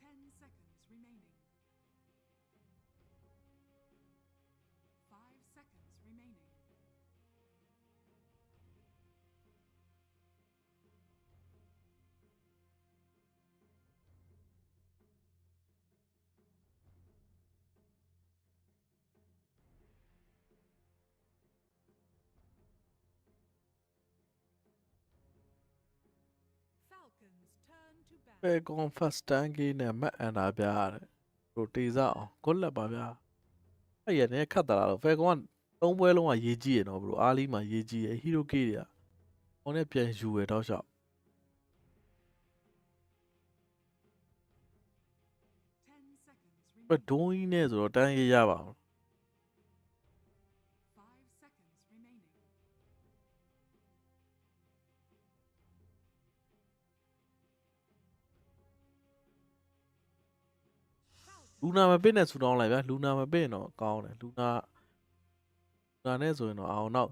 10 seconds remaining. 5 seconds remaining. Falcons turn to ban. ပဲကွန် first stand game နဲ့ map under ပြရတယ်တို့တေးစားအောင်ဂုတ်လက်ပါဗျာအဲ့ရနေခတ်တာတော့ဖဲကွန်က3ပွဲလုံးကရေးကြည့်ရတော့ဘရိုအားလီမှာရေးကြည့်ရဟီရိုကေတွေကဟိုနဲ့ပြန်ယူရတော့ရှောက် 10 seconds remaining. ဘယ်ဒုံးကြီးနဲ့ဆိုတော့တန်းရရပါအောင် 5 seconds remaining. လူနာမပစ်နဲ့ဆူတောင်းလိုက်ဗျာလူနာမပစ်တော့ကောင်းတယ်လူနာနဲ့ဆိုရင်တော့အောင်တော့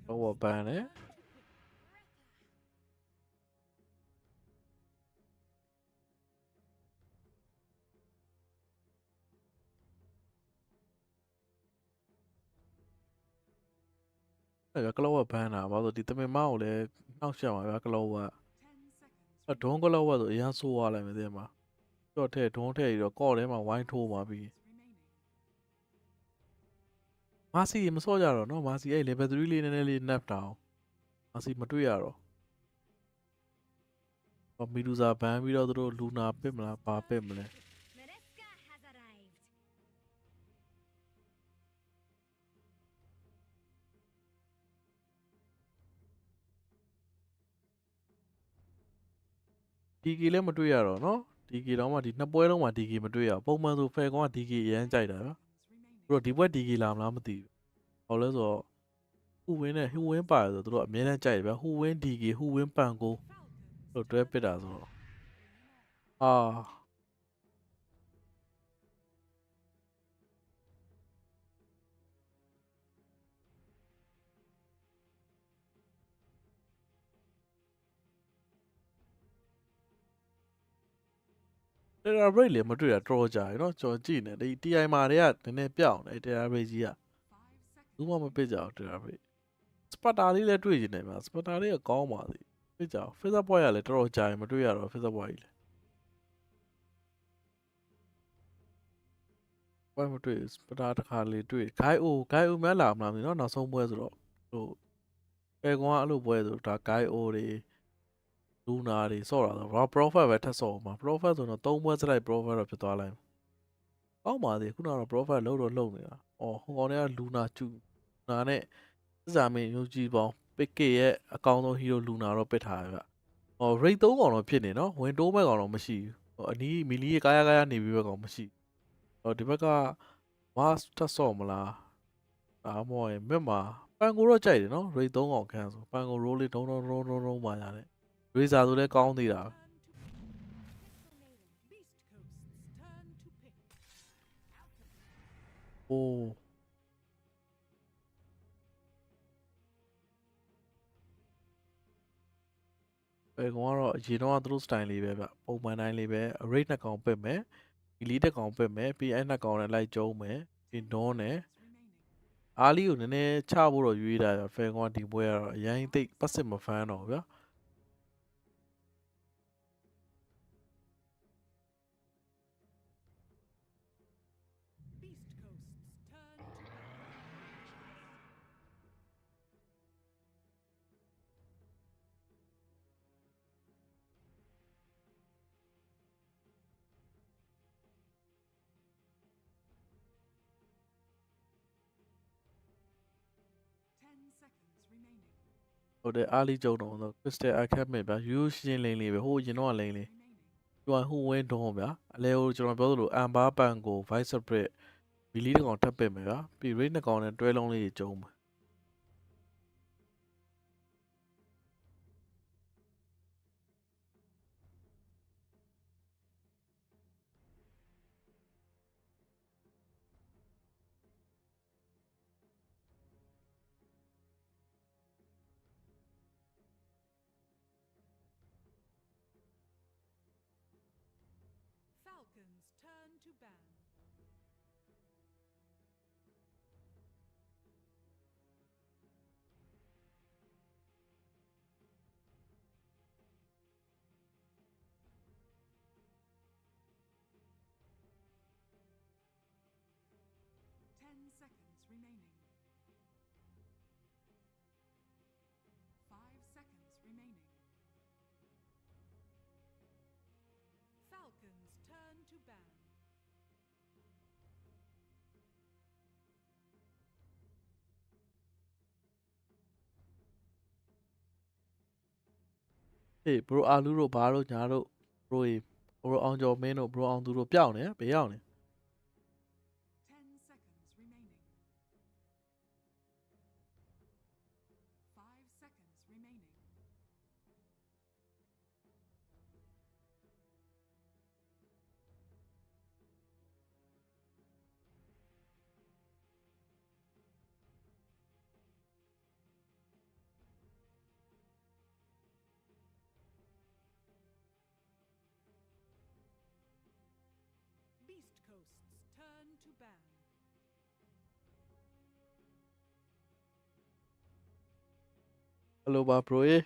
တော့ပန်းတယ်အဲ့ကလောကဘန်းတာဘာလို့ဒီတမင်မကိုလည်းနှောက်ရှက်ပါဗျာကလောက 10 seconds. အဒုံးကလောကဆိုအရန်ဆိုးသွားလိုက်မယ်တဲ့မှာတော့ထဲဒုံးထဲပြီးတော့ကော့ထဲမှာဝိုင်းထိုးပါပြီ Remaining. မာစီမစော့ကြတော့နော်မာစီအဲ့ level 3လေးနည်းနည်းလေးနှပ်တာမာစီမတွေ့ရတော့မီဒူဇာဘန်းပြီးတော့သူတို့လူနာပစ်မလားဘာပစ်မလဲ ဒီကီလည်းမတွေ့ရတော့နော်ဒီကီတော့မှဒီနှစ်ပွဲလုံးမှာဒီကီမတွေ့ရပုံမှန်ဆိုဖယ်ကောင်ကဒီကီအရန်ကြိုက်တာဗျာ Remaining. သူတို့ဒီပွဲဒီကီလာမလားမသိဘူးဟောလဲဆိုတော့ဟူဝင်းနဲ့ဟူဝင်းပါတယ်ဆိုသူတို့အမြဲတမ်းကြိုက်တယ်ဗျာဟူဝင်းဒီကီဟူဝင်းပန်ကိုတို့တွဲပစ်တာဆိုတော့အာTerra Break လည်းမတွေ့တာတော်ကြာပြီเนาะကျွန်တော်ကြည့်နေဒီ TI မှာတွေကနည်းနည်းပြောင်းနေ Terra Break ကြီးက 5 seconds. ဘူးမှမပစ်ကြအောင် Terra Break Sparta လေးလည်းတွေ့နေတယ်ဗျာ Sparta လေးကကောင်းပါသေးပစ်ကြအောင် Phaser Boy ကလည်းတော်တော်ကြာရင်မတွေ့ရတော့ Phaser Boy ကြီးလည်းဘာမှမတွေ့ Sparta တစ်ခါလေးတွေ့ Guy O များလာမလားမသိเนาะနောက်ဆုံးပွဲဆိုတော့ဟိုပေကွန်ကအဲ့လိုပွဲဆိုဒါ Guy O တွေလူနာတွေစော့တာဆိုတော့ Prophet ပဲထပ်စော့မှာ Prophet ဆိုတော့3ပွဲစလိုက် Prophet တော့ဖြစ်သွားလိုက်ကောင်းပါသေးခုနကတော့ Prophet လုံးတော့နေတာအော်ဟိုကောင်တွေကလူနာကျူနာနဲ့စစာမင်းမျိုးကြီးပေါင်း PK ရဲ့အကောင်းဆုံး hero လူနာတော့ပစ်ထားရဗျဟော rate 3ကောင်တော့ဖြစ်နေနော်ဝင်တိုးမဲ့ကောင်တော့မရှိဘူးဟိုအနီးမီလီရဲ့ကာယနေပြီးပဲကောင်မရှိဟောဒီဘက်က mass ထပ်စော့မလားဒါမှမဟုတ်ရင်မြက်မှာပန်ကိုတော့ကြိုက်တယ်နော် rate 3ကောင်ခန်းဆိုပန်ကို roll လေးဒုံပါရတယ် Razor ဆိုလည်းကောင်းသေးတာ Turn to pick. Beast coast's turn to pick. โอ้ဘယ်ကောင်ကတော့အရင်တော့သူတို့ style လေးပဲဗျပုံမှန်တိုင်းလေးပဲ rate နှစ်ကောင်ပစ်မယ် elite တစ်ကောင်ပစ်မယ်ပြီးအဲ့နှစ်ကောင်နဲ့လိုက်ကျုံးမယ်ပြီး non နဲ့ Remaining. အားလီကိုနည်းနည်းချဖို့တော့ရွေးတာဗျဖယ်ကောင်ကဒီပွဲကတော့အရင်သိပတ်စစ်မဖမ်းတော့ဗျာ Beast coast's turn to pick. 10 seconds remaining. ဟုတ်တယ်အားလီကျုံတော့ဆို crystal academy ဗျာရိုးရှင်းလင်းလေးပဲဟိုရင်တော့လိန်လေး Remaining. ကျွမ်းဟိုဝင်းဒုံးဗျာအလဲကိုကျွန်တော်ပြောသလိုအမ်ဘာပန်ကို vice separate ဘီလီတစ်ကောင်ထပ်ပစ်မယ်ဗျာပြီး rate နှစ်ကောင်နဲ့တွဲလုံးလေးကျုံးမယ် Falcons turn to ban. ဟေး bro အာလူတို့ဘာတို့ညာတို့ bro ရေ bro အောင်ကျော်မင်းတို့ bro အောင်သူတို့ပြောင်းနေဘေးရောက်နေ 10 seconds remaining. 5 seconds remaining. Beast coast's turn to ban. ဟယ်လိုပါ bro ရေ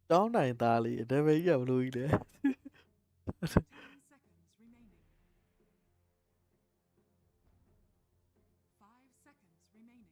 တောင်းနိုင်သားလေးဒါပေမဲ့ကြီးကဘလို့ကြီးလဲ 10 seconds remaining. 5 seconds remaining.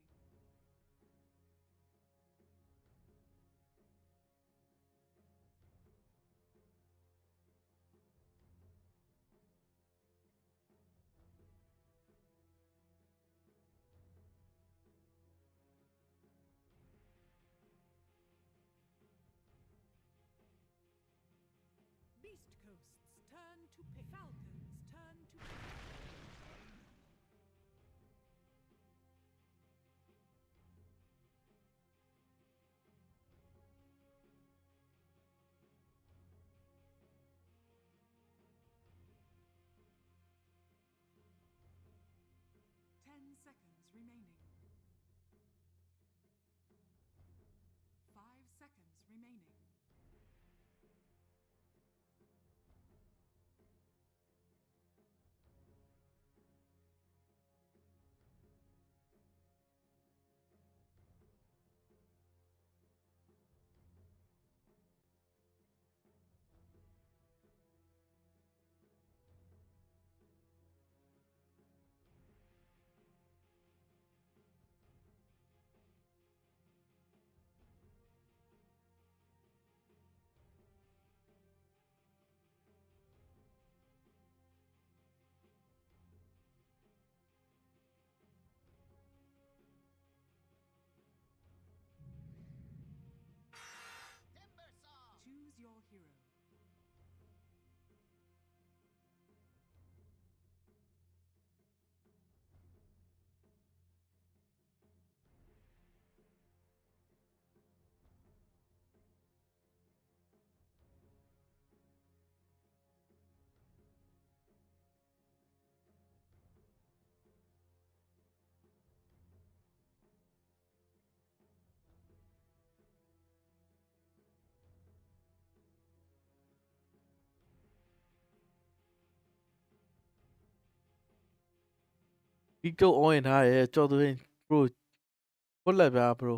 Beast coast's turn to pick. Falcons turn to pick. 10 seconds remaining. 5 seconds remaining. Choose your hero. Big go on ထားတယ်ကြော်သူရင် bro ဟုတ်လက်ဗျာ bro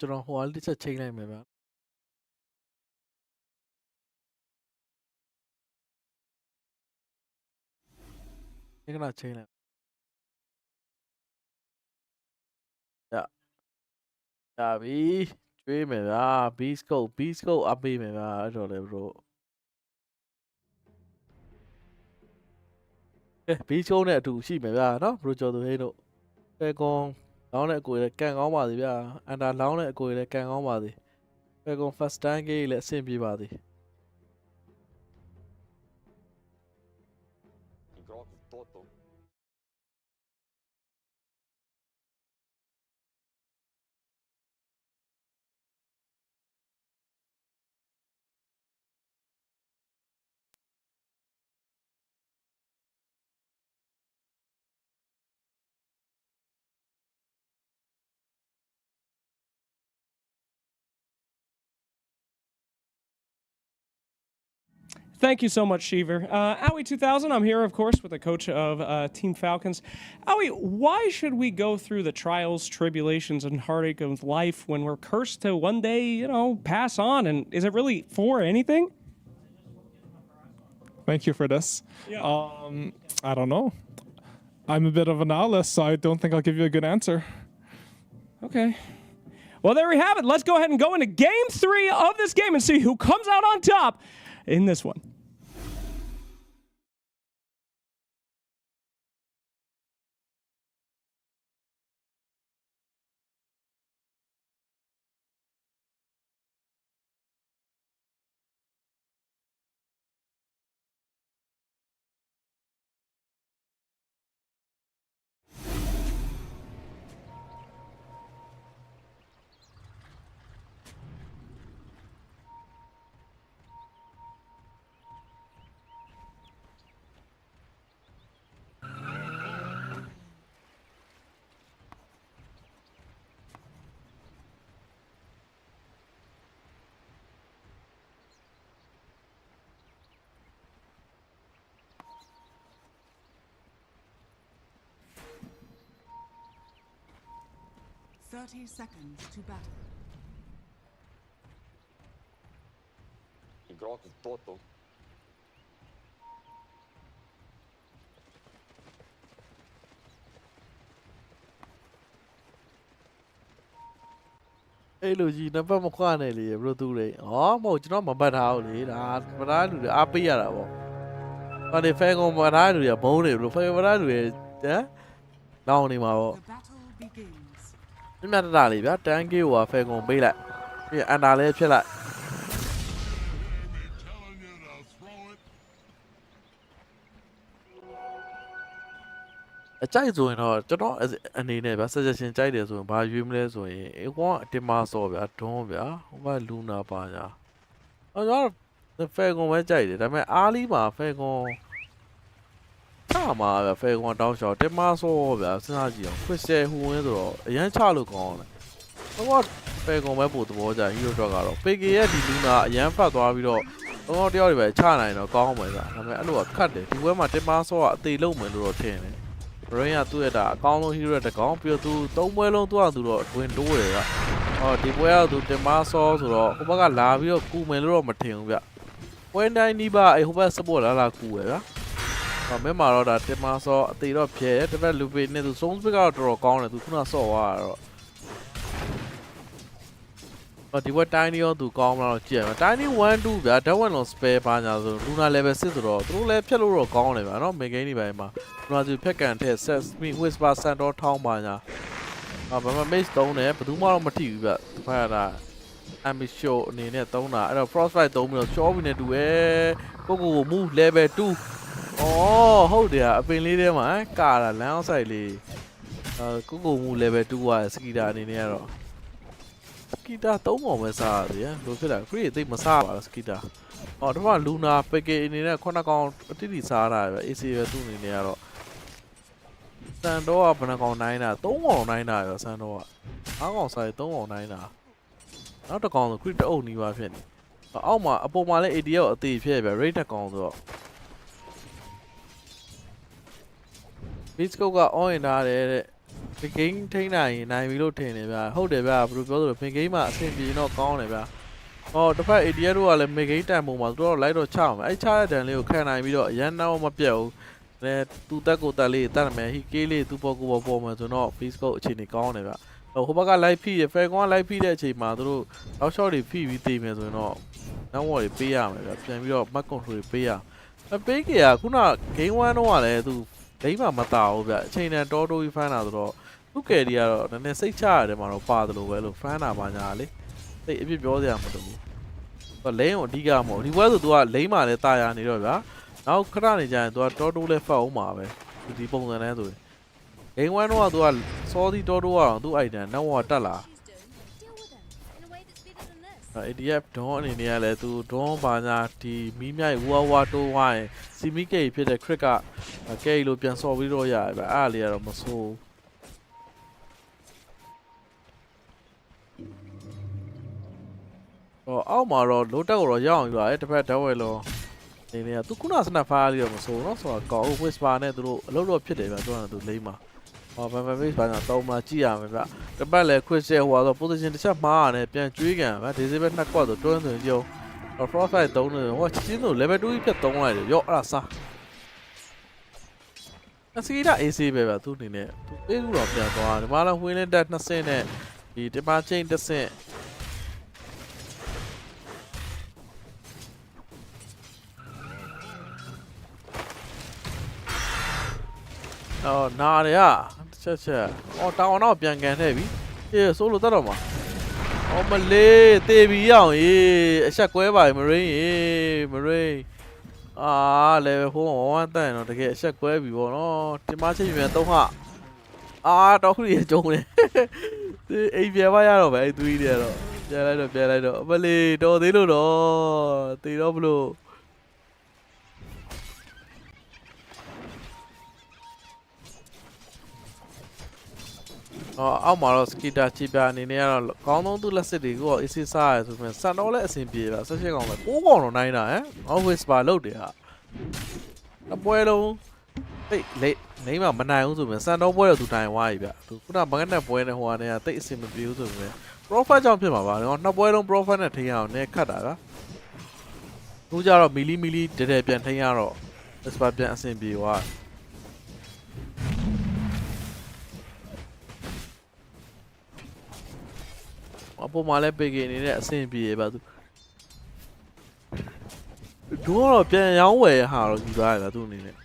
ကျွန်တော်ဟိုအားတစ်ချက်ချိန်လိုက်မယ်ဗျာဒီကနေ့ချိန်လိုက်ရပြီကျွေးမယ်ဗျာ beast coast အပေးမယ်ဗျာအဲ့တော့လေ bro beast coast နဲ့အတူရှိမယ်ဗျာနော် bro ကြော်သူဟိန်းတို့ဖဲကွန်လောင်းတဲ့အကိုလည်းကန်ကောင်းပါသည်ဗျာအန်တာလောင်းတဲ့အကိုလည်းကန်ကောင်းပါသည်ဖဲကွန် first time game လည်းအဆင်ပြေပါသည် Игрок в доту. Thank you so much, Sheever. Owie 2000, I'm here, of course, with the coach of Team Falcons. Owie, why should we go through the trials, tribulations, and heartache of life when we're cursed to one day, you know, pass on? And is it really for anything? Thank you for this. Yeah. I don't know. I'm a bit of a nihilist, so I don't think I'll give you a good answer. Okay. Well, there we have it. Let's go ahead and go into Game 3 of this game and see who comes out on top in this one. 30 seconds to battle. Игрок в тотал. Ê lù gì nó bắt một khoa này thì bro tu đấy. Một cho nó mà bắt hào thì đã bắt hào được áp bây giờ là bộ. Còn để phê con bắt hào được bố này rồi phê bắt hào được đấy. Đâu này mà bộ. The battle begins. Nhưng mà đã thì biết trang kêu à phê con bây lại. Bây giờ anh đã lên phía lại. Chạy rồi nó cho nó anh này bác sẽ xin chạy được rồi bao nhiêu mới rồi cái quan thì mà so với trống với không phải Luna bao nhiêu đó phê con mới chạy được mà Ali mà phê con sao mà phê con đau sọ thì mà so với sao gì không phải xe hùn rồi anh trả được con này nó phê con mới bút bút ra hiểu cho cả rồi phê cái đi Luna anh phát qua video nó đeo đi về trả này nó con mới ra mà anh luôn cắt đấy thì với mà thì mà so thì lâu mới được thế này rồi nhà tôi đã con luôn hero đã có bây giờ tôi tống mới luôn tôi ăn tôi rồi quên đuôi rồi thì bây giờ tôi tìm mà so rồi không bao giờ làm video cũ mới rồi mà thiền vậy quên đây đi ba ấy không bao giờ bỏ là cũ vậy và mấy mà rồi đã tìm mà so thì đó phía thì phải lưu về nên tôi sống với cái rồi con này tôi cũng là so rồi thì với tiny on tụi con mà chỉ mà tiny one two vậy đó là spare ba nhà rồi Luna level 6 rồi tôi level phía rồi con này mà nó mấy cái này vậy mà nó chỉ phép cảnh thế set me whisper sandor thong ba nhà mà base tông này bắt đầu mà thiu vậy phải là ambition này nè tông là rồi frostbite tông mình show mình đủ có move level 2 hold there bên lý đấy mà cả là léo xài lì có move level 2 à skida này nè rồi skida tông mà sao vậy đối với là free thì mà sao à skida đó là Luna cái này nè con tí sao ra vậy AC tu này nè rồi Sandor bên con này nè tốn ngon này nè rồi Sandor áo còn xài tốn ngon này nè nó đã còn critical ổn đi vào phiền áo mà bộ mà lấy ADL ở tỷ phiền về rate còn rồi Bisco có ổn ra để cái kính thế này mình lúc thế này và hậu để vào rồi có rồi cái kính mà xem gì nó con này và đó phải ADL rồi là mấy cái time mà tôi lấy đồ chảo mà ấy chảo để liệu khai này video giờ nào mà biểu nè tu ta cô ta li ta mẹ hi kê li tu po mà tụi nó Bisco chỉ này con này vậy không bao giờ lấy phi phải con lấy phi để chỉ mà tụi nó cho đi phi vì tìm tụi nó ngồi để phi à mày xem video bắt con rồi phi à phi kìa cũng là cái quan nó là tụi đấy mà tạo vậy trên này đôi fan nào tụi nó kể đi à nên xây cha để mà nó pha tụi vậy luôn fan nào mà nhà lấy thì biết biểu gì mà tụi còn lấy một đi ra một đi qua tụi lấy mà để tay à này rồi vậy nào cái này giờ tôi đu lên phao mà vậy thì bông ra này rồi cái ngoài nó tôi so thì tôi tôi ấy nè nó hoa ta là ADF đó này nè là tôi đó bà nhà thì mí mày hoa tôi hoài xí mí cái phía cái cricket cái lô biển so với rồi vậy à liền rồi mà số áo mà rồi lỗ tao rồi giang rồi cái phải tao vậy lo này nè tôi cũng là sinh pha liền mà số nó số có whisper này tôi lâu phía đấy mà tôi lấy mà mấy bạn nào tao mà chỉ à mấy bạn các bạn lại khuyên xe hóa rồi position thì chắc mà này biến chui kìa và thế giới bên qua rồi trốn rồi nhiều rồi frostbite tông nữa hoa chỉ nó level 2 cái tông này rồi là sao nó sẽ ra AC về và tôi này nè tôi biết rồi bây giờ mà là huy lên đặt nó xe nè thì cái ba chain đất xe nào đấy à chết tao nó biến cái này bị solo tao mà mà lê tê bị à chắc quay bài Marie level 4 hoàn toàn nó cái chắc quay bị nó thì mà chơi miền đông hả đó thì trông này thì ai biết bao giờ rồi vậy tùy đi rồi về lại rồi mà lê đâu thế luôn đó thì đâu luôn ông mà skida chỉ biết này nè con nó tu là sẽ đi qua ít sai rồi mà sao nó lại xin bia là sao chứ còn là cố con nó này nè ông whisper lâu đi à nó quay đâu နေမှာမနိုင်ဘူးဆိုရင်စံတော့ပွဲတော့သူနိုင်သွားပြီဗျသူခုနမကနဲ့ပွဲနဲ့ဟိုကနေတိတ်အဆင်မပြေဘူးဆိုရင် profile ကြောင့်ဖြစ်မှာပါတော့နှစ်ပွဲလုံး profile နဲ့ထိန်းရအောင်နည်းခတ်တာကသူကြတော့မီလီတဲတဲပြန်ထိန်းရတော့ expert ပြန်အဆင်ပြေသွားအပေါ်မှာလည်းပေကေအနေနဲ့အဆင်ပြေပါသူတော့ပြန်ရောင်းဝယ်ဟာတော့ယူသွားရတာသူအနေနဲ့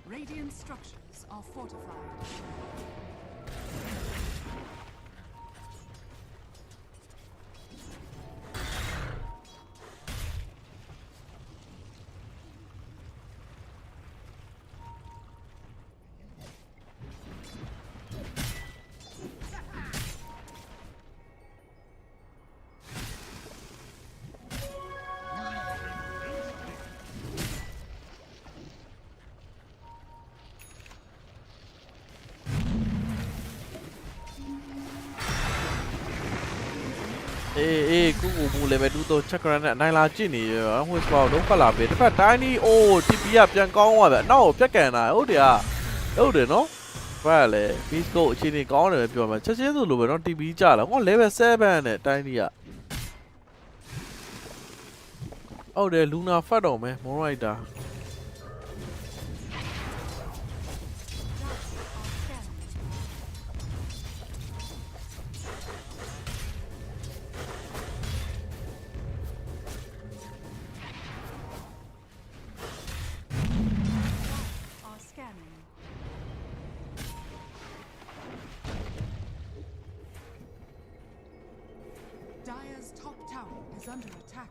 Radiant structures are fortified. Ku mu level 2 တော့ check ရတဲ့နိုင်လာကြည့်နေရဟိုစပေါတော့ဖတ်လာပြီတစ်ဖက်တိုင်းနီအိုး TP ကပြန်ကောင်းသွားဗျနောက်ပြက်ကန်တာဟုတ်တယ်နော်ဖတ်လေ beast go အခြေအနေကောင်းတယ်ပဲပြောမှာချက်ချင်းဆိုလိုပဲနော် TP ကြလာဟော level 7နဲ့တိုင်းနီကဟုတ်တယ် Luna ဖတ်တော့မယ် Moon Rider Dire's top tower is under attack.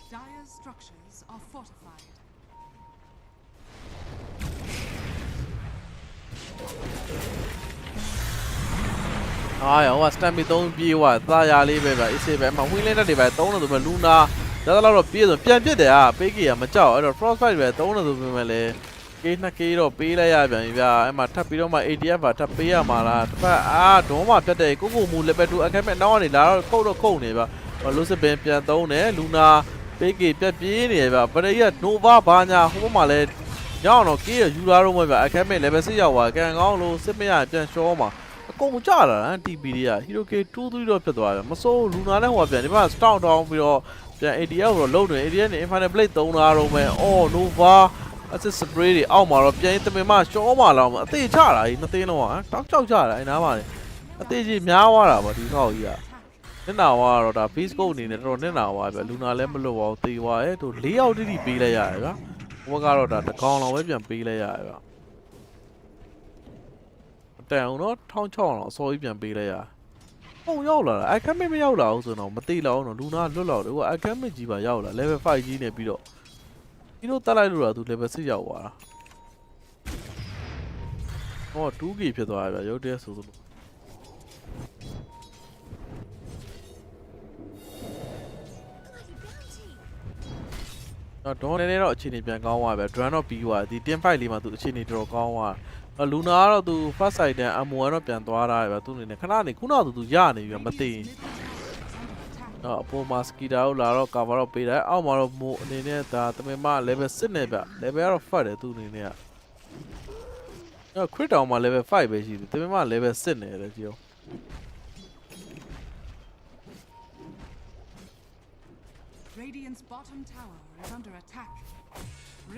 Dire's structures are fortified. Stamp 3ပြေးသွားသားရလေးပဲဗျအေးစေးပဲအမှဝင်းလင်းတဲ့တွေပဲ3လို့ဆိုပဲ Luna ဒါတော့ပြေးဆိုပြန်ပြစ်တယ်ဟာပေးကြီးကမကြောက်အဲ့တော့ Frostbite ပဲ3လို့ဆိုပေမဲ့လေကေး2ကေးတော့ပေးလိုက်ရပြန်ပြီဗျအဲ့မှာထပ်ပြီးတော့မှ ATF ပါထပ်ပေးရမှာလားတစ်ဖက်ဒုံးမှပြတ်တယ်ကိုမူ level 2 အခက်မဲ့နောက်ကနေလာတော့ခုတ်နေဗျလို့စစ်ပင်ပြန်သုံးတယ် Luna ပေးကြီးပြက်ပြေးနေဗျပရိယ Nova ဘာညာဟိုမှာလဲရောက်တော့ကေးရယူလာတော့မှဗျအခက်မဲ့ level 6ရောက်သွားကန်ကောင်းလို့စစ်မရပြန်ရှောမှာအကုန်ကြတာ TP တွေက Hero K 2-3တော့ဖြစ်သွားတယ်မစိုး Luna နဲ့ဟိုပြန်ဒီမှာ Stout down ပြီးတော့ပြန် ATF ကိုလုံးနေ ATF နဲ့ Infinite Blade သုံးတာတော့မယ်အော် Nova assist spray တွေအောက်မှာတော့ပြန်တမင်မှရှောမှာလောက်အသေးချတာကြီးနှစ်သိန်းလုံးอ่ะတောက်ကြောက်ကြတာအဲ့နားမှာအသေးကြီးများသွားတာပေါ့ဒီကောက်ကြီးကနစ်နာသွားတော့ဒါ beast code အနေနဲ့တော်တော်နစ်နာသွားပြီ Luna လည်းမလွတ်ပါဘူးသေသွားရဲ့သူ၄ယောက်တိတိပေးလိုက်ရတယ်ဗျာဘုကတော့ဒါတကောင်လောက်ပဲပြန်ပေးလိုက်ရတယ်ဗျာတန်အောင်တော့1600လောက်အစောကြီးပြန်ပေးလိုက်ရပုံရောက်လာတာ Academy မရောက်လာဘူးဆိုတော့မသိလောက်တော့ Luna လွတ်လောက်တယ်ဟို Academy ကြီးပါရောက်လာ level 5ကြီးနေပြီးတော့ဒီလိုတက်လိုက်လို့တော့သူ level 6ရောက်သွားတာဟော 2k ဖြစ်သွားပြီဗျာရုပ်တရက်ဆိုလို့တော့နေတော့အခြေအနေပြန်ကောင်းသွားပြီ Drone တော့ပြီးသွားဒီ team fight လေးမှာသူအခြေအနေတော်တော်ကောင်းသွား လူနာကတော့သူ first side နဲ့အမွန်ကတော့ပြန်သွားတာပဲသူအနေနဲ့ခဏနေခုနကသူရနေပြီမသိရင်အပေါ်မှာစကီတာကိုလာတော့ cover တော့ပေးတယ်အောက်မှာတော့မို့အနေနဲ့ဒါတမင်မ level 6နဲ့ဗျ level ကတော့ fat တယ်သူအနေနဲ့ကcrit downမှာ level 5ပဲရှိတယ်တမင်မ level 6နဲ့လေကြည့်အောင် Radiant's bottom tower is under attack.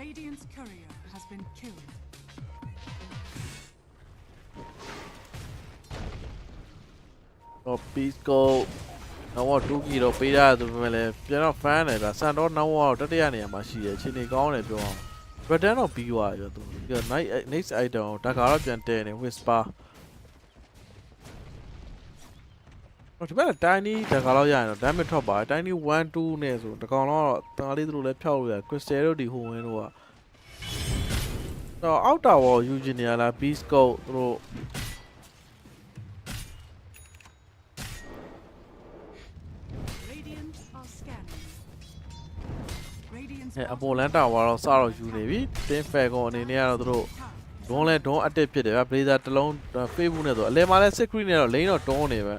Radiant's courier has been killed. Beast go တော့2ကီတော့ပေးရတယ်ဆိုပေမဲ့လည်းပြန်တော့ fan တယ်ဗျဆန်တော့နောက်တော့တတိယနေရာမှာရှိတယ်ချင်းနေကောင်းတယ်ပြောအောင် Return တော့ပြီးသွားပြီသူပြီးတော့ next item ကိုဒါကတော့ပြန်တဲနေ whisper ဒီဘက် tiny ဒါကတော့ရရင်တော့ damage ထွက်ပါတယ် tiny 1 2နဲ့ဆိုတကောင်တော့တန်လေးသူတို့လည်းဖျောက်လို့ရ crystal တို့ဒီဟိုဝင်းတို့ကတော့အောက်တာဝေါ်ယူဂျင်နီယာလာ beast go သူတို့ အပေါ်လန်တာဝါတော့စတော့ယူနေပြီတင်းဖယ်ကွန်အနေနဲ့ကတော့သူတို့ဒွန်းလဲဒွန်းအတစ်ဖြစ်တယ်ဗျ blazer တစ်လုံး Facebook နဲ့ဆိုအလဲမှာလဲ screen နဲ့တော့လိန်တော့တွန်းနေပဲ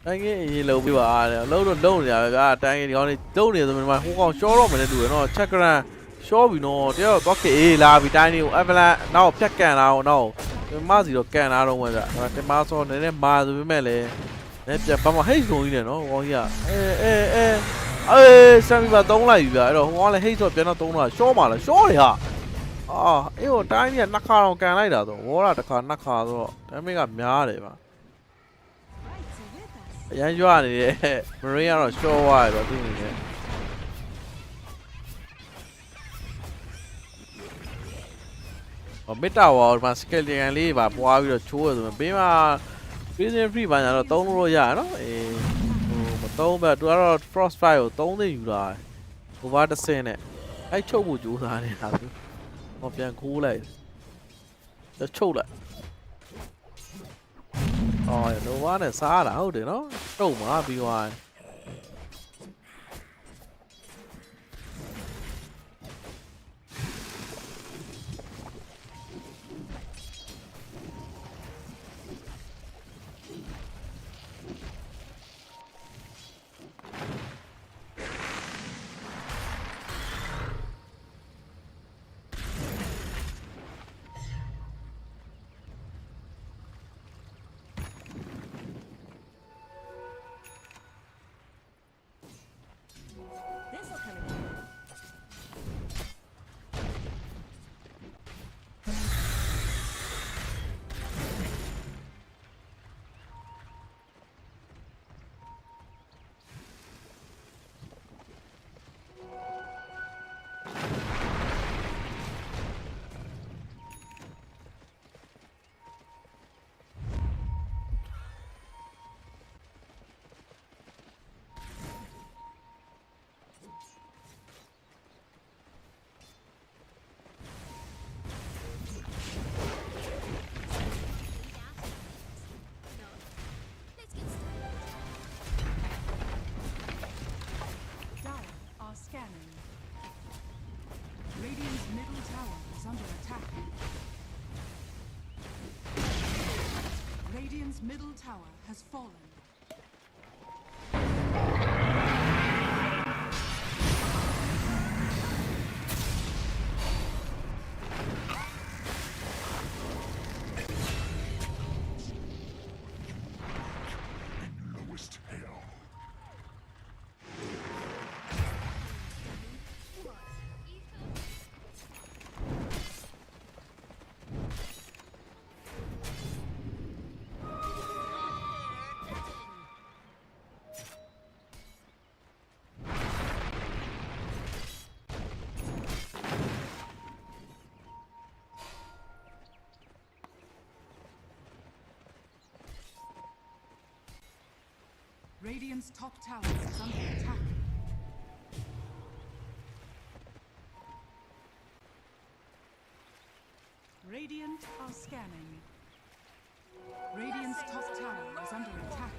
တိုင်းကြီးအရင်လုံပြီးပါတဲ့လုံတော့လုံနေရပဲဗျာတိုင်းကြီးဒီကောင်နေလုံနေဆိုမှဟိုကောင်ရှော့တော့မနေတူရနော်ချက်ကရန်ရှော့ပြီနော်တယောက်တော့ခေးလာပြီတိုင်းကြီးကိုအဗလန်နောက်ဖြတ်ကန်လာအောင်နောက်မစီတော့ကန်လာတော့မှဗျတင်မဆောနည်းနည်းမာဆိုပေမဲ့လည်းလည်းပြဘာမှဟိတ်ဆုံးကြီးနေနော်ဟောကြီးကစမ်းပြီးပါသုံးလိုက်ပြီဗျအဲ့တော့ဟိုကလည်းဟိတ်ဆိုပြန်တော့သုံးတော့ရှော့ပါလားရှော့တယ်ဟာအေးဟိုတိုင်းကြီးကနှစ်ခါတော့ကန်လိုက်တာဆိုဝေါ်တာတစ်ခါနှစ်ခါဆိုတော့ဒါပေမဲ့ကများတယ်ဗျအရန်ရွာနေတဲ့မရင်းကတော့ရှော့သွားတယ်ဗျသူ့အနေနဲ့မစ်တာဝါမှာစကယ်လီယန်လေးပါပွားပြီးတော့ချိုးရဆိုရင်ဘေးမှာ prison free ဘာညာတော့သုံးလို့ရရနော်မသုံးပဲသူကတော့ frost fire ကိုသုံးသိယူတာ over 10နဲ့အဲ့ချုပ်ဖို့ကြိုးစားနေတာသူဟောပြန်ခိုးလိုက်ချုပ်လိုက်နိုဝါနဲ့စားတာဟုတ်တယ်နော်တုံမှာပြီးသွား Radiant's middle tower is under attack. Radiant's middle tower has fallen. Radiant's top tower is under attack. Radiant are scanning. Radiant's top tower is under attack.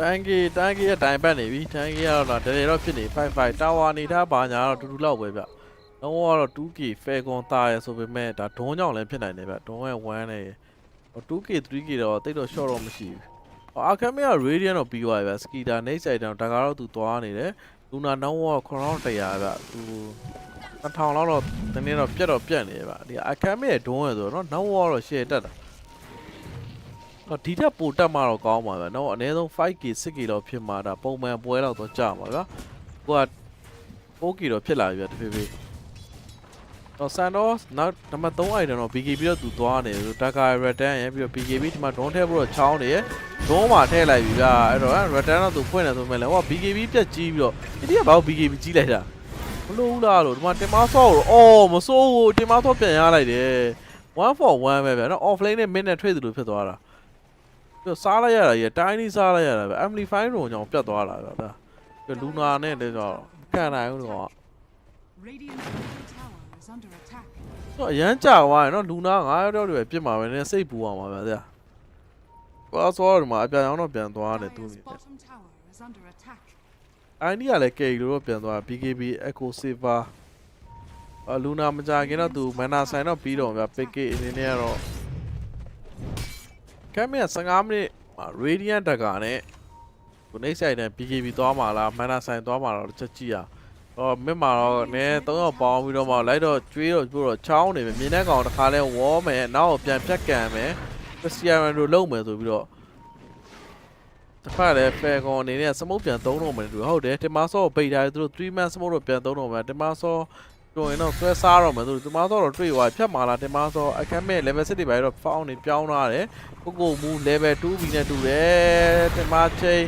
tanky အတိုင်းပတ်နေပြီ tanky ကတော့ဒါတရေတော့ဖြစ်နေ 5 tower နေတာဘာညာတော့တူတူလောက်ပဲဗျတော့ကတော့ 2k Falcon တာရဆိုပေမဲ့ဒါဒွန်းကြောင့်လည်းဖြစ်နိုင်တယ်ဗျဒွန်းရဲ့1နဲ့ 2k 3k တော့တိတ်တော့ short တော့မရှိဘူးအာကမ်က radiant တော့ပြီးသွားပြီဗျစကီတာ next side တော့ဒါကတော့သူသွားနေတယ်လူနာနောင်းက9100ဗျသူ2000လောက်တော့တနေ့တော့ပြတ်နေဗျဒီအကမ်ရဲ့ဒွန်းရဆိုတော့နောင်းကတော့ share တက်တာဒီထက်ပိုတက်မှတော့ကောင်းပါဗျနော်အနည်းဆုံး 5k 6k လောက်ဖြစ်မှာဒါပုံမှန်ပွဲလောက်တော့ကြာမှာဗျကိုက 4k တော့ဖြစ်လာပြီဗျတဖြည်းဖြည်းတော့ဆန်တော့နောက်နံပါတ်3 item တော့ BKB တော့သူသွားနေတယ်ဒါက return ရပြီးတော့ BKB ဒီမှာ drone ထည့်ဖို့တော့ချောင်းနေရ drone မှာထည့်လိုက်ပြီဗျအဲ့တော့ return တော့သူဖွင့်နေဆိုမဲ့လည်းဟို BKB ပြက်ကြီးပြီးတော့ဒီကဘာလို့ BKB ကြီးလိုက်တာမလို့ဘူးလားလို့ဒီမှာတင်မဆော့တော့အော်မစိုးဘူးတင်မဆော့ပြန်ရလိုက်တယ်1 for 1ပဲဗျနော် offlane နဲ့ mid နဲ့ trade သူလို့ဖြစ်သွားတာပြစားလိုက်ရတာရတိုင်းနီးစားလိုက်ရတာဗျ amplify ရုံကြောင့်ပြတ်သွားတာဗျဒါပြလူနာနဲ့တည်းတော့ခံနိုင်ဘူးတော့တော့အရန်ကြာသွားတယ်နော်လူနာ9ရောက်တွေပဲပြစ်မှာပဲနည်းစိတ်ပူအောင်ပါဗျာကွာဆောဒီမှာအပြန်အောင်တော့ပြန်သွားတယ်သူနေအိုင်ဒီကလည်း K လို့တော့ပြန်သွား BKB Echo Saver လူနာမကြခင်တော့သူမန်နာဆိုင်တော့ပြီးတော့ဗျာ PK အနေနဲ့ကတော့ကမ်မီ15မိနစ် Radiant တကာနဲ့ကိုနေဆိုင်တဲ့ BKB သွားမှာလားမန်နာဆိုင်သွားမှာတော့ချက်ကြည့်ရမင်းမှာတော့နည်း3ယောက်ပေါင်းပြီးတော့မှလိုက်တော့ကျွေးတော့ပြတော့ချောင်းနေပြီမြင်းတဲ့ကောင်တစ်ခါလဲဝေါ်မယ်နောက်ပြန်ဖြတ်ကန်မယ်ပစီယာရန်တို့လုံမယ်ဆိုပြီးတော့တစ်ခါလဲဖယ်ကွန်အနေနဲ့စမုတ်ပြန်သုံးတော့မယ်တူဟုတ်တယ်တင်မဆော့ပိတ်ထားတယ်သူတို့3 man စမုတ်တော့ပြန်သုံးတော့မယ်တင်မဆော့တွင်တော့ဆွဲစားတော့မယ်သူတင်မဆော့တော့တွေ့သွားဖြတ်မှာလားတင်မဆော့အခက်မဲ့ level 6တွေပဲတော့ found နေပြောင်းလာတယ်ကိုမူ level 2B နဲ့တူတယ်တင်မချိန်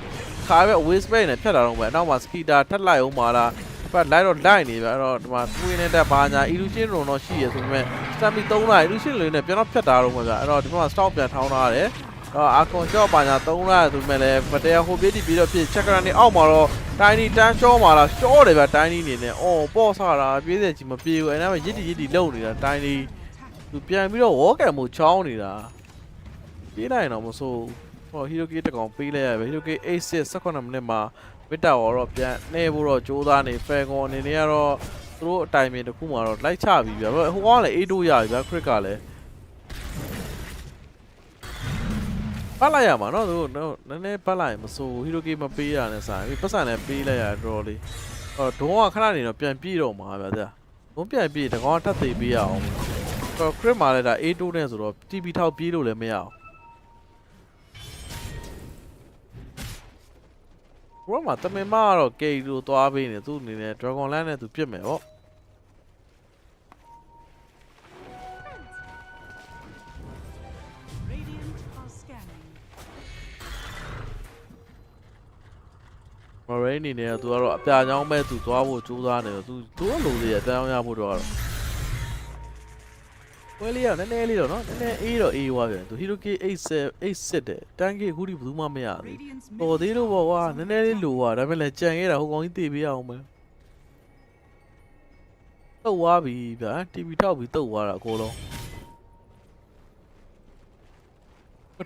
ခါပဲ waste space နဲ့ဖြတ်လာတော့မယ်နောက်မှာ skitter ထက်လိုက်အောင်ပါလားပတ်လိုက်တော့လိုက်နေပြီအဲ့တော့ဒီမှာတွေးနေတဲ့ဘာညာ illusion ရုံတော့ရှိရဆိုပေမဲ့ stamina 3လိုက် illusion လေးနဲ့ပြန်တော့ဖြတ်တာတော့မှာဗျအဲ့တော့ဒီမှာ stock ပြန်ထောင်းထားရတယ်တော့အာကွန်ကြော့ဘာညာ3လိုက်ဆိုပေမဲ့လည်းမတရားဟိုပြေးပြီးတော့ဖြစ် check ကနေအောက်မှာတော့ tiny တန်းရှော့မှာလားရှော့တယ်ဗျ tiny အနေနဲ့အော်ပေါ့စားတာပြေးတဲ့ကြီးမပြေဘူးအဲ့ဒါမှရစ်တီလုံနေတာ tiny သူပြန်ပြီးတော့ walk ကန်မှုချောင်းနေတာပြေးလိုက်တော့မဆိုးဟော hero key တကောင်ပေးလိုက်ရပဲ hero key 8 18မိနစ်မှာမစ်တာတော့ပြန်နှဲဖို့တော့ကြိုးစားနေ Falcon အနေနဲ့ကတော့သူတို့အတိုင်ပင်တစ်ခုမှတော့လိုက်ချပြီဗျာဟိုကောင်ကလည်း8တို့ရပြီဗျာ crit ကလည်းပတ်လိုက်ရမှာနော်သူတို့နည်းနည်းပတ်လိုက်မဆိုး hero key မပေးရနဲ့ဆိုင်ပြီးပတ်စံလည်းပေးလိုက်ရတော့လေအော်ဒုံးကခဏနေတော့ပြန်ပြေးတော့မှာဗျာဗျာဒုံးပြန်ပြေးတကောင်ထပ်သိပေးရအောင်တော့ crit မှာလည်းဒါ8တို့နဲ့ဆိုတော့ TP ထောက်ပြေးလို့လည်းမရအောင်ဘရောမှာတမင်မကတော့ K လို့သွားပေးနေသူအနေနဲ့ Dragon Land နဲ့သူပြစ်မယ်ပေါ့မရိန်းနေနေသူကတော့အပြာချောင်းပဲသူသွားဖို့ကြိုးစားနေတော့သူတို့လိုသေးတယ်တန်းအောင်ရဖို့တော့ပွဲလေးကနည်းနည်းလေးတော့နော်နည်းနည်းအေးတော့အေးသွားပြန်သူ Hero K 8 တဲ့တန်း K အခုထိဘယ်သူမှမရသေးတော်သေးလို့ပေါ့ကွာနည်းနည်းလေးလိုသွားဒါပေမဲ့လည်းကြံခဲ့တာဟိုကောင်ကြီးတေးပေးအောင်မယ်တုတ်သွားပြီဗျာ TV ထောက်ပြီးတုတ်သွားတာအကုန်လုံး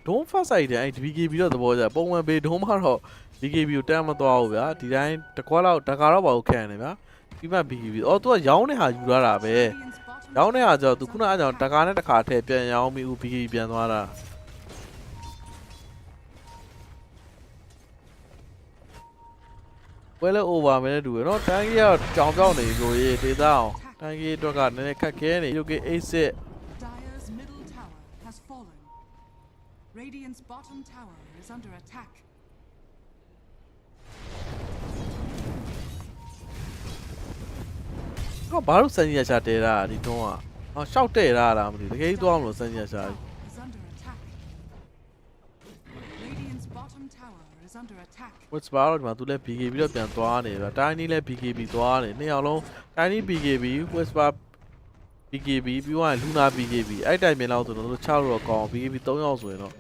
ဒုံးဖတ်ဆိုင်တယ်အဲ့ BKB တော့သဘောကျပုံမှန်ဘေးဒုံးမှတော့ BKB ကိုတန်းမသွားဘူးဗျာဒီတိုင်းတကွာလောက်တကာတော့ပါကိုခံနေဗျာပြီးမှ BKB အော်သူကရောင်းနေဟာယူလာတာပဲရောင်းနေဟာကျတော့သူခုနအကြောင်းတကာနဲ့တခါထည့်ပြန်ရောင်းပြီးဦး BKB ပြန်သွားတာပွဲလဲ over မယ်တူရနော်တန်းကြီးကကြောင်ပြောင်းနေလို့ရေးဒေသအောင်တန်းကြီးအတွက်ကနည်းနည်းခက်ခဲနေ UK 8 Dire's middle tower has fallen. Radiant's bottom tower is under attack. တော့ဘာလို့စမ်းရရှာတဲတာဒီတုံးကဟောရှောက်တဲ့တာလားမသိဘူးတကယ်ကြီးသွားမလို့စမ်းရရှာ Is under attack. Radiant's bottom tower is under attack. what's about ဒီမှာသူလည်း BKB တော့ပြန်သွားနေဗျာတိုင်းနီးလည်း BKB သွားနေနှစ်ယောက်လုံးတိုင်းနီး BKB what's about BKB ပြီးသွားရင် Luna BKB အဲ့တိုင်ပြင်လောက်ဆိုတော့သူ6လို့တော့ကောင်း BKB 3ယောက်ဆိုရင်တော့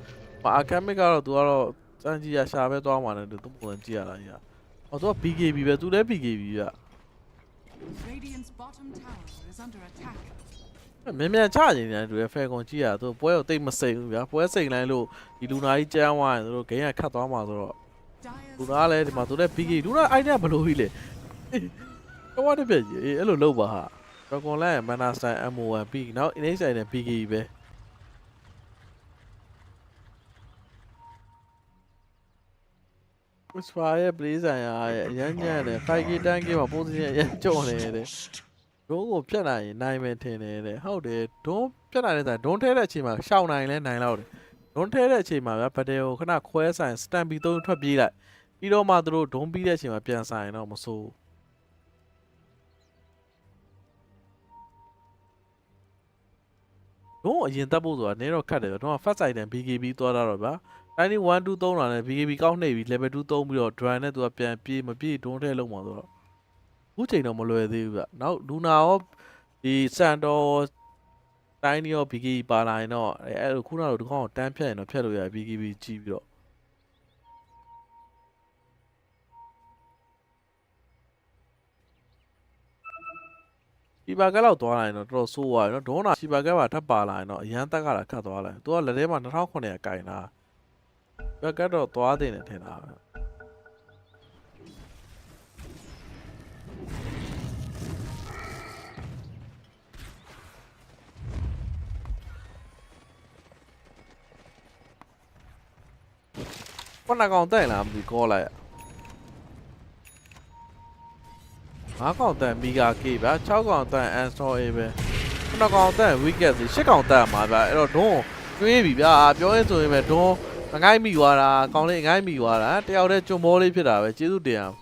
Academic ကတော့သူကတော့စမ်းကြည့်ရရှာပဲသွားမှာနဲ့သူပုံစံကြည့်ရတာကြီးอ่ะဟောသူက BKB ပဲသူလည်း BKB ဗျာ Radiant's bottom tower is under attack. မြန်ချနေတယ်သူရဲ့ Falcon ကြည့်ရသူပွဲကိုတိတ်မစိမ့်ဘူးဗျာပွဲစိမ့်လိုက်လို့ဒီ Luna ကြီးကျန်းသွားရင်သူတို့ game ကခတ်သွားမှာဆိုတော့ Dire's လူနာလည်းဒီမှာသူလည်း PK လူနာ idea ဘယ်လိုကြီးလဲတော့တပြည့်ကြီးအဲ့လိုလုပ်ပါဟာတော့ကွန်လိုက်မန်နာစတိုင် MO1 ပြီးနောက် innate ဆိုင်နဲ့ PK ပဲဝစ်ဖာရဲ့ play ဆိုင်ရာရဲ့အရန်ညံ့တယ် 5K တန်း game မှာ position အရန်ကြော့နေတယ်ဒုံးကိုဖြတ်နိုင်ရင်နိုင်မယ်ထင်တယ်တဲ့ဟုတ်တယ်ဒုံးဖြတ်နိုင်တဲ့ဆိုင်ဒုံးထဲတဲ့အချိန်မှာရှောင်းနိုင်လဲနိုင်လောက်တယ်ဒုံးထဲတဲ့အချိန်မှာဗျာဘတ်တယ်ကိုခဏခွဲဆိုင် stand ပြီး3ထွက်ပြေးလိုက်ပြီးတော့မှသူတို့ဒုံးပြီးတဲ့အချိန်မှာပြန်ဆိုင်တော့မဆိုးဒုံးအရင်တက်ဖို့ဆိုတာနည်းတော့ခက်တယ်ဗျာဒုံးက first item BKB သွားတာတော့ဗျာတိုင်း1 2 3လာနဲ့ BKB ကောက်နှိပ်ပြီး level 2 3ပြီးတော့ dry နဲ့သူကပြန်ပြေးမပြေးဒုံးထဲလုံးမှာဆိုတော့အခုချိန်တော့မလွယ်သေးဘူးဗျနောက်လူနာရောဒီစန်တော်တိုင်းရော BKB ပါလာရင်တော့အဲ့လိုခုနကတော့ဒီကောင်ကိုတန်းဖြတ်ရင်တော့ဖြတ်လို့ရတယ် BKB ကြီးပြီးတော့ရှီဘာကလောက်သွားလာရင်တော့တော်တော်ဆိုးသွားပြီနော်ဒုံးနာရှီဘာကပါထပ်ပါလာရင်တော့အရန်တက်ကလာခတ်သွားလာသူကလက်ထဲမှာ2900ကင်လာဘက်ကတော့သွားတင်တယ်ထင်တာပဲခုနကောင်တက်လာမသိကောလိုက်5ကောင်တက်မီဂါ K ဗျာ6ကောင်တက် Anstor A ပဲခုနကောင်တက် Wicket စီ8ကောင်တက်မှာဗျာအဲ့တော့ဒုံးတွေးပြီဗျာပြောရင်ဆိုရင်ပဲဒုံးငိုင်းမိသွားတာကောင်လေးငိုင်းမိသွားတာတယောက်တည်းကျွံဘောလေးဖြစ်တာပဲကျေးဇူးတင်အောင်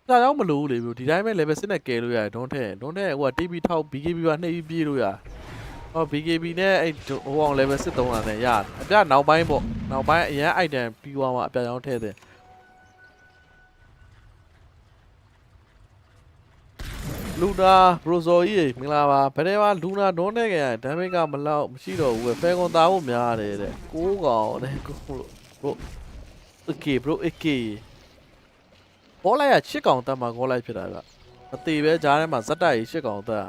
ဒါကြောင့်မလို့လေဘို့ဒီတိုင်းပဲ level 6နဲ့ကယ်လို့ရတယ်ဒုံးထဲဟိုက TP ထောက် BKB ပါနှိပ်ပြီးပြေးလို့ရဟော BKB နဲ့အဲ့ဟိုအောင် level 6 3လာနဲ့ရတယ်အပြနောက်ပိုင်းပေါ့နောက်ပိုင်းအရန် item ပြီးသွားမှအပြကြောင်းထည့်တယ်လူနာဘရိုဇော်ကြီးမင်္ဂလာပါဘယ်ထဲမှာလူနာဒုံးထဲကရဒမ်မိတ်ကမလောက်မရှိတော့ဘူးပဲဖဲကွန်သားဖို့များတယ်တဲ့6ကောင်တဲ့ကိုဘရို okay bro okay ဘောလိုက်ရ8ကောင်တက်မှာခေါ်လိုက်ဖြစ်တာကမသေးပဲဂျားထဲမှာဇက်တိုက်8ကောင်တက်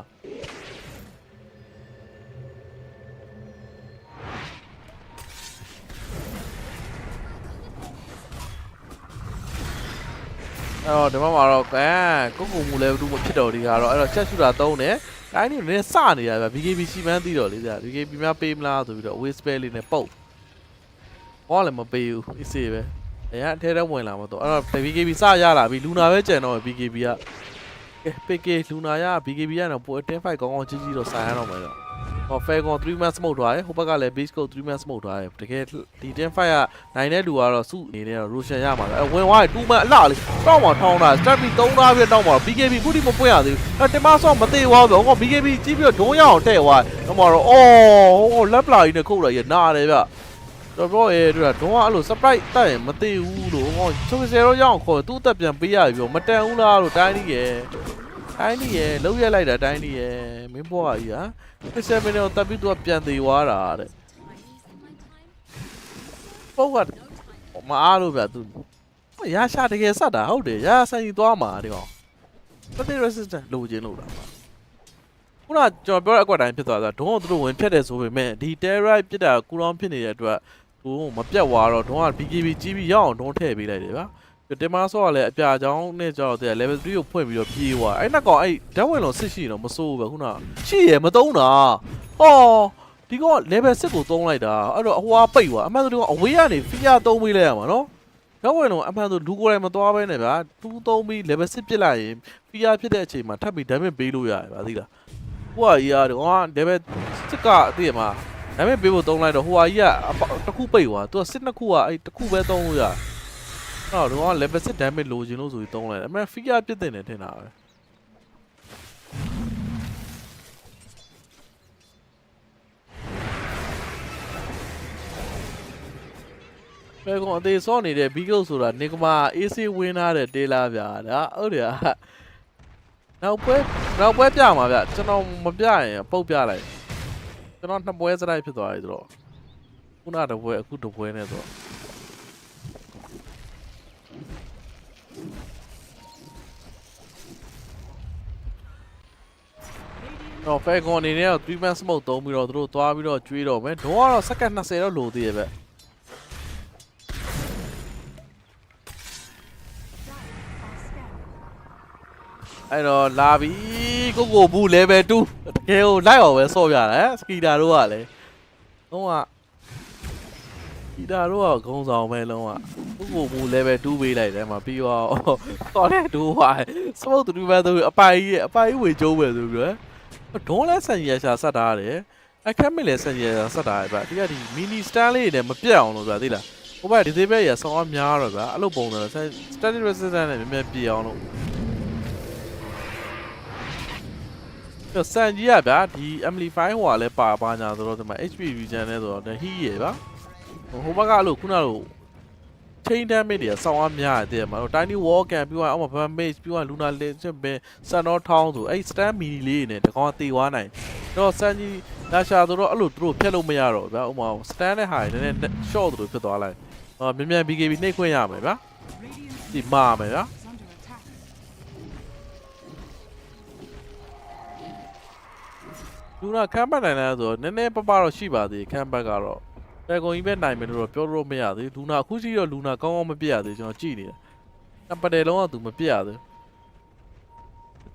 အဲ့တော့ဒီမှာတော့ကိုမူလည်းဘူးမဖြစ်တော့ဒီကတော့အဲ့တော့ချက်ရှူတာသုံးတယ်တိုင်းနေနည်းစနေရဗျ BKB စီမန်းသိတော့လေဗျ BKB များပေးမလားဆိုပြီးတော့ waste spell လေးနဲ့ပုတ်ဟောလည်းမပေးဘူးအစ်စေပဲအရင်အထဲထဲဝင်လာမတော့အဲ့တော့ BKB စရလာပြီလူနာပဲကြံတော့ BKB ကကဲ PK လူနာရ BKB ရတော့ပိုအတင်းဖိုက်ကောင်းကောင်းကြီးကြီးတော့ဆိုင်ရတော့မယ်တော့ဟော Falcon 3 man smoke ထားတယ်ဟိုဘက်ကလည်း beastcoast 3 man smoke ထားတယ်တကယ်ဒီ10 fight ကနိုင်တဲ့လူကတော့စုအနေနဲ့တော့ Roshan ရမှာအဲ့ဝင်သွားတယ်2 man အလှလေးတောက်မှာထောင်းတာ step ပြီး3သားပြီးတောက်မှာ BKB ခုထိမပွင့်ရသေးဘူးအဲ့တင်မဆော့မသေးသွားဘူးဟော BKB ကြီးပြီးတော့ဒုံးရအောင်တဲ့သွားတယ်တော့မှာတော့အော်ဟိုလက်ပလာကြီးနဲ့ခုတ်လိုက်ရနာတယ်ဗျတော်တော်ရဲ့တို့ကဒုံးကအဲ့လို surprise တက်ရင်မသေးဘူးလို့ဟောချုပ်စဲတော့ရအောင်ခေါ်သူ့အသက်ပြန်ပေးရပြီပြောမတန်ဘူးလားလို့တိုင်းကြီးရဲ့လုံးရက်လိုက်တာတိုင်းကြီးရဲ့မင်းဘွားကြီးဟာ7 minute ကိုတက်ပြီးသူကပြန်သေးသွားတာတဲ့ပုတ်ကမအားလို့ဗျသူရရှာတကယ်ဆက်တာဟုတ်တယ်ရဆိုင်ကြီးသွားမှာဒီကောင် Pretty resistant လိုချင်လို့လားခုနကျွန်တော်ပြောတဲ့အကွက်တိုင်းဖြစ်သွားတာဒုံးကသူတို့ဝင်ဖြတ်တယ်ဆိုပေမဲ့ဒီ terrorite ပြစ်တာကူလောင်းဖြစ်နေတဲ့အတွက်ဒုံးမပြတ်သွားတော့ဒုံးက BKB ကြီးပြီးရအောင်ဒုံးထည့်ပေးလိုက်တယ်ဗျာတင်မဆော့ကလည်းအပြာချောင်းနဲ့ကြောက်တဲ့ level 3ကိုဖွင့်ပြီးတော့ပြေးသွားအဲ့နှစ်ကောင်အဲ့ဓာတ်ဝင်လုံးစစ်ရှိတော့မစိုးဘူးပဲခုနရှိရမသုံးတာဟောဒီကောင် level 6ကိုသုံးလိုက်တာအဲ့တော့အဟွာပိတ်သွားအမှန်ဆိုဒီကောင်အဝေးကနေ fear သုံးပေးလိုက်ရမှာနော်ဓာတ်ဝင်လုံးအမှန်ဆိုလူကိုယ်တိုင်မသွားဘဲနဲ့ဗျာ2 3ပြီး level 6ပြစ်လိုက်ရင် fear ဖြစ်တဲ့အချိန်မှာထပ်ပြီး damage ပေးလို့ရတယ်ဗျာသိလားဟိုကကြီးရတယ်ကောင် level 6ကအသိရမှာ damage ပေးဖို့သုံးလိုက်တော့ဟိုကကြီးကတစ်ခုပိတ်သွားသူကစစ်နှစ်ခုကအဲ့တစ်ခုပဲသုံးလို့ရတယ်တော့တော့ level 6 damage လိုချင်လို့ဆိုပြီးသုံးလိုက်တယ်အမှန် fear ပြစ်တင်တယ်ထင်တာပဲဘယ်ကောင်အသေးစောနေတဲ့ beastcoast ဆိုတာနေကမာ AC ဝင်းထားတဲ့တေးလားဗျာဒါဟုတ်တယ်နောက်ပွဲပြမှာဗျကျွန်တော်မပြရင်ပုတ်ပြလိုက်ကျွန်တော်နှစ်ပွဲစတိုက်ဖြစ်သွားပြီဆိုတော့ခုနတစ်ပွဲအခုတစ်ပွဲနဲ့ဆိုတော့ တော့ Falcon အနေနဲ့တော့ 3 man smoke သုံးပြီးတော့သူတို့သွားပြီးတော့ကျွေးတော့မယ်ဒုံကတော့ second 20တော့လိုသေးရဲ့ဗျအဲ့တော့လာပြီကိုဘူး level 2တကယ်ကိုလိုက်အောင်ပဲဆော့ပြတယ်စကီတာတို့ကလည်းလုံးဝစကီတာတို့ကဂုံဆောင်ပဲလုံးဝကိုဘူး level 2ပေးလိုက်တယ်မှာပြီးတော့တော်တဲ့ဒူဝိုင်း smoke 3 man သုံးအပိုင်ကြီးဝေကျုံးပဲဆိုပြီးတော့ဒုံလည်းဆန်ရရှာဆက်ထားတယ်အခက်မင်းလည်းဆန်ရရှာဆက်ထားတယ်ဗျဒီကဒီ mini stand လေးတွေနဲ့မပြတ်အောင်လို့ဗျသိလားဟိုဘက်ဒီသေးဘက်ရဆောင်းအများတော့ဗျအဲ့လိုပုံစံ static resistance နဲ့မြန်ပြည့်အောင်လို့ဆန်ကြီးရဗျဒီ amplify ဟိုကလည်းပါညာဆိုတော့ဒီမှာ HP region နဲ့ဆိုတော့ဟီးရယ်ဗျဟိုဘက်ကအဲ့လိုခုနလို chain damage တွေကစောင်းအားများတယ်မှာတော့ tiny wall can ပြီးတော့အောက်မှာ burmese ပြီးတော့ lunar legend ပဲ sun or town ဆိုအဲ့ stand mini လေးတွေနဲ့တကောင်အသေးွားနိုင်တော့ဆန်ကြီးလာရှာဆိုတော့အဲ့လိုသူတို့ဖျက်လို့မရတော့ဗျဥမာ stand နဲ့ဟာနည်းနည်း short သူတို့ဖြစ်သွားလိုက်မြန် BKB နှိပ်ခွင့်ရမယ်ဗျဒီမှာမယ်ဗျလူနာခံပတ်နိုင်တယ်ဆိုတော့နည်းနည်းပပတော့ရှိပါသေးခံပတ်ကတော့တဲကုံကြီးပဲနိုင်မယ်လို့တော့ပြောလို့မရသေးလူနာအခုရှိတော့လူနာကောင်းကောင်းမပြရသေးကျွန်တော်ကြည့်နေတယ်ခံပတ်တယ်လုံးဝသူမပြရသေး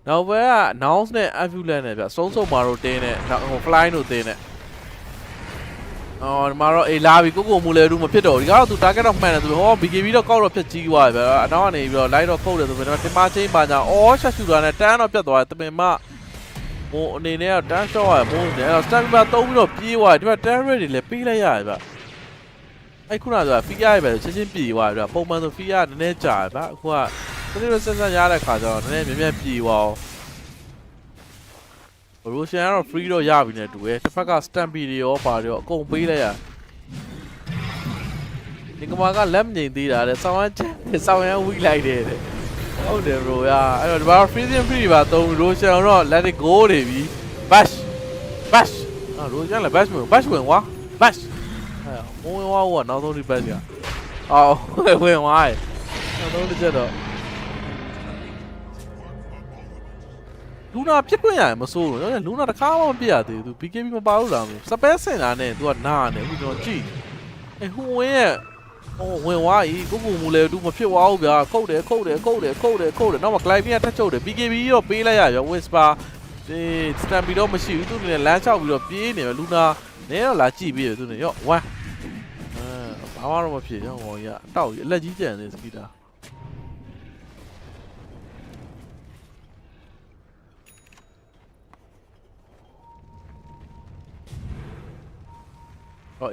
နောက်ဘက်က announce နဲ့ ambulance နဲ့ဗျစုံမှာတော့တင်းနဲ့ဟို fly တို့တင်းနဲ့ဒီမှာတော့အေးလာပြီကိုမူလေတူမဖြစ်တော့ဒီကတော့သူ target တော့မှန်တယ်သူဟော BKB တော့ကောက်တော့ဖြတ်ကြီးသွားပြီဗျအနောက်ကနေပြီးတော့ light တော့ခုတ်တယ်ဆိုပေမဲ့တင်မချင်းပါညာအော်ရှက်ရှူတာနဲ့တန်းတော့ပြတ်သွားတယ်တပင်မမိုးအနေနဲ့တော့တန်းရှော့ရမိုးတယ်အဲ့တော့ stamina သုံးပြီးတော့ပြေးသွားတယ်ဒီမှာ turret တွေလည်းပေးလိုက်ရတယ်ဗျအဲ့ခုနကဖီးရရပဲချင်းချင်းပြေးသွားတယ်ဗျပုံမှန်ဆိုဖီးရနည်းနည်းကြာတယ်ဗျအခုကသူတို့စစရတဲ့ခါကျတော့နည်းနည်းမြန်ပြေးသွားအောင်ရိုရှင်ကတော့ free တော့ရပြီနဲ့တူတယ်တစ်ဖက်က stampede တွေရောပါတွေရောအကုန်ပေးလိုက်ရဒီကမာကလက်မငိမ်သေးတာတဲ့ဆောင်းရမ်းဝီးလိုက်တယ်ဟုတ်တယ် bro ရအဲ့တော့ဒီမှာ freezing free ပါသုံးရိုရှင်တော့ let it go နေပြီ bash ရိုရှင်လည်း bash ဝင်ကွာ bash ဝင်သွားဟိုကနောက်ဆုံးဒီ bash ကဝင်သွားတယ်နောက်ဆုံးတစ်ချက်တော့လူနာပြစ်ခွင့်ရတယ်မစိုးလို့လူနာတစ်ခါမှမပြရသေးဘူး BKB မပါလို့လားစပယ်စင်တာနဲ့ तू ကနားနေအခုကျွန်တော်ကြည့်ဟိုဝင်းရဲ့ဝင်သွားပြီကိုမူလေတူမဖြစ်သွားဘူးဗျာခုတ်တယ်နောက်မှ glide ကတက်ချုပ်တယ် BKB တော့ပေးလိုက်ရဗျ whisper ဒီ stampede တော့မရှိဘူးသူနေလမ်းချောက်ပြီးတော့ပြေးနေပဲလူနာနဲတော့လာကြည့်ပြီးတယ်သူနေရော့1ဘာမှတော့မဖြစ်ရောဟောကြီးအတောက်ကြီးအလက်ကြီးကြံနေစကီတာ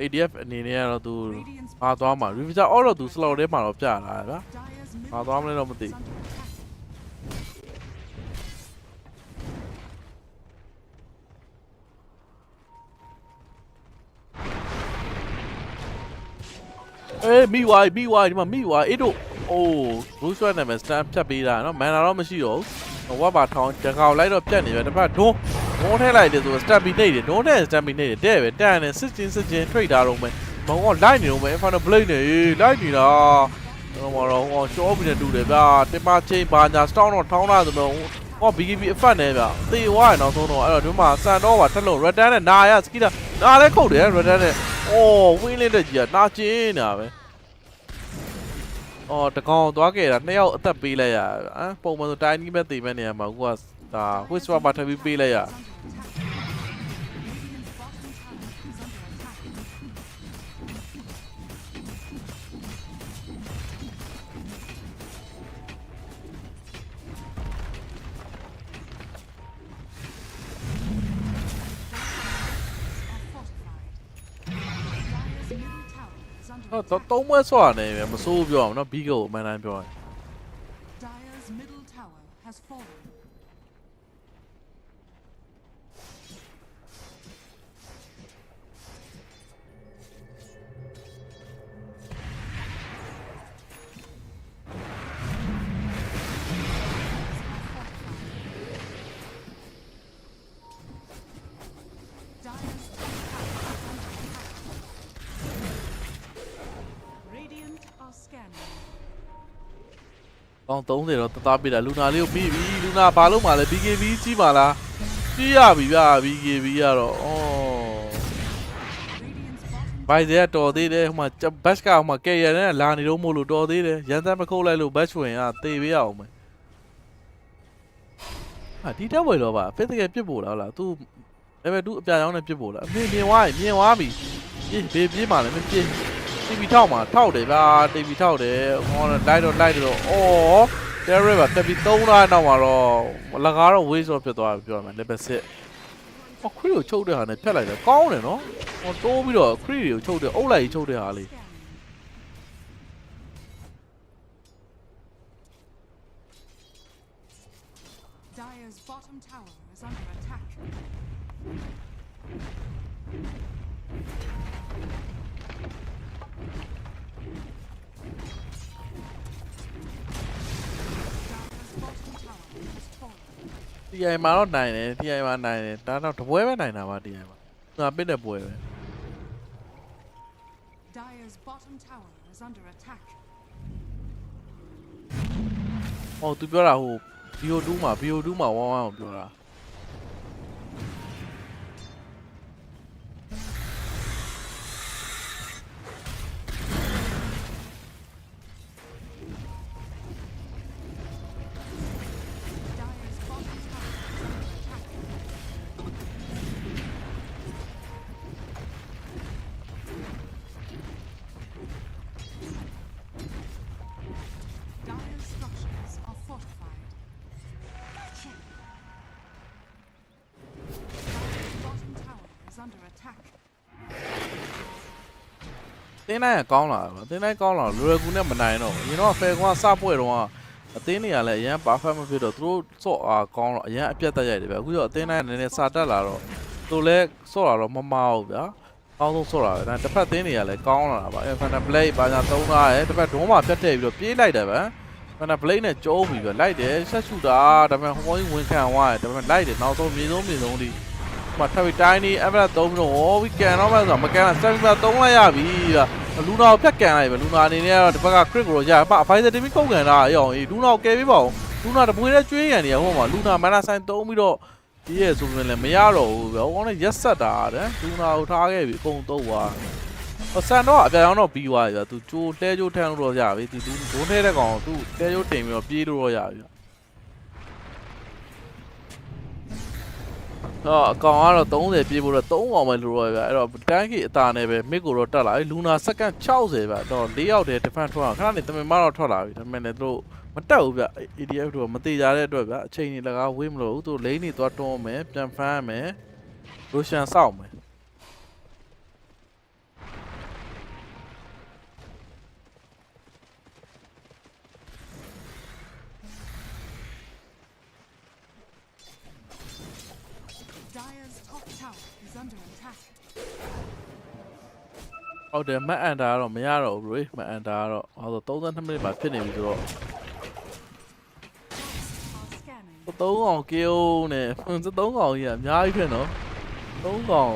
ADF အနေနဲ့ကတော့သူပါသွားမှာ revision အော်တော့သူ slot ထဲမှာတော့ပြလာတယ်ဗျာပါသွားမလဲတော့မသိမိဝိုင်းဒီမှာမိဝိုင်းအဲ့တို့ဘူဆွဲနာမည် stand ဖြတ်ပေးတာနော်မန်နာတော့မရှိတော့ဘူးဝါပါထောင်းတကောင်လိုက်တော့ပြတ်နေပဲတစ်ဖက်ဒုံးထဲလိုက်တယ်ဆိုတော့ stamina နေတယ်ဒုံးထဲ stamina နေတယ်တဲ့ပဲတန်တယ်စစ်ချင်း trade တာတော့မယ်မောင်ကလိုက်နေတော့မယ် infinite blade နေလိုက်နေတာတော့ဟောရှော့ပြီးနေတူတယ်ဗျာတင်မချင်းဘာညာ stone တော့ထောင်းတာဆိုတော့ဟော BKB အဖတ်နေဗျာသေဝါရနောက်ဆုံးတော့အဲ့တော့ဒီမှာစံတော့ပါထက်လို့ return နဲ့နာရစကီတာနာလဲခုတ်တယ် return နဲ့ဝင်းလေးတက်ကြီးကနာချင်းနေတာပဲတကောင်သွားခဲ့တာနှစ်ယောက်အသက်ပေးလိုက်ရပုံမှန်ဆိုတိုင်းကြီးပဲတည်မဲ့နေရမှာအခုကဒါ whisper ပါထပ်ပြီးပေးလိုက်ရသုံးပွဲဆော့ရတယ်မစိုးပြောအောင်နော်ဘီကိုအမှန်တမ်းပြောရင်Dire's middle tower has fallen. Radiant are scanning. ပေါင်30တော့တသားပြတာလူနာလေးကိုပြီးပြီလူနာဘာလို့မှလဲ BKB ကြီးပါလား ပြေးရပြီဗျာ BKB ကတော့အော် ဘိုင်ဇဲတော်သေးတယ်ဟိုမှာဘတ်ကဟိုမှာကယ်ရနဲ့လာနေတော့မို့လို့တော်သေးတယ်ရန်သက်မခုတ်လိုက်လို့ဘတ်ချွင်ကသေပေးရအောင်မယ်ဒီတက်ဝယ်တော့ပါဖစ်တကယ်ပြစ်ဖို့လားသူလည်းပဲသူအပြာရောင်းနဲ့ပြစ်ဖို့လားမြင်သွားပြီပြေးမှလည်းမပြေး TV ထောက်မှာထောက်တယ်ဗျာ TV ထောက်တယ်ဟောလိုက်တော့အော် Terry ပါတက်ပြီး3နာရီနောက်မှာတော့လကားတော့ waste တော့ဖြစ်သွားပြီပြောရမယ် level 6ခရီးကိုချုပ်တဲ့ဟာနဲ့ဖြတ်လိုက်တယ်ကောင်းတယ်နော်ဟောတိုးပြီးတော့ခရီးတွေကိုချုပ်တယ်အုပ်လိုက်ချုပ်တဲ့ဟာလေး Dire's bottom tower is under attack. TI မှာတော့နိုင်တယ် TI မှာနိုင်တယ်ဒါတော့တပွဲပဲနိုင်တာပါ TI မှာငါပစ်တဲ့ပွဲပဲ Dire's bottom tower is under attack. ဟောသူပြောတာဟို BO2 မှာဝမ်းကိုပြောတာ Dire's structures are fortified. Dire's bottom tower is under attack. တင်းနိုင်ကောင်းလာတယ်တင်းနိုင်ကောင်းလာလွယ်ကူနဲ့မနိုင်တော့ဘူးရင်တော့ဖယ်ကွာစပွဲတော့အသင်းတွေကလည်းအရင် perfect မဖြစ်တော့သူတို့စော့အားကောင်းတော့အရင်အပြတ်တက်ရိုက်တယ်ဗျအခုတော့အသင်းတိုင်းနည်းနည်းစာတက်လာတော့သူလည်းစော့လာတော့မမအောင်ဗျာကောင်းဆုံးစော့လာတယ်ဒါတစ်ဖက်သင်းတွေကလည်းကောင်းလာတာပါ Infinite Blade ဘာညာသုံးထားတယ်တစ်ဖက်ဒုံးမှာဖြတ်ထည့်ပြီးတော့ပြေးလိုက်တယ်ဗျ Infinite Blade နဲ့ကျုံးပြီးတော့လိုက်တယ်ဆက်ရှူတာဒါပေမဲ့ဟိုကြီးဝင်ခံသွားတယ်ဒါပေမဲ့လိုက်တယ်နောက်ဆုံးမြေဆုံးဒီမှာထပ်ပြီးတိုင်းနေ average 3ပြီးတော့ we can တော့မှဆိုမကန်ဆက်ပြီးတော့3လိုက်ရပြီလူနာကိုဖြတ်ကန်လိုက်ပဲလူနာအနေနဲ့ကတော့ဒီဘက်က crit ကိုရပါ advisor team ကုတ်ကန်တာအရောင်လူနာကိုကယ်ပေးပါဦးလူနာတပွေးနဲ့ကျွေးရံနေရဟိုမှာလူနာမန်နာဆိုင်3ပြီးတော့ဒီရဲ့ဆိုရင်လည်းမရတော့ဘူးဗျဟိုကနေရက်ဆက်တာတဲ့လူနာကိုထားခဲ့ပြီအကုန်တော့သွားဆန်တော့အပြာရောင်းတော့ပြီးသွားပြီဗျသူကျိုးလှဲကျိုးထမ်းလို့ရပြီသူဒိုးထဲတဲ့ကောင်သူလှဲကျိုးတင်ပြီးတော့ပြေးလို့ရပြီအကောင်ကတော့30ပြေးဖို့တော့3အောင်ပဲလိုတော့ဗျအဲ့တော့တန်းကြီးအတာနဲ့ပဲမစ်ကိုတော့တက်လာပြီလူနာစက္ကန့်60ဗျတော့4ယောက်တည်း defense ထွက်အောင်ခဏနေတမင်မတော့ထွက်လာပြီဒါပေမဲ့လည်းသူတို့မတက်ဘူးဗျ ADF တို့မသေးကြတဲ့အတွက်ဗျအချိန်ကြီးလကားဝေးမလို့သူတို့လိမ့်နေသွားတွန်းမယ်ပြန်ဖမ်းမယ်လိုရှန်စောက်မယ်ဟုတ်တယ်မတ်အန်တာကတော့မရတော့ဘူးလေမတ်အန်တာကတော့ဟောဆို32မိနစ်မှာဖြစ်နေပြီဆိုတော့3ကောင်ကီယိုနဲ့3ကောင်ကြီးကအများကြီးဖြစ်နော်3ကောင်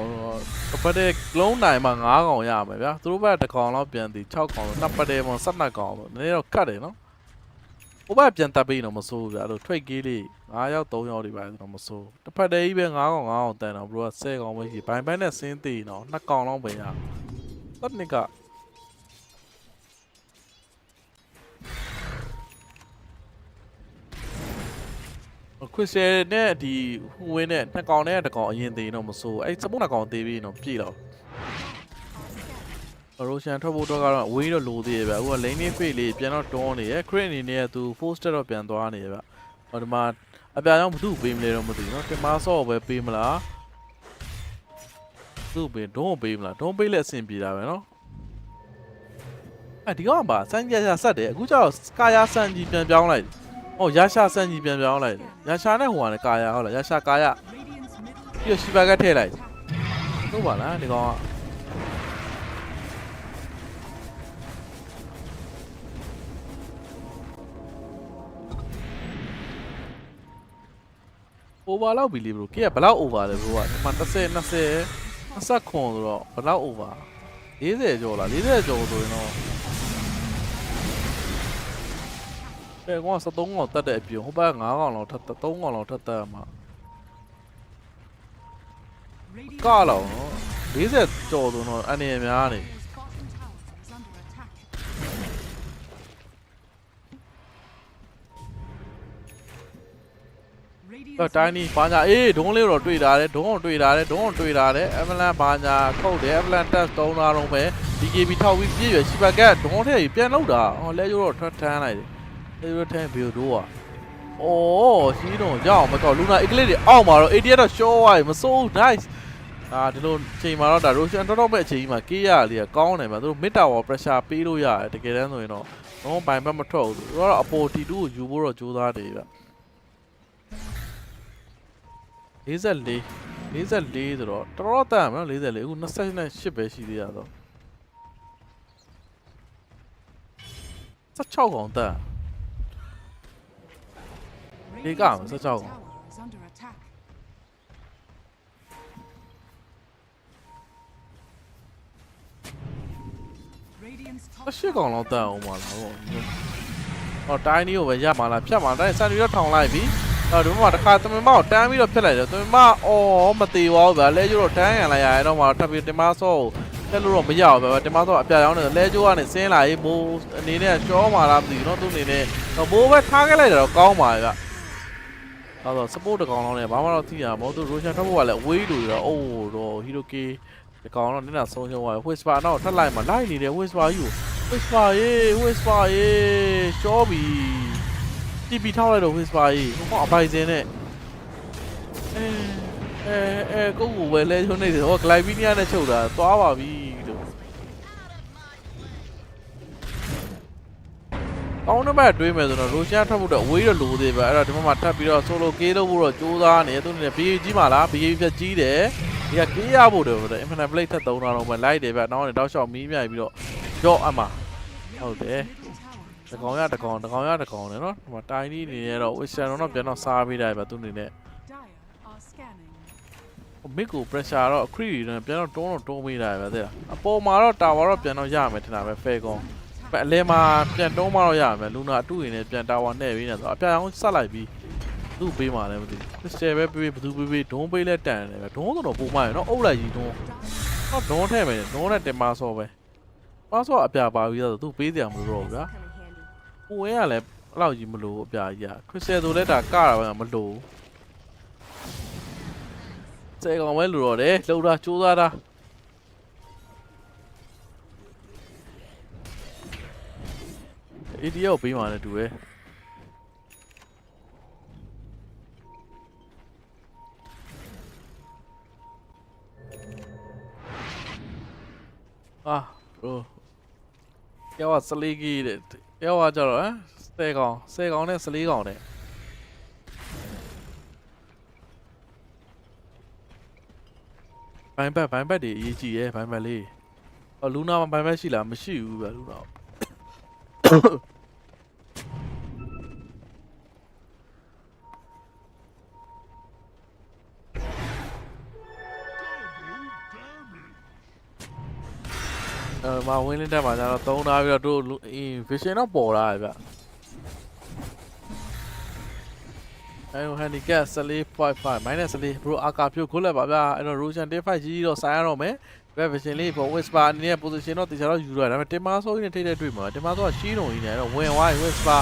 တစ်ပတ်တည်းလုံးနိုင်မှာ9ကောင်ရမယ်ဗျာသူတို့ဘက်တစ်ကောင်လောက်ပြန်ပြီး6ကောင်နှစ်ပတ်တည်းမှာ12ကောင်လို့နည်းနည်းတော့ခတ်တယ်နော်ဟိုဘက်ပြန်တက်ပြီးတော့မစိုးဘူးဗျာအဲ့လို trade key လေး9ယောက်3ယောက်တွေပါဆိုတော့မစိုးတစ်ဖက်တည်းကြီးပဲ9ကောင်တန်တော့ဘရိုက10ကောင်ပဲရှိဘိုင်ဘိုင်နဲ့ဆင်းသေးနော်2ကောင်လောက်ပဲရတက်နစ်ကခွစ်ဆယ်နဲ့ဒီဟိုဝင်းနဲ့2ကောင်နဲ့1ကောင်အရင်သေးတော့မစိုးအဲ့စပုတ်2ကောင်သေးပြီးတော့ပြေတော့ရိုရှန်ထွက်ဖို့တော့ကတော့အဝေးတော့လိုသေးရဲ့ဗျအခုက lane လေး fade လေးပြန်တော့တွန်းနေရယ် crit အနေနဲ့သူ full step တော့ပြန်သွားနေရဗျဟိုဒီမှာအပြာကြောင့်ဘသူ့ပေးမလဲတော့မသိဘူးเนาะတင်မဆော့ပဲပေးမလားသူ့ပေးဒုံးပေးမလားဒုံးပေးလက်အဆင်ပြေတာပဲเนาะဒီကောင်ကပါစမ်းကြရဆက်တယ်အခုကျတော့ကာယာစမ်းကြီးပြန်ပြောင်းလိုက်ဟောရရှာစမ်းကြီးပြန်ပြောင်းလိုက်ရရှာနဲ့ဟိုကလည်းကာယာဟုတ်လားရရှာကာယာပြီးတော့ရှိပါကထည့်လိုက်ဟုတ်ပါလားဒီကောင်ကover လောက်ပြီလေ bro ကဲဘယ်လောက် over လဲ bro ကဒီမှာ30 20ခွန်ဆိုတော့ဘယ်လောက် over 40ကျော်လား40ကျော်ဆိုရင်တော့ကောင်73ကောင်တက်တဲ့အပြင်ဟိုဘက်9ကောင်လောက်ထပ်3ကောင်လောက်ထပ်တက်မှာ ကားလောက်နော်40ကျော်သူတော့အနေအများနေ Dire's bottom tower is under attack. တိုင်းနီဘာညာအေးဒုံးလေးတော့တွေ့တာတယ်ဒုံးကိုတွေ့တာတယ်ဒုံးကိုတွေ့တာတယ်အဗလန်ဘာညာခုတ်တယ်အဗလန်တက်3တာတော့ပဲ BKB ထောက်ပြီးပြည့်ရွယ်ရှိပါကဒုံးထဲပြန်လောက်တာဟောလဲကျတော့ထွက်ထမ်းလိုက်တယ်လဲကျတော့ထမ်းဘီဒိုးอ่ะအော်ရှိတော့ကြောက်မကောက်လူနာအီကလစ်တွေအောက်မှာတော့ ATS တော့ show ဝိုင်းမစိုး nice ဒီလိုချိန်မှာတော့ဒါ Roshan တော်မဲ့အချိန်ကြီးမှာကေးရလေးကကောင်းတယ်ဗျသူတို့ mid tower pressure ပေးလို့ရတယ်တကယ်တမ်းဆိုရင်တော့တော့ဘိုင်ဘက်မထွက်ဘူးသူတို့ကတော့အပေါ် T2 ကိုယူဖို့တော့ကြိုးစားတယ်ဗျ44ဆိုတော့တော်တန်မနော်44အခု28ပဲရှိသေးရတော့16ကောင်တန်ဒီက16ကောင် Tower is under attack. Radiant's top 18ကောင်လောက်တန်အောင်ပါလားဟောတိုင်းนี้ကိုပဲရမှာလားဖြတ်မှာတိုင်းဆန်ရီတော့ထောင်လိုက်ပြီဒီမှာတစ်ခါတမင်မကိုတန်းပြီးတော့ဖြတ်လိုက်တယ်တမင်မအော်မသေးပါဘူးဗျာလဲကျိုးတော့တန်းရန်လိုက်ရရင်တော့မှထပ်ပြီးတင်မဆော့ကိုတက်လို့တော့မရဘူးဗျာတင်မဆော့အပြာရောင်းနေလဲကျိုးကနေဆင်းလာရေးမိုးအနေနဲ့ရှောမှာလားမသိဘူးเนาะသူအနေနဲ့မိုးပဲထားခဲ့လိုက်တာတော့ကောင်းပါဗျာတော့ support တကောင်လုံးနဲ့ဘာမှတော့သိရမှာမဟုတ်သူ Roshan ထပ်ဖို့ကလည်း away လို့တော့အိုးတော့ Hiroki ဒီကောင်တော့နည်းနည်းဆုံးရှုံးသွားတယ် Whisper တော့ထပ်လိုက်မှာလိုက်နေတယ် Whisper ယူ Whisper ရေးရှောပြီTP ထောက်လိုက်တော့ Whisper ကြီးဟောအပိုင်စင်းနဲ့ကိုကိုပဲလဲချုံနေတယ်ဟော Glyvinia နဲ့ချုပ်တာသွားပါပြီလို့ကောင်းတဲ့ဘက်တွေးမယ်ဆိုတော့ Roshan ထပ်ဖို့တော့ away တော့လိုသေးပဲအဲ့တော့ဒီမှာထပ်ပြီးတော့ solo K လုပ်ဖို့တော့ကြိုးစားနေတယ်သူနေ BA ကြီးမှာလား BA ဖြတ်ကြီးတယ်ဒီက K ရဖို့တယ် Infinite Blade ထပ်3တာတော့ပဲလိုက်တယ်ဗျနောက်ကနေတောက်လျှောက်မီးမြိုင်ပြီးတော့ကြော့အမှာဟုတ်တယ်တကောင်ရတကောင်တယ်နော်ဒီမှာတိုင်းကြီးနေရတော့ Wishon တော့ပြန်တော့စားပေးတယ်ဗျသူအနေနဲ့ Dire are scanning. မစ်ကို pressure တော့အခရီးတွေပြန်တော့တွန်းပေးတယ်ဗျတဲ့လားအပေါ်မှာတော့ tower တော့ပြန်တော့ရမယ်ထင်တာပဲ fair ကောင်အလဲမှာပြန်တွန်းမှတော့ရမယ်လူနာအတူရင်းနဲ့ပြန် tower နဲ့ပြီးနေဆိုအပြာရောင်းဆက်လိုက်ပြီးသူ့ပေးမှလည်းမသိဘူး crystal ပဲပေးဘသူပေးဒုံးပေးလဲတန်တယ်ဗျဒုံးတော့ပုံမှန်ရနော်အုပ်လိုက်ကြီးဒုံးတော့ဒုံးထဲမယ်ဒုံးနဲ့တင်မဆော့ပဲပါဆော့အပြာပါပြီးတော့သူပေးတယ်မလို့တော့ဗျာကိုဝင်းကလည်းအဲ့လောက်ကြီးမလို့အပြာကြီးอ่ะ crystal ဆိုလဲဒါကတာပဲမလို့စေကောင်ပဲလို့တော့တယ်လှုပ်တာစူးစားတာAD ကိုပေးမှလည်းတူပဲbro ယောက14ကြီးတဲ့ယောကကြတော့10ကောင်နဲ့14ကောင်နဲ့ဘိုင်ဘက်တွေအရေးကြီးရဲ့ဘိုင်ဘက်လေးလူနာမှာဘိုင်ဘက်ရှိလားမရှိဘူးဗျလူနာမဝင်းလင်းတက်မှာကျတော့3ထားပြီးတော့တို့vision တော့ပေါ်လာတယ်ဗျhandicap 14.5 minus 14 bro အာကာဖြိုးခိုးလက်ပါဗျာအဲ့တော့ Roshan 15ကြီးတော့ဆိုင်ရတော့မယ် vision လေးပေါ် Whisper အနေနဲ့ position တော့တေချာတော့ယူရတယ်ဒါပေမဲ့တင်မဆိုးကြီးနဲ့ထိတဲ့တွေ့မှာတင်မဆိုးကရှင်းလုံးကြီးနေတော့ဝင်သွားရင် Whisper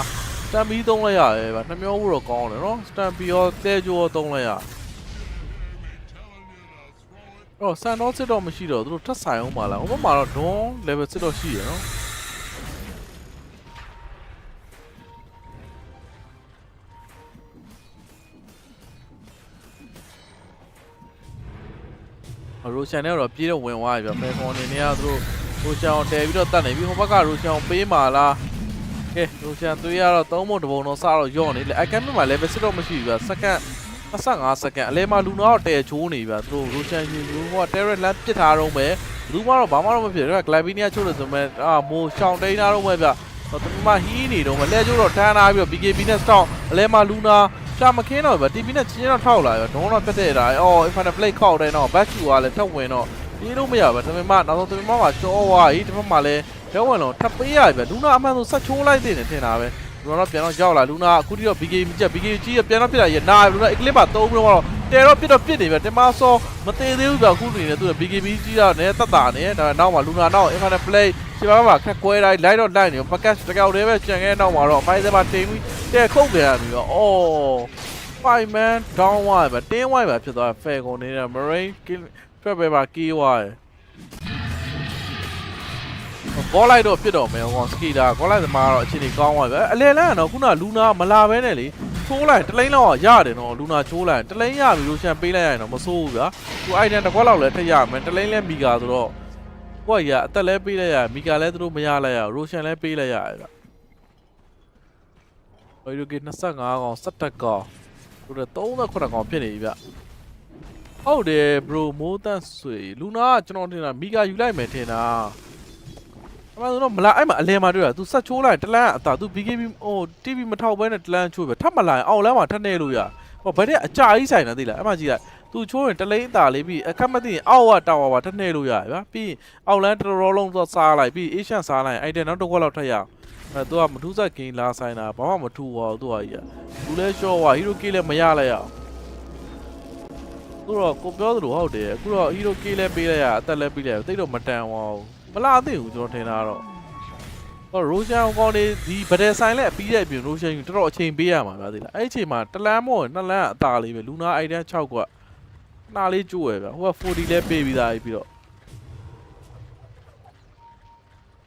စတန်ပီသုံးလိုက်ရတယ်ဗျနှမျိုးဖို့တော့ကောင်းတယ်နော်စတန်ပီရောတဲဂျိုရောသုံးလိုက်ရတော့ဆန်တော့စစ်တော့မရှိတော့သူတို့ထပ်ဆိုင်အောင်ပါလားဟိုဘက်မှာတော့ Dawn level စစ်တော့ရှိရနော်Roshan နဲ့တော့ပြေးတော့ဝင်သွားပြီဗျဖယ်ကွန်နေနေကသူတို့ Roshan ကိုတဲပြီးတော့တတ်နေပြီဟိုဘက်က Roshan ကိုပေးမှာလားကဲ Roshan သွေးရတော့3ပုံတပုံတော့စတော့ယော့နေလေအကန်မှာ level စစ်တော့မရှိဘူးဗျစက္ကန့်25စက္ကန့်အလဲမှာလူနာတော့တဲချိုးနေပြီဗျသူတို့ Roshan ယူဟိုက Terror Land ပစ်ထားတော့မယ်လူမတော့ဘာမှတော့မဖြစ်ဘူး Glyvinia ချိုးလို့ဆိုမဲ့မိုးရှောင်းတိန်ထားတော့မယ်ဗျသူမဟီးနေတော့မလဲချိုးတော့ထမ်းထားပြီးတော့ BKB နဲ့ Storm အလဲမှာလူနာရှာမခင်းတော့ဗျ TP နဲ့ချင်းတော့ထောက်လာရောဒုံးတော့ပြတ်တဲ့တာInfinite Blade ခောက်တယ်တော့ Back ကလည်းထပ်ဝင်တော့ပြေးလို့မရဗျတမင်မနောက်ဆုံးတမင်မကကြောဝါကြီးတမင်မလည်းဘဲဝင်လုံးထပ်ပေးရဗျလူနာအမှန်ဆိုဆက်ချိုးလိုက်သေးတယ်ထင်တာပဲ လူနာတော့ပြန်တော့ရောက်လာလူနာအခုတိတော့ BKB ချက် BKB ကြီးပြန်တော့ပြစ်လာရနာလူနာ eclipse မှာ3ပြီးတော့တဲတော့ပြစ်တော့ပြစ်နေပြီတင်မဆောမသေးသေးဘူးဗျအခုနေနေသူ BKB ကြီးတော့နည်းတက်တာနေဒါနောက်မှာလူနာနောက် infinite play ဒီမှာမှာခက်ကွဲတိုင်းလိုက်တော့လိုက်နေ package တကောက်တည်းပဲကျန်ခဲ့နောက်မှာတော့ 5 မှာတင်ပြီးတဲခုတ်ပြန်ပြီတော့အော် 5 man down ဝိုင်းပဲတင်းဝိုင်းပဲဖြစ်သွား fair ကုန်နေတဲ့ marine ထွက်ပဲပါကီးဝိုင်းကောလိုက်တော့ပြစ်တော့မယ်ဟောစကီတာကောလိုက်သမားတော့အခြေအနေကောင်းသွားပြီအလဲလန်းကတော့ခုနလူနာမလာဘဲနဲ့လေချိုးလိုက်တလိန်းလောက်ရတယ်နော်လူနာချိုးလိုက်တလိန်းရပြီလို့ရှန်ပေးလိုက်ရရင်တော့မစိုးဘူးဗျာသူအိုင်တန်တစ်ခွက်လောက်လည်းထည့်ရမယ်တလိန်းလဲမီဂါဆိုတော့ကိုယ့်ရအသက်လဲပေးလိုက်ရမီဂါလဲသူတို့မရလိုက်ရရိုရှန်လဲပေးလိုက်ရတယ်ဗျဘယ်လိုက25ကောင်17ကောင်တို့39ကောင်ဖြစ်နေပြီဗျဟုတ်တယ်ဘရိုမိုးတန့်ဆွေလူနာကကျွန်တော်ထင်တာမီဂါယူလိုက်မယ်ထင်တာအမှန်တော့မလာအဲ့မှာအလဲမှာတွေ့တာ तू ဆက်ချိုးလိုက်တလန်းအသာ तू BKB ဟို TV မထောက်ဘဲနဲ့တလန်းချိုးပဲထပ်မလာရင်အောက်လမ်းမှာထပ်နေလို့ရဟောဘယ်တဲ့အကြာကြီးဆိုင်နေသိလားအဲ့မှာကြည့်လိုက် तू ချိုးရင်တလိန်းအသာလေးပြီးအခက်မသိရင်အောက်ကတောင်ပါထပ်နေလို့ရဗျာပြီးအောက်လမ်းတော်တော်လုံးသွားစားလိုက်ပြီးအေးရှန်စားလိုက်အဲ့တဲ့နောက်တစ်ခွက်လောက်ထပ်ရအဲ့ तू ကမထူးဆက်ကင်းလာဆိုင်တာဘာမှမထူပါဘူး तू ကကြီးသူလဲရှော့ဝါဟီရိုကီလည်းမရလိုက်ရသူတော့ကိုပြောသလိုဟုတ်တယ်အခုတော့ဟီရိုကီလည်းပေးလိုက်ရအသက်လည်းပေးလိုက်တိတ်တော့မတန်ပါဘူးမလာသေးဘူးကျွန်တော်ထင်တာတော့ရိုရှန်ကောင်တွေဒီဗဒယ်ဆိုင်လက်ပြီးတဲ့အပြင်ရိုရှန်ယူတော်တော်အချိန်ပေးရမှာဗျာသိလားအဲ့အချိန်မှာတလန်းမို့နှစ်လန်းအသာလေးပဲလူနာအိုက်တန်း6ကွက်နှာလေးကျိုးရဗျာဟိုက40လဲပေးပြီးသားပြီးတော့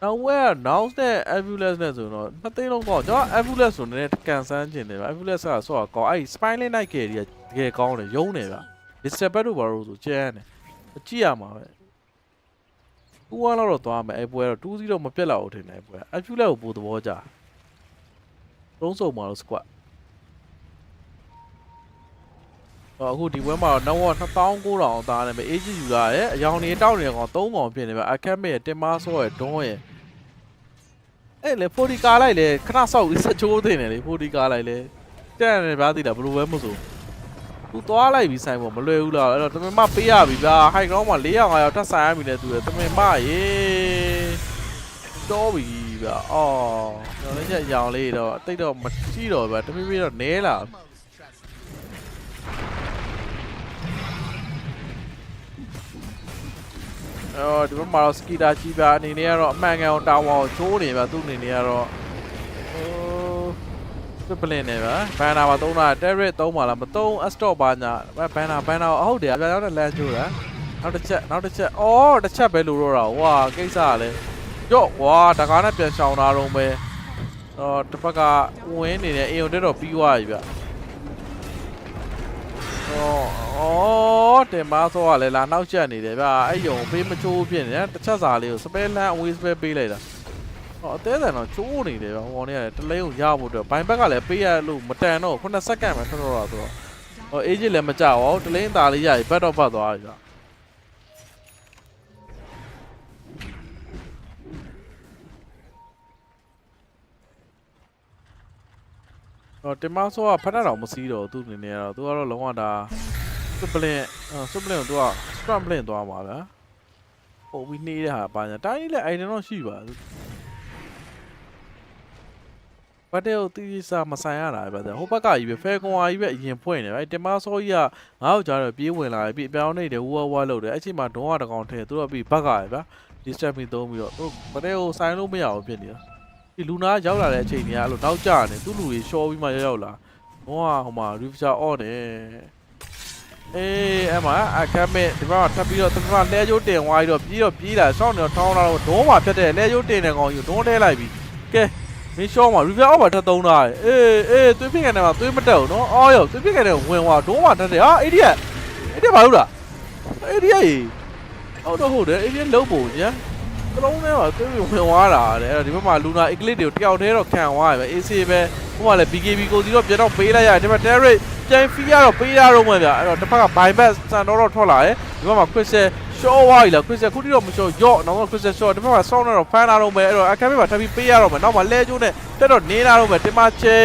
နောက်ဝဲ now နဲ့ ambulance နဲ့ဆိုတော့နှစ်သိန်းလုံးတော့ကျွန်တော် ambulance ဆိုနေကန်ဆန်းကျင်တယ်ဗျာ ambulance ကဆော့ကောင်းအဲ့ spine night ကတကယ်ကောင်းတယ်ရုံးတယ်ဗျာ disturb တို့ဘာလို့ဆိုကျန်းတယ်ကြည့်ရမှာပဲဦးဝါတော့သွားမယ်အဲ့ပွဲတော့2-0တော့မပြတ်လောက်ထင်တယ်ပွဲအဖြူလက်ကိုပို့သဘောကြတုံးစုံမှာတော့ squad အခုဒီပွဲမှာတော့နောက်2900သားနဲ့ပဲ AG ယူလာတယ်အယောင်နေတောက်နေကောင်3ကောင်ဖြစ်နေပဲအခက်မဲ့တင်မဆော့ရဲ့ဒွန်းရဲ့အဲ့လေ40ကားလိုက်လေခဏဆောက်ပြီးစချိုးတင်တယ်လေ40ကားလိုက်လေတက်နေဗျာသိလားဘယ်လိုပဲမဆိုသူသွားလိုက်ပြီးဆိုင်ပေါ်မလွယ်ဘူးလားအဲ့တော့တမင်မပေးရပြီဗျာဟိုက်ကောင်မှာ400 500ထပ်ဆိုင်ရပြီလေသူတမင်မရေတော့ပြီဗျာအော်ကျွန်တော်လည်းချက်ရောင်လေးတော့တိတ်တော့မကြည့်တော့ဗျာတမင်ပြီးတော့နဲလာအော်ဒီမှာစကီတာကြီးဗျာအနေနဲ့ကတော့အမှန်ကန်တောင်းအောင်ချိုးနေဗျာသူ့အနေနဲ့ကတော့ပလင်နေပါဘန်နာမှာသုံးတာတက်ရစ်သုံးပါလားမသုံးအစတော့ပါညာဘန်နာဟုတ်တယ်အပြောင်းနဲ့လမ်းကျိုးတာနောက်တစ်ချက်အော်တစ်ချက်ပဲလို့တော့တာဝါကိစ္စကလည်းကြော့ဝါတကားနဲ့ပြန်ရှောင်တာတော့ပဲတစ်ဖက်ကဝင်းနေတဲ့အိမ်ုံတက်တော့ပြီးသွားပြီဗျတင်မဆောကလည်းလာနောက်ချက်နေတယ်ဗျအဲ့ယုံပေးမချိုးဖြစ်နေတယ်တစ်ချက်စာလေးကိုစပယ်လန်အဝေးစပယ်ပေးလိုက်တာအသေးတယ်တော့ချိုးနေတယ်ဗျဟောနေရတယ်တလဲကိုရဖို့အတွက်ဘိုင်ဘက်ကလည်းပေးရလို့မတန်တော့9စက္ကန့်ပဲထွက်တော့တာဆိုတော့အေးဂျစ်လည်းမကြောက်အောင်တလင်းသားလေးရပြီဘတ်တော့ပတ်သွားပြီဗျတင်မဆောကဖတ်တာတော့မစီးတော့သူ့အနေနဲ့ကတော့သူကတော့လုံးဝဒါစပလင်ကိုသူကစကရမ်ပလင်သွားမှာဗျာပို့ပြီးနှေးတဲ့ဟာပါညာတိုင်းလည်းအိုင်ဒန်တော့ရှိပါဘတ်တဲ့တီးစာမဆိုင်ရတာပဲဗျာဟိုဘက်ကကြီးပဲဖဲကွန်ဝါကြီးပဲအရင်ဖွင့်နေပဲတင်မဆောကြီးကငါ့ကိုကြားတော့ပြေးဝင်လာပြီအပြောင်းနေတယ်ဝဝလုပ်တယ်အဲ့ချိန်မှာဒုံးကတကောင်ထဲသူတို့ပြီးဘက်ကရဗျာဒီစတက်ပြီးသုံးပြီးတော့သူဘတ်တဲ့ကိုဆိုင်လို့မရအောင်ဖြစ်နေတာဒီလူနာရောက်လာတဲ့အချိန်ကြီးအဲ့လိုနောက်ကျနေသူ့လူတွေရှော့ပြီးမှရောက်လာဟိုမှာ refresher on တယ်အေးအဲ့မှာအခက်မဲ့ဒီမှာထပ်ပြီးတော့သူကလဲကျိုးတင်သွားပြီးတော့ပြေးလာစောင်းနေတော့ထောင်းလာတော့ဒုံးမှာဖြတ်တဲ့လဲကျိုးတင်တဲ့ကောင်ကြီးဒုံးထဲလိုက်ပြီးကဲမင်းရှော့မှာ refresher အောက်မှာထပ်သုံးတာအေးသွေးဖိကန်ထဲမှာသွေးမတက်ဘူးနော်အော်ရောသွေးဖိကန်ထဲဝင်သွားဒုံးမှာထပ်တယ်ဟာအိဒီယာဘာလို့လားအိဒီယာကြီးဟုတ်တယ်အိဒီယာလုံးပုံညာကလုံးထဲမှာသွေးဝင်သွားတာတဲ့အဲ့ဒီဘက်မှာလူနာ eclipse တွေကိုတယောက်တည်းတော့ခံသွားရပဲ AC ပဲဟိုမှာလည်း BKB ကိုစီတော့ပြန်တော့ပေးလိုက်ရတယ်ဒီမှာ Terry ပြန်ဖီးရတော့ပေးရတော့မှဗျာအဲ့တော့တစ်ဖက်က buyback စံတော့ထွက်လာတယ်ဒီဘက်မှာ Crystal ရှော့ဝါးကြီးလား Crystal ခုတိတော့မရှော့ရော့နောက်တော့ Crystal ရှော့ဒီဘက်မှာ sound တော့ဖမ်းလာတော့မယ်အဲ့တော့ academy မှာထပ်ပြီးပေးရတော့မယ်နောက်မှာလဲကျိုးနဲ့တက်တော့နေလာတော့မယ်တင်မချေ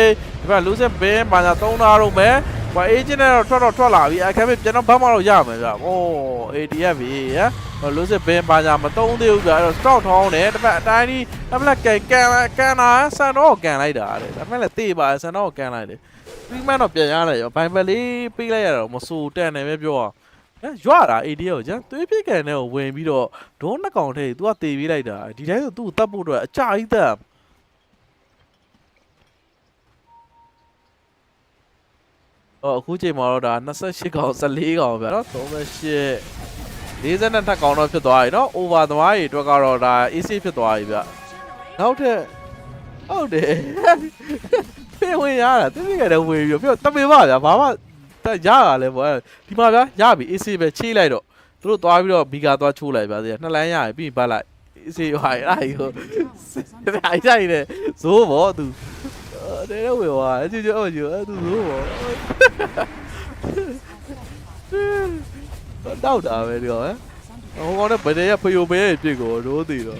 ဒီဘက် losing bin ဘာသာသုံးလာတော့မယ် ကွာ agent နဲ့တော့ထွက်လာပြီအခမ်းပြန်တော့ဘတ်မတော့ရမယ်ဗျ။အိုး ATF ပြီဟလို့စစ်ဘင်းပါကြမတုံးသေးဘူးဗျ။အဲ့တော့ stock ထောင်းတယ်တစ်ဖက်အတိုင်းဒီတစ်ဖက်ကန်လာဆန်တော့ကန်လိုက်တာတဲ့။ဒါပေမဲ့လည်းတေးပါဆန်တော့ကန်လိုက်တယ်။ treatment တော့ပြန်ရတယ်ရောဘိုင်ဘက်လေးပေးလိုက်ရတော့မစိုးတန်တယ်ပဲပြောအောင်။ရွာတာ ATF ကိုကျန်သွေးပြစ်ကန်တဲ့ကိုဝင်ပြီးတော့ဒုံးနှစ်ကောင်ထဲ तू ကတေးပေးလိုက်တာဒီတိုင်းဆို तू တတ်ဖို့အတွက်အကြကြီးတက်အခုချိန်မှာတော့ဒါ28ကောင်14ကောင်ဗျာနော်38 42ထပ်ကောင်တော့ဖြစ်သွားပြီနော် over သမားတွေအတွက်ကတော့ဒါ AC ဖြစ်သွားပြီဗျနောက်ထပ်ဟုတ်တယ်ပြင်ဝင်ရတာတင်းပြခဲ့တဲ့ဝင်ပြီးတော့တမေပါဗျာဘာမှရရလဲပေါ့ဒီမှာဗျာရပြီ AC ပဲချိလိုက်တော့သူတို့သွားပြီးတော့ဘီကာသွားချိုးလိုက်ဗျာနှစ်လမ်းရပြီပြီးပတ်လိုက် AC ဟိုင်အဲ့ဒါကိုအဲ့ဒါကြီးနဲ့ဇိုးပေါ့သူတဲ့ဝေဝါအကျိုးအကျိုးသူဇိုးပေါ့တောက်တာပဲဒီကောင်ဟိုကောင်နဲ့ဘယ်တည်းရဖယိုမဲပြစ်ကိုရိုးသေးတော့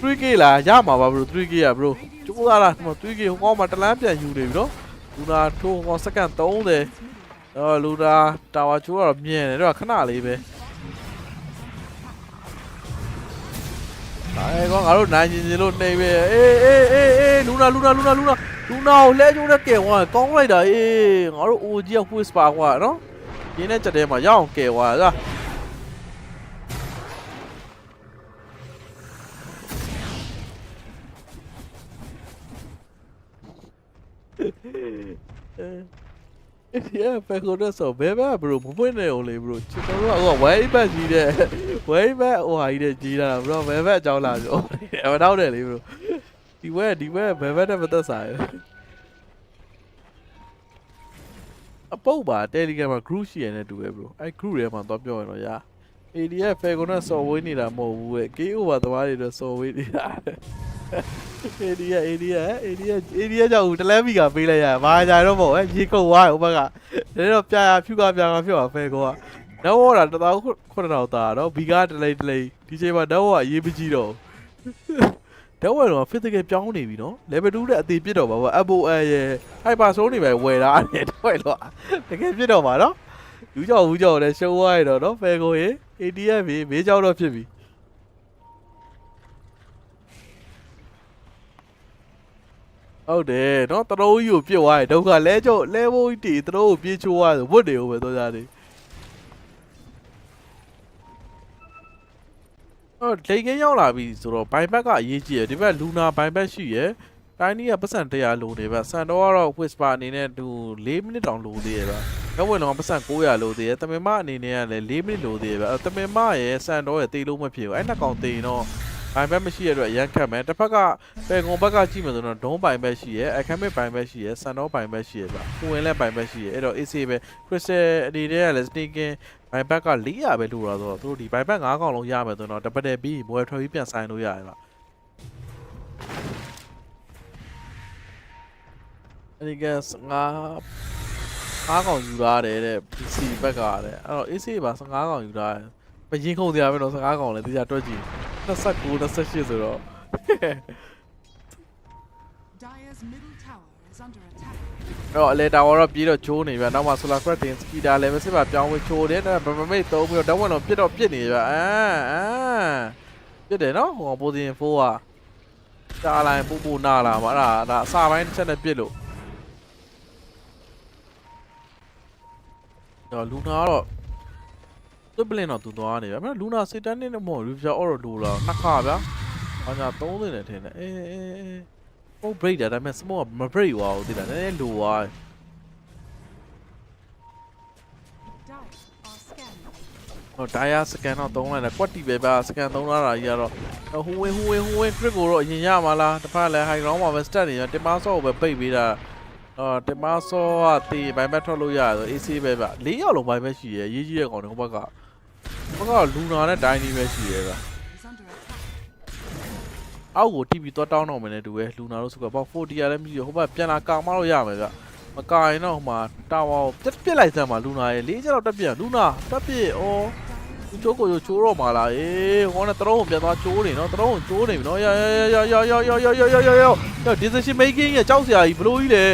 3K လားရမှာပါ bro 3K อ่ะ bro ကျိုးသားလားဒီမှာ 3K ဟိုကောင်မှာတလန်းပြန်ယူနေပြီနော်လူနာထိုးကောင်စက္ကန့်30လူနာတာဝါချိုးကတော့မြင်တယ်တော့ခဏလေးပဲအဲကောင်ငါတို့နိုင်ကျင်လို့နှိမ့်ပဲအေးလူနာကိုလဲကျိုးနဲ့ကဲဝါကောင်းလိုက်တာအေးငါတို့ OG က whisper ကွာနော်ရင်းနဲ့ချက်ထဲမှာရအောင်ကဲဝါလားဖက်ကိုတော့ဆိုဘယ်ဘက် bro မပွင့်နေအောင်လေ bro ချစ်တော်ကဝိုင်းဘက်ကြီးတဲ့ဝိုင်းဘက်ဟိုဟာကြီးတဲ့ကြီးတာ bro ဘယ်ဘက်အကြောင်းလာပြောမတော့တယ်လေ bro ဒီဘက်ဘယ်ဘက်နဲ့မသက်ဆိုင်အပုတ်ပါ Telegram မှာ group ရှိရတဲ့တူပဲ bro အဲ့ group ထဲမှာတော့ပြောရတော့ရာ ADF ဖက်ကိုတော့စော်ဝေးနေတာမဟုတ်ဘူးရဲ့ KO ပါသမားတွေတော့စော်ဝေးနေတာADF ကြောင့်တလဲမီကပေးလိုက်ရဘာကြတော့မဟုတ်ရေကုန်သွားဟိုဘက်ကဒါတော့ပြာဖြူကပြာဖြူပါဖဲကောကတော့ဟောတာ1900တာတော့ဘီကာတလိဒီချိန်မှာတော့အရေးပကြီးတော့တော့ဝယ်တော့ physical ပြောင်းနေပြီနော် level 2တဲ့အသေးပြစ်တော့ပါဘော FOL ရဲ့ hyper zone တွေပဲဝယ်တာနဲ့တော့တော့တကယ်ပြစ်တော့ပါနော်လူကြောက်လည်းရှုံးသွားရတော့နော်ဖဲကောရေ ADF မေးကြောက်တော့ဖြစ်ပြီဟုတ်တယ်နော်တရိုးကြီးကိုပြစ်သွားတယ်ဒုက္ခလဲဘိုးကြီးတရိုးကိုပြေးချိုးသွားတယ်ဝတ်တယ်ဟိုပဲတော့ကြတယ်လိန်ကင်းရောက်လာပြီဆိုတော့ဘိုင်ဘက်ကအရေးကြီးတယ်ဒီဘက်လူနာဘိုင်ဘက်ရှိရယ်တိုင်းနီးကပတ်စံ100လိုနေပဲဆန်တော့ကတော့ whisper အနေနဲ့သူ4မိနစ်တောင်လိုသေးရပါတော့ဝင်တော့ပတ်စံ900လိုသေးရတမင်မအနေနဲ့ကလည်း4မိနစ်လိုသေးရပါတမင်မရဲ့ဆန်တော့ရဲ့တေးလုံးမဖြစ်ဘူးအဲ့နှစ်ကောင်တေးတော့ဘိုင်ဘက်မရှိရတဲ့အတွက်ရန်ခတ်မယ်တစ်ဖက်ကပေကွန်ဘက်ကကြည့်မယ်ဆိုတော့ဒုံးဘိုင်ဘက်ရှိရအခမ်းမဲ့ဘိုင်ဘက်ရှိရဆန်တော့ဘိုင်ဘက်ရှိရပါကိုဝင်လဲဘိုင်ဘက်ရှိရအဲ့တော့ AC ပဲ crystal အနေနဲ့ကလည်း sneaking ဘိုင်ဘက်က400ပဲလိုတာဆိုတော့သူတို့ဒီဘိုင်ဘက်9កောင်လုံးရမယ်ဆိုတော့တပတ်တည်းပြီးမွေထွက်ပြီးပြန်ဆိုင်လို့ရတယ်ပါအဲ့ဒီက5កောင်ယူရတယ်တဲ့ PC ဘက်ကတဲ့အဲ့တော့ AC ပါ5កောင်ယူတာမရင်ခုန်တရားပဲတော့5កောင်လဲတရားတွက်ကြည့်29 28ဆိုတော့ Dire's middle tower is under attack. တော့အလေတာဝါတော့ပြေးတော့ချိုးနေဗျနောက်မှ solar crack တင် speeder လည်းပဲစစ်ပါပြောင်းဝင်ချိုးတယ်ဗမမိတ်သုံးပြီးတော့ဓာတ်ဝင်တော့ပြစ်နေဗျပြစ်တယ်နော်ဟို position 4ကတားလိုက်ပူနာလာပါဒါအစာပိုင်းတစ်ချက်နဲ့ပြစ်လို့တော့လူနာတော့သူ့ပလင်တော့သူသွားနေဗျအဲ့လူနာစစ်တန်းနေတော့မဟုတ်ဘူးဗျအော်တော့လိုလာနှစ်ခါဗျဘာညာ30နဲ့ထင်တယ်ဟို break တယ်ဒါပေမဲ့ smoke မ break သွားဘူးသိလားနည်းနည်းလိုသွား Dire scan တော့သုံးလိုက်တယ်ကွက်တီပဲဗျ scan သုံးလာတာကြီးကတော့ဟိုဝင် trick ကိုတော့အရင်ရမှာလားတစ်ဖက်လည်း high ground မှာပဲ stat နေရတင်မဆော့ကိုပဲပိတ်ပေးတာတင်မဆော့ကတေးဘိုင်ဘက်ထွက်လို့ရတယ်ဆို AC ပဲဗျ4ယောက်လုံးဘိုင်ဘက်ရှိရရေးကြီးတဲ့ကောင်တွေဟိုဘက်ကလူနာနဲ့ dine ပဲရှိရဗျအောက်ကို TV သွားတောင်းတော့မယ်နဲ့တူပဲလူနာတို့ဆိုတော့40ရလည်းမရှိဟိုဘက်ပြန်လာကာမလို့ရမယ်ဗျမကာရင်တော့ဟိုမှာတာဝါကိုပြစ်လိုက်စမ်းပါလူနာရဲ့4ချက်တော့တက်ပြလူနာတက်ပြ ချိုးကိုချိုးတော့မှာလားဟောနဲ့တရုံးကိုပြန်သွားချိုးနေနော်တရုံးကိုချိုးနေပြီနော်ယော decision making ရဲ့ကြောက်စရာကြီးဘလို့ကြီးလေ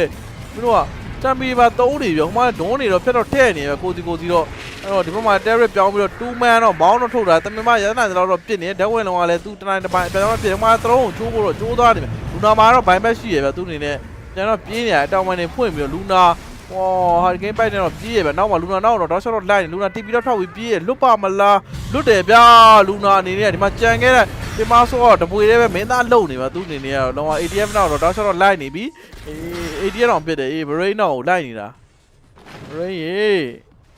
မင်းတို့ကတမ်ပီမှာ3နေပြီဟိုမှာဒွန်းနေတော့ဖြတ်တော့ထဲ့နေပဲကိုစီတော့အဲ့တော့ဒီဘက်မှာ terror ပြောင်းပြီးတော့2 man တော့မောင်းတော့ထုတ်တာတမင်မရတနာတော့ပြစ်နေဓာတ်ဝင်လုံးကလည်းသူတနိုင်တစ်ပိုင်းပြောင်းပြစ်ဟိုမှာတရုံးကိုချိုးဖို့တော့ချိုးသွားနေပြီလူနာမှာတော့ဘိုင်ဘက်ရှိရပဲသူအနေနဲ့ကျန်တော့ပြေးနေရအတောင်ပိုင်းနေဖွင့်ပြီးတော့လူနာဟောဟာဒီဂိမ်းပိုက်နေတော့ပြေးရပဲနောက်မှာလူနာနောက်တော့တော့ shot တော့လိုက်နေလူနာ TP တော့ထောက်ပြီးပြေးရလွတ်ပါမလားလွတ်တယ်ဗျာလူနာအနေနဲ့ဒီမှာကြံခဲ့တဲ့ဒီမှာဆိုတော့တပွေလေးပဲမင်းသားလုံနေပါသူအနေနဲ့ကတော့လောက ATF နောက်တော့ shot တော့လိုက်နေပြီATF တော့ပြစ်တယ်brain တော့ကိုလိုက်နေတာ brain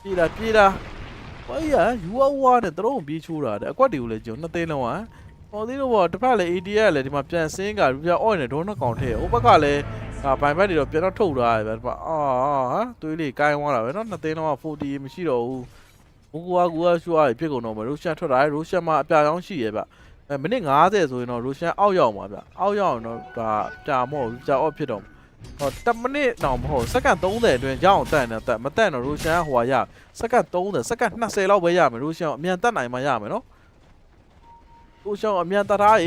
ပြေးတာဘာကြီးယူဝါနဲ့တရုံးပြေးချိုးတာတဲ့အကွက်တွေကိုလည်းကျွန်တော်2သိန်းလောက်ဟောသေးလို့ပေါ့တစ်ဖက်လည်း ATF ကလည်းဒီမှာပြန်စင်းကလူပြအော့နေဒေါနှစ်ကောင်ထဲဟိုဘက်ကလည်းဘိုင်ဘက်တွေတော့ပြန်တော့ထုတ်ထားတယ်ဗျာသွေးလေးကိုင်းသွားတာပဲเนาะ2သိန်းလောက်40မရှိတော့ဘူးဘူကူကရှူရပြစ်ကုန်တော့မရိုရှန်ထွက်တာရိုရှန်မှာအပြာရောင်းရှိရဲ့ဗျမိနစ်50ဆိုရင်တော့ရိုရှန်အောက်ရောက်မှာဗျအောက်ရောက်ရင်တော့ဒါပြာမဟုတ်ဘူးကြာအော့ဖြစ်တော့ဟော10မိနစ်တော့မဟုတ်စက္ကန့်30အတွင်းကြောင်းတက်နေတက်မတက်တော့ရိုရှန်ကဟိုရစက္ကန့်30စက္ကန့်20လောက်ပဲရမယ်ရိုရှန်အမြန်တက်နိုင်မှရမယ်เนาะရိုရှန်အမြန်တက်ထား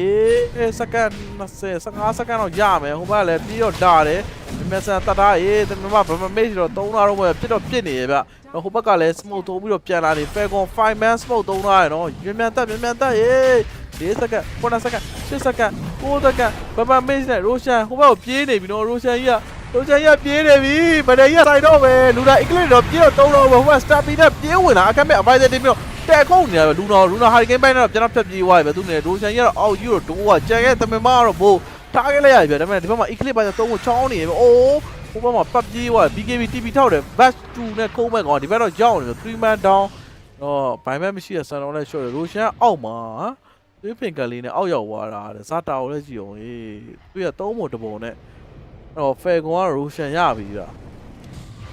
စက္ကန့်20 15စက္ကန့်တော့ရမယ်ဟိုဘက်လည်းပြီးတော့ဒါတယ်အမြန်ဆန်တက်ထားတမမဗမမေးတော့3နာတော့ပဲပြစ်တော့ပြစ်နေရဗျဟိုဘက်ကလည်း smoke တိုးပြီးတော့ပြန်လာနေ Falcon 5 man smoke 3ထားရနော်မြန်တက်4စက္ကန့်9စက္ကန့်10စက္ကန့်9စက္ကန့်ဗမမေးနဲ့ရိုရှန်ဟိုဘက်ကိုပြေးနေပြီနော်ရိုရှန်ကြီးပြေးနေပြီဗဒယ်ကြီးဆိုင်တော့ပဲလူနာအင်္ဂလိပ်တော့ပြေးတော့3တော့ဟိုဘက် star beat နဲ့ပြေးဝင်လာအခက်မဲ့ advisor တင်ပြီးတော့တက်ခုံနေရပဲလူနာဟာရီကိန်းပိုင်းတော့ပြန်တော့ဖြတ်ပြေးသွားပြီပဲသူနေရိုရှန်ကြီးကတော့အောက်ကြီးတော့တိုးကကြံခဲ့တမင်မကတော့ဘိုးထားခဲ့လိုက်ရပြီဒါပေမဲ့ဒီဘက်မှာ eclipse ပိုင်းတော့3ကိုချောင်းနေပြီအိုးဟိုဘက်မှာပတ်ပြေးသွား BKB TP ထောက်တယ် batch 2နဲ့ခုံးမဲ့ကောင်ဒီဘက်တော့ကြောက်နေပြီ3 man down တော့ဘိုင်ဘက်မရှိတဲ့ဆန်တော်နဲ့ short ရိုရှန်အောက်မှာသွေးဖင်ကလေးနဲ့အောက်ရောက်သွားတာတဲ့ဇာတာကိုလည်းကြည့်အောင်သူက3မို့တပုံနဲ့တော့ Falcon ကရိုရှန်ရပြီဗျ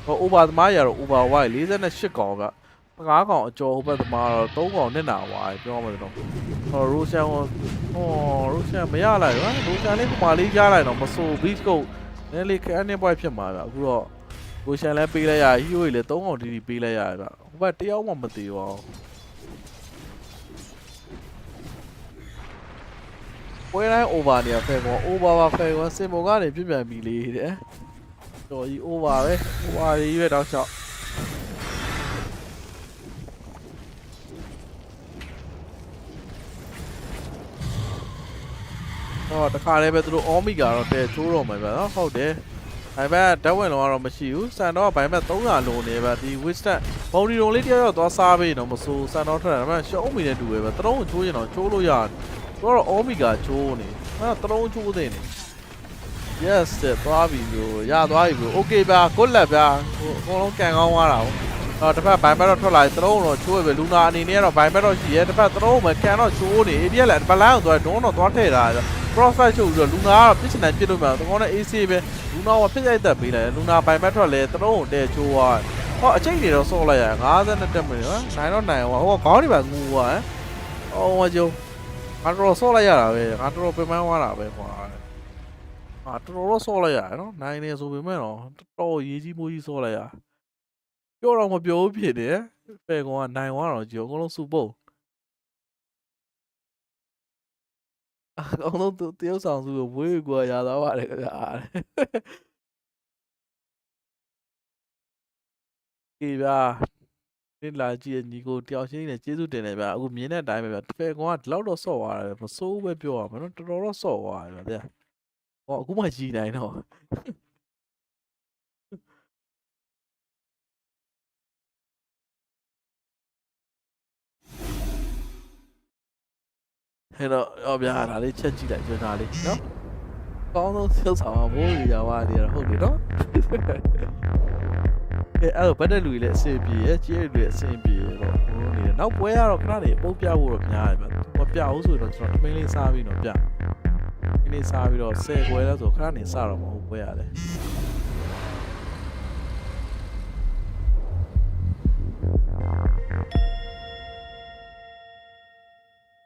ဟို over သမားရတော့ over wide 48ကောင်က5ကောင်အကျော်ဟိုဘက်သမားတော့3ကောင်နဲ့နာသွားပြီပြောမှတော့ရိုရှန်ရိုရှန်မရလိုက်ဘူးရိုရှန်လေးကမာလေးရလိုက်တော့မဆို beastcoast နည်းလေးခန်းနေပွဲဖြစ်မှာဗျအခုတော့ရိုရှန်လည်းပေးလိုက်ရဟီးရိုးကြီးလည်း3ကောင်တီတီပေးလိုက်ရဗျဟိုဘက်တယောက်မှမသေးပါဘူးပွဲတိုင်း over နေရ Falcon over ပါ Falcon စင်ပေါ်ကနေပြပြန်ပြီလေတဲ့တော်ကြီး over ပဲ over ကြီးပဲတောက်လျှောက်တခါလေးပဲသူတို့ Omega တော့တဲချိုးတော့မှာပဲနော်ဟုတ်တယ်ဒါပေမဲ့ဓာတ်ဝင်လုံးကတော့မရှိဘူးစံတော့ဘိုင်ဘက်300လုံးနေပဲဒီ Wisdom ဘော်ဒီလုံးလေးတယောက်သွားစားပေးတော့မဆိုးစံတော့ထွက်တယ်ဒါပေမဲ့ရှောင်းမီနဲ့တူပဲတရုံးချိုးရင်တော့ချိုးလို့ရတယ်တော့ Omega ချိုးနေတရုံးချိုးသေးနေ yes သွားပြီလို့ရသွားပြီလို့ okay ဗျာ good luck ဗျာဟိုအကုန်လုံးကန်ကောင်းသွားတာဟုတ်တစ်ဖက်ဘိုင်ဘက်တော့ထွက်လာတယ်တရုံးတော့ချိုးပဲလူနာအနေနဲ့ကတော့ဘိုင်ဘက်တော့ရှိရဲတစ်ဖက်တရုံးမှာကန်တော့ချိုးနေ ABL လည်းဘလန်းကိုသွားဒုံးတော့သွားထည့်တာ crossfire ချိုးပြီးတော့လူနာကတော့ပြစ်ချင်တယ်ပြစ်လို့မရဘူးတကောနဲ့ AC ပဲလူနာကပြစ်ရိုက်သက်ပေးလိုက်လူနာဘိုင်ဘက်ထွက်လဲတရုံးကိုတဲချိုးသွားဟောအချိန်တွေတော့ဆော့လိုက်ရ52တက်မိနစ်နိုင်တော့နိုင်ဟိုခေါင်းတွေပါငူသွားဟောကျုံငါတော်ဆော့လိုက်ရတာပဲငါတော်ပင်ပန်းသွားတာပဲကွာတော်ဆော့လိုက်ရတယ်နော်နိုင်နေဆိုပေမဲ့တော့တော်ရေးကြီးမိုးကြီးဆော့လိုက်ရပြောတော့မပြောဘူးဖြစ်တယ်ဖယ်ကောင်ကနိုင်သွားတော့ကြည့်အကုန်လုံးစူပုတ်အကုန်လုံးတရုတ်ဆောင်စုကိုဝေးကွာရသွားပါတယ်ခင်ဗျာကေဗျာဒီလာကြည့်ညီကိုတယောက်ချင်းနဲ့ကျေးဇူးတင်တယ်ဗျာအခုမြင်တဲ့အတိုင်းပဲဗျာဖယ်ကောင်ကဒီလောက်တော့ဆော့သွားတယ်မစိုးပဲပြောရမှာနော်တော်တော်တော့ဆော့သွားတယ်ဗျာဟောအခုမှကြီးနိုင်တော့ဟဲ့တော့ဗျာဒါလေးချက်ကြည့်လိုက်ကျွန်တော်လေးနော်ကောင်းဆုံးဆောက်ဆောင်မိုးရရွာနေရဟုတ်တယ်နော်အဲ့တော့ဘတ်တဲ့လူကြီးလည်းအဆင်ပြေရဲ့ကြီးတွေအဆင်ပြေတော့ဟိုနေတယ်နောက်ပွဲရတော့ခဏနေပုံပြဖို့တော့များတယ်ဗျမပြဘူးဆိုတော့ကျွန်တော်ထမင်းလေးစားပြီးတော့ပြဒီနေ့စားပြီးတော့10ပွဲแล้วဆိုခဏနေစားတော့မဟုတ်ပွဲရတယ်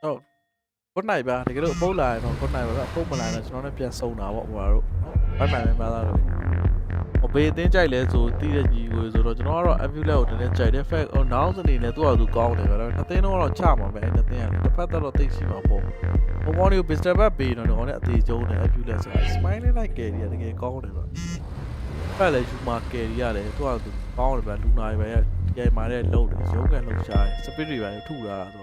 ဟုတ်good night ဗျာတကယ်လို့ပုတ်လာရင်တော့ good night ပါဗျာပုတ်မလာရင်တော့ကျွန်တော်လည်းပြန်စုံတာပေါ့ဟိုတို့ဘိုင်ဘိုင်ပဲပါသားလို့ ဘေးအသင်းကြိုက်လဲဆိုတီးတဲ့ညီကိုဆိုတော့ကျွန်တော်ကတော့ FU လက်ကိုတည်းကြိုက်တယ် fact ဟိုနောက်စနေနဲ့သူ့ဟာသူကောင်းတယ်ဗျာဒါပေမဲ့နှစ်သင်းတော့ချမှာပဲအဲ့နှစ်သင်းကလည်းတစ်ဖက်တော့သိရှိမှာပေါ့ဟိုကောင်တွေကို Mr. Bat ပေးတော့ကောင်နဲ့အသေးကျုံးတယ် FU လက်ဆိုတာ smile လိုက် carry ရတကယ်ကောင်းတယ်ဗျာဖက်လဲယူမာ carry ရတယ်သူ့ဟာသူကောင်းတယ်ဗျာလူနာတွေပဲရိုက်မာတဲ့လုံးတယ်ရုံးကန်လုံးရှားတယ် spirit တွေပဲထုလာတာဆို